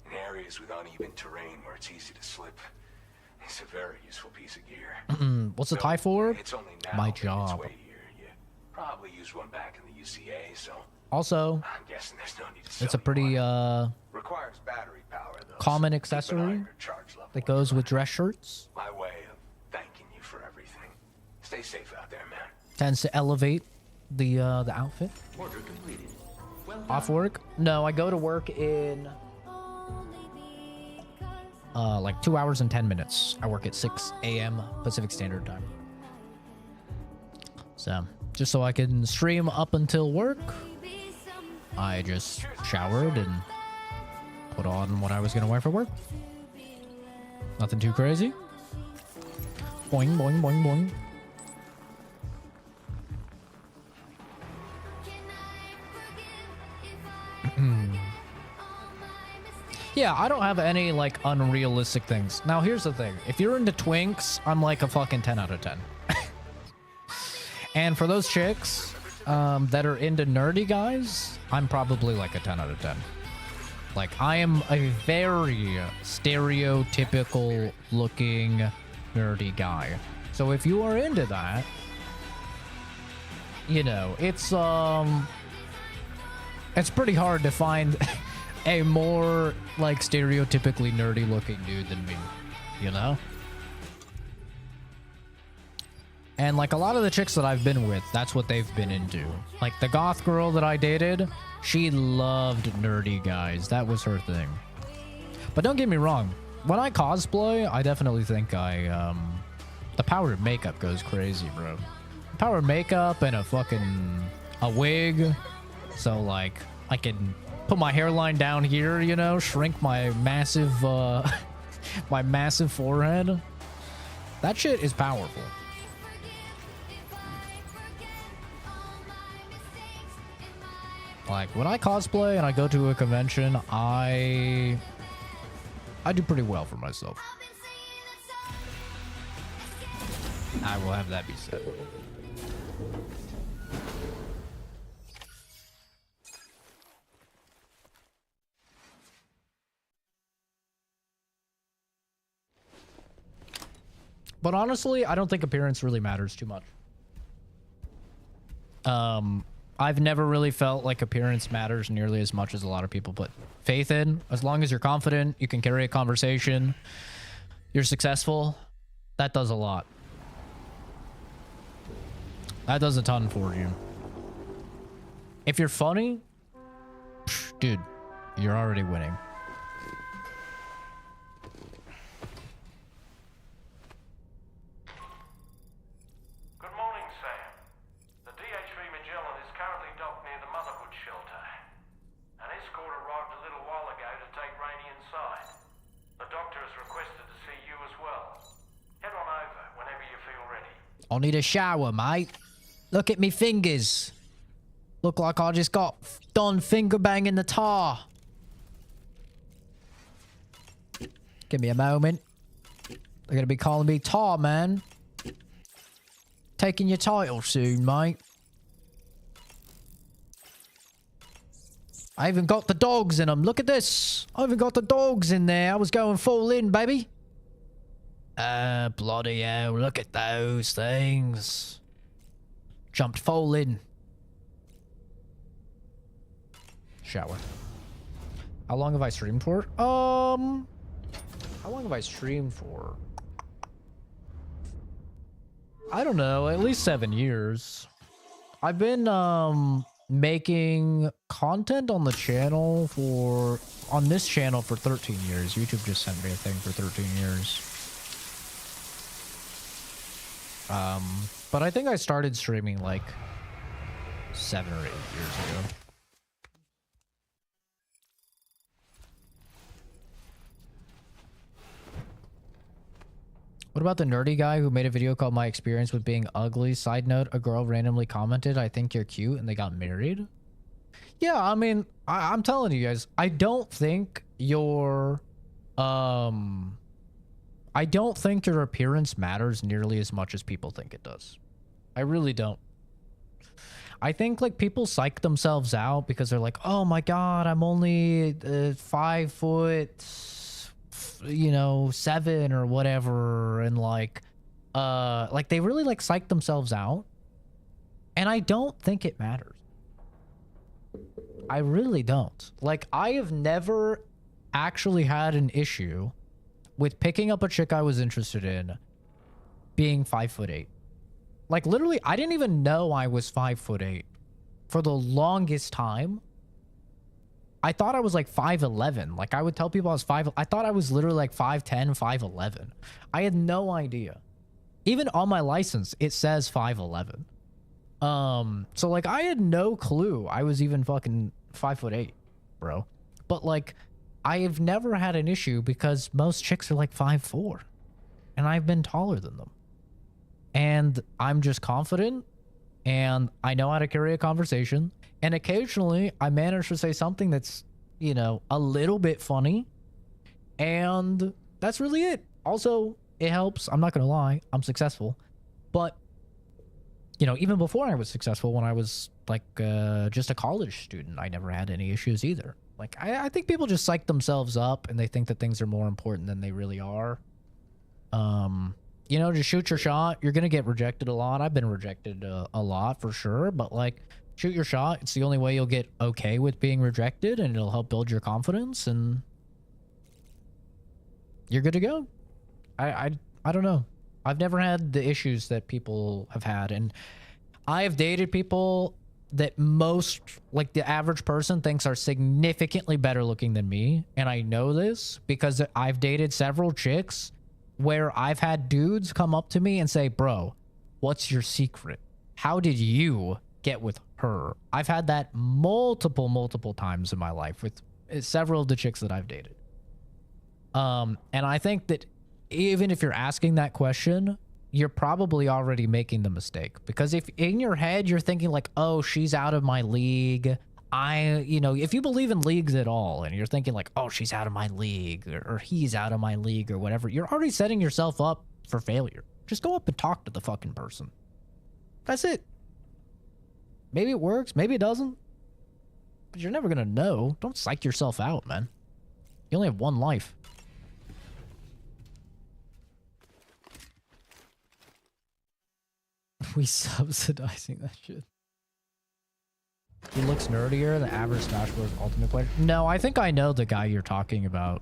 In areas with uneven terrain where it's easy to slip, it's a very useful piece of gear. What's the tie for? It's only now My made its job. way here. You probably used one back in the UCA, so Also, I'm guessing there's no need to it's a pretty requires battery power though. common accessory that goes with dress shirts. My way of thanking you for everything. Stay safe out there, man. Tends to elevate the outfit. Order completed. Well done. Off work? No, I go to work in like 2 hours and 10 minutes. I work at 6 a.m. Pacific Standard Time. So, just so I can stream up until work, I just showered and put on what I was going to wear for work. Nothing too crazy. Boing, boing, boing, boing. Yeah, I don't have any like unrealistic things. Now, here's the thing. If you're into twinks, I'm like a fucking 10 out of 10. And for those chicks that are into nerdy guys, I'm probably like a 10 out of 10. Like, I am a very stereotypical looking nerdy guy. So if you are into that, you know, it's pretty hard to find a more like stereotypically nerdy looking dude than me, you know? And like a lot of the chicks that I've been with, that's what they've been into. Like the goth girl that I dated, she loved nerdy guys. That was her thing. But don't get me wrong. When I cosplay, I definitely think the power of makeup goes crazy, bro. Power of makeup and a wig. So like I can put my hairline down here, you know, shrink my massive my massive forehead. That shit is powerful. Like when I cosplay and I go to a convention, I do pretty well for myself. I will have that be said. But honestly, I don't think appearance really matters too much. I've never really felt like appearance matters nearly as much as a lot of people put faith in. As long as you're confident, you can carry a conversation, you're successful, that does a lot. That does a ton for you. If you're funny, dude, you're already winning. Good morning, Sam. The DH3 Magellan is currently docked near the Motherhood shelter. An escort arrived a little while ago to take Rainey inside. The doctor has requested to see you as well. Head on over whenever you feel ready. I need a shower, mate. Look at me fingers. Look like I just got done finger banging the tar. Give me a moment. They're gonna be calling me Tar Man. Taking your title soon, mate. I even got the dogs in them. Look at this. I even got the dogs in there. I was going full in, baby. Bloody hell. Look at those things. Jumped full in. Shower. How long have I streamed for? How long have I streamed for? I don't know, at least 7 years. I've been making content on the channel on this channel for 13 years. YouTube just sent me a thing for 13 years. But I think I started streaming like 7 or 8 years ago. What about the nerdy guy who made a video called My Experience with Being Ugly? Side note, a girl randomly commented, I think you're cute, and they got married. Yeah, I mean, I'm telling you guys, I don't think your appearance matters nearly as much as people think it does. I really don't. I think like people psych themselves out because they're like, oh my god, I'm only 5 foot, 7 or whatever, and like they really like psych themselves out, and I don't think it matters. I really don't. Like, I have never actually had an issue with picking up a chick I was interested in being 5'8". Like, literally, I didn't even know I was 5'8" for the longest time. I thought I was like 5'11". Like, I would tell people I was 5. I thought I was literally like 5'10", 5'11". I had no idea. Even on my license, it says 5'11". So like, I had no clue I was even fucking 5'8", bro. But like, I have never had an issue because most chicks are like 5'4", and I've been taller than them. And I'm just confident, and I know how to carry a conversation. And occasionally, I manage to say something that's, a little bit funny. And that's really it. Also, it helps. I'm not going to lie. I'm successful. But, even before I was successful, when I was, like, just a college student, I never had any issues either. Like, I think people just psych themselves up, and they think that things are more important than they really are. Just shoot your shot. You're going to get rejected a lot. I've been rejected a lot, for sure. But, like, shoot your shot. It's the only way you'll get okay with being rejected, and it'll help build your confidence, and you're good to go. I don't know. I've never had the issues that people have had, and I have dated people that most, like, the average person thinks are significantly better looking than me, and I know this because I've dated several chicks where I've had dudes come up to me and say, bro, what's your secret? How did you get with her? I've had that multiple times in my life with several of the chicks that I've dated. And I think that even if you're asking that question, you're probably already making the mistake, because if in your head you're thinking like, oh, she's out of my league, if you believe in leagues at all and you're thinking like, oh, she's out of my league, or he's out of my league, or whatever, you're already setting yourself up for failure. Just go up and talk to the fucking person. That's it. Maybe it works, maybe it doesn't, but you're never gonna know. Don't psych yourself out, man. You only have one life. We subsidizing that shit. He looks nerdier than the average Smash Bros. Ultimate player. No, I think I know the guy you're talking about.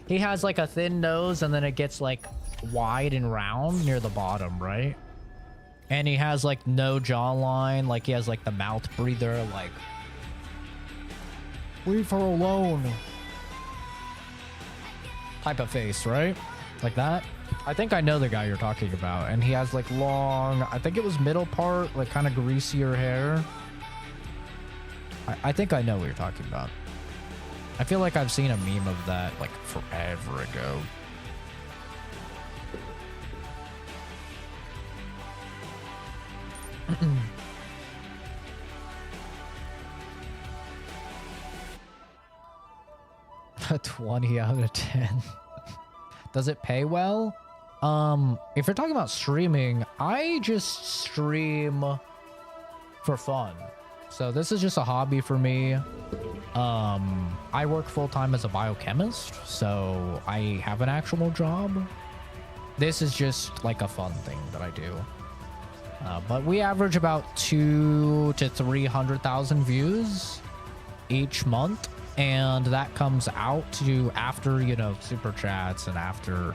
He has like a thin nose and then it gets like wide and round near the bottom, right? And he has like no jawline. Like he has like the mouth breather, like... Leave her alone. Type of face, right? Like that. I think I know the guy you're talking about. And he has like long, I think it was middle part, like kind of greasier hair. I think I know what you're talking about. I feel like I've seen a meme of that like forever ago. A 20 out of 10. Does it pay well? If you're talking about streaming, I just stream for fun. So this is just a hobby for me. I work full-time as a biochemist, so I have an actual job. This is just like a fun thing that I do. But we average about 200,000 to 300,000 views each month. And that comes out to after, you know, super chats and after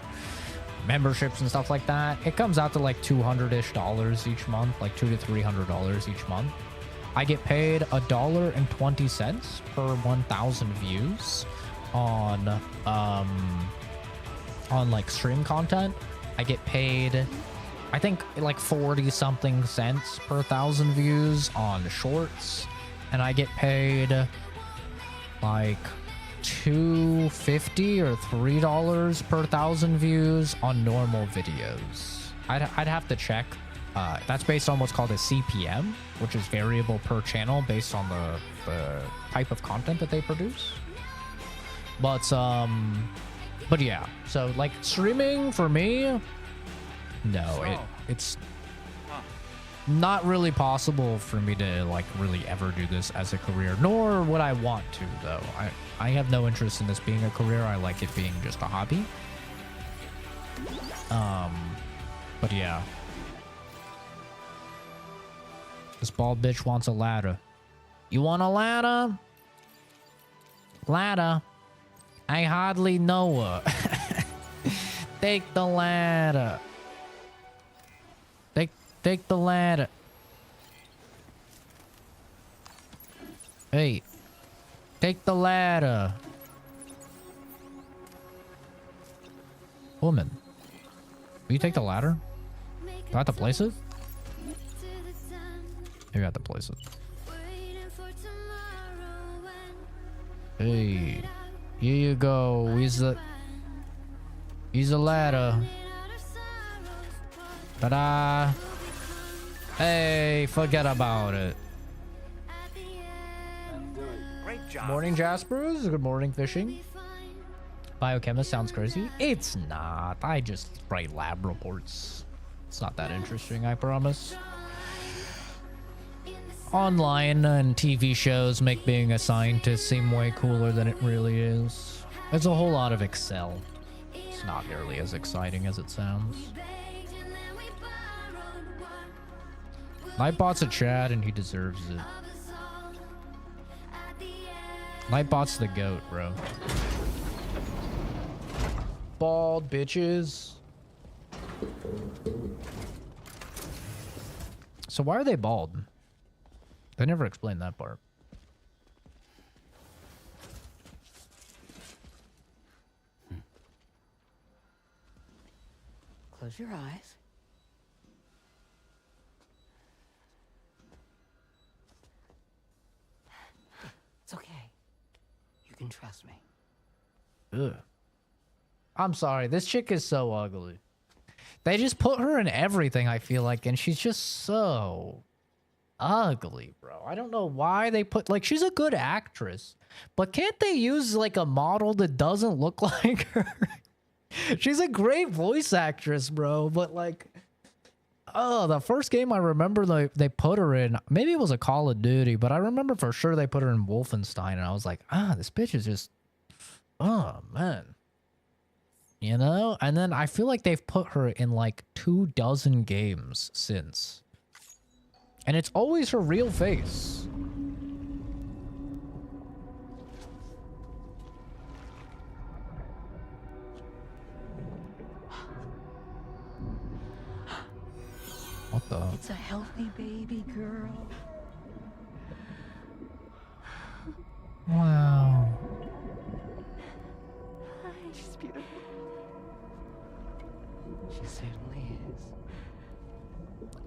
memberships and stuff like that. It comes out to like $200-ish each month, like $200 to $300 each month. I get paid $1.20 per 1,000 views on like stream content. I get paid, I think like 40 something cents per 1,000 views on shorts, and I get paid like $2.50 or $3 per 1,000 views on normal videos. I'd have to check. That's based on what's called a CPM, which is variable per channel based on the type of content that they produce. But yeah. So like streaming for me, no, it's not really possible for me to like really ever do this as a career, nor would I want to though. I have no interest in this being a career. I like it being just a hobby. But yeah. This bald bitch wants a ladder. You want a ladder? Ladder? I hardly know her. Take the ladder. Take the ladder. Hey. Take the ladder. Woman. Will you take the ladder? Do I have to place it? Maybe I have to place it. Hey. Here you go. He's the ladder. Ta-da. Hey, forget about it. Great job. Morning, Jaspers. Good morning, fishing. Biochemist sounds crazy. It's not. I just write lab reports. It's not that interesting, I promise. Online and TV shows make being a scientist seem way cooler than it really is. It's a whole lot of Excel. It's not nearly as exciting as it sounds. Nightbot's a Chad and he deserves it. Nightbot's the GOAT, bro. Bald bitches. So why are they bald? They never explained that part. Close your eyes. It's okay. You can trust me. Ugh. I'm sorry. This chick is so ugly. They just put her in everything, I feel like, and she's just so ugly, bro. I don't know why they put, like, she's a good actress, but can't they use like a model that doesn't look like her? She's a great voice actress, bro, but like, oh, the first game I remember they put her in, maybe it was a Call of Duty, but I remember for sure they put her in Wolfenstein, and I was like, this bitch is just, oh man, you know. And then I feel like they've put her in like 24 games since. And it's always her real face. What the? It's a healthy baby girl. Wow. She's beautiful. She certainly is.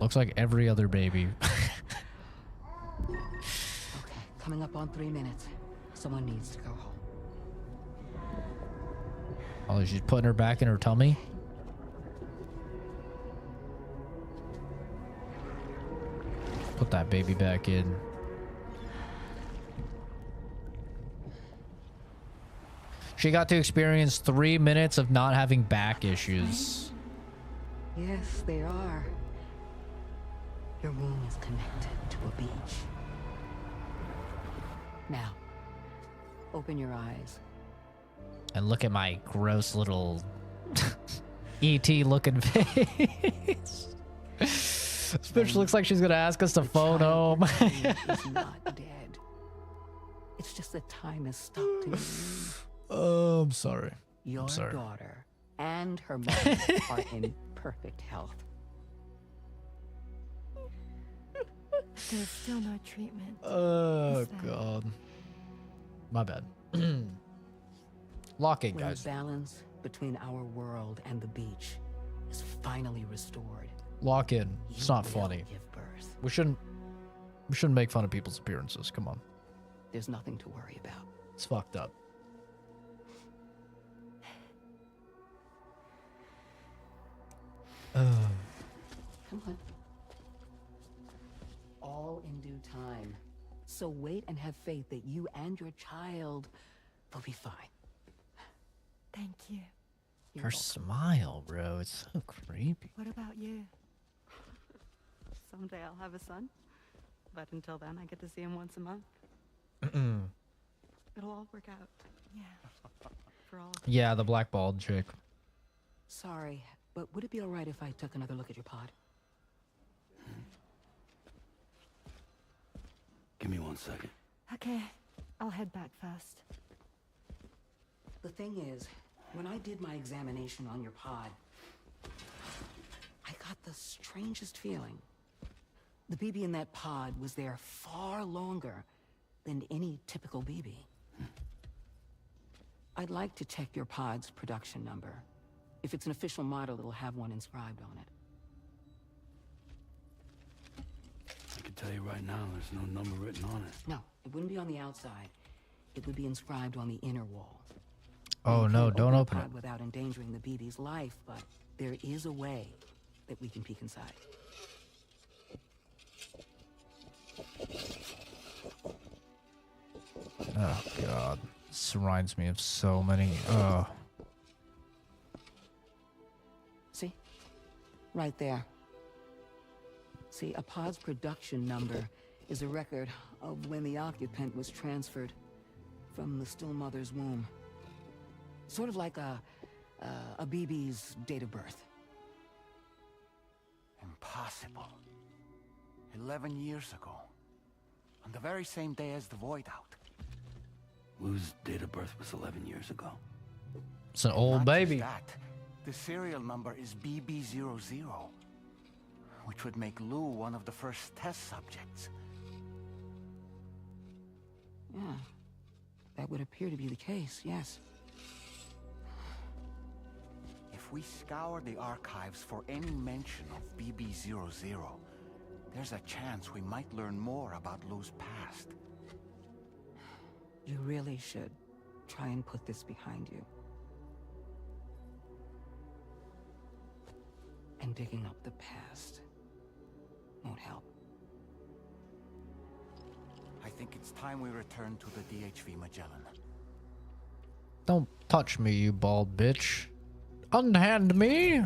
Looks like every other baby. Okay, coming up on 3 minutes. Someone needs to go home. Oh, she's putting her back in her tummy. Put that baby back in. She got to experience 3 minutes of not having back issues. Yes, they are. Your womb is connected to a beach. Now, open your eyes. And look at my gross little E.T. looking face. This bitch looks like she's gonna ask us to phone home. Is not dead. It's just that time has stopped in your womb. Oh, I'm sorry. Your I'm sorry. daughter and her mother are in perfect health. There's still no treatment. Oh, God. My bad. Locking, When guys. the balance between our world and the beach is finally restored. Lock in. It's not funny. Give birth. We shouldn't make fun of people's appearances. Come on. There's nothing to worry about. It's fucked up. Come on. All in due time. So wait and have faith that you and your child will be fine. Thank you. Her smile, bro. It's so creepy. What about you? Someday I'll have a son. But until then, I get to see him once a month. It'll all work out. Yeah. For all of us. Yeah, the black bald chick. Sorry, but would it be alright if I took another look at your pod? Give me 1 second. Okay, I'll head back first. The thing is, when I did my examination on your pod, I got the strangest feeling. The BB in that pod was there far longer than any typical BB. I'd like to check your pod's production number. If it's an official model, it'll have one inscribed on it. I can tell you right now, there's no number written on it. No, it wouldn't be on the outside. It would be inscribed on the inner wall. Oh no, don't open it. Without endangering the BB's life, but there is a way that we can peek inside. Oh God, this reminds me of so many. See? Right there. See, a pod's production number is a record of when the occupant was transferred from the still mother's womb. Sort of like a BB's date of birth. Impossible. 11 years ago. On the very same day as the Void Out. Lou's date of birth was 11 years ago. It's an old Not baby. just that, the serial number is BB00, which would make Lou one of the first test subjects. Yeah, that would appear to be the case, yes. If we scour the archives for any mention of BB00, there's a chance we might learn more about Lou's past. You really should try and put this behind you. And digging up the past won't help. I think it's time we return to the DHV Magellan. Don't touch me, you bald bitch. Unhand me.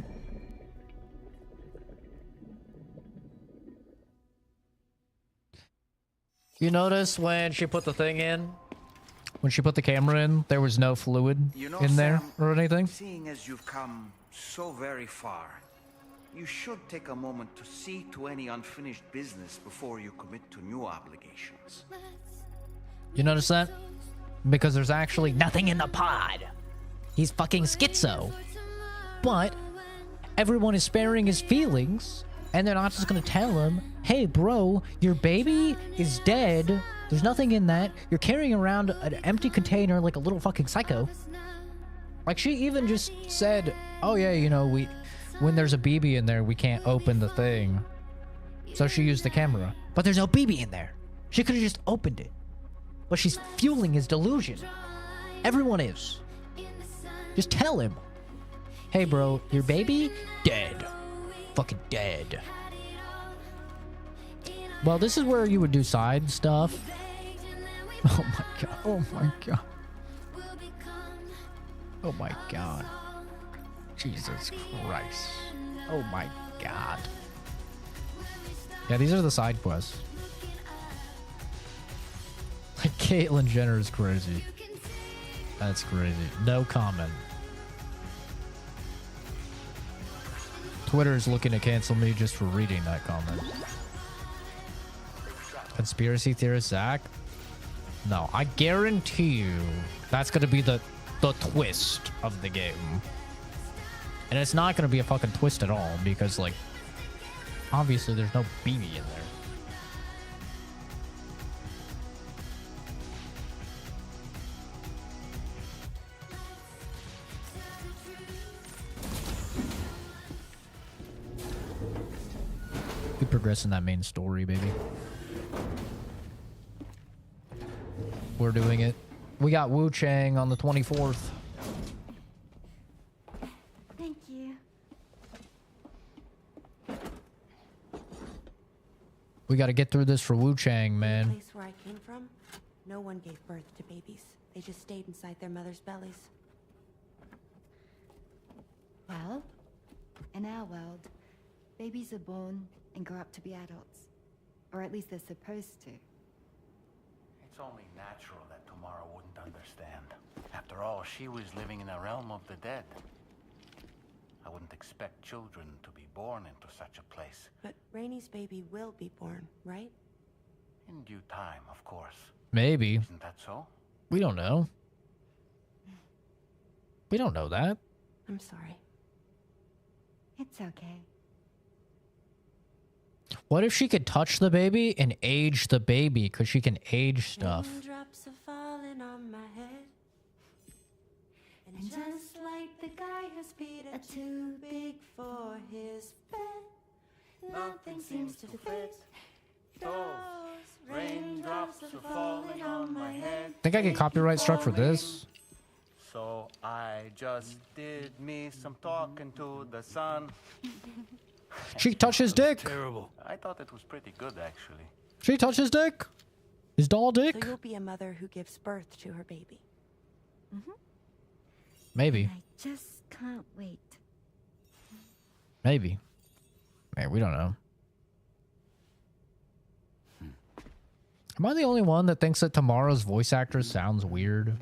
You notice when she put the thing in? When she put the camera in, there was no fluid You know, in there Sam, or anything? Seeing as you've come so very far, you should take a moment to see to any unfinished business before you commit to new obligations. You notice that? Because there's actually nothing in the pod. He's fucking schizo. But everyone is sparing his feelings, and they're not just gonna tell him, hey bro, your baby is dead. There's nothing in that. You're carrying around an empty container like a little fucking psycho. Like, she even just said, oh yeah, you know, when there's a BB in there, we can't open the thing. So she used the camera. But there's no BB in there. She could have just opened it. But she's fueling his delusion. Everyone is. Just tell him. Hey bro, your baby? Dead. Fucking dead. Well, this is where you would do side stuff. Oh my god. Oh my god. Oh my god. Jesus Christ. Oh my god. Yeah, these are the side quests. Like, Caitlyn Jenner is crazy. That's crazy. No comment. Twitter is looking to cancel me just for reading that comment. Conspiracy theorist Zach? No, I guarantee you that's gonna be the twist of the game. And it's not gonna be a fucking twist at all, because, like, obviously there's no BB in there. We progress in that main story, baby. We're doing it. We got Wu Chang on the 24th. Thank you. We got to get through this for Wu Chang, The man. place where I came from, no one gave birth to babies. They just stayed inside their mother's bellies. Well, in our world, babies are born and grow up to be adults. Or at least they're supposed to. It's only natural that Tamara wouldn't understand. After all, she was living in a realm of the dead. I wouldn't expect children to be born into such a place. But Rainey's baby will be born, right? In due time, of course. Maybe. Isn't that so? We don't know. We don't know that. I'm sorry. It's okay. What if she could touch the baby and age the baby? Because she can age stuff. Raindrops are falling on my head. And just like the guy whose feet are too big for his bed, nothing seems to fit. Those raindrops are falling on my head. Think I get copyright struck for this? So I just did me some talking to the sun. She touched his dick. Terrible. I thought it was pretty good, actually. She touched his dick. His doll dick. So you'll be a mother who gives birth to her baby. Maybe. I just can't wait. Maybe. Man, we don't know. Am I the only one that thinks that Tamara's voice actor sounds weird?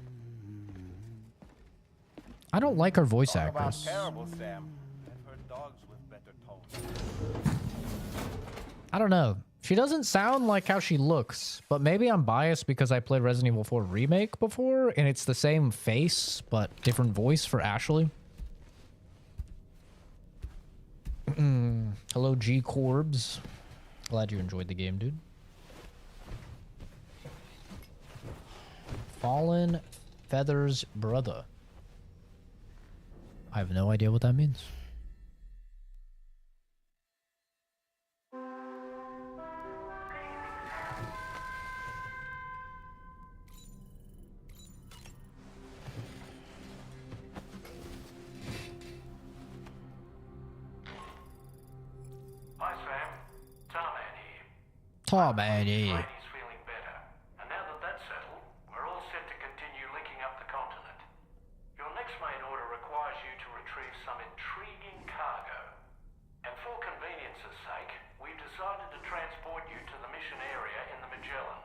I don't like her voice Talk about actress. terrible, Sam. I've heard dogs with better tones. I don't know. She doesn't sound like how she looks, but maybe I'm biased because I played Resident Evil 4 Remake before, and it's the same face, but different voice for Ashley. Hello, G Corbs. Glad you enjoyed the game, dude. Fallen Feathers Brother. I have no idea what that means. Hi, Sam. Tarman here. Tarman here. Lady's feeling better. And now that that's settled, we're all set to continue linking up the continent. Your next main order requires you to retrieve some intriguing cargo. And for convenience's sake, we've decided to transport you to the mission area in the Magellan.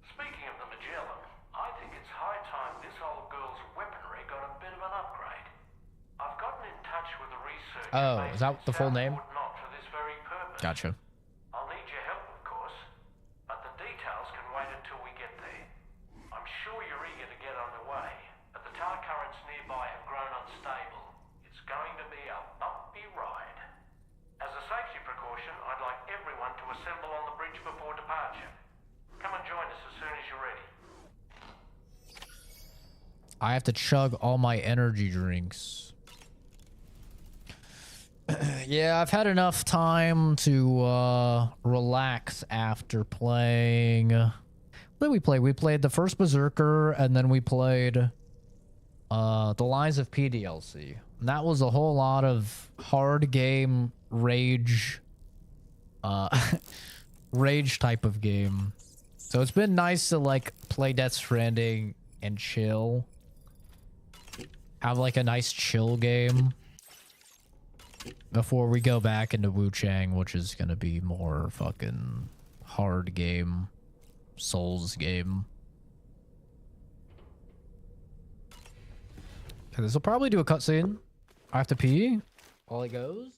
Speaking of the Magellan, I think it's high time this old girl's weaponry got a bit of an upgrade. I've gotten in touch with a researcher Oh, is that the full name? Not for this very purpose. Gotcha. I'll need your help, of course, but the details can wait until we get there. I'm sure you're eager to get underway, but the tower currents nearby have grown unstable. It's going to be a bumpy ride. As a safety precaution, I'd like everyone to assemble on the bridge before departure. Come and join us as soon as you're ready. I have to chug all my energy drinks. Yeah, I've had enough time to relax after playing. What did we play? We played the first Berserker, and then we played the Lies of P DLC. And that was a whole lot of hard game rage, rage type of game. So it's been nice to like play Death Stranding and chill. Have like a nice chill game before we go back into Wu Chang, which is gonna be more fucking hard game, Souls game. Okay, this will probably do a cutscene. I have to pee while it goes.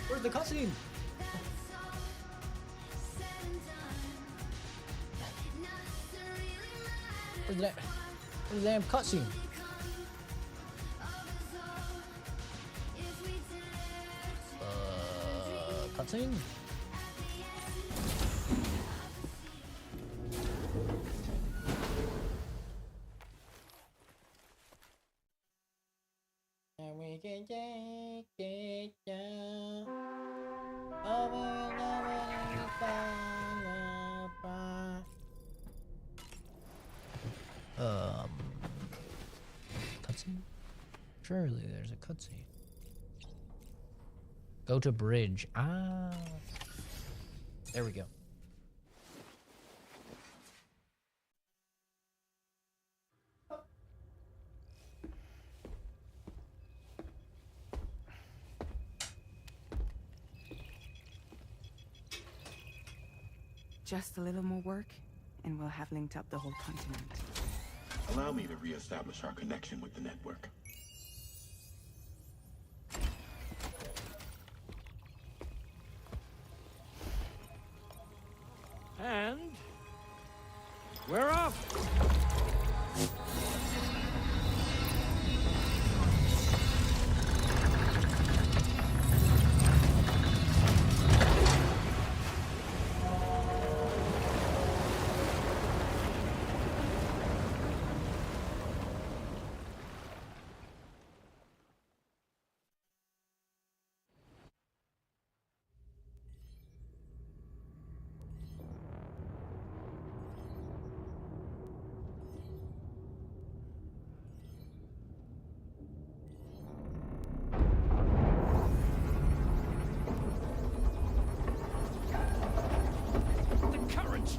Where's the cutscene? Where's the damn cutscene? Cutscene? And we can take it down. Cutscene? Surely there's a cutscene. Go to bridge. Ah. There we go. Just a little more work, and we'll have linked up the whole continent. Allow me to reestablish our connection with the network. And we're off.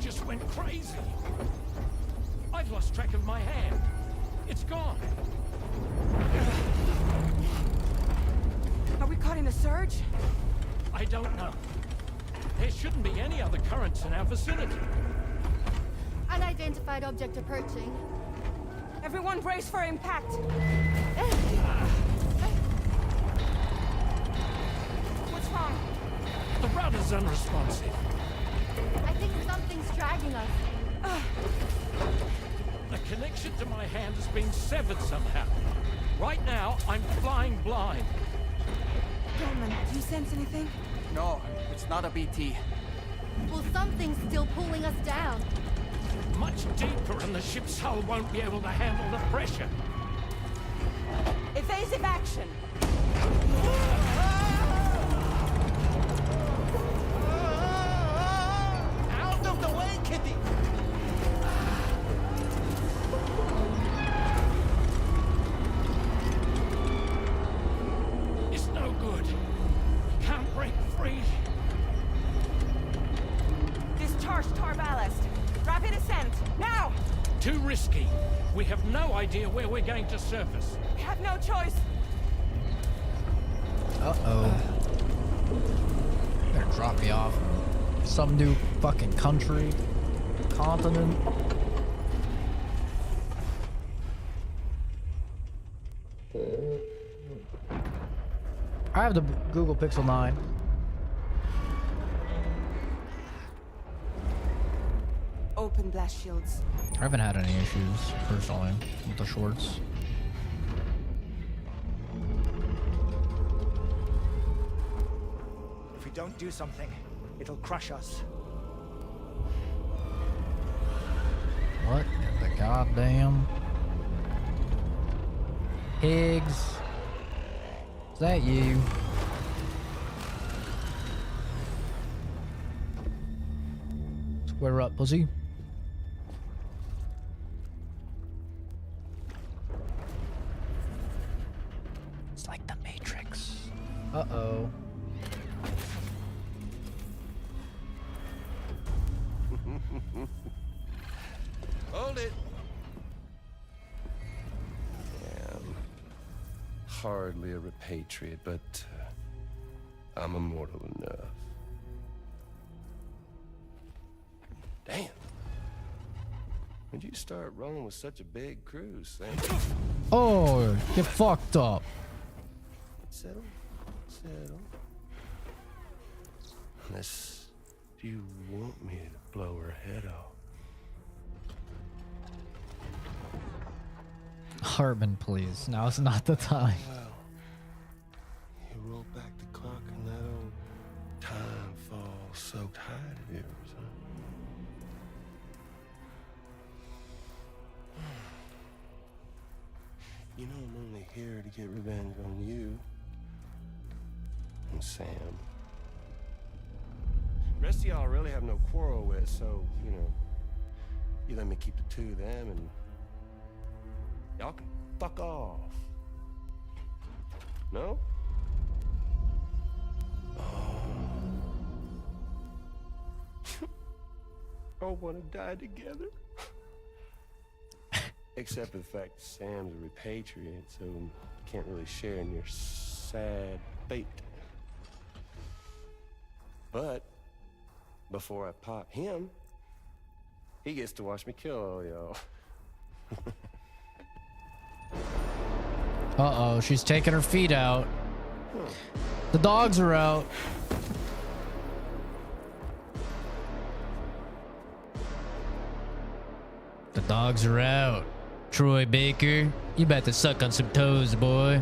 Just went crazy. I've lost track of my hand. It's gone. Are we caught in a surge? I don't know. There shouldn't be any other currents in our vicinity. Unidentified object approaching. Everyone brace for impact. What's wrong? The router's unresponsive. I think something's dragging us. The connection to my hand has been severed somehow. Right now, I'm flying blind. Dorman, do you sense anything? No, it's not a BT. Well, something's still pulling us down. Much deeper, and the ship's hull won't be able to handle the pressure. Evasive action! Out of the way, Kitty! It's no good. Can't break free. Discharge tar ballast. Rapid ascent, now! Too risky. We have no idea where we're going to surface. We have no choice. Uh-oh. Better drop me off in some new fucking country, continent. I have the Google Pixel 9. Open blast shields. I haven't had any issues, personally, with the shorts. If we don't do something, it'll crush us. What in the goddamn? Higgs? Is that you? Square up, pussy. It's like the Matrix. Uh-oh. Hold it. Yeah, I'm hardly a repatriate, but I'm immortal enough. Damn. When'd you start rolling with such a big crew, Sam? Oh, get fucked up. Settle. Unless you want me to blow her head off. Hartman, please. Now is not the time. Well, you roll back the clock and that old time fall soaked hide of yours, huh? You know I'm only here to get revenge on you and Sam. Rest of y'all really have no quarrel with, so, you know, you let me keep the two of them and y'all can fuck off. No? Oh, want to die together? Except for the fact that Sam's a repatriate, so can't really share in your sad fate. But before I pop him, he gets to watch me kill all y'all. Uh-oh, she's taking her feet out. The dogs are out. The dogs are out. Troy Baker, you about to suck on some toes, boy.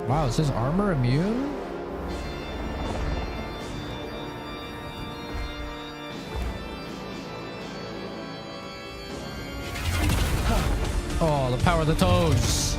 Wow, is his armor immune? Oh, the power of the toes.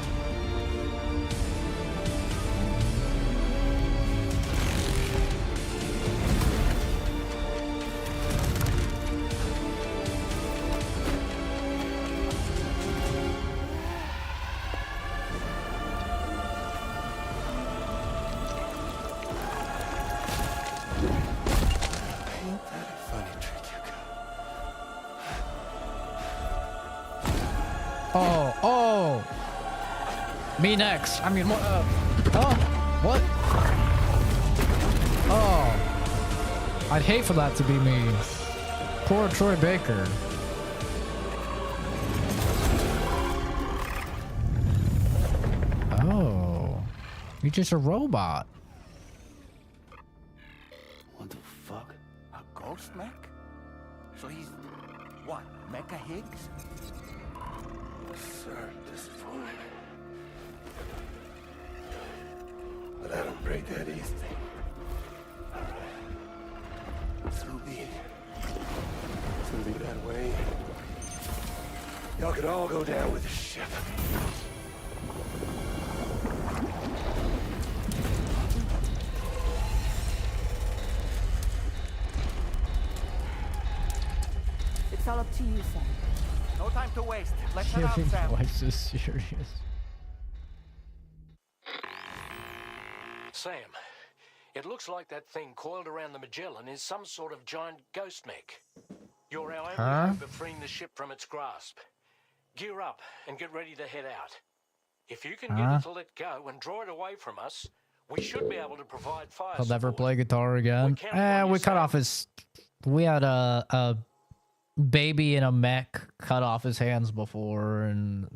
Oh. Me next. I mean, what? What? Oh. I'd hate for that to be me. Poor Troy Baker. Oh. You're just a robot. What the fuck? A ghost mech? So he's what? Mecha Higgs? Sir, disappointed. But I don't break that easy. Through be that way. Y'all could all go down with the ship. It's all up to you, Sam. No time to waste. Let's head out, Sam. Why so serious? Sam, It looks like that thing coiled around the Magellan is some sort of giant ghost mech. You're our only hope of freeing the ship from its grasp. Gear up and get ready to head out. If you can get it to let go and draw it away from us, we should be able to provide fire He'll never support. play guitar again. We cut off his... We had a baby in a mech cut off his hands before, and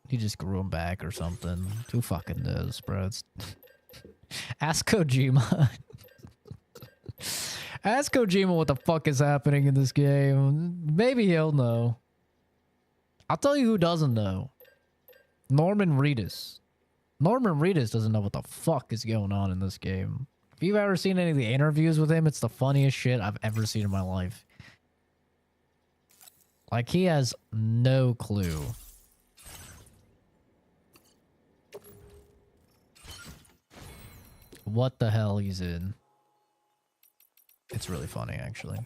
he just grew them back or something. Who fucking knows, bro? It's... Ask Kojima. Ask Kojima what the fuck is happening in this game. Maybe he'll know. I'll tell you who doesn't know. Norman Reedus. Norman Reedus doesn't know what the fuck is going on in this game. If you've ever seen any of the interviews with him, it's the funniest shit I've ever seen in my life. Like, he has no clue. What the hell he's in. It's really funny, actually.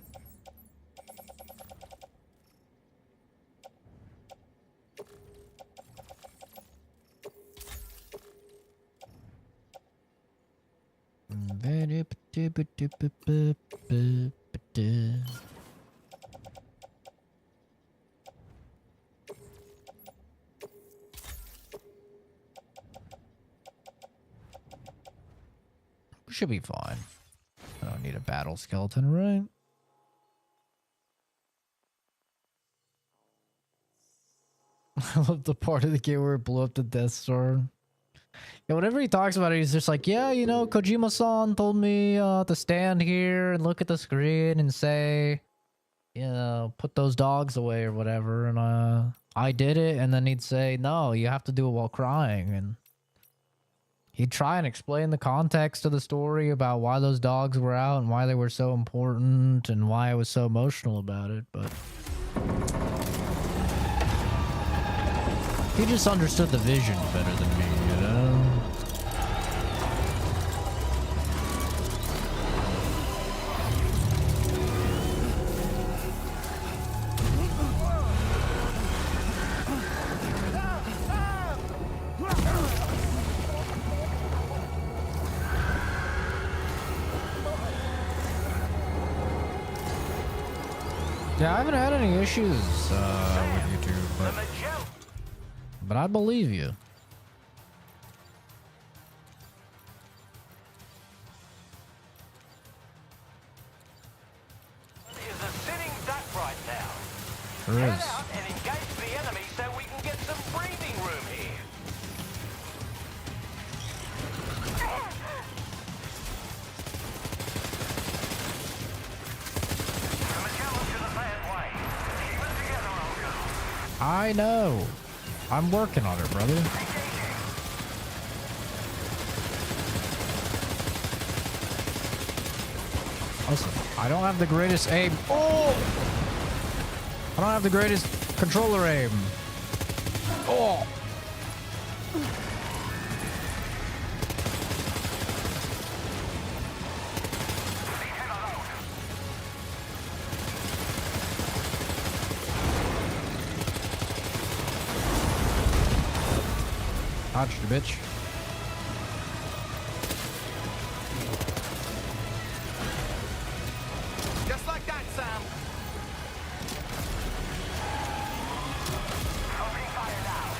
We should be fine. I don't need a battle skeleton, right? I love the part of the game where it blew up the Death Star. Yeah, whenever he talks about it, he's just like, yeah, you know, Kojima-san told me to stand here and look at the screen and say, you know, put those dogs away or whatever. And I did it. And then he'd say, no, you have to do it while crying. And he'd try and explain the context of the story about why those dogs were out and why they were so important and why I was so emotional about it. But he just understood the vision better than me, you know? Yeah, I haven't had any issues with YouTube, but I believe you. There's a sitting duck right now. There Head is. out and engage the enemy so we can get some breathing room here. I know. I'm working on it, brother. Listen, I don't have the greatest aim. Oh! I don't have the greatest controller aim. Oh! Dodged you, bitch. Just like that, Sam. Opening fire now.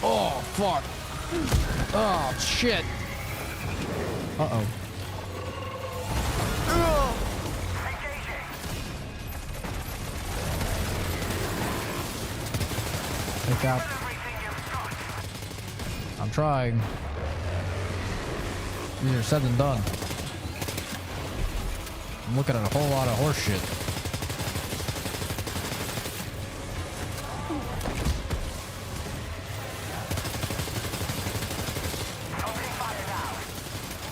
Oh, fuck. Oh, shit. Uh-oh. Take out. I'm trying. Easier said than done. I'm looking at a whole lot of horse shit.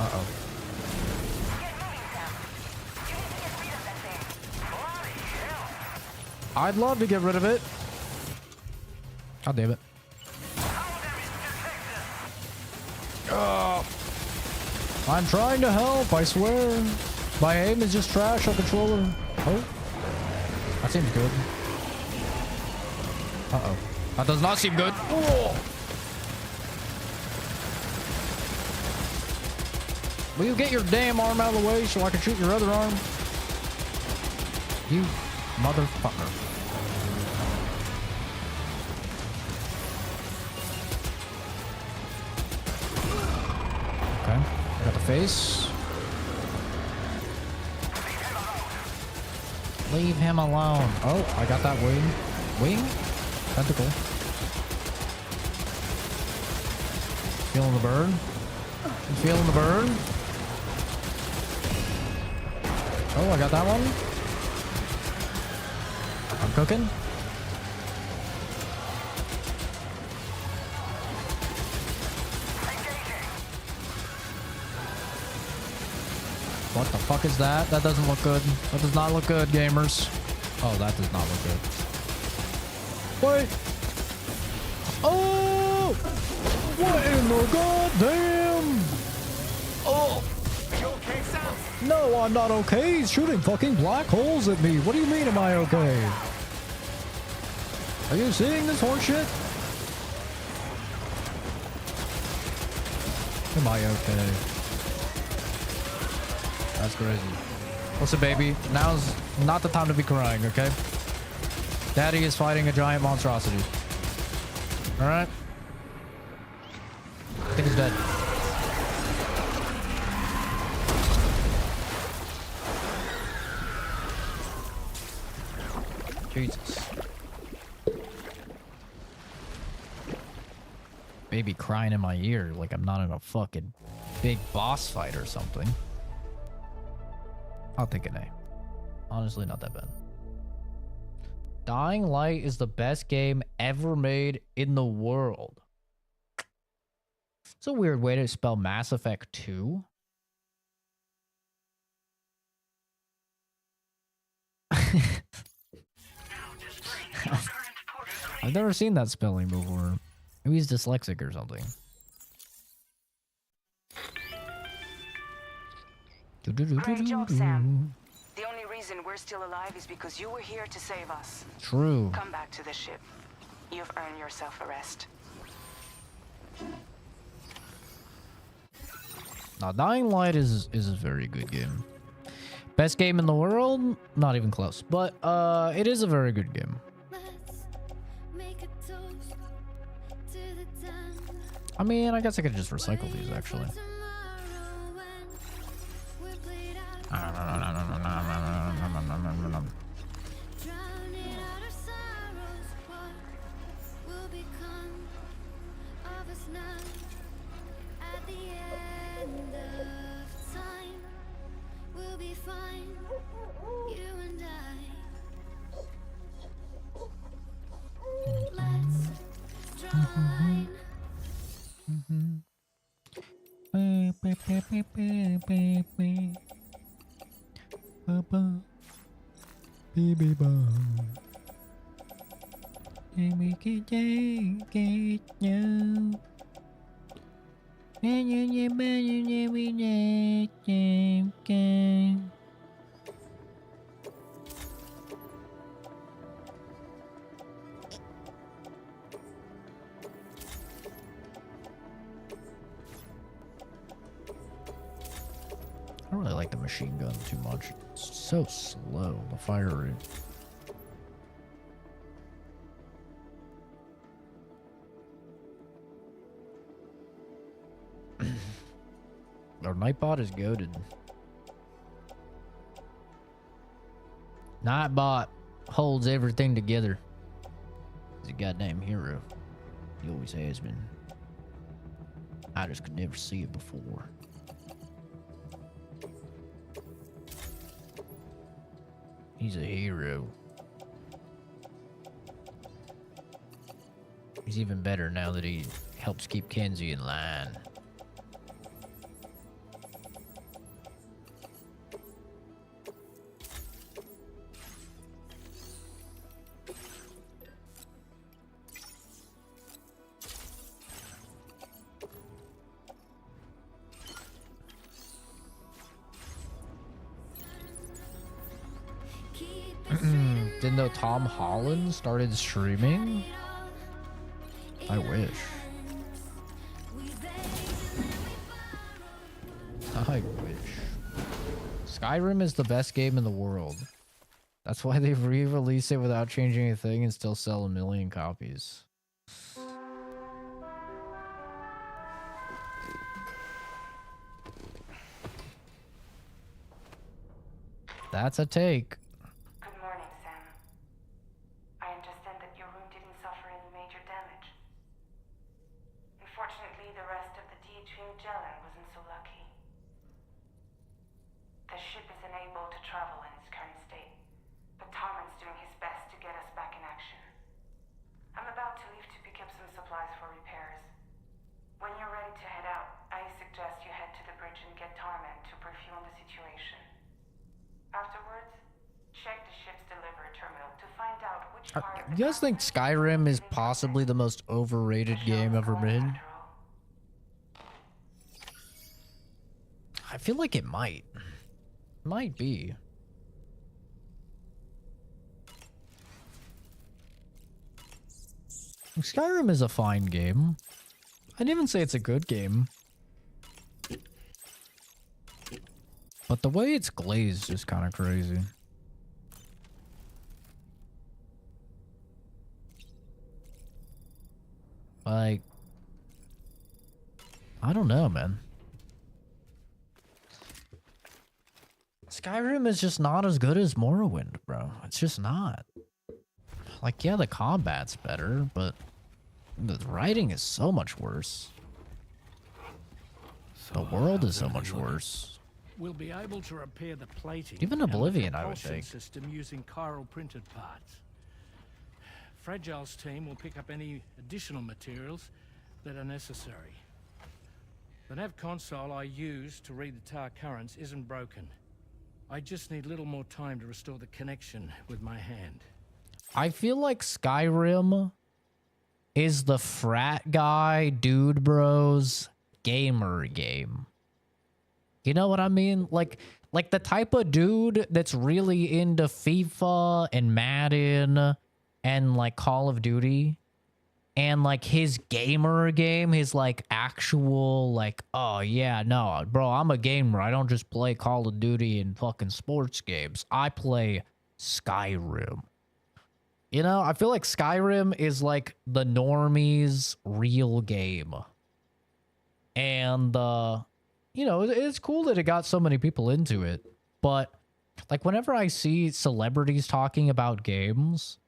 Uh-oh. I'd love to get rid of it. God damn it. I'm trying to help, I swear. My aim is just trash on controller. Oh. That seems good. Uh-oh. That does not seem good. Whoa. Will you get your damn arm out of the way so I can shoot your other arm? You motherfucker. Okay. Got the face. Leave him alone. Oh, I got that wing. Wing? Tentacle. Feeling the burn? You feeling the burn? Oh, I got that one. I'm cooking. What the fuck is that? That doesn't look good. That does not look good, gamers. Oh, that does not look good. Wait. Oh! What in the goddamn? Oh! Are you okay, Sam? No, I'm not okay. He's shooting fucking black holes at me. What do you mean, am I okay? Are you seeing this horseshit? Am I okay? That's crazy. Listen, baby, now's not the time to be crying, okay? Daddy is fighting a giant monstrosity. Alright? I think he's dead. Jesus. Baby crying in my ear like I'm not in a fucking big boss fight or something. I'll take an A. Honestly, not that bad. Dying Light is the best game ever made in the world. It's a weird way to spell Mass Effect 2. I've never seen that spelling before. Maybe he's dyslexic or something. Great job, Sam. The only reason we're still alive is because you were here to save us. True. Come back to the ship. You've earned yourself a rest. Now, Dying Light is a very good game. Best game in the world? Not even close. But it is a very good game. I mean, I guess I could just recycle these, actually. Baby bomb. And we can take it now. And you we I don't really like the machine gun too much. It's so slow, the fire rate. Our Nightbot is goated. Nightbot holds everything together. He's a goddamn hero. He always has been. I just could never see it before. He's a hero. He's even better now that he helps keep Kenzie in line. Didn't know Tom Holland started streaming? I wish. I wish. Skyrim is the best game in the world. That's why they re-release it without changing a thing and still sell 1 million copies. That's a take. Good morning, Sam. I understand that your room didn't suffer any major damage. Unfortunately, the rest of the DH Magellan wasn't so lucky. The ship is unable to travel in its current state, but Tarman's doing his best to get us back in action. I'm about to leave to pick up some supplies for repairs. When you're ready to head out, I suggest you head to the bridge and get Tarman to brief you on the situation. Afterwards, check the ship's delivery terminal to find out which part of You guys think Skyrim is possibly the most overrated game ever made? I feel like it might. Might be. Skyrim is a fine game. I didn't even say it's a good game. But the way it's glazed is kind of crazy. Like, I don't know, man. Skyrim is just not as good as Morrowind, bro. It's just not. Like, yeah, the combat's better, but the writing is so much worse. The world is so much worse. We'll be able to repair the plating. Even and the Oblivion, I would propulsion think. System using chiral printed parts. Fragile's team will pick up any additional materials that are necessary. The nav console I use to read the tower currents isn't broken. I just need a little more time to restore the connection with my hand. I feel like Skyrim is the frat guy, dude bros, gamer game. You know what I mean? Like the type of dude that's really into FIFA and Madden and like Call of Duty, and like his gamer game, his like actual like, oh yeah, no, bro, I'm a gamer. I don't just play Call of Duty and fucking sports games. I play Skyrim. You know, I feel like Skyrim is like the normies' real game. And you know, it's cool that it got so many people into it, but like whenever I see celebrities talking about games,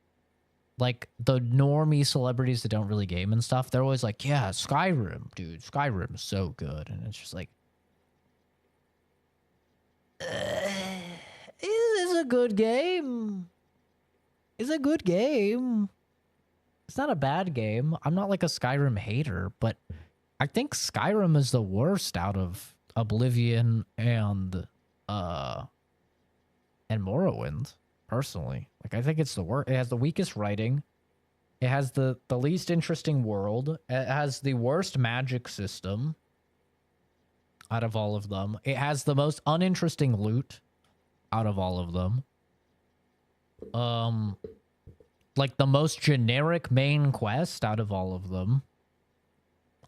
like the normie celebrities that don't really game and stuff, they're always like, yeah, Skyrim, dude, Skyrim's so good. And it's just like, it is a good game. It's a good game. It's not a bad game. I'm not like a Skyrim hater, but I think Skyrim is the worst out of Oblivion and Morrowind, personally. Like, I think it's the worst. It has the weakest writing. It has the least interesting world. It has the worst magic system out of all of them. It has the most uninteresting loot out of all of them. Like the most generic main quest out of all of them.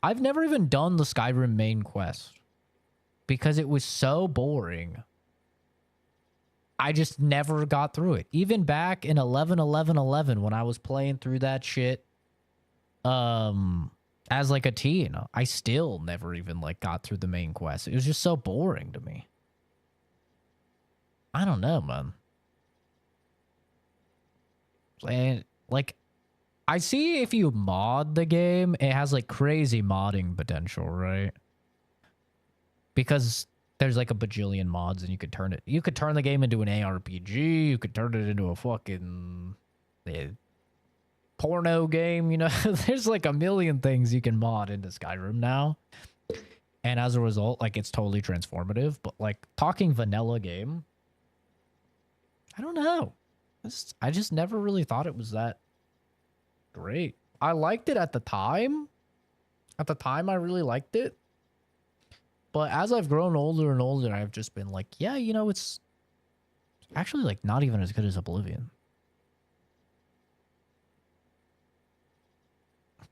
I've never even done the Skyrim main quest because it was so boring. I just never got through it. Even back in 11/11/11 when I was playing through that shit as like a teen, I still never even like got through the main quest. It was just so boring to me. I don't know, man. And like, I see if you mod the game, it has like crazy modding potential, right? Because there's like a bajillion mods and you could turn the game into an ARPG, you could turn it into a fucking porno game, you know? There's like a million things you can mod into Skyrim now. And as a result, like, it's totally transformative. But like, talking vanilla game, I don't know. I just never really thought it was that great. I liked it at the time. At the time, I really liked it. But as I've grown older and older, I've just been like, yeah, you know, it's actually like not even as good as Oblivion.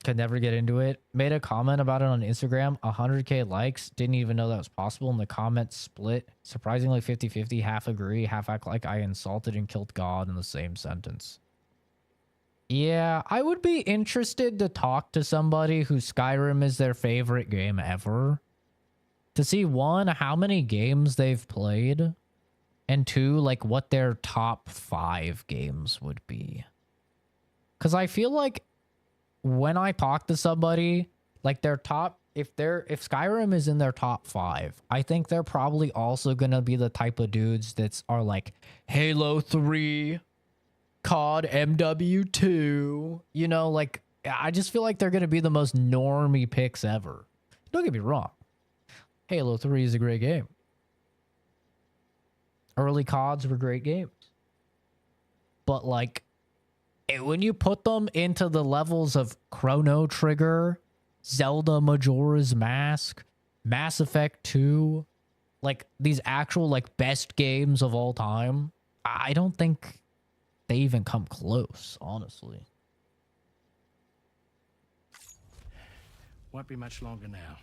Could never get into it. Made a comment about it on Instagram. 100K likes. Didn't even know that was possible. And the comments split. Surprisingly 50-50. Half agree. Half act like I insulted and killed God in the same sentence. Yeah, I would be interested to talk to somebody whose Skyrim is their favorite game ever. To see, one, how many games they've played. And two, like what their top 5 games would be. Because I feel like when I talk to somebody, like their top, if Skyrim is in their top 5, I think they're probably also gonna be the type of dudes that are like Halo 3, COD MW2, you know, like I just feel like they're gonna be the most normie picks ever. Don't get me wrong, Halo 3 is a great game. Early CODs were great games, but like, when you put them into the levels of Chrono Trigger, Zelda Majora's Mask, Mass Effect 2, like these actual like best games of all time, I don't think they even come close, honestly. Won't be much longer now.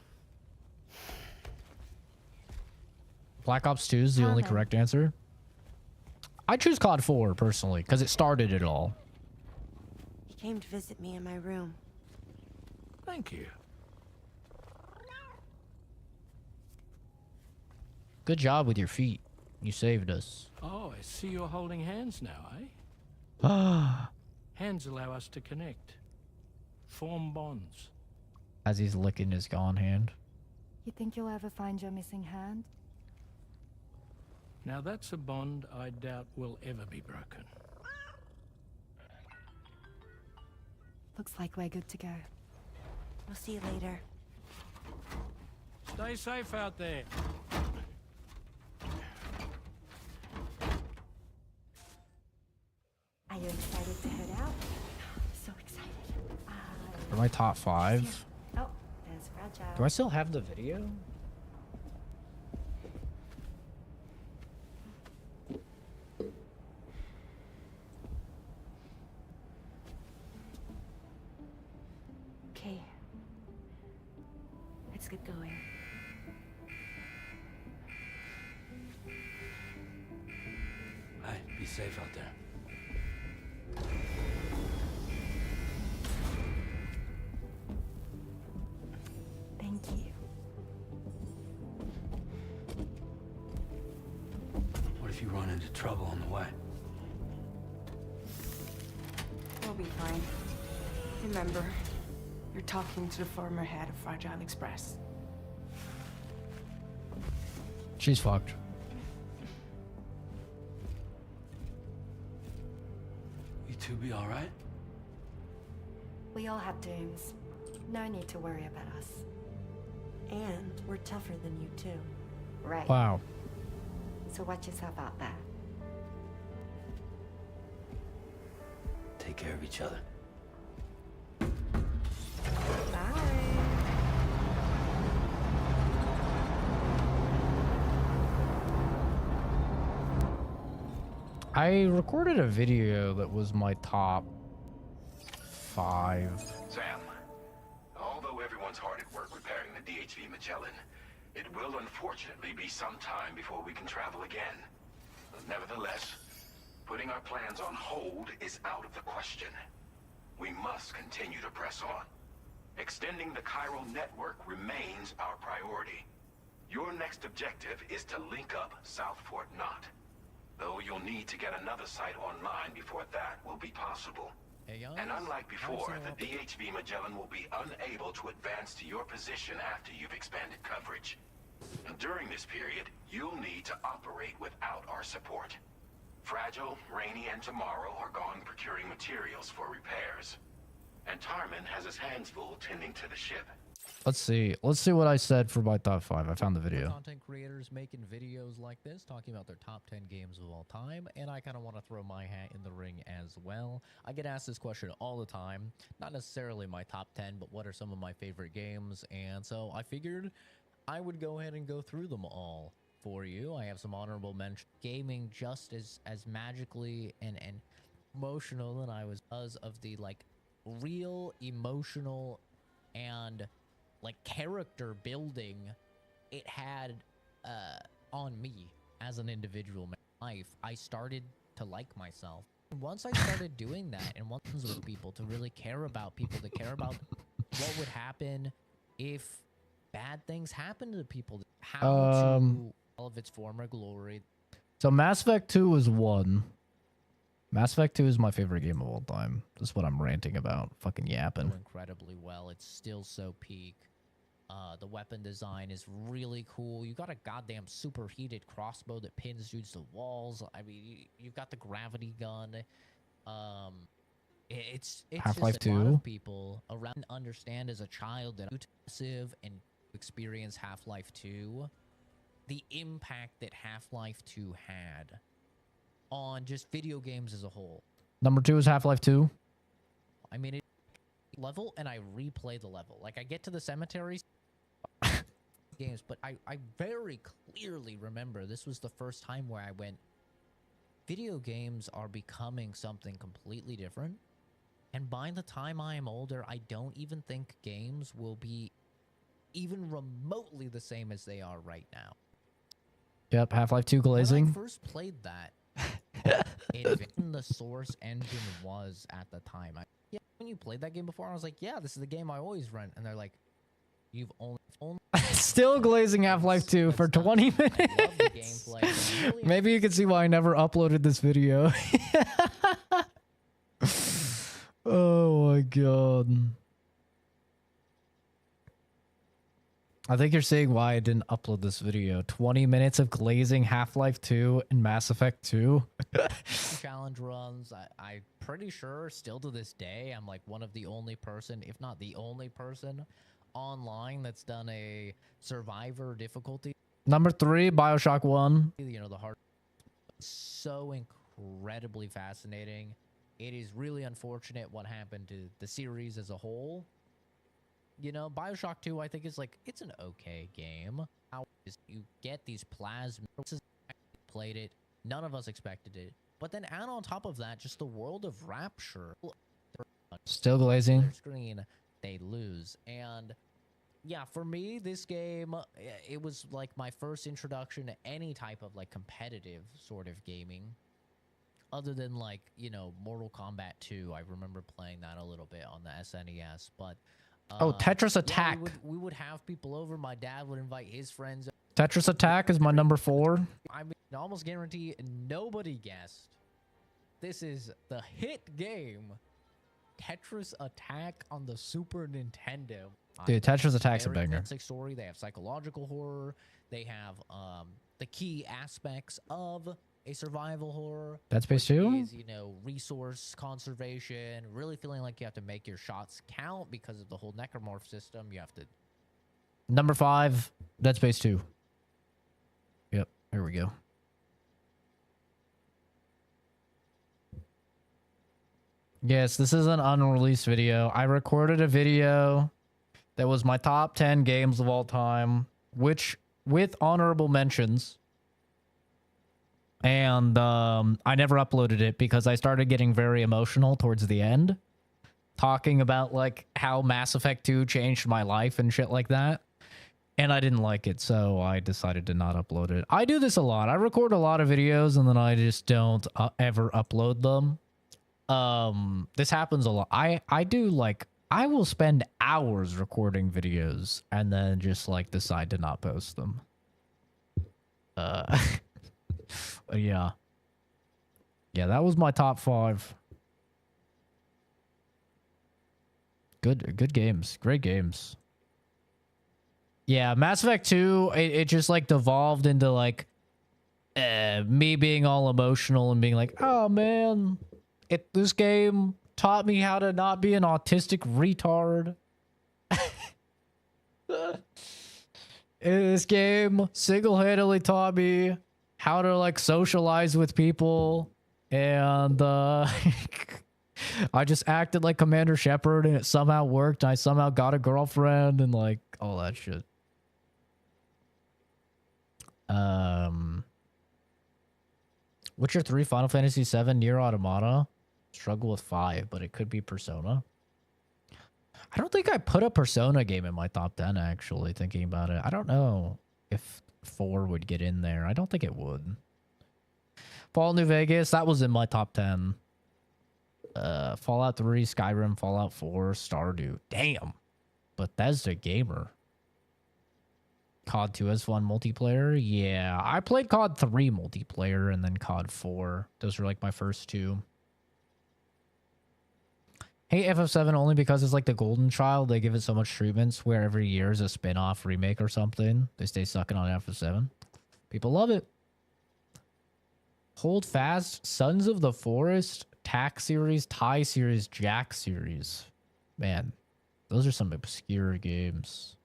Black Ops 2 is the only correct answer. I choose COD 4 personally because it started it all. He came to visit me in my room. Thank you. Good job with your feet. You saved us. Oh, I see you're holding hands now, eh? Ah. Hands allow us to connect. Form bonds. As he's licking his gone hand. You think you'll ever find your missing hand? Now that's a bond I doubt will ever be broken. Looks like we're good to go. We'll see you later. Stay safe out there. Are you excited to head out? So excited. For my top 5. Oh, there's Fragile. Do I still have the video? Okay. Let's get going. Hey, be safe out there. Thank you. What if you run into trouble on the way? We'll be fine. Remember, you're talking to the former head of Fragile Express. She's fucked. You two be all right? We all have dooms. No need to worry about us. And we're tougher than you too. Right. Wow. So watch yourself out there. Take care of each other. I recorded a video that was my top 5. Sam, although everyone's hard at work repairing the DHV Magellan, it will unfortunately be some time before we can travel again. Nevertheless, putting our plans on hold is out of the question. We must continue to press on. Extending the chiral network remains our priority. Your next objective is to link up South Fort Knot. Though you'll need to get another site online before that will be possible. And unlike before, the DHV Magellan will be unable to advance to your position after you've expanded coverage. And during this period, you'll need to operate without our support. Fragile, Rainy, and Tomorrow are gone procuring materials for repairs. And Tarman has his hands full tending to the ship. Let's see. Let's see what I said for my top 5. I found the video. Content creators making videos like this, talking about their top 10 games of all time, and I kind of want to throw my hat in the ring as well. I get asked this question all the time. Not necessarily my top 10, but what are some of my favorite games? And so I figured I would go ahead and go through them all for you. I have some honorable mention. Gaming just as magically and emotional than I was because of the like real emotional and like character building it had on me as an individual in my life. I started to like myself. And once I started doing that and once with people, to really care about people, to care about what would happen if bad things happen to people, how to all of its former glory. So Mass Effect 2 was 1. Mass Effect 2 is my favorite game of all time. That's what I'm ranting about. Fucking yapping. Incredibly well. It's still so peak. The weapon design is really cool. You got a goddamn superheated crossbow that pins dudes to walls. I mean, you've got the gravity gun. It's Half-Life just a lot 2. of people around understand as a child that massive and experience Half-Life 2, the impact that Half-Life 2 had on just video games as a whole. Number 2 is Half-Life 2. I mean, it level and I replay the level. Like I get to the cemeteries games, but I very clearly remember this was the first time where I went, video games are becoming something completely different. And by the time I am older, I don't even think games will be even remotely the same as they are right now. Yep, Half-Life 2 glazing. When I first played that, even the source engine was at the time. When you played that game before, I was like, yeah, this is the game I always run. And they're like, you've only Still glazing Half-Life 2 for 20 minutes. Maybe you can see why I never uploaded this video. Oh my god. I think you're seeing why I didn't upload this video. 20 minutes of glazing Half-Life 2 and Mass Effect 2. Challenge runs. I'm pretty sure still to this day, I'm like one of the only person, if not the only person online that's done a survivor difficulty. Number 3, BioShock 1. You know, the hard. So incredibly fascinating. It is really unfortunate what happened to the series as a whole. You know, BioShock 2, I think, is like, it's an okay game. How is you get these plasma, played it, none of us expected it. But then add on top of that, just the world of Rapture. Still glazing. Their screen, they lose. And yeah, for me, this game, it was like my first introduction to any type of like competitive sort of gaming. Other than like, you know, Mortal Kombat 2. I remember playing that a little bit on the SNES, but oh, Tetris Attack. Yeah, we would have people over. My dad would invite his friends. Tetris Attack is my number 4. I mean, I almost guarantee nobody guessed. This is the hit game, Tetris Attack on the Super Nintendo. Dude, Tetris Attack's a banger. Story. They have psychological horror. They have the key aspects of a survival horror. Dead Space 2? Is, you know, resource conservation, really feeling like you have to make your shots count because of the whole necromorph system. You have to. Number 5, Dead Space 2. Yep, here we go. Yes, this is an unreleased video. I recorded a video that was my top 10 games of all time, which with honorable mentions. And I never uploaded it because I started getting very emotional towards the end, talking about like how Mass Effect 2 changed my life and shit like that. And I didn't like it, so I decided to not upload it. I do this a lot. I record a lot of videos and then I just don't ever upload them. This happens a lot. I do like, I will spend hours recording videos and then just like decide to not post them. Yeah. Yeah, that was my top 5. Good games. Great games. Yeah, Mass Effect 2, it just like devolved into like me being all emotional and being like, oh man, this game taught me how to not be an autistic retard. This game single-handedly taught me how to like socialize with people, and I just acted like Commander Shepard and it somehow worked. I somehow got a girlfriend and like all that shit. Witcher 3, Final Fantasy 7, Nier Automata. Struggle with 5, but it could be Persona. I don't think I put a Persona game in my top 10, actually, thinking about it. I don't know if 4 would get in there. I don't think it would. Fallout New Vegas, that was in my top 10. Fallout 3, Skyrim, Fallout 4, Stardew. Damn. Bethesda Gamer. COD 2 has fun multiplayer? Yeah. I played COD 3 multiplayer and then COD 4. Those were like my first two. Hate FF7 only because it's like the golden child. They give it so much treatments where every year is a spin-off remake or something. They stay sucking on FF7. People love it. Hold Fast, Sons of the Forest, Tack series, Tie series, Jack series. Man, those are some obscure games.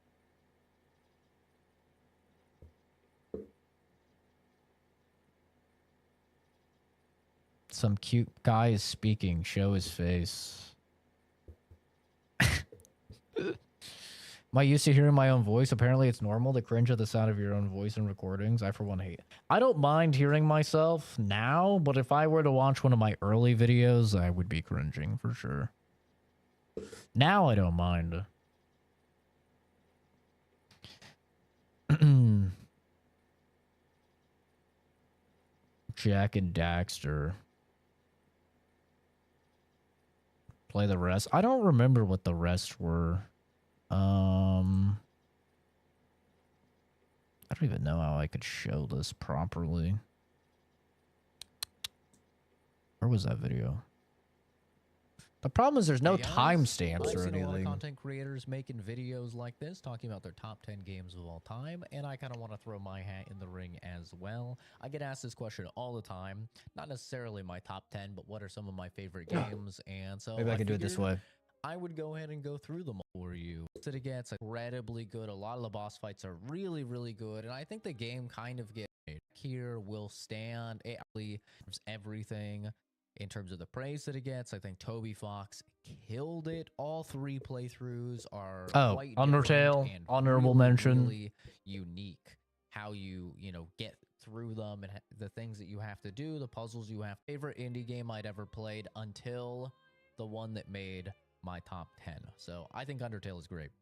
Some cute guy is speaking. Show his face. Am I used to hearing my own voice? Apparently it's normal to cringe at the sound of your own voice in recordings. I, for one, hate it. I don't mind hearing myself now, but if I were to watch one of my early videos, I would be cringing for sure. Now I don't mind. Jack and Daxter. Play the rest. I don't remember what the rest were. I don't even know how I could show this properly. Where was that video? The problem is there's no timestamps or I've seen a lot of anything. content creators making videos like this, talking about their top 10 games of all time, and I kind of want to throw my hat in the ring as well. I get asked this question all the time, not necessarily my top 10, but what are some of my favorite games, and so Maybe I can do it this figured way. I would go ahead and go through them for you. It gets incredibly good. A lot of the boss fights are really, really good, and I think the game kind of gets here will stand. It actually everything. In terms of the praise that it gets, I think Toby Fox killed it. All 3 playthroughs are quite Undertale, and honorable really, mention. really unique. How you get through them and the things that you have to do, the puzzles you have. Favorite indie game I'd ever played until the one that made my top 10. So I think Undertale is great.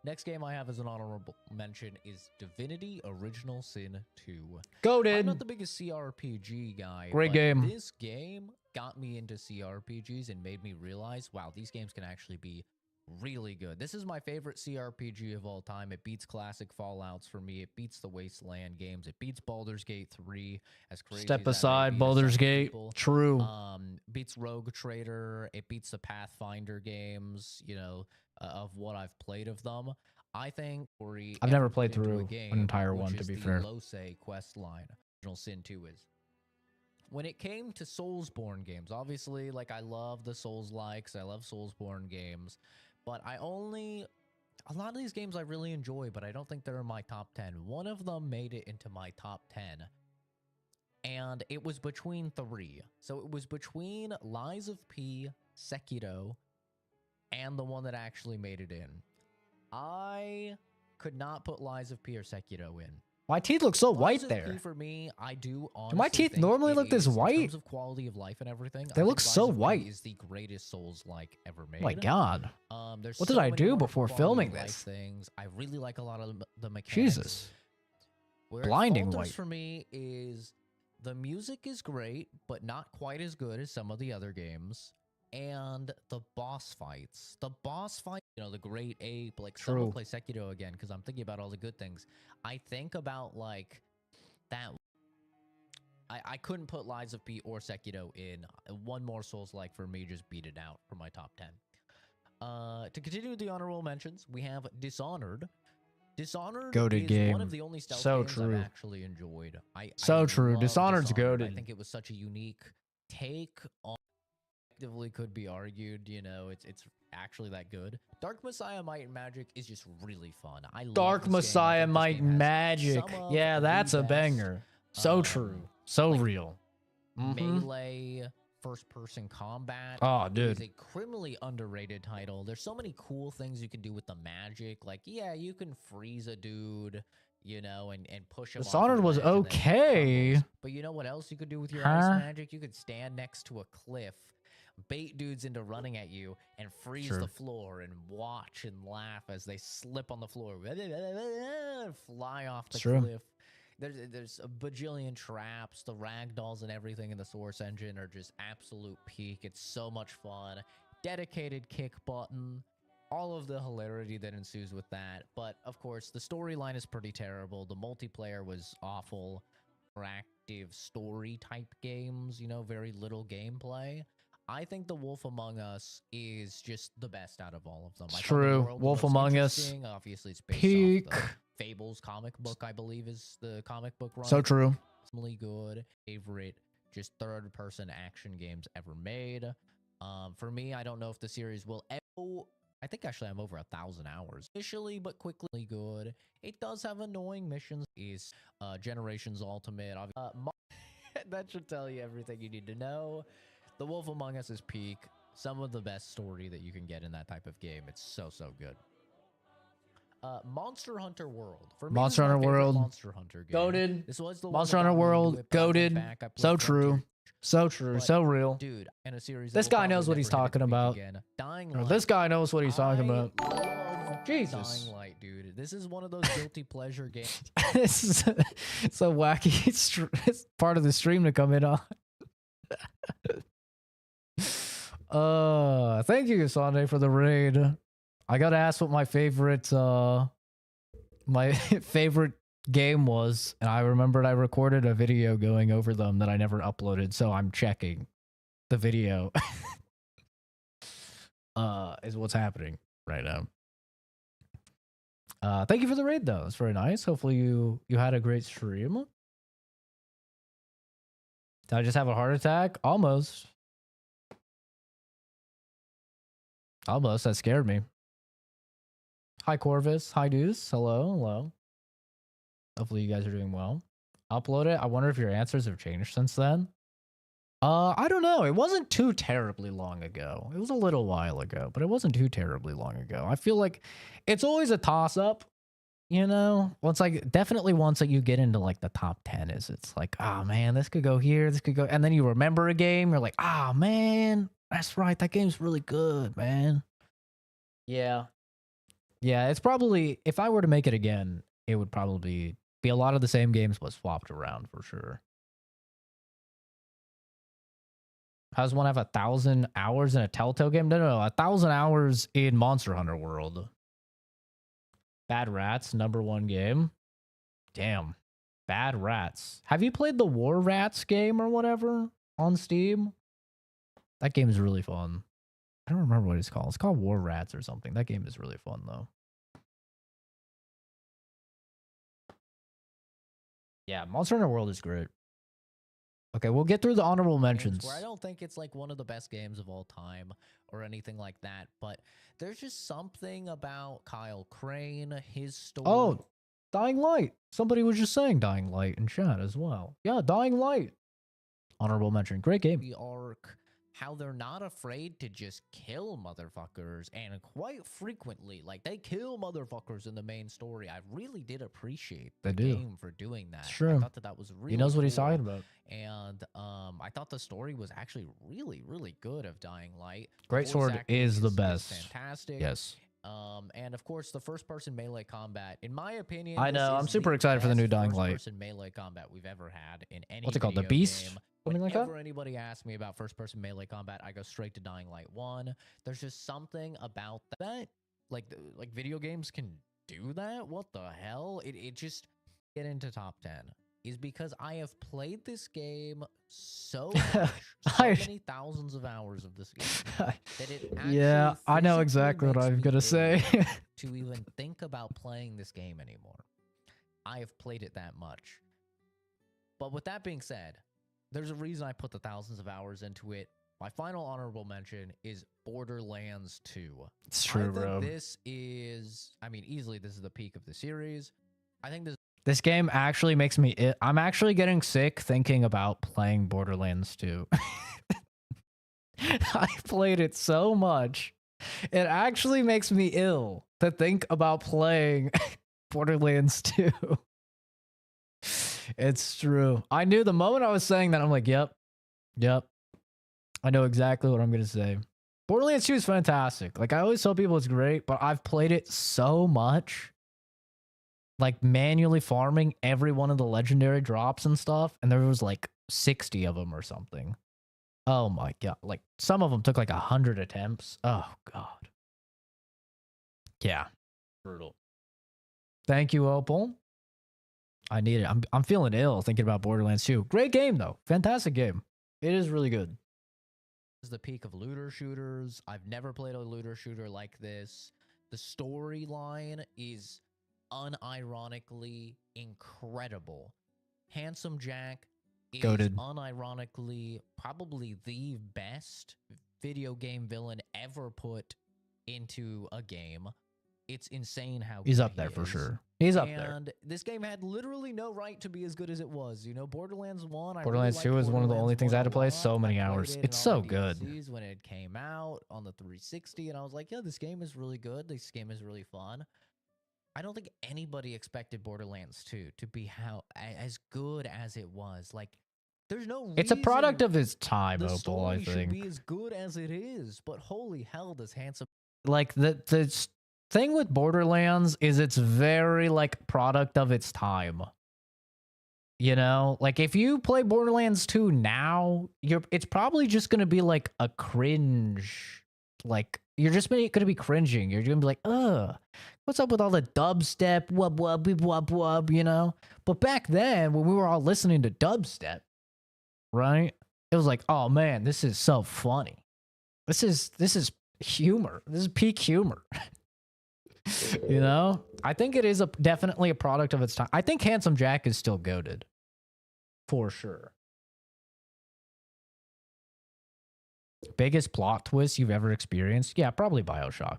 Next game I have as an honorable mention is Divinity Original Sin 2. Goated. I'm not the biggest CRPG guy. Great but game. This game got me into CRPGs and made me realize, wow, these games can actually be really good. This is my favorite CRPG of all time. It beats classic Fallouts for me. It beats the Wasteland games. It beats Baldur's Gate 3. As crazy Step as that may aside, be to Baldur's some Gate. people. True. Beats Rogue Trader. It beats the Pathfinder games, of what I've played of them. I think I've never played through an entire one, to be fair. Lose quest line, Original Sin 2 is. When it came to Soulsborne games, obviously, like, I love the Souls-likes, I love Soulsborne games, but a lot of these games I really enjoy, but I don't think they're in my top 10. One of them made it into my top 10, and it was between 3. So it was between Lies of P, Sekiro, and the one that actually made it in. I could not put Lies of P or Sekiro in. My teeth look so Lies white of there. P for me, I do honestly Do my teeth think normally it look this is, white? In terms of quality of life and everything, They I look think so Lies of P white. is the greatest Souls-like ever made. Oh my God. There's What did so I many do wonderful before quality filming of life this? Things. I really like a lot of the mechanics. Jesus. Where it Blinding falters white. for me is the music is great, but not quite as good as some of the other games. And the boss fights. The Great Ape, like, someone True. play Sekiro again, because I'm thinking about all the good things. I think about, like, that. I couldn't put Lies of P or Sekiro in. One more Souls-like for me just beat it out for my top 10. To continue with the honorable mentions, we have Dishonored. Dishonored Goated is game. one of the only stealth So games true. I've actually enjoyed. I True. love Dishonored's Dishonored. I goated. think it was such a unique take on. Effectively could be argued, it's actually that good. Dark Messiah Might and Magic is just really fun. I love Dark this game. I Messiah think this Might game has Magic. some of Yeah, the that's a best, banger. So true. So like, real. Mhm. melee first-person combat. Oh, It dude. is a criminally underrated title. There's so many cool things you can do with the magic. Like, yeah, you can freeze a dude, and push him off Dishonored of was ledge and then he okay. crumbles. But you know what else you could do with your ice Huh? magic? You could stand next to a cliff bait dudes into running at you and freeze Sure. the floor and watch and laugh as they slip on the floor, fly off the True. cliff. There's a bajillion traps. The ragdolls and everything in the Source engine are just absolute peak. It's so much fun. Dedicated kick button. All of the hilarity that ensues with that. But, of course, the storyline is pretty terrible. The multiplayer was awful. Interactive story-type games, you know, very little gameplay. I think The Wolf Among Us is just the best out of all of them. It's I found the true. world the Wolf most Among Us. interesting. Obviously, it's based Peak. off the Fables comic book, I believe, is the comic book run. So true. Really good. Favorite, just third-person action games ever made. For me, I don't know if the series will ever... I think actually I'm over 1,000 hours. Officially, but quickly good. It does have annoying missions. Is Generations Ultimate. That should tell you everything you need to know. The Wolf Among Us is peak. Some of the best story that you can get in that type of game. It's so, so good. Monster Hunter World. For me, Monster this is my Hunter favorite World. Monster Hunter game. Goated. This was the Monster one that Hunter got me into World. it, but I went Goated. back, I played So Frontier, true. So true. but, So real. dude, and a series This that will guy knows probably what he's never hit talking its peak about. again. Dying Or Light. this guy knows what he's talking I about. love Jesus. Dying Light, dude. This is one of those guilty pleasure games. This is it's a wacky it's part of the stream to come in on. Thank you, Sunday, for the raid. I gotta ask what my favorite favorite game was, and I remembered I recorded a video going over them that I never uploaded, so I'm checking the video. Is what's happening right now. Thank you for the raid, though. It's very nice. Hopefully you had a great stream. Did I just have a heart attack? Almost. Almost. That scared me. Hi, Corvus. Hi, Deuce. Hello. Hello. Hopefully you guys are doing well. Upload it. I wonder if your answers have changed since then. I don't know. It wasn't too terribly long ago. It was a little while ago, but it wasn't too terribly long ago. I feel like it's always a toss-up, you know? Once definitely once that you get into like the top 10 it's like, oh man, this could go here, this could go, and then you remember a game, you're like, oh man, that's right, that game's really good, man. Yeah. Yeah, it's probably, if I were to make it again, it would probably be a lot of the same games, but swapped around for sure. How does one have 1,000 hours in a Telltale game? No, 1,000 hours in Monster Hunter World. Bad Rats, #1 game. Damn. Bad Rats. Have you played the War Rats game or whatever on Steam? That game is really fun. I don't remember what it's called. It's called War Rats or something. That game is really fun, though. Yeah, Monster Hunter World is great. Okay, we'll get through the honorable mentions. Where I don't think it's like one of the best games of all time or anything like that, but there's just something about Kyle Crane, his story. Oh, Dying Light. Somebody was just saying Dying Light in chat as well. Yeah, Dying Light. Honorable mention. Great game. The arc, how they're not afraid to just kill motherfuckers, and quite frequently, like, they kill motherfuckers in the main story. I really did appreciate the game for doing that. It's true. I thought that was really He knows what he's cool. talking about. And I thought the story was actually really, really good of Dying Light. Great Voice Sword acting is the best. fantastic. Yes. And of course, the first-person melee combat, in my opinion, I this know. I'm is super the excited for the new best Dying Light. first-person melee combat we've ever had in any What's it called? The video Beast? game. Something like that? Whenever anybody asks me about first-person melee combat, I go straight to Dying Light 1. There's just something about that, like video games can do that. What the hell? It just get into top 10 is because I have played this game so much, so many thousands of hours of this game that it actually Yeah, I know physically exactly what makes I'm me gonna say. ill to even think about playing this game anymore. I have played it that much. But with that being said, there's a reason I put the thousands of hours into it. My final honorable mention is Borderlands 2. It's true, I think bro. this is, I mean, easily this is the peak of the series. I think This game actually makes me I'm actually getting sick thinking about playing Borderlands 2. I played it so much. It actually makes me ill to think about playing Borderlands 2. It's true. I knew the moment I was saying that, I'm like, yep. I know exactly what I'm gonna say. Borderlands 2 is fantastic. Like I always tell people it's great, but I've played it so much. Like manually farming every one of the legendary drops and stuff, and there was like 60 of them or something. Oh my god. Like some of them took like 100 attempts. Oh god. Yeah. Brutal. Thank you, Opal. I need it. I'm feeling ill thinking about Borderlands 2. Great game though. Fantastic game. It is really good. This is the peak of looter shooters. I've never played a looter shooter like this. The storyline is unironically incredible. Handsome Jack is Goated. unironically probably the best video game villain ever put into a game. It's insane how He's good up there he for is. sure. He's up there. And this game had literally no right to be as good as it was. You know, Borderlands 1, Borderlands 2 is one of the only things I had to play. So many hours. It's so good. When it came out on the 360, and I was like, yeah, this game is really good. This game is really fun. I don't think anybody expected Borderlands 2 to be as good as it was. Like, there's no reason It's a product of its time, the Opal, I story should think. be as good as it is, but holy hell, does Handsome Like the thing with Borderlands is it's very like product of its time. You know, like if you play Borderlands 2 now, it's probably just gonna be like a cringe. Like you're just gonna be cringing. You're gonna be like, ugh, what's up with all the dubstep, wub wub beep wub wub, you know? But back then, when we were all listening to dubstep, right? It was like, oh man, this is so funny. This is humor. This is peak humor. You know, I think it is definitely a product of its time. I think Handsome Jack is still goated, for sure. Biggest plot twist you've ever experienced? Yeah, probably BioShock.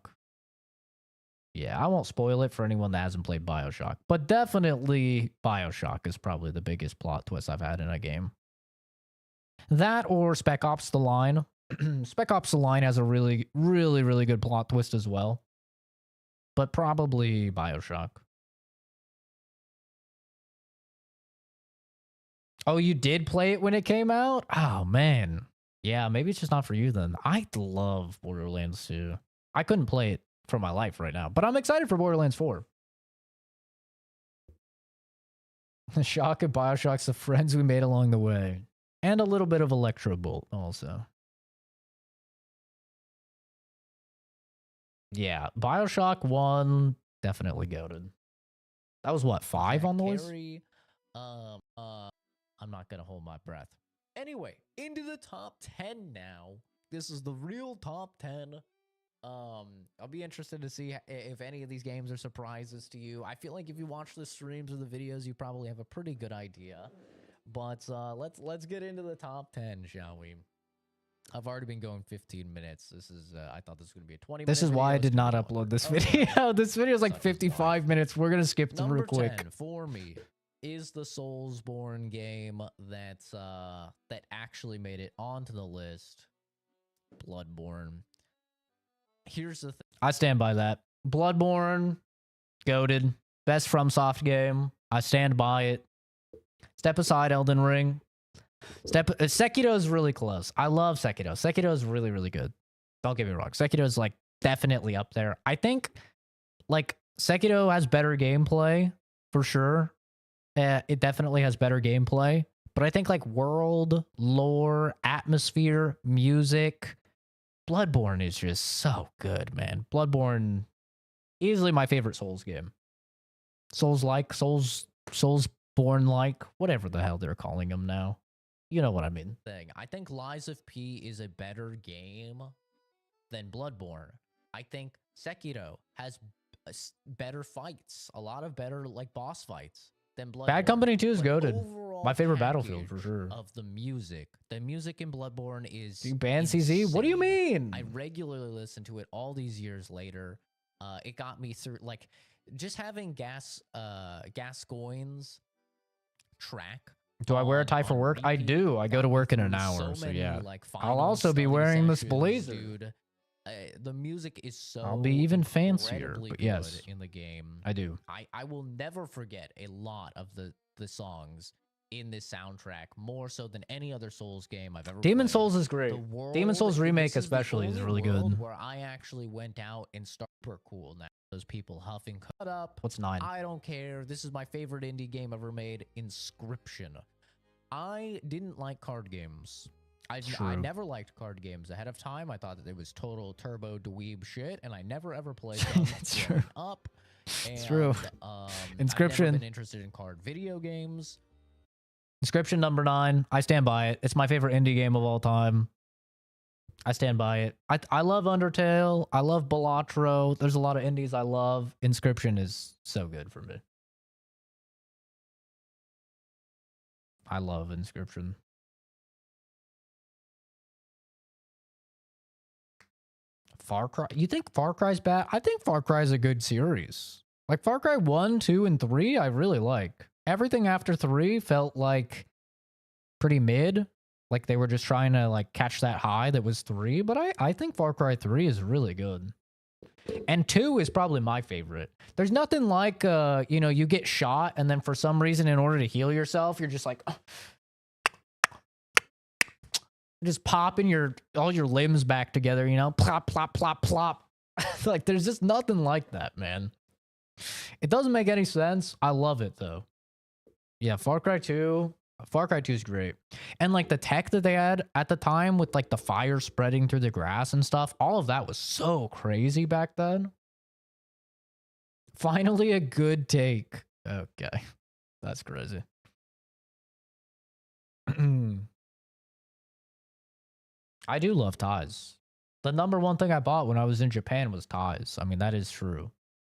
Yeah, I won't spoil it for anyone that hasn't played BioShock, but definitely BioShock is probably the biggest plot twist I've had in a game. That or Spec Ops: The Line. Spec Ops: The Line has a really, really, really good plot twist as well. But probably BioShock. Oh, you did play it when it came out? Oh, man. Yeah, maybe it's just not for you then. I love Borderlands 2. I couldn't play it for my life right now, but I'm excited for Borderlands 4. Shock and BioShock's the friends we made along the way. And a little bit of Electro Bolt also. Yeah, BioShock 1 definitely goated. That was what, 5 on the list? I'm not gonna hold my breath. Anyway, into the top 10 now. This is the real top 10. I'll be interested to see if any of these games are surprises to you. I feel like if you watch the streams or the videos, you probably have a pretty good idea. But let's get into the top 10, shall we? I've already been going 15 minutes. This is I thought this was going to be a 20-minute This is why I did not upload this video. This video is like 55 minutes. We're going to skip through real quick. Number 10 for me is the Soulsborne game that actually made it onto the list. Bloodborne. Here's the thing. I stand by that. Bloodborne, goated, best FromSoft game. I stand by it. Step aside, Elden Ring. Sekiro is really close. I love Sekiro. Sekiro is really, really good. Don't get me wrong. Sekiro is like definitely up there. I think like Sekiro has better gameplay for sure. It definitely has better gameplay. But I think like world, lore, atmosphere, music, Bloodborne is just so good, man. Bloodborne, easily my favorite Souls game. Soulsborne-like, whatever the hell they're calling them now. You know what I mean. I think Lies of P is a better game than Bloodborne. I think Sekiro has better fights, a lot of better like boss fights than Bloodborne. Bad Company 2 is goated. My favorite Battlefield for sure. Of the music in Bloodborne is you ban CZ? What do you mean? I regularly listen to it all these years later. It got me through like just having Gascoigne's track. Do I wear a tie for work? I do. I go to work in an hour, so yeah. I'll also be wearing this blazer. Dude, the music is so I'll be even fancier, but yes, in the game. I do. I will never forget a lot of the songs in this soundtrack more so than any other Souls game I've ever Demon played. Souls is great. The world, Demon Souls remake this is the especially is only really world good. Where I actually went out and started super cool now. Those people huffing cut up. What's 9? I don't care. This is my favorite indie game ever made. Inscription. I didn't like card games. I True. never liked card games ahead of time. I thought that it was total turbo dweeb shit, and I never ever played them It's growing true. up. It's And, true. Inscription. I've never been interested in card video games. Inscription number 9. I stand by it. It's my favorite indie game of all time. I stand by it. I love Undertale. I love Balatro. There's a lot of indies I love. Inscription is so good for me. I love Inscription. Far Cry. You think Far Cry's bad? I think Far Cry's a good series. Like Far Cry 1, 2, and 3, I really like. Everything after 3 felt like pretty mid. Like they were just trying to like catch that high that was 3. But I think Far Cry 3 is really good. And 2 is probably my favorite. There's nothing like, you know, you get shot and then for some reason in order to heal yourself, you're just like... just popping all your limbs back together, you know? Plop, plop, plop, plop. Like, there's just nothing like that, man. It doesn't make any sense. I love it, though. Yeah, Far Cry 2 is great. And, like, the tech that they had at the time with, like, the fire spreading through the grass and stuff, all of that was so crazy back then. Finally, a good take. Okay. That's crazy. I do love ties. The number one thing I bought when I was in Japan was ties. I mean, that is true.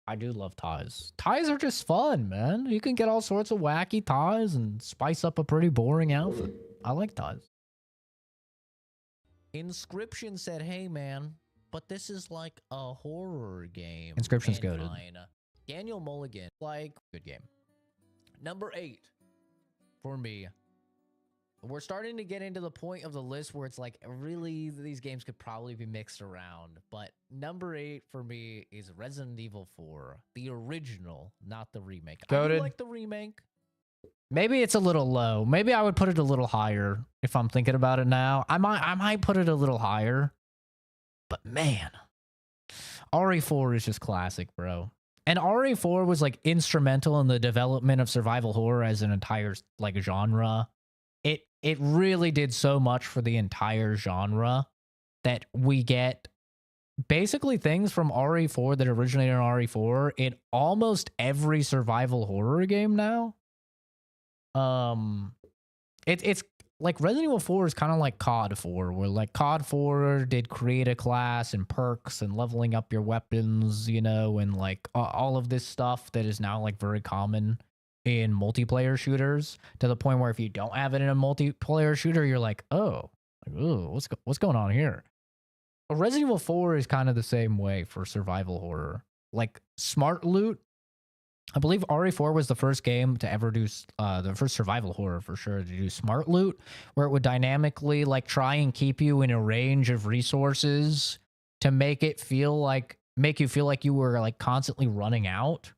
I do love ties. Ties are just fun, man. You can get all sorts of wacky ties and spice up a pretty boring outfit. I like ties. Inscription said, hey, man, but this is like a horror game. Inscription's And goated. fine. Daniel Mulligan, like, good game. Number 8 for me. We're starting to get into the point of the list where it's like, really, these games could probably be mixed around. But number 8 for me is Resident Evil 4. The original, not the remake. I do Goated. like the remake. Maybe it's a little low. Maybe I would put it a little higher if I'm thinking about it now. I might put it a little higher. But man, RE4 is just classic, bro. And RE4 was like instrumental in the development of survival horror as an entire like genre. It really did so much for the entire genre that we get basically things from RE4 that originated in RE4 in almost every survival horror game now. It's like Resident Evil 4 is kind of like COD 4, where like COD 4 did create a class and perks and leveling up your weapons, you know, and like all of this stuff that is now like very common in multiplayer shooters, to the point where if you don't have it in a multiplayer shooter, you're like, oh, what's going on here? But Resident Evil 4 is kind of the same way for survival horror. Like smart loot, I believe RE4 was the first game to ever do the first survival horror for sure to do smart loot, where it would dynamically like try and keep you in a range of resources to make you feel like you were like constantly running out.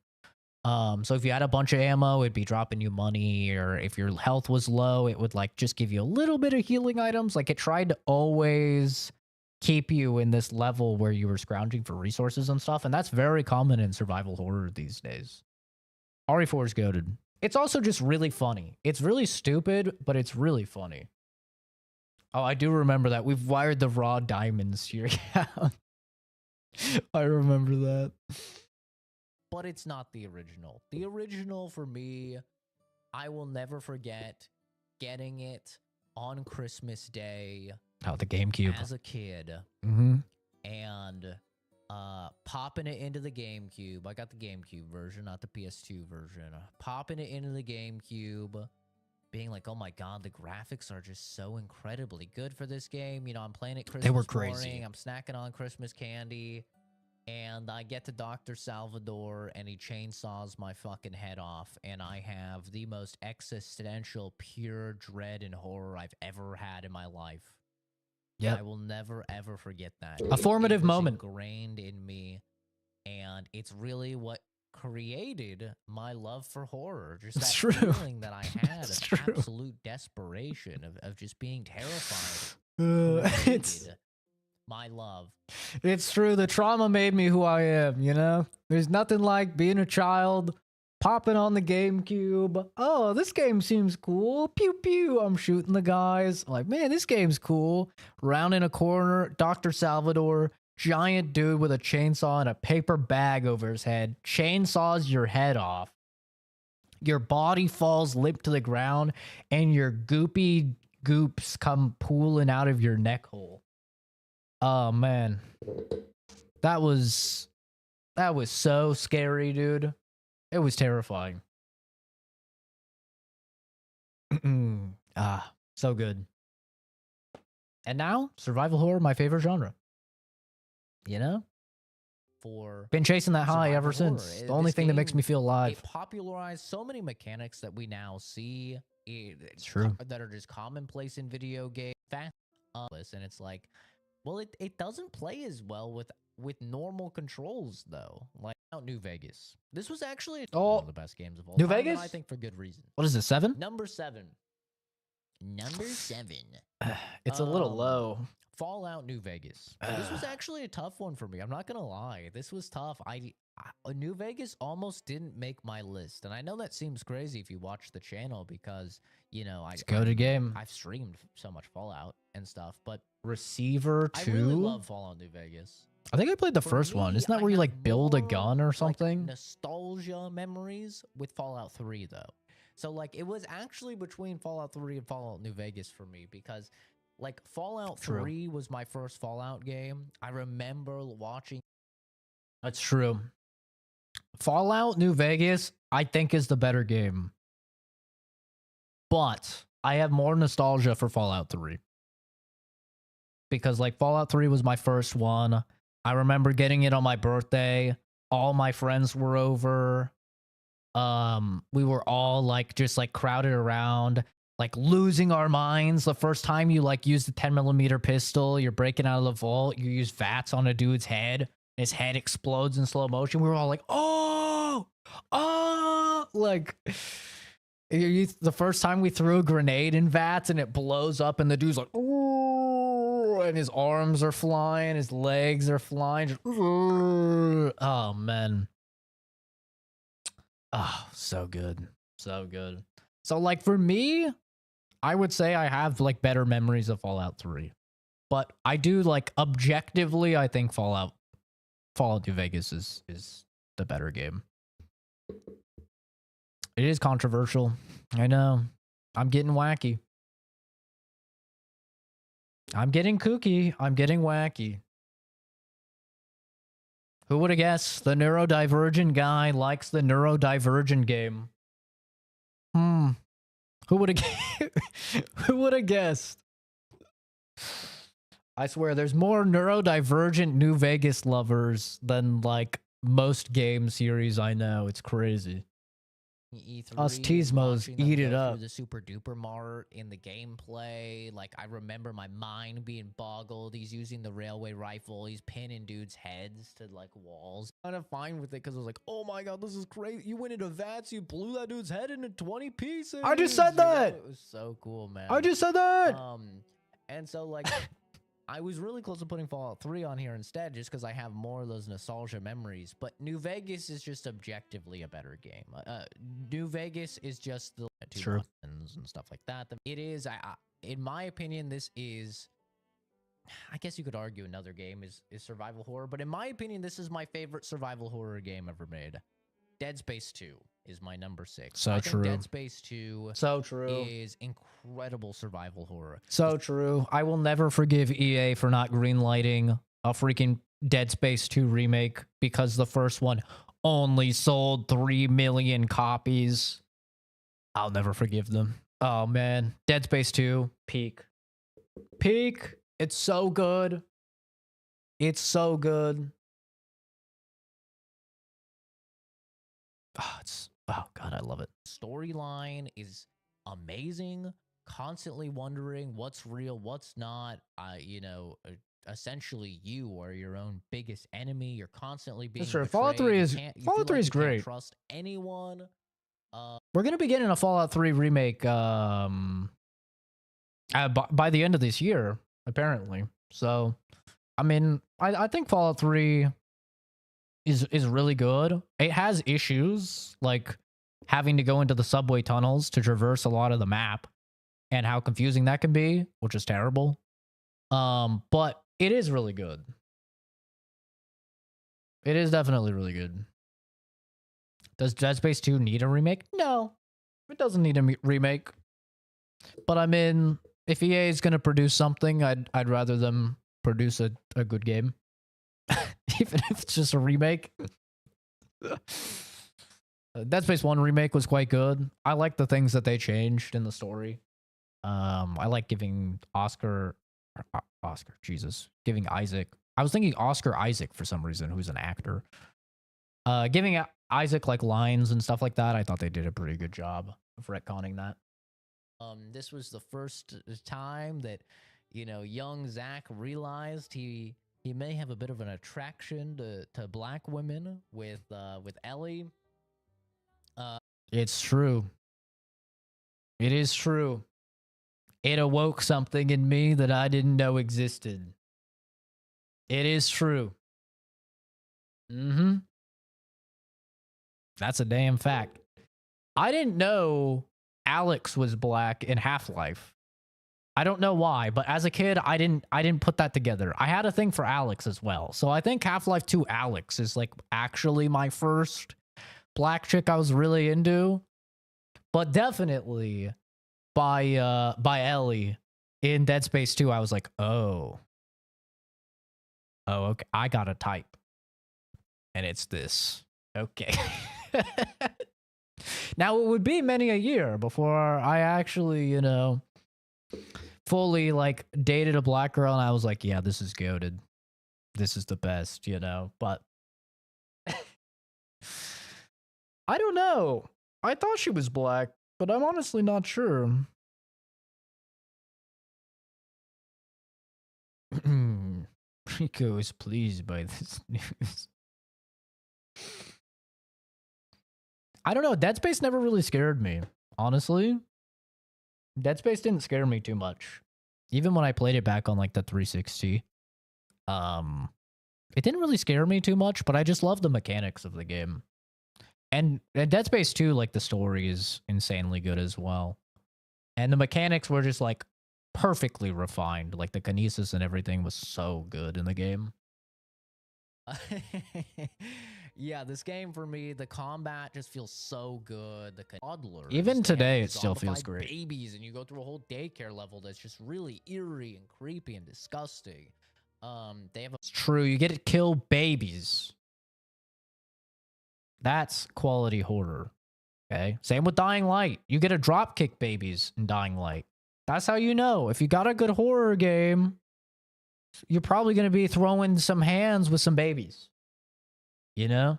So if you had a bunch of ammo, it'd be dropping you money, or if your health was low, it would like just give you a little bit of healing items. Like it tried to always keep you in this level where you were scrounging for resources and stuff. And that's very common in survival horror these days. RE4 is goated. It's also just really funny. It's really stupid, but it's really funny. Oh, I do remember that. We've wired the raw diamonds to your account. I remember that. But it's not the original. The original, for me, I will never forget getting it on Christmas Day. Oh, the GameCube. As a kid. Mm-hmm. And popping it into the GameCube. I got the GameCube version, not the PS2 version. Popping it into the GameCube. Being like, oh my god, the graphics are just so incredibly good for this game. You know, I'm playing it Christmas They were crazy. morning. I'm snacking on Christmas candy. And I get to Dr. Salvador, and he chainsaws my fucking head off, and I have the most existential, pure dread and horror I've ever had in my life. Yep. I will never, ever forget that. A formative It was moment. Ingrained in me, and it's really what created my love for horror. Just It's that true. feeling that I had It's of true. absolute desperation, of just being terrified. It's Created my love. it's true. The trauma made me who I am, you know? There's nothing like being a child, popping on the GameCube. Oh, this game seems cool. Pew pew. I'm shooting the guys. Like, man, this game's cool. Round in a corner, Dr. Salvador, giant dude with a chainsaw and a paper bag over his head, chainsaws your head off. Your body falls limp to the ground, and your goopy goops come pooling out of your neck hole. Oh man, that was so scary, dude. It was terrifying. So good. And now, survival horror, my favorite genre. You know, For been chasing that high survival ever horror. since. This The only thing that makes game, me feel alive. It popularized so many mechanics that we now see. It's true. That are just commonplace in video games. And it's like, well, it doesn't play as well with normal controls though. Like out New Vegas. This was actually one of the best games of all New time, and Vegas? I think for good reason. What is it, 7? Number 7. It's a little low. Fallout New Vegas. This was actually a tough one for me. I'm not gonna lie. This was tough. New Vegas almost didn't make my list, and I know that seems crazy if you watch the channel because you know It's a GOTY game. I've streamed so much Fallout and stuff, but Receiver 2? I really love Fallout New Vegas. I think I played the For first one. me, Isn't that I where you have like build a more, gun or something? Nostalgia memories with Fallout 3 though. So like it was actually between Fallout 3 and Fallout New Vegas for me because like Fallout True. 3 was my first Fallout game. I remember watching. That's true. Fallout New Vegas, I think, is the better game. But I have more nostalgia for Fallout 3. Because like Fallout 3 was my first one. I remember getting it on my birthday. All my friends were over. We were all like just like crowded around, like losing our minds. The first time you like use the 10mm pistol, you're breaking out of the vault, you use VATS on a dude's head, his head explodes in slow motion. We were all like, oh, like the first time we threw a grenade in VATS and it blows up and the dude's like, oh, and his arms are flying, his legs are flying. Just, oh man. Oh, so good. So good. So like for me, I would say I have like better memories of Fallout 3. But I do like objectively, I think Fallout New Vegas is the better game. It is controversial. I know. I'm getting wacky. I'm getting kooky. I'm getting wacky. Who would have guessed the neurodivergent guy likes the neurodivergent game? Who would have who would have guessed? I swear there's more neurodivergent New Vegas lovers than like most game series I know. It's crazy. E3, Us Teasmos watching them eat it go up. through the Super Duper Mart in the gameplay. Like I remember my mind being boggled. He's using the railway rifle. He's pinning dudes' heads to like walls. Kind of fine with it because I was like, oh my god, this is crazy. You went into VATS, you blew that dude's head into 20 pieces. I just said that. It was so cool, man. I just said that. And so like. I was really close to putting Fallout 3 on here instead just because I have more of those nostalgia memories. But New Vegas is just objectively a better game. New Vegas is just the two buttons and stuff like that. It is, in my opinion, this is... I guess you could argue another game is survival horror. But in my opinion, this is my favorite survival horror game ever made. Dead Space 2 is my number 6. So I think true. Dead Space 2 So true. is incredible survival horror. So true. I will never forgive EA for not greenlighting a freaking Dead Space 2 remake because the first one only sold 3 million copies. I'll never forgive them. Oh man, Dead Space 2, peak. Peak. It's so good. It's so good. Oh god, I love it. Storyline is amazing. Constantly wondering what's real, what's not. essentially you are your own biggest enemy. You're constantly being That's true. betrayed. Fallout 3 You is can't- you Fallout feel 3 like is you can't great. trust anyone. We're gonna be getting a Fallout 3 remake by the end of this year, apparently. So, I mean, I think Fallout 3 is really good. It has issues like having to go into the subway tunnels to traverse a lot of the map and how confusing that can be, which is terrible. But it is really good. It is definitely really good. Does Dead Space 2 need a remake? No, it doesn't need a remake. But I mean, if EA is going to produce something, I'd rather them produce a good game. Even if it's just a remake. Dead Space 1 remake was quite good. I like the things that they changed in the story. I like giving giving Isaac. I was thinking Oscar Isaac for some reason, who's an actor. Giving Isaac like lines and stuff like that. I thought they did a pretty good job of retconning that. This was the first time that, you know, young Zach realized he may have a bit of an attraction to black women with Ellie. It's true. It is true. It awoke something in me that I didn't know existed. It is true. Mm-hmm. That's a damn fact. I didn't know Alex was black in Half-Life. I don't know why, but as a kid, I didn't put that together. I had a thing for Alex as well. So I think Half-Life 2 Alex is like actually my first black chick I was really into. But definitely by Ellie in Dead Space 2, I was like, oh, okay, I got a type. And it's this. Okay. Now, it would be many a year before I actually, you know, fully like dated a black girl and I was like, yeah, this is goated. This is the best, you know, but I don't know. I thought she was black, but I'm honestly not sure. Rico is pleased by this news. I don't know. Dead Space never really scared me, honestly. Dead Space didn't scare me too much. Even when I played it back on like the 360. It didn't really scare me too much, but I just love the mechanics of the game. And Dead Space 2, like the story is insanely good as well. And the mechanics were just like perfectly refined. Like the kinesis and everything was so good in the game. Yeah, this game for me, the combat just feels so good. The toddlers, even today, it still zombified feels great. Babies, and you go through a whole daycare level that's just really eerie and creepy and disgusting. They have It's true. You get to kill babies. That's quality horror. Okay. Same with Dying Light. You get to drop kick babies in Dying Light. That's how you know. If you got a good horror game, you're probably going to be throwing some hands with some babies. You know?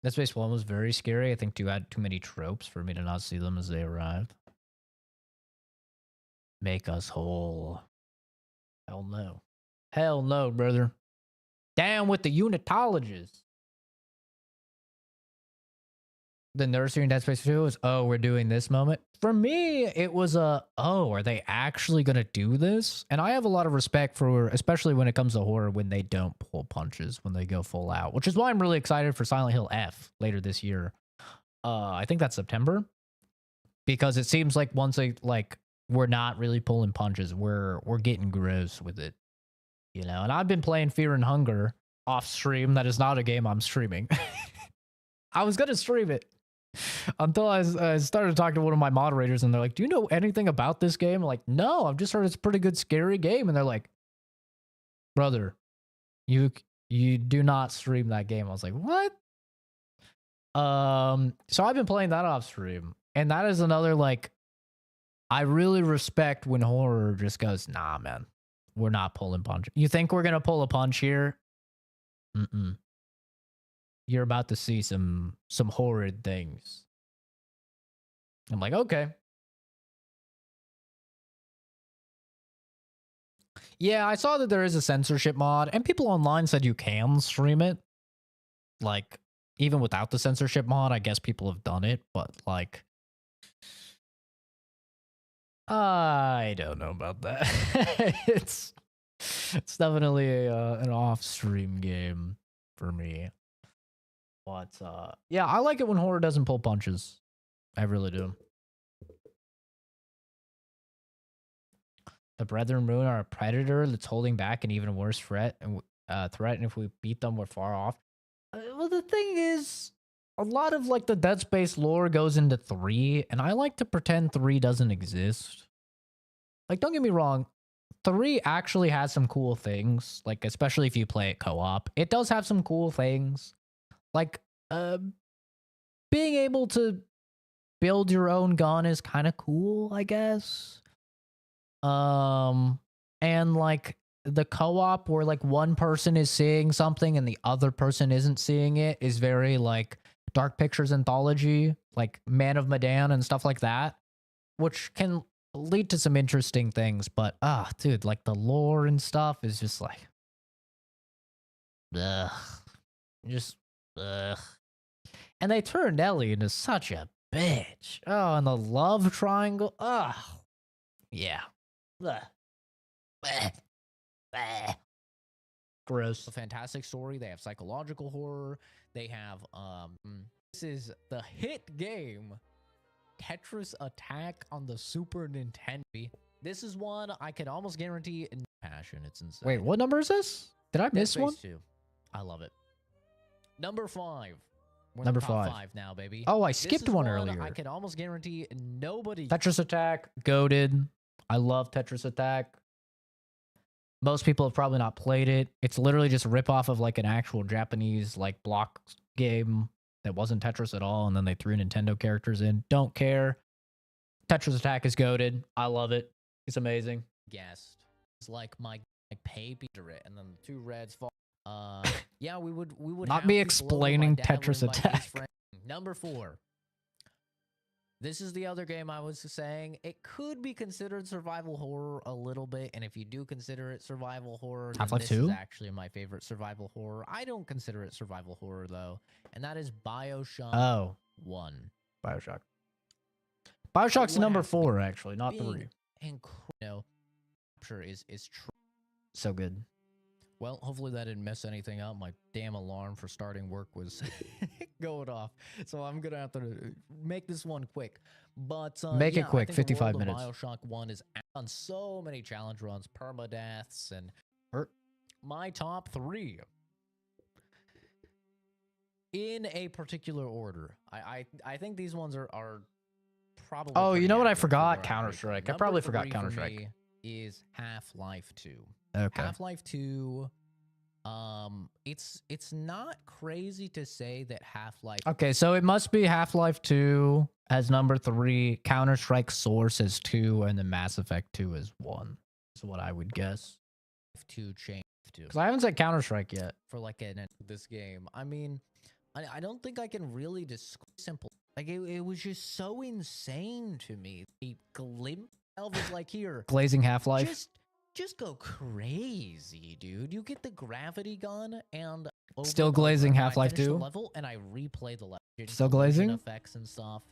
Dead Space 1 was very scary. I think 2 had too many tropes for me to not see them as they arrived. Make us whole. Hell no. Hell no, brother. Down with the unitologists. The nursery in Dead Space 2 was, oh, we're doing this moment. For me, it was oh, are they actually going to do this? And I have a lot of respect for, especially when it comes to horror, when they don't pull punches, when they go full out. Which is why I'm really excited for Silent Hill F later this year. I think that's September. Because it seems like once they, like, we're not really pulling punches. We're getting gross with it. You know, and I've been playing Fear and Hunger off stream. That is not a game I'm streaming. I was going to stream it until I started talking to one of my moderators, and they're like, do you know anything about this game? I'm like, no, I've just heard it's a pretty good, scary game. And they're like, brother, you do not stream that game. I was like, what? So I've been playing that off stream. And that is another, like, I really respect when horror just goes, nah, man, we're not pulling punch. You think we're going to pull a punch here? Mm-mm. You're about to see some horrid things. I'm like, okay. Yeah, I saw that there is a censorship mod, and people online said you can stream it. Like, even without the censorship mod, I guess people have done it, but like, I don't know about that. it's definitely an off-stream game for me. But yeah, I like it when horror doesn't pull punches. I really do. The Brethren Moon are a predator that's holding back an even worse threat, and if we beat them, we're far off. Well, the thing is, a lot of like the Dead Space lore goes into 3, and I like to pretend 3 doesn't exist. Like, don't get me wrong, 3 actually has some cool things, like especially if you play it co-op. It does have some cool things, like being able to build your own gun is kind of cool, I guess. And like the co-op where like one person is seeing something and the other person isn't seeing it is very like Dark Pictures Anthology, like Man of Medan and stuff like that, which can lead to some interesting things. But dude, like the lore and stuff is just like, ugh, just ugh. And they turned Ellie into such a bitch. Oh, and the love triangle. Ugh, yeah. Ugh. Bleh. Bleh. Gross. A fantastic story. They have psychological horror. They have this is the hit game Tetris Attack on the Super Nintendo. This is one I can almost guarantee in passion. It's insane. Wait, what number is this? Did I miss one? 2. I love it. Number 5. We're Number in the top 5. 5 now, baby. Oh, I This skipped is one earlier. I can almost guarantee nobody. Tetris Attack, goated. I love Tetris Attack. Most people have probably not played it. It's literally just a ripoff of like an actual Japanese like block game that wasn't Tetris at all, and then they threw Nintendo characters in. Don't care. Tetris Attack is goated. I love it. It's amazing. Guest. It's like my pay beater it, and then the 2 reds fall. Yeah, we would Not have me people over. My explaining dad would Tetris invite his Attack. friend. Number 4. This is the other game I was saying. It could be considered survival horror a little bit, and if you do consider it survival horror, then Half-Life this 2? is actually my favorite survival horror. I don't consider it survival horror though, and that is BioShock 1. BioShock. BioShock's What number has to 4 actually, not being 3. Incredible. Capture is true. So good. Well, hopefully that didn't mess anything up. My damn alarm for starting work was going off. So I'm going to have to make this one quick. But Make it yeah, quick, I think the 55 world of minutes. BioShock 1 is on so many challenge runs, permadeaths, and my top 3. In a particular order. I think these ones are probably Oh, you pretty know what I accurate for forgot? where I rate them. Counter-Strike. I Number probably forgot 3 for Counter-Strike. me is Half-Life 2. Okay. Half-Life 2, it's not crazy to say that Half-Life Okay, so it must be Half-Life 2 as number 3, Counter-Strike Source as 2, and then Mass Effect 2 as 1. Is what I would guess. 2 changed to. Because I haven't said Counter-Strike yet. For like this game. I mean, I don't think I can really describe simple. Like it was just so insane to me. The glimpse of was like here. Glazing Half-Life. Just go crazy, dude. You get the gravity gun and Still glazing Half-Life 2? level, and I replay the level. Still glazing? Effects and stuff.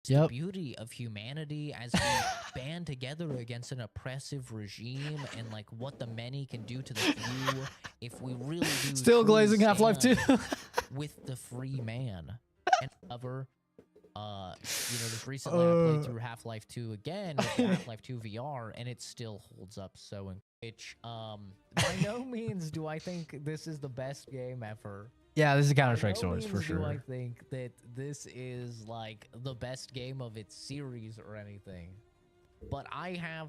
It's Yep. the beauty of humanity as we band together against an oppressive regime, and like what the many can do to the few if we really do. Still truly glazing Half-Life 2. stand with the free man. And cover. Just recently I played through Half-Life 2 again with the Half-Life 2 VR, and it still holds up so. By no means do I think this is the best game ever. Yeah, this is Counter-Strike By no Source for means do I sure. think that this is like the best game of its series or anything, but I have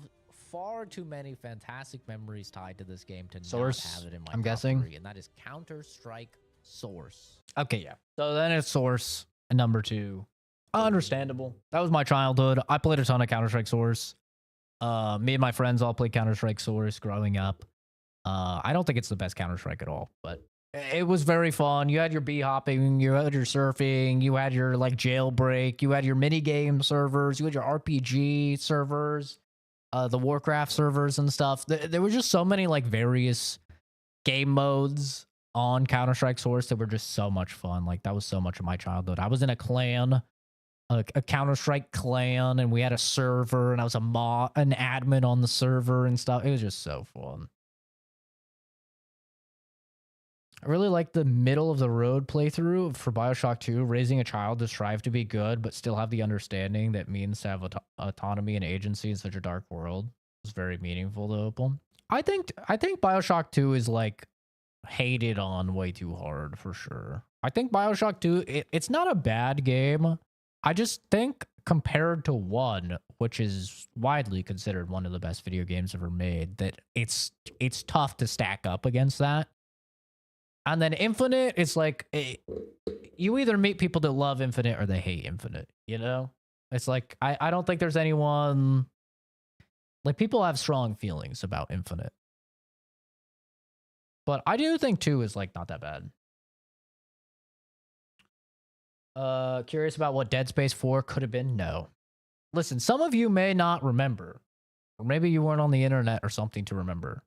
far too many fantastic memories tied to this game to Source, not have it in my I'm top guessing? 3, and that is Counter-Strike Source. Okay, yeah. So then it's Source and number 2. Understandable. That was my childhood. I played a ton of Counter-Strike Source. Me and my friends all played Counter-Strike Source growing up. I don't think it's the best Counter-Strike at all, but it was very fun. You had your bee-hopping, you had your surfing, you had your like jailbreak, you had your mini-game servers, you had your RPG servers. the Warcraft servers and stuff. There were just so many like various game modes on Counter-Strike Source that were just so much fun. Like that was so much of my childhood. I was in a clan, a Counter-Strike clan, and we had a server, and I was an admin on the server and stuff. It was just so fun. I really like the middle of the road playthrough for BioShock 2, raising a child to strive to be good, but still have the understanding that means to have autonomy and agency in such a dark world. It's very meaningful to Opal. I think BioShock 2 is like hated on way too hard for sure. I think BioShock 2, it's not a bad game. I just think compared to 1, which is widely considered one of the best video games ever made, that it's tough to stack up against that. And then Infinite, it's like, you either meet people that love Infinite or they hate Infinite, you know? It's like, I don't think there's anyone... Like, people have strong feelings about Infinite. But I do think 2 is, like, not that bad. Curious about what Dead Space 4 could have been? No. Listen, some of you may not remember. Or maybe you weren't on the internet or something to remember.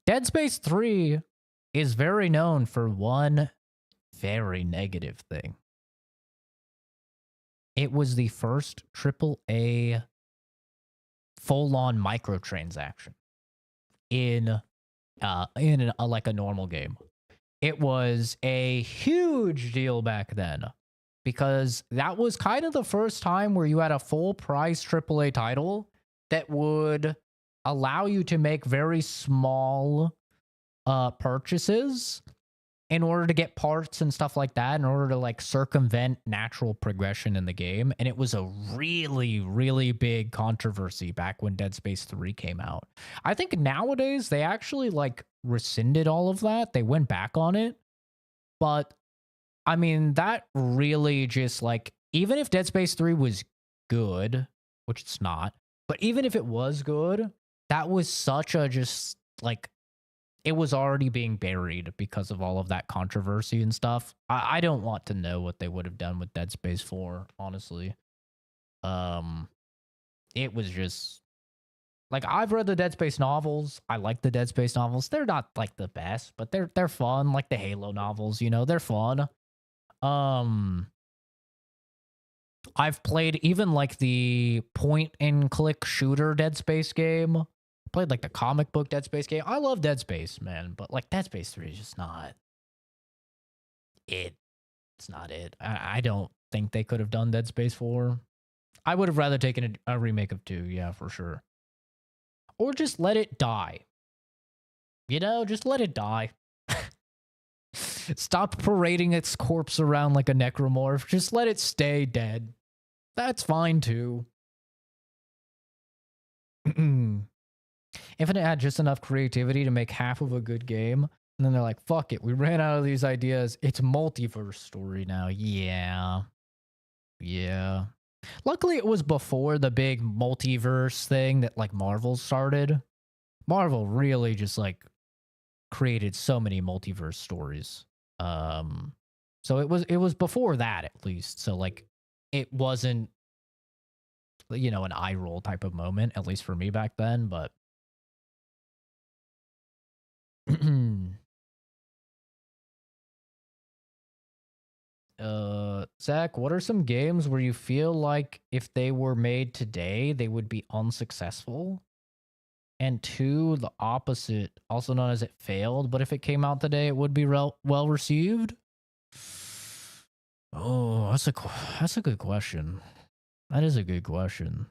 Dead Space 3... is very known for one very negative thing. It was the first AAA full-on microtransaction in like a normal game. It was a huge deal back then because that was kind of the first time where you had a full-price AAA title that would allow you to make very small purchases in order to get parts and stuff like that, in order to like circumvent natural progression in the game. And it was a really, really big controversy back when Dead Space 3 came out. I think nowadays they actually like rescinded all of that. They went back on it. But I mean, that really just like, even if Dead Space 3 was good, which it's not, but even if it was good, that was such a just like, it was already being buried because of all of that controversy and stuff. I don't want to know what they would have done with Dead Space 4, honestly. It was just... Like, I've read the Dead Space novels. I like the Dead Space novels. They're not, like, the best, but they're fun. Like the Halo novels, you know? They're fun. I've played even, like, the point-and-click shooter Dead Space game. Played like the comic book Dead Space game. I love Dead Space, man, but like Dead Space 3 is just not it. It's not it. I don't think they could have done Dead Space 4. I would have rather taken a remake of 2, yeah, for sure. Or just let it die. You know, just let it die. Stop parading its corpse around like a necromorph. Just let it stay dead. That's fine too. Infinite had just enough creativity to make half of a good game, and then they're like, fuck it, we ran out of these ideas. It's multiverse story now. Yeah. Luckily, it was before the big multiverse thing that, like, Marvel started. Marvel really just, like, created so many multiverse stories. So it was before that, at least. So, like, it wasn't, you know, an eye roll type of moment, at least for me back then, but... Zach, what are some games where you feel like if they were made today, they would be unsuccessful? And 2, the opposite, also known as it failed, but if it came out today, it would be well received? Oh, that's a good question. That is a good question.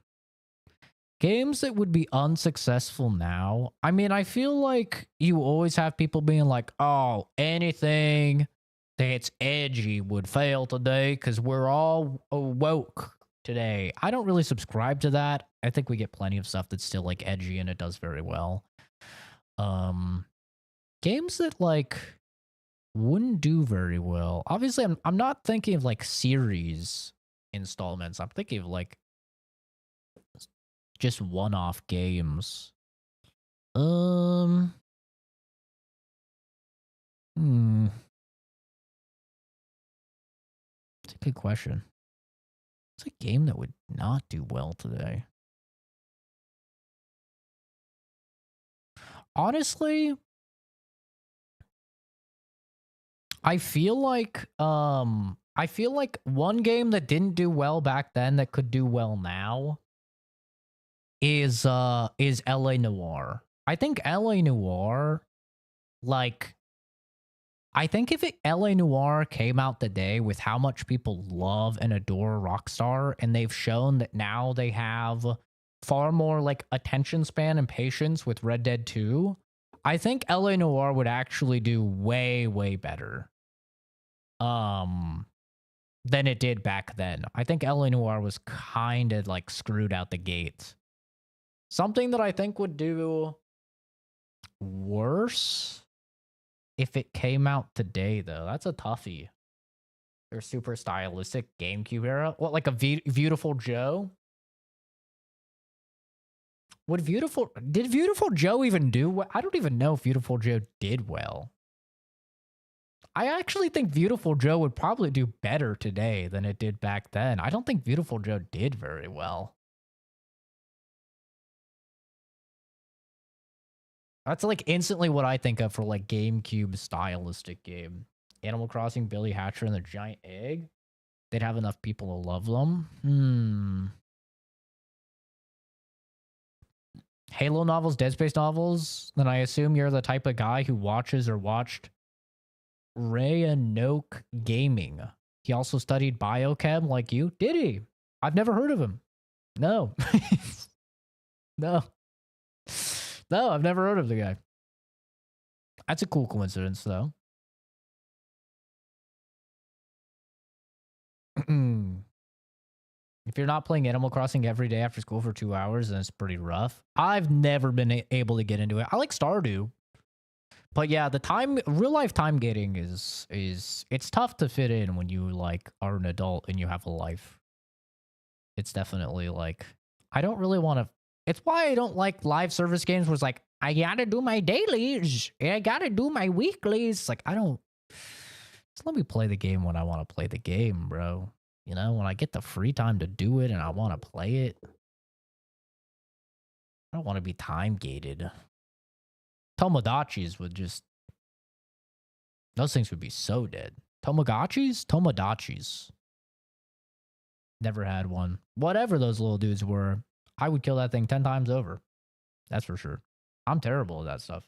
Games that would be unsuccessful now. I mean, I feel like you always have people being like, oh, anything that's edgy would fail today because we're all woke today. I don't really subscribe to that. I think we get plenty of stuff that's still like edgy and it does very well. Games that like wouldn't do very well. Obviously, I'm not thinking of like series installments. I'm thinking of like just one-off games. It's a good question. It's a game that would not do well today. honestly, I feel like one game that didn't do well back then that could do well now is LA Noire. I think LA Noire, like, I think if LA Noire came out today with how much people love and adore Rockstar, and they've shown that now they have far more like attention span and patience with Red Dead 2, I think LA Noire would actually do way, way better than it did back then. I think LA Noire was kind of like screwed out the gate. Something that I think would do worse if it came out today, though. That's a toughie. They're super stylistic GameCube era. What, like a Beautiful Joe? Did Beautiful Joe even do well? I don't even know if Beautiful Joe did well. I actually think Beautiful Joe would probably do better today than it did back then. I don't think Beautiful Joe did very well. That's like instantly what I think of for like GameCube stylistic game. Animal Crossing, Billy Hatcher, and the Giant Egg. They'd have enough people to love them. Halo novels, Dead Space novels. Then I assume you're the type of guy who watches or watched Rayanoke Gaming. He also studied biochem like you. Did he? I've never heard of him. No. No. No, I've never heard of the guy. That's a cool coincidence, though. If you're not playing Animal Crossing every day after school for 2 hours, then it's pretty rough. I've never been able to get into it. I like Stardew. But yeah, the real life time gating is it's tough to fit in when you like are an adult and you have a life. It's definitely like, I don't really want to. It's why I don't like live service games where it's like, I gotta do my dailies, I gotta do my weeklies. Like, I don't. Just let me play the game when I want to play the game, bro. You know, when I get the free time to do it and I want to play it. I don't want to be time gated. Tomodachi's would just. Those things would be so dead. Tomodachi's. Never had one. Whatever those little dudes were, I would kill that thing 10 times over. That's for sure. I'm terrible at that stuff.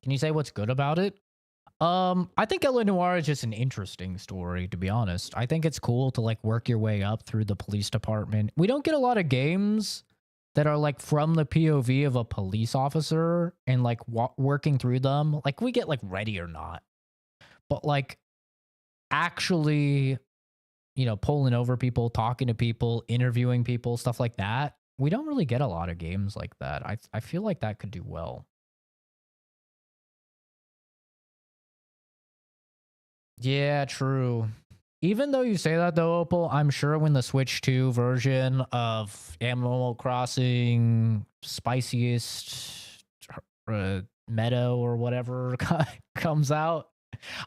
Can you say what's good about it? I think LA Noire is just an interesting story, to be honest. I think it's cool to like work your way up through the police department. We don't get a lot of games that are like from the POV of a police officer and like working through them. Like we get like Ready or Not, but like actually, you know, pulling over people, talking to people, interviewing people, stuff like that. We don't really get a lot of games like that. I feel like that could do well. Yeah, true. Even though you say that though, Opal, I'm sure when the Switch 2 version of Animal Crossing Spiciest Meadow or whatever comes out,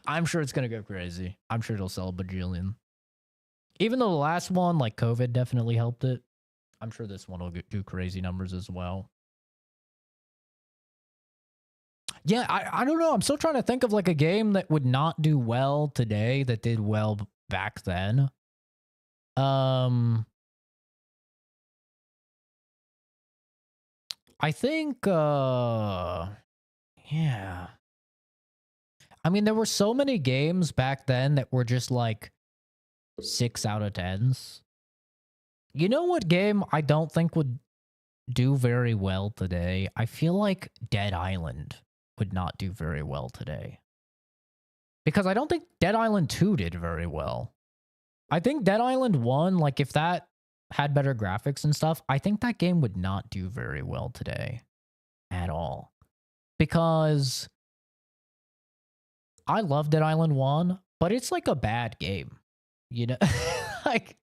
I'm sure it's going to go crazy. I'm sure it'll sell a bajillion. Even though the last one, like COVID definitely helped it, I'm sure this one will do crazy numbers as well. Yeah, I don't know. I'm still trying to think of like a game that would not do well today that did well back then. I think yeah. I mean, there were so many games back then that were just like 6 out of 10s. You know what game I don't think would do very well today? I feel like Dead Island would not do very well today. Because I don't think Dead Island 2 did very well. I think Dead Island 1, like if that had better graphics and stuff, I think that game would not do very well today. At all. Because I love Dead Island 1, but it's like a bad game. You know? Like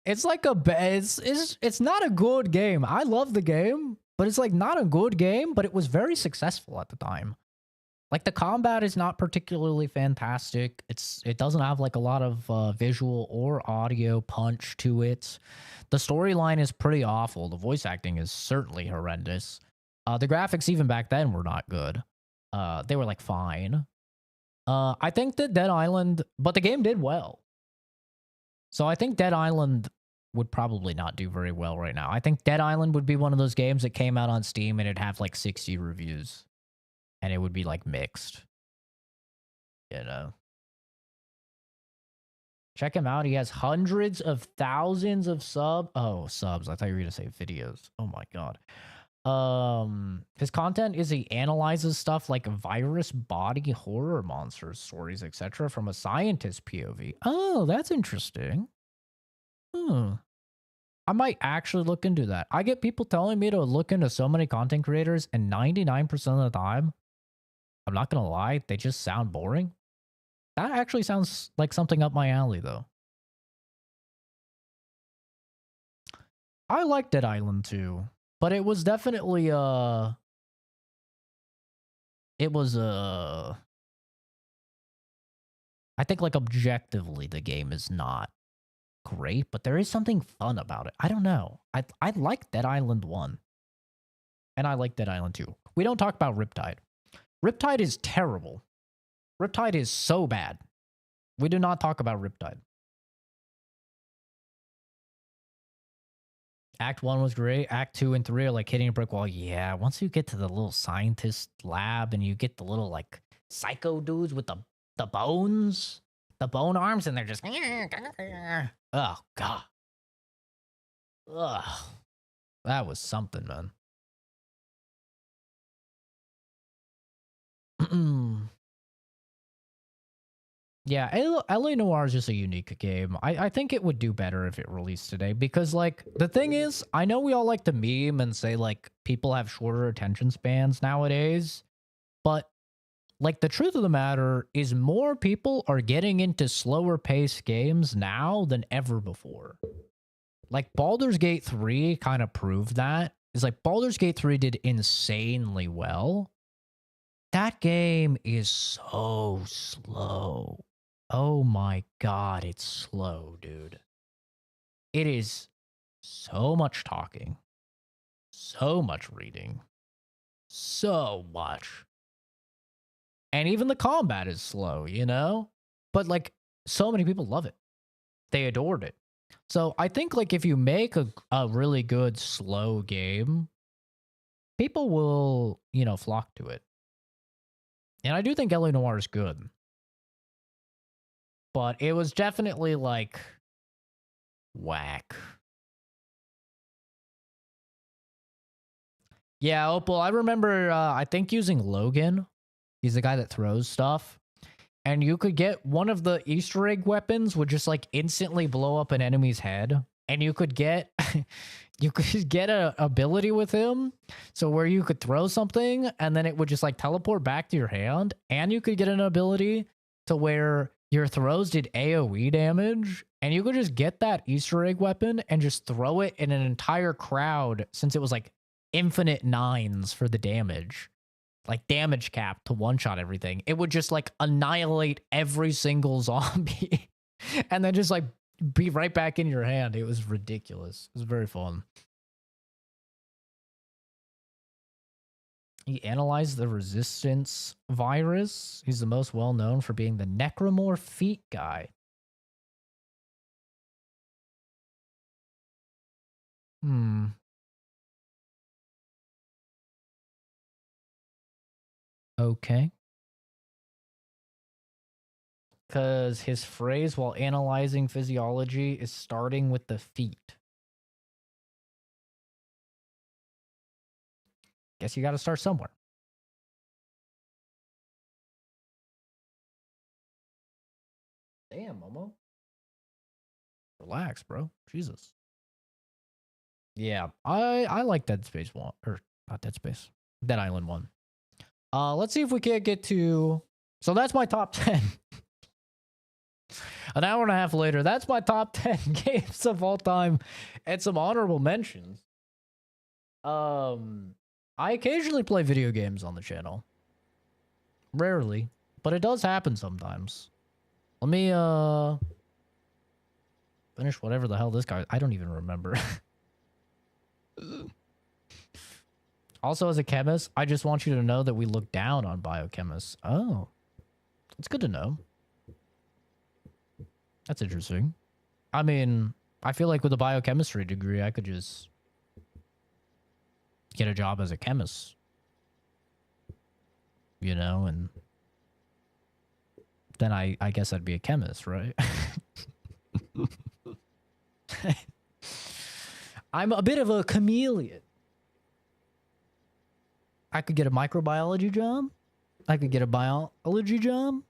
it's like it's not a good game. I love the game, but it's like not a good game, but it was very successful at the time. Like the combat is not particularly fantastic. It doesn't have like a lot of visual or audio punch to it. The storyline is pretty awful. The voice acting is certainly horrendous. The graphics even back then were not good. They were like fine. I think that Dead Island, but the game did well. So I think Dead Island would probably not do very well right now. I think Dead Island would be one of those games that came out on Steam and it'd have like 60 reviews. And it would be like mixed. You know. Check him out. He has hundreds of thousands of subs. I thought you were gonna say videos. Oh my god. His content is he analyzes stuff like virus, body, horror, monsters, stories, etc. from a scientist POV. Oh, that's interesting. I might actually look into that. I get people telling me to look into so many content creators, and 99% of the time, I'm not gonna lie, they just sound boring. That actually sounds like something up my alley, though. I like Dead Island 2. But it was definitely, I think like objectively the game is not great, but there is something fun about it. I don't know. I like Dead Island 1. And I like Dead Island 2. We don't talk about Riptide. Riptide is terrible. Riptide is so bad. We do not talk about Riptide. Act 1 was great. Act 2 and 3 are like hitting a brick wall. Yeah, once you get to the little scientist lab and you get the little like psycho dudes with the bones, the bone arms, and they're just oh god. Ugh. That was something, man. Yeah, LA Noire is just a unique game. I think it would do better if it released today because, like, the thing is, I know we all like to meme and say, like, people have shorter attention spans nowadays, but, like, the truth of the matter is more people are getting into slower paced games now than ever before. Like, Baldur's Gate 3 kind of proved that. It's like Baldur's Gate 3 did insanely well. That game is so slow. Oh my god, it's slow, dude. It is so much talking, so much reading, so much. And even the combat is slow, you know? But like, so many people love it. They adored it. So I think like if you make a really good slow game, people will, you know, flock to it. And I do think LA Noire is good. But it was definitely like whack. Yeah, Opal, I remember I think using Logan. He's the guy that throws stuff. And you could get one of the Easter egg weapons would just like instantly blow up an enemy's head. And you could get an ability with him. So where you could throw something and then it would just like teleport back to your hand. And you could get an ability to where your throws did AoE damage, and you could just get that Easter egg weapon and just throw it in an entire crowd since it was like infinite 9s for the damage. Like damage cap to one-shot everything. It would just like annihilate every single zombie and then just like be right back in your hand. It was ridiculous. It was very fun. He analyzed the resistance virus. He's the most well known for being the necromorph feet guy. Okay. Because his phrase while analyzing physiology is starting with the feet. Guess you got to start somewhere. Damn, Momo. Relax, bro. Jesus. Yeah, I like Dead Space 1. Or not Dead Space. Dead Island 1. Let's see if we can't get to... So that's my top 10. An hour and a half later, that's my top 10 games of all time. And some honorable mentions. I occasionally play video games on the channel. Rarely, but it does happen sometimes. Let me finish whatever the hell this guy. I don't even remember. Also, as a chemist, I just want you to know that we look down on biochemists. Oh, that's good to know. That's interesting. I mean, I feel like with a biochemistry degree, I could just get a job as a chemist. You know, and then I guess I'd be a chemist, right? I'm a bit of a chameleon. I could get a microbiology job. I could get a biology job.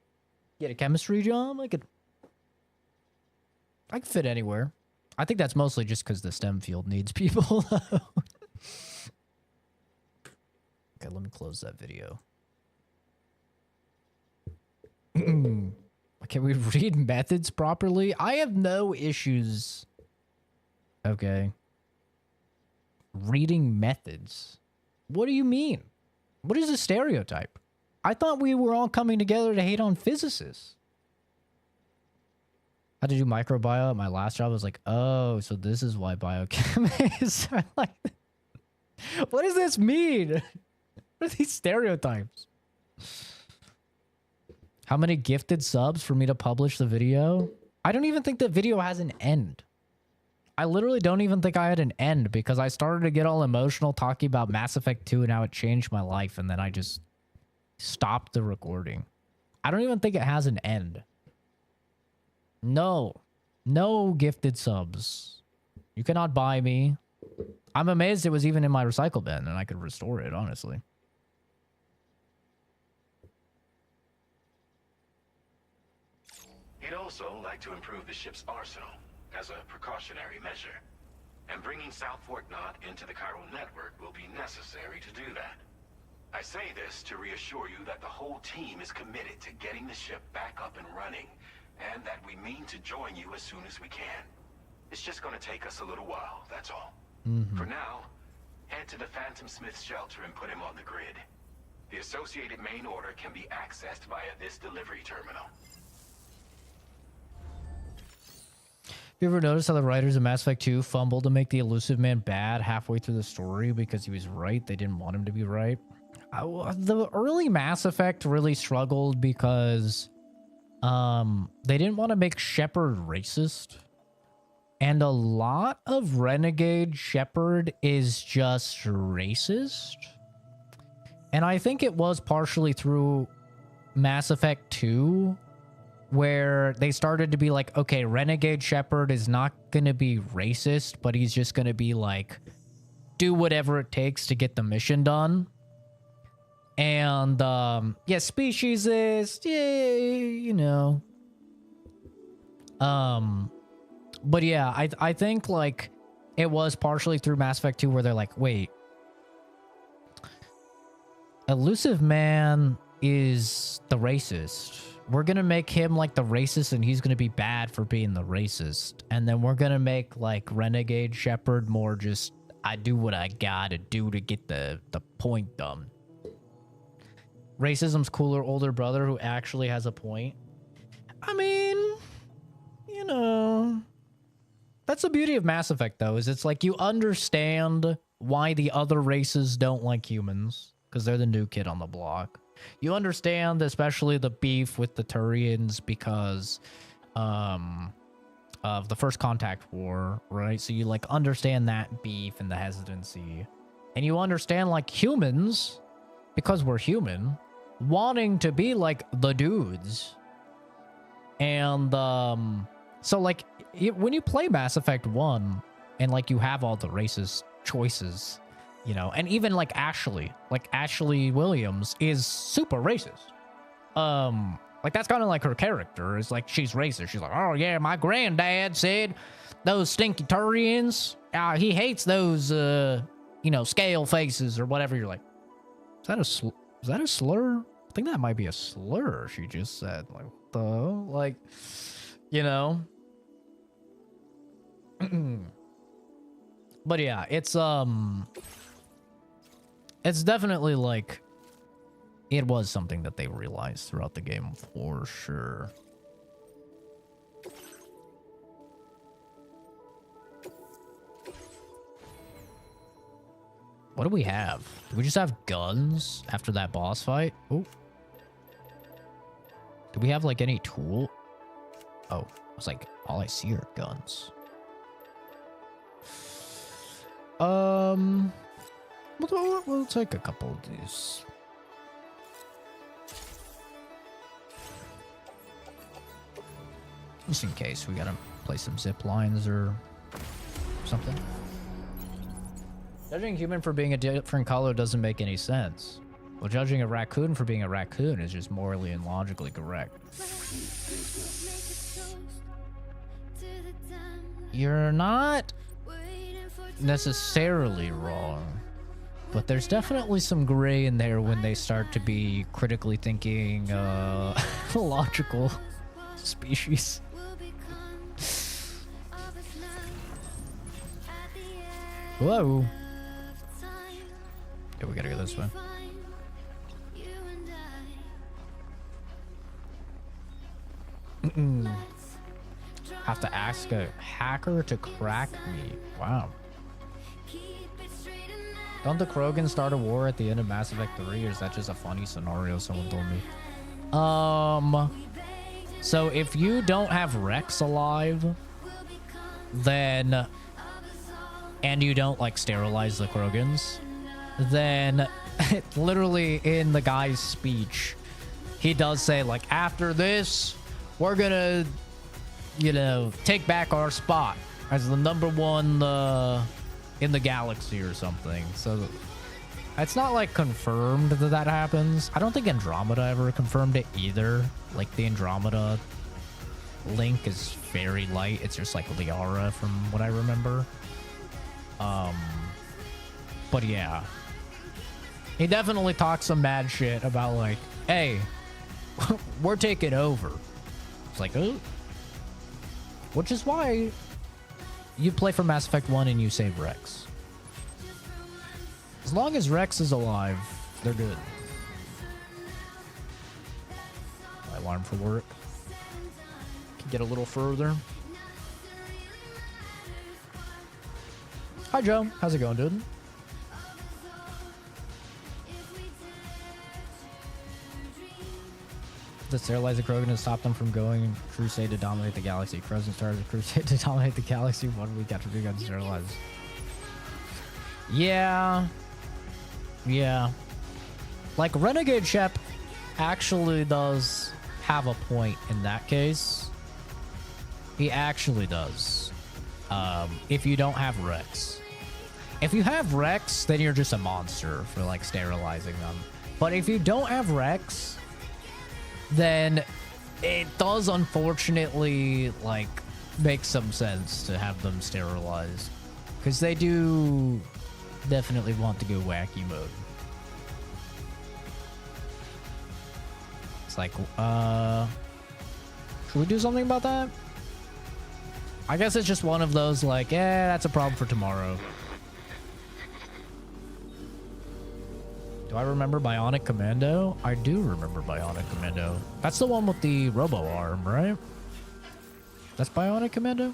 Get a chemistry job. I could fit anywhere. I think that's mostly just because the STEM field needs people. Okay, let me close that video. Can we read methods properly? I have no issues. Okay. Reading methods. What do you mean? What is a stereotype? I thought we were all coming together to hate on physicists. I had to do microbiome. My last job was like, oh, so this is why biochemists are like, what does this mean? What are these stereotypes? How many gifted subs for me to publish the video? I don't even think the video has an end. I literally don't even think I had an end because I started to get all emotional talking about Mass Effect 2 and how it changed my life, and then I just stopped the recording. I don't even think it has an end. No. No gifted subs. You cannot buy me. I'm amazed it was even in my recycle bin and I could restore it, honestly. He'd also like to improve the ship's arsenal as a precautionary measure. And bringing South Fork Knot into the chiral network will be necessary to do that. I say this to reassure you that the whole team is committed to getting the ship back up and running, and that we mean to join you as soon as we can. It's just gonna take us a little while, that's all. For now, head to the Phantom Smith shelter and put him on the grid. The associated main order can be accessed via this delivery terminal. Have you ever noticed how the writers of Mass Effect 2 fumbled to make the Elusive Man bad halfway through the story because he was right? They didn't want him to be right. The early Mass Effect really struggled because they didn't want to make Shepard racist. And a lot of Renegade Shepard is just racist. And I think it was partially through Mass Effect 2 where they started to be like, okay, Renegade Shepard is not going to be racist, but he's just going to be like, do whatever it takes to get the mission done. And, yeah, speciesist, yeah, you know. But yeah, I think, like, it was partially through Mass Effect 2 where they're like, wait, Elusive Man is the racist. We're gonna make him like the racist and he's gonna be bad for being the racist. And then we're gonna make like Renegade Shepard more just, I do what I gotta do to get the point done. Racism's cooler older brother who actually has a point. I mean, you know, that's the beauty of Mass Effect though, is it's like you understand why the other races don't like humans because they're the new kid on the block. You understand especially the beef with the Turians because of the First Contact War, right? So you like understand that beef and the hesitancy. And you understand like humans, because we're human, wanting to be like the dudes. And so like when you play Mass Effect 1 and like you have all the racist choices, you know, and even like Ashley Williams is super racist. Like that's kind of like her character is like, she's racist. She's like, oh yeah, my granddad said those stinky Turians, he hates those, you know, scale faces or whatever. You're like, is that a slur? I think that might be a slur she just said. Like, what the, like, you know. But yeah, it's definitely like it was something that they realized throughout the game for sure. What do we have? Do we just have guns after that boss fight? Oh. Do we have, like, any tool? Oh, I was like, all I see are guns. We'll take a couple of these. Just in case we gotta play some zip lines or something. Judging a human for being a different color doesn't make any sense. Well, judging a raccoon for being a raccoon is just morally and logically correct. You're not necessarily wrong, but there's definitely some gray in there when they start to be critically thinking, logical species. Whoa. Yeah, we gotta go this way. Have to ask a hacker to crack me. Wow. Don't the Krogans start a war at the end of Mass Effect 3, or is that just a funny scenario someone told me? So if you don't have Rex alive, then, and you don't, like, sterilize the Krogans, then literally in the guy's speech, he does say, like, after this, we're gonna, you know, take back our spot as the #1 in the galaxy or something. So it's not, like, confirmed that that happens. I don't think Andromeda ever confirmed it either. Like, the Andromeda link is very light. It's just like Liara from what I remember. But yeah, he definitely talks some mad shit about, like, hey, we're taking over. It's like, oh. Which is why you play for Mass Effect 1 and you save Rex. As long as Rex is alive, they're good. My alarm for work. Can get a little further. Hi, Joe. How's it going, dude? The sterilizer Krogan to stop them from going crusade to dominate the galaxy. Frozen started a crusade to dominate the galaxy 1 week after being unsterilized. Yeah. Yeah. Like, Renegade Shep actually does have a point in that case. He actually does. If you don't have Rex. If you have Rex, then you're just a monster for, like, sterilizing them. But if you don't have Rex, then it does unfortunately, like, make some sense to have them sterilized. Because they do definitely want to go wacky mode. It's like, should we do something about that? I guess it's just one of those, like, that's a problem for tomorrow. Do I remember Bionic Commando? I do remember Bionic Commando. That's the one with the robo arm, right? That's Bionic Commando?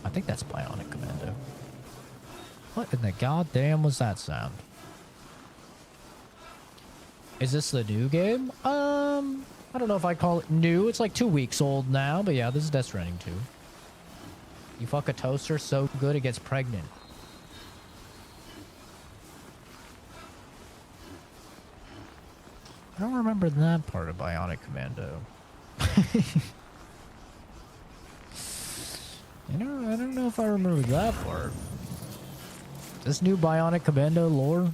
I think that's Bionic Commando. What in the goddamn was that sound? Is this the new game? I don't know if I call it new. It's like 2 weeks old now, but yeah, this is Death Stranding 2. You fuck a toaster so good it gets pregnant. I don't remember that part of Bionic Commando. You know, I don't know if I remember that part. This new Bionic Commando lore?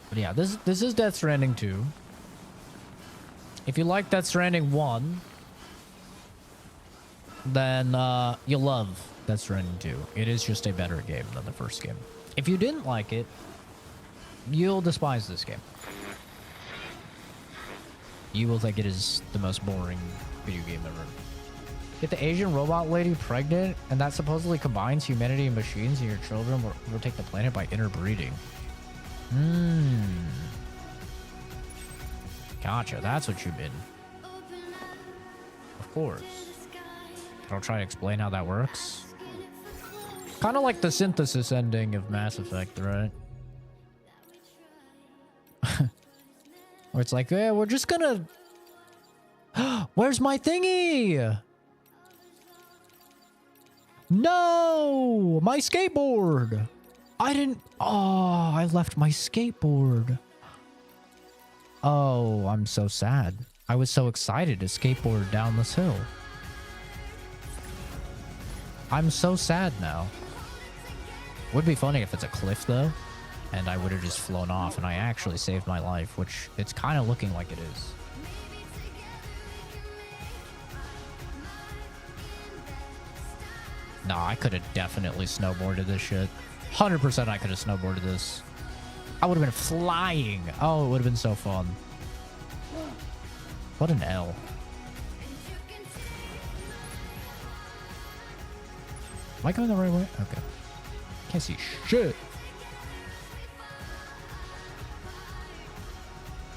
But yeah, this is Death Stranding 2. If you like Death Stranding 1, then you'll love Death Stranding 2. It is just a better game than the first game. If you didn't like it, you'll despise this game. You will think it is the most boring video game ever. Get the Asian robot lady pregnant, and that supposedly combines humanity and machines, and your children will overtake the planet by interbreeding. Gotcha, that's what you mean. Of course. I'll try to explain how that works. Kind of like the synthesis ending of Mass Effect, right? Where it's like, yeah, we're just gonna... Where's my thingy? No! My skateboard! I didn't... Oh, I left my skateboard. Oh, I'm so sad. I was so excited to skateboard down this hill. I'm so sad now. Would be funny if it's a cliff, though. And I would have just flown off, and I actually saved my life, which it's kind of looking like it is. Nah, I could have definitely snowboarded this shit. 100% I could have snowboarded this. I would have been flying. Oh, it would have been so fun. What an L. Am I going the right way? Okay. Can't see shit.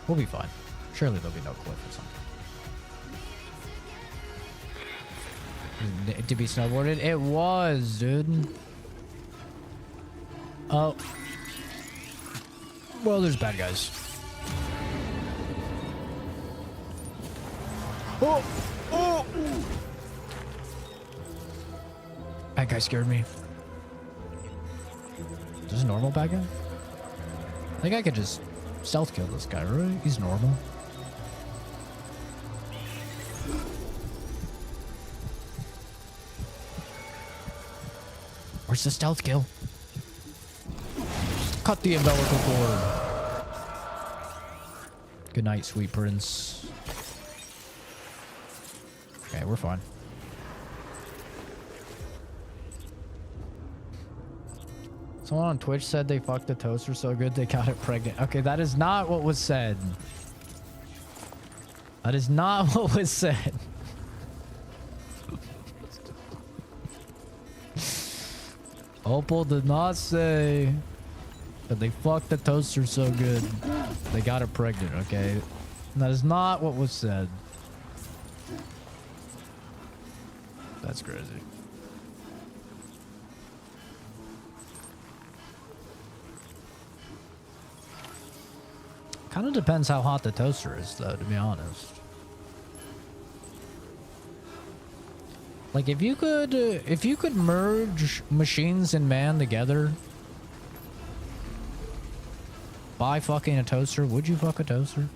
We'll be fine. Surely there'll be no cliff or something. To be snowboarded? It was, dude. Oh. Well, there's bad guys. Oh! Oh! That guy scared me. Is this a normal bad guy? I think I could just stealth kill this guy, right? He's normal. Where's the stealth kill? Cut the umbilical cord. Good night, sweet prince. Okay, we're fine. Someone on Twitch said they fucked the toaster so good they got it pregnant. Okay, that is not what was said. That is not what was said. Opal did not say that they fucked the toaster so good they got it pregnant, okay? That is not what was said. That's crazy. Kind of depends how hot the toaster is, though, to be honest. Like, if you could merge machines and man together by fucking a toaster, would you fuck a toaster?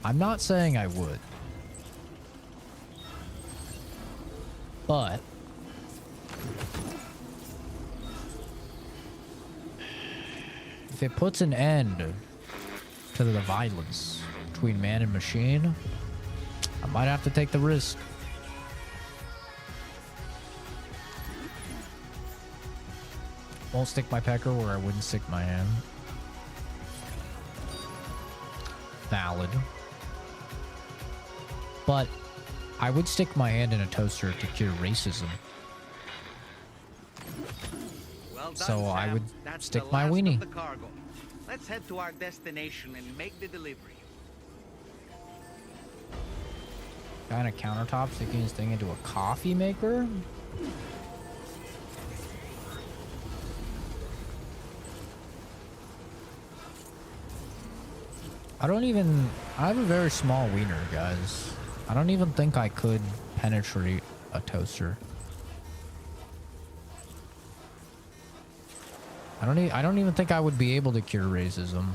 I'm not saying I would. But if it puts an end to the violence between man and machine, I might have to take the risk. Won't stick my pecker where I wouldn't stick my hand. Valid. But I would stick my hand in a toaster to cure racism. Well done, So Sam. I would That's stick the my last weenie. of the cargo. Let's head to our destination and make the delivery. Guy on a countertop sticking his thing into a coffee maker? I have a very small wiener, guys. I don't even think I could penetrate a toaster. I don't even think I would be able to cure racism.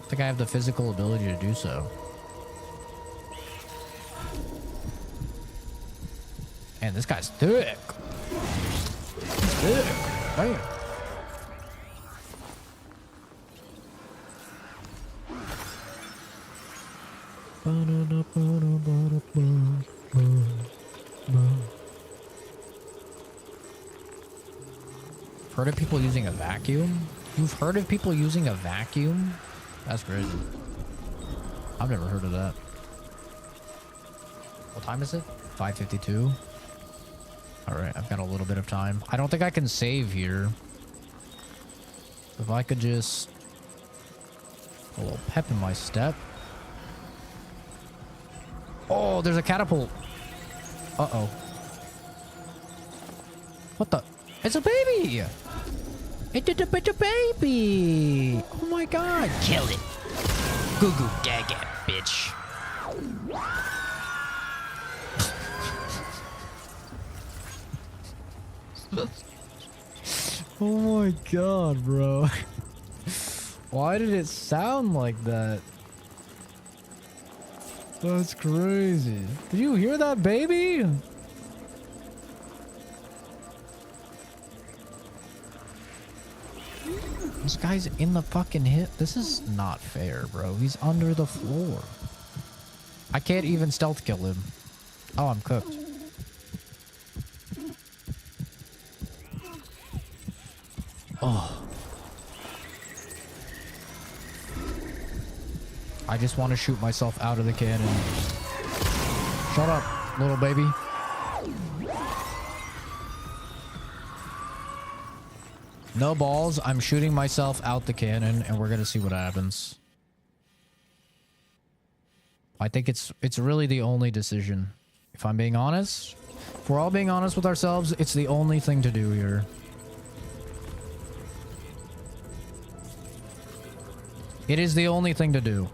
I think I have the physical ability to do so. Man, this guy's thick. He's thick. Damn. Heard of people using a vacuum? You've heard of people using a vacuum? That's crazy. I've never heard of that. What time is it? 5:52. All right, I've got a little bit of time. I don't think I can save here. If I could just a little pep in my step. Oh, there's a catapult. Uh-oh. What the? It's a baby! It's a baby! Oh my god! Kill it! Goo goo gaga, bitch. Oh my god, bro. Why did it sound like that? That's crazy. Did you hear that, baby? This guy's in the fucking hit. This is not fair, bro. He's under the floor. I can't even stealth kill him. Oh, I'm cooked. Oh. I just want to shoot myself out of the cannon. Shut up, little baby. No balls. I'm shooting myself out the cannon, and we're gonna see what happens. I think it's really the only decision. If I'm being honest, if we're all being honest with ourselves, it's the only thing to do here. It is the only thing to do.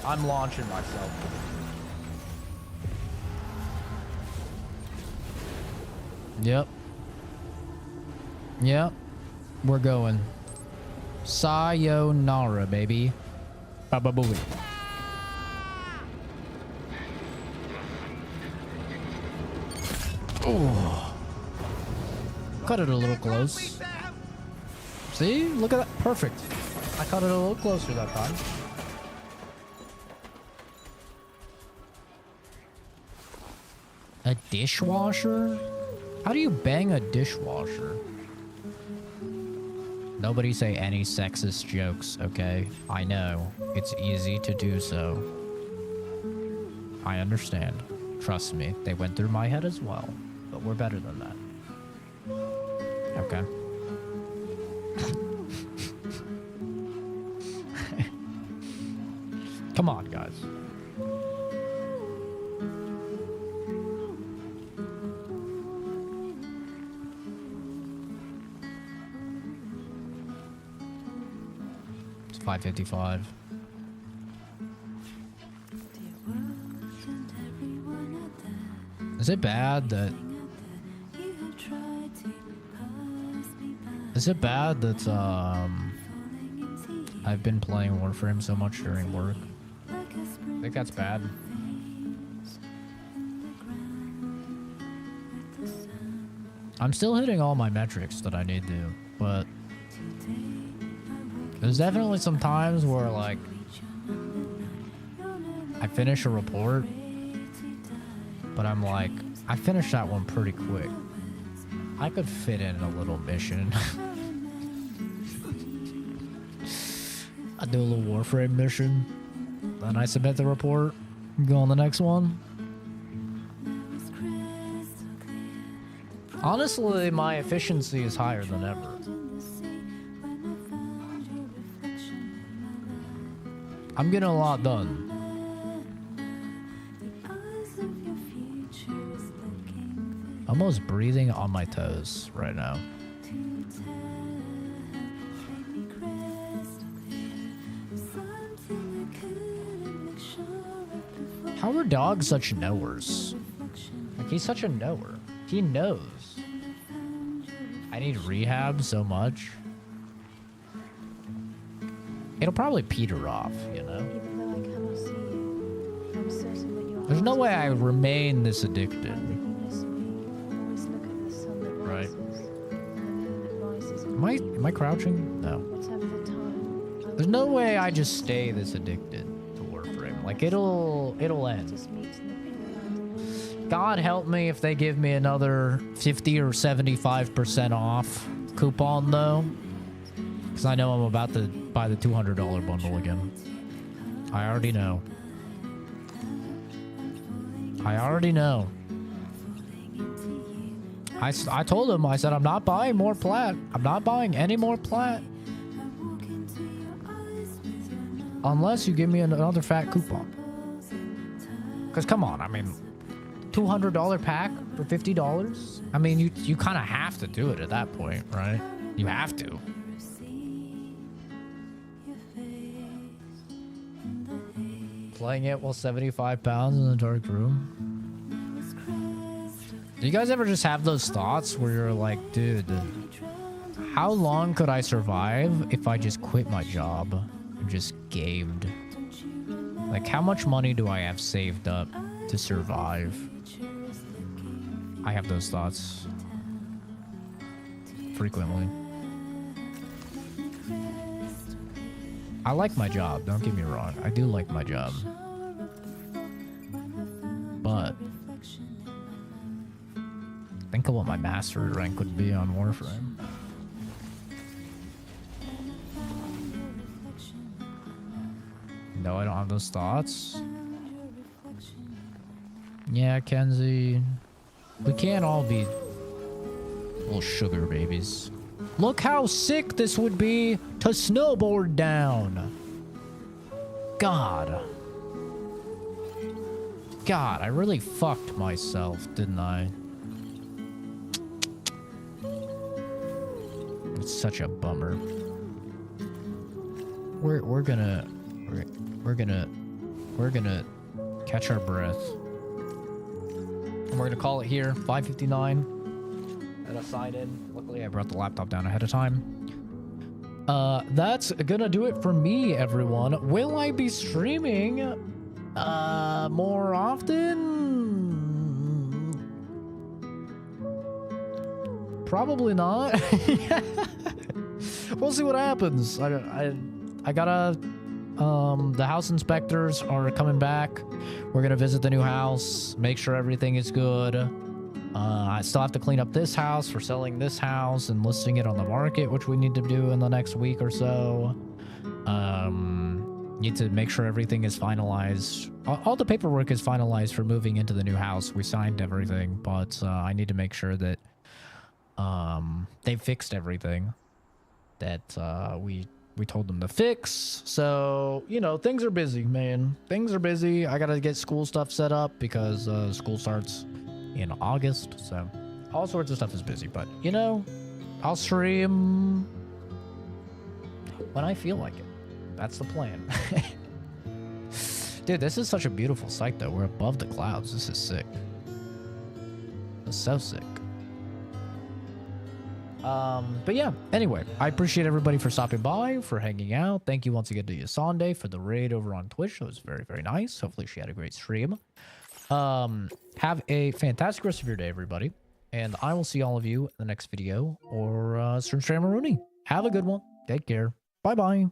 I'm launching myself. Yep. Yep. We're going. Sayonara, baby. Ba-ba-booey. Oh. Cut it a little close. See? Look at that. Perfect. I cut it a little closer that time. A dishwasher? How do you bang a dishwasher? Nobody say any sexist jokes, okay? I know. It's easy to do so. I understand. Trust me, they went through my head as well. But we're better than that. Okay. Come on, guys. It's 5:55. Is it bad that... Is it bad that, I've been playing Warframe so much during work? I think that's bad. I'm still hitting all my metrics that I need to, but there's definitely some times where, like, I finish a report, but I'm like, I finished that one pretty quick. I could fit in a little mission. I do a little Warframe mission, then I submit the report, go on the next one. Honestly, my efficiency is higher than ever. I'm getting a lot done. Almost breathing on my toes right now. How are dogs such knowers? Like, he's such a knower. He knows. I need rehab so much. It'll probably peter off, you know? Even though I cannot see you, I'm certain that your There's no heart way I remain this addicted. miss me. Always look at the sun that Right. rises, and the moon that rises. Am I crouching? No. Whatever the time, There's no way I just stay this addicted to Warframe. Like, it'll end. just meet in the pure light. God help me if they give me another 50 or 75% off coupon, though. Because I know I'm about to buy the $200 bundle again. I already know. I already know. I told him, I said, I'm not buying more plat. I'm not buying any more plat. Unless you give me another fat coupon. Because come on, I mean, $200 pack for $50? I mean, you kind of have to do it at that point, right? You have to. Playing it while 75 pounds in the dark room. Do you guys ever just have those thoughts where you're like, dude, how long could I survive if I just quit my job and just gamed? Like, how much money do I have saved up to survive? I have those thoughts frequently. I like my job, don't get me wrong. I do like my job. But think of what my mastery rank would be on Warframe. No, I don't have those thoughts. Yeah, Kenzie. We can't all be little sugar babies. Look how sick this would be to snowboard down. God. God, I really fucked myself, didn't I? It's such a bummer. We're gonna catch our breath. And we're gonna call it here, 5:59. And a sign in. Luckily I brought the laptop down ahead of time. That's gonna do it for me, everyone. Will I be streaming more often? Probably not. We'll see what happens. I gotta the house inspectors are coming back. We're gonna visit the new house, make sure everything is good. I still have to clean up this house for selling this house and listing it on the market, which we need to do in the next week or so. Need to make sure everything is finalized. All the paperwork is finalized for moving into the new house. We signed everything, but I need to make sure that they fixed everything that we told them to fix. So, you know, things are busy, man. Things are busy. I gotta get school stuff set up because school starts in August, so all sorts of stuff is busy. But, you know, I'll stream when I feel like it. That's the plan. Dude, this is such a beautiful sight, though. We're above the clouds. This is sick. It's so sick. But yeah, anyway, I appreciate everybody for stopping by, for hanging out. Thank you once again to Yasande for the raid over on Twitch. It was very, very nice. Hopefully she had a great stream. Have a fantastic rest of your day, everybody. And I will see all of you in the next video or stream Rooney. Have a good one. Take care. Bye-bye.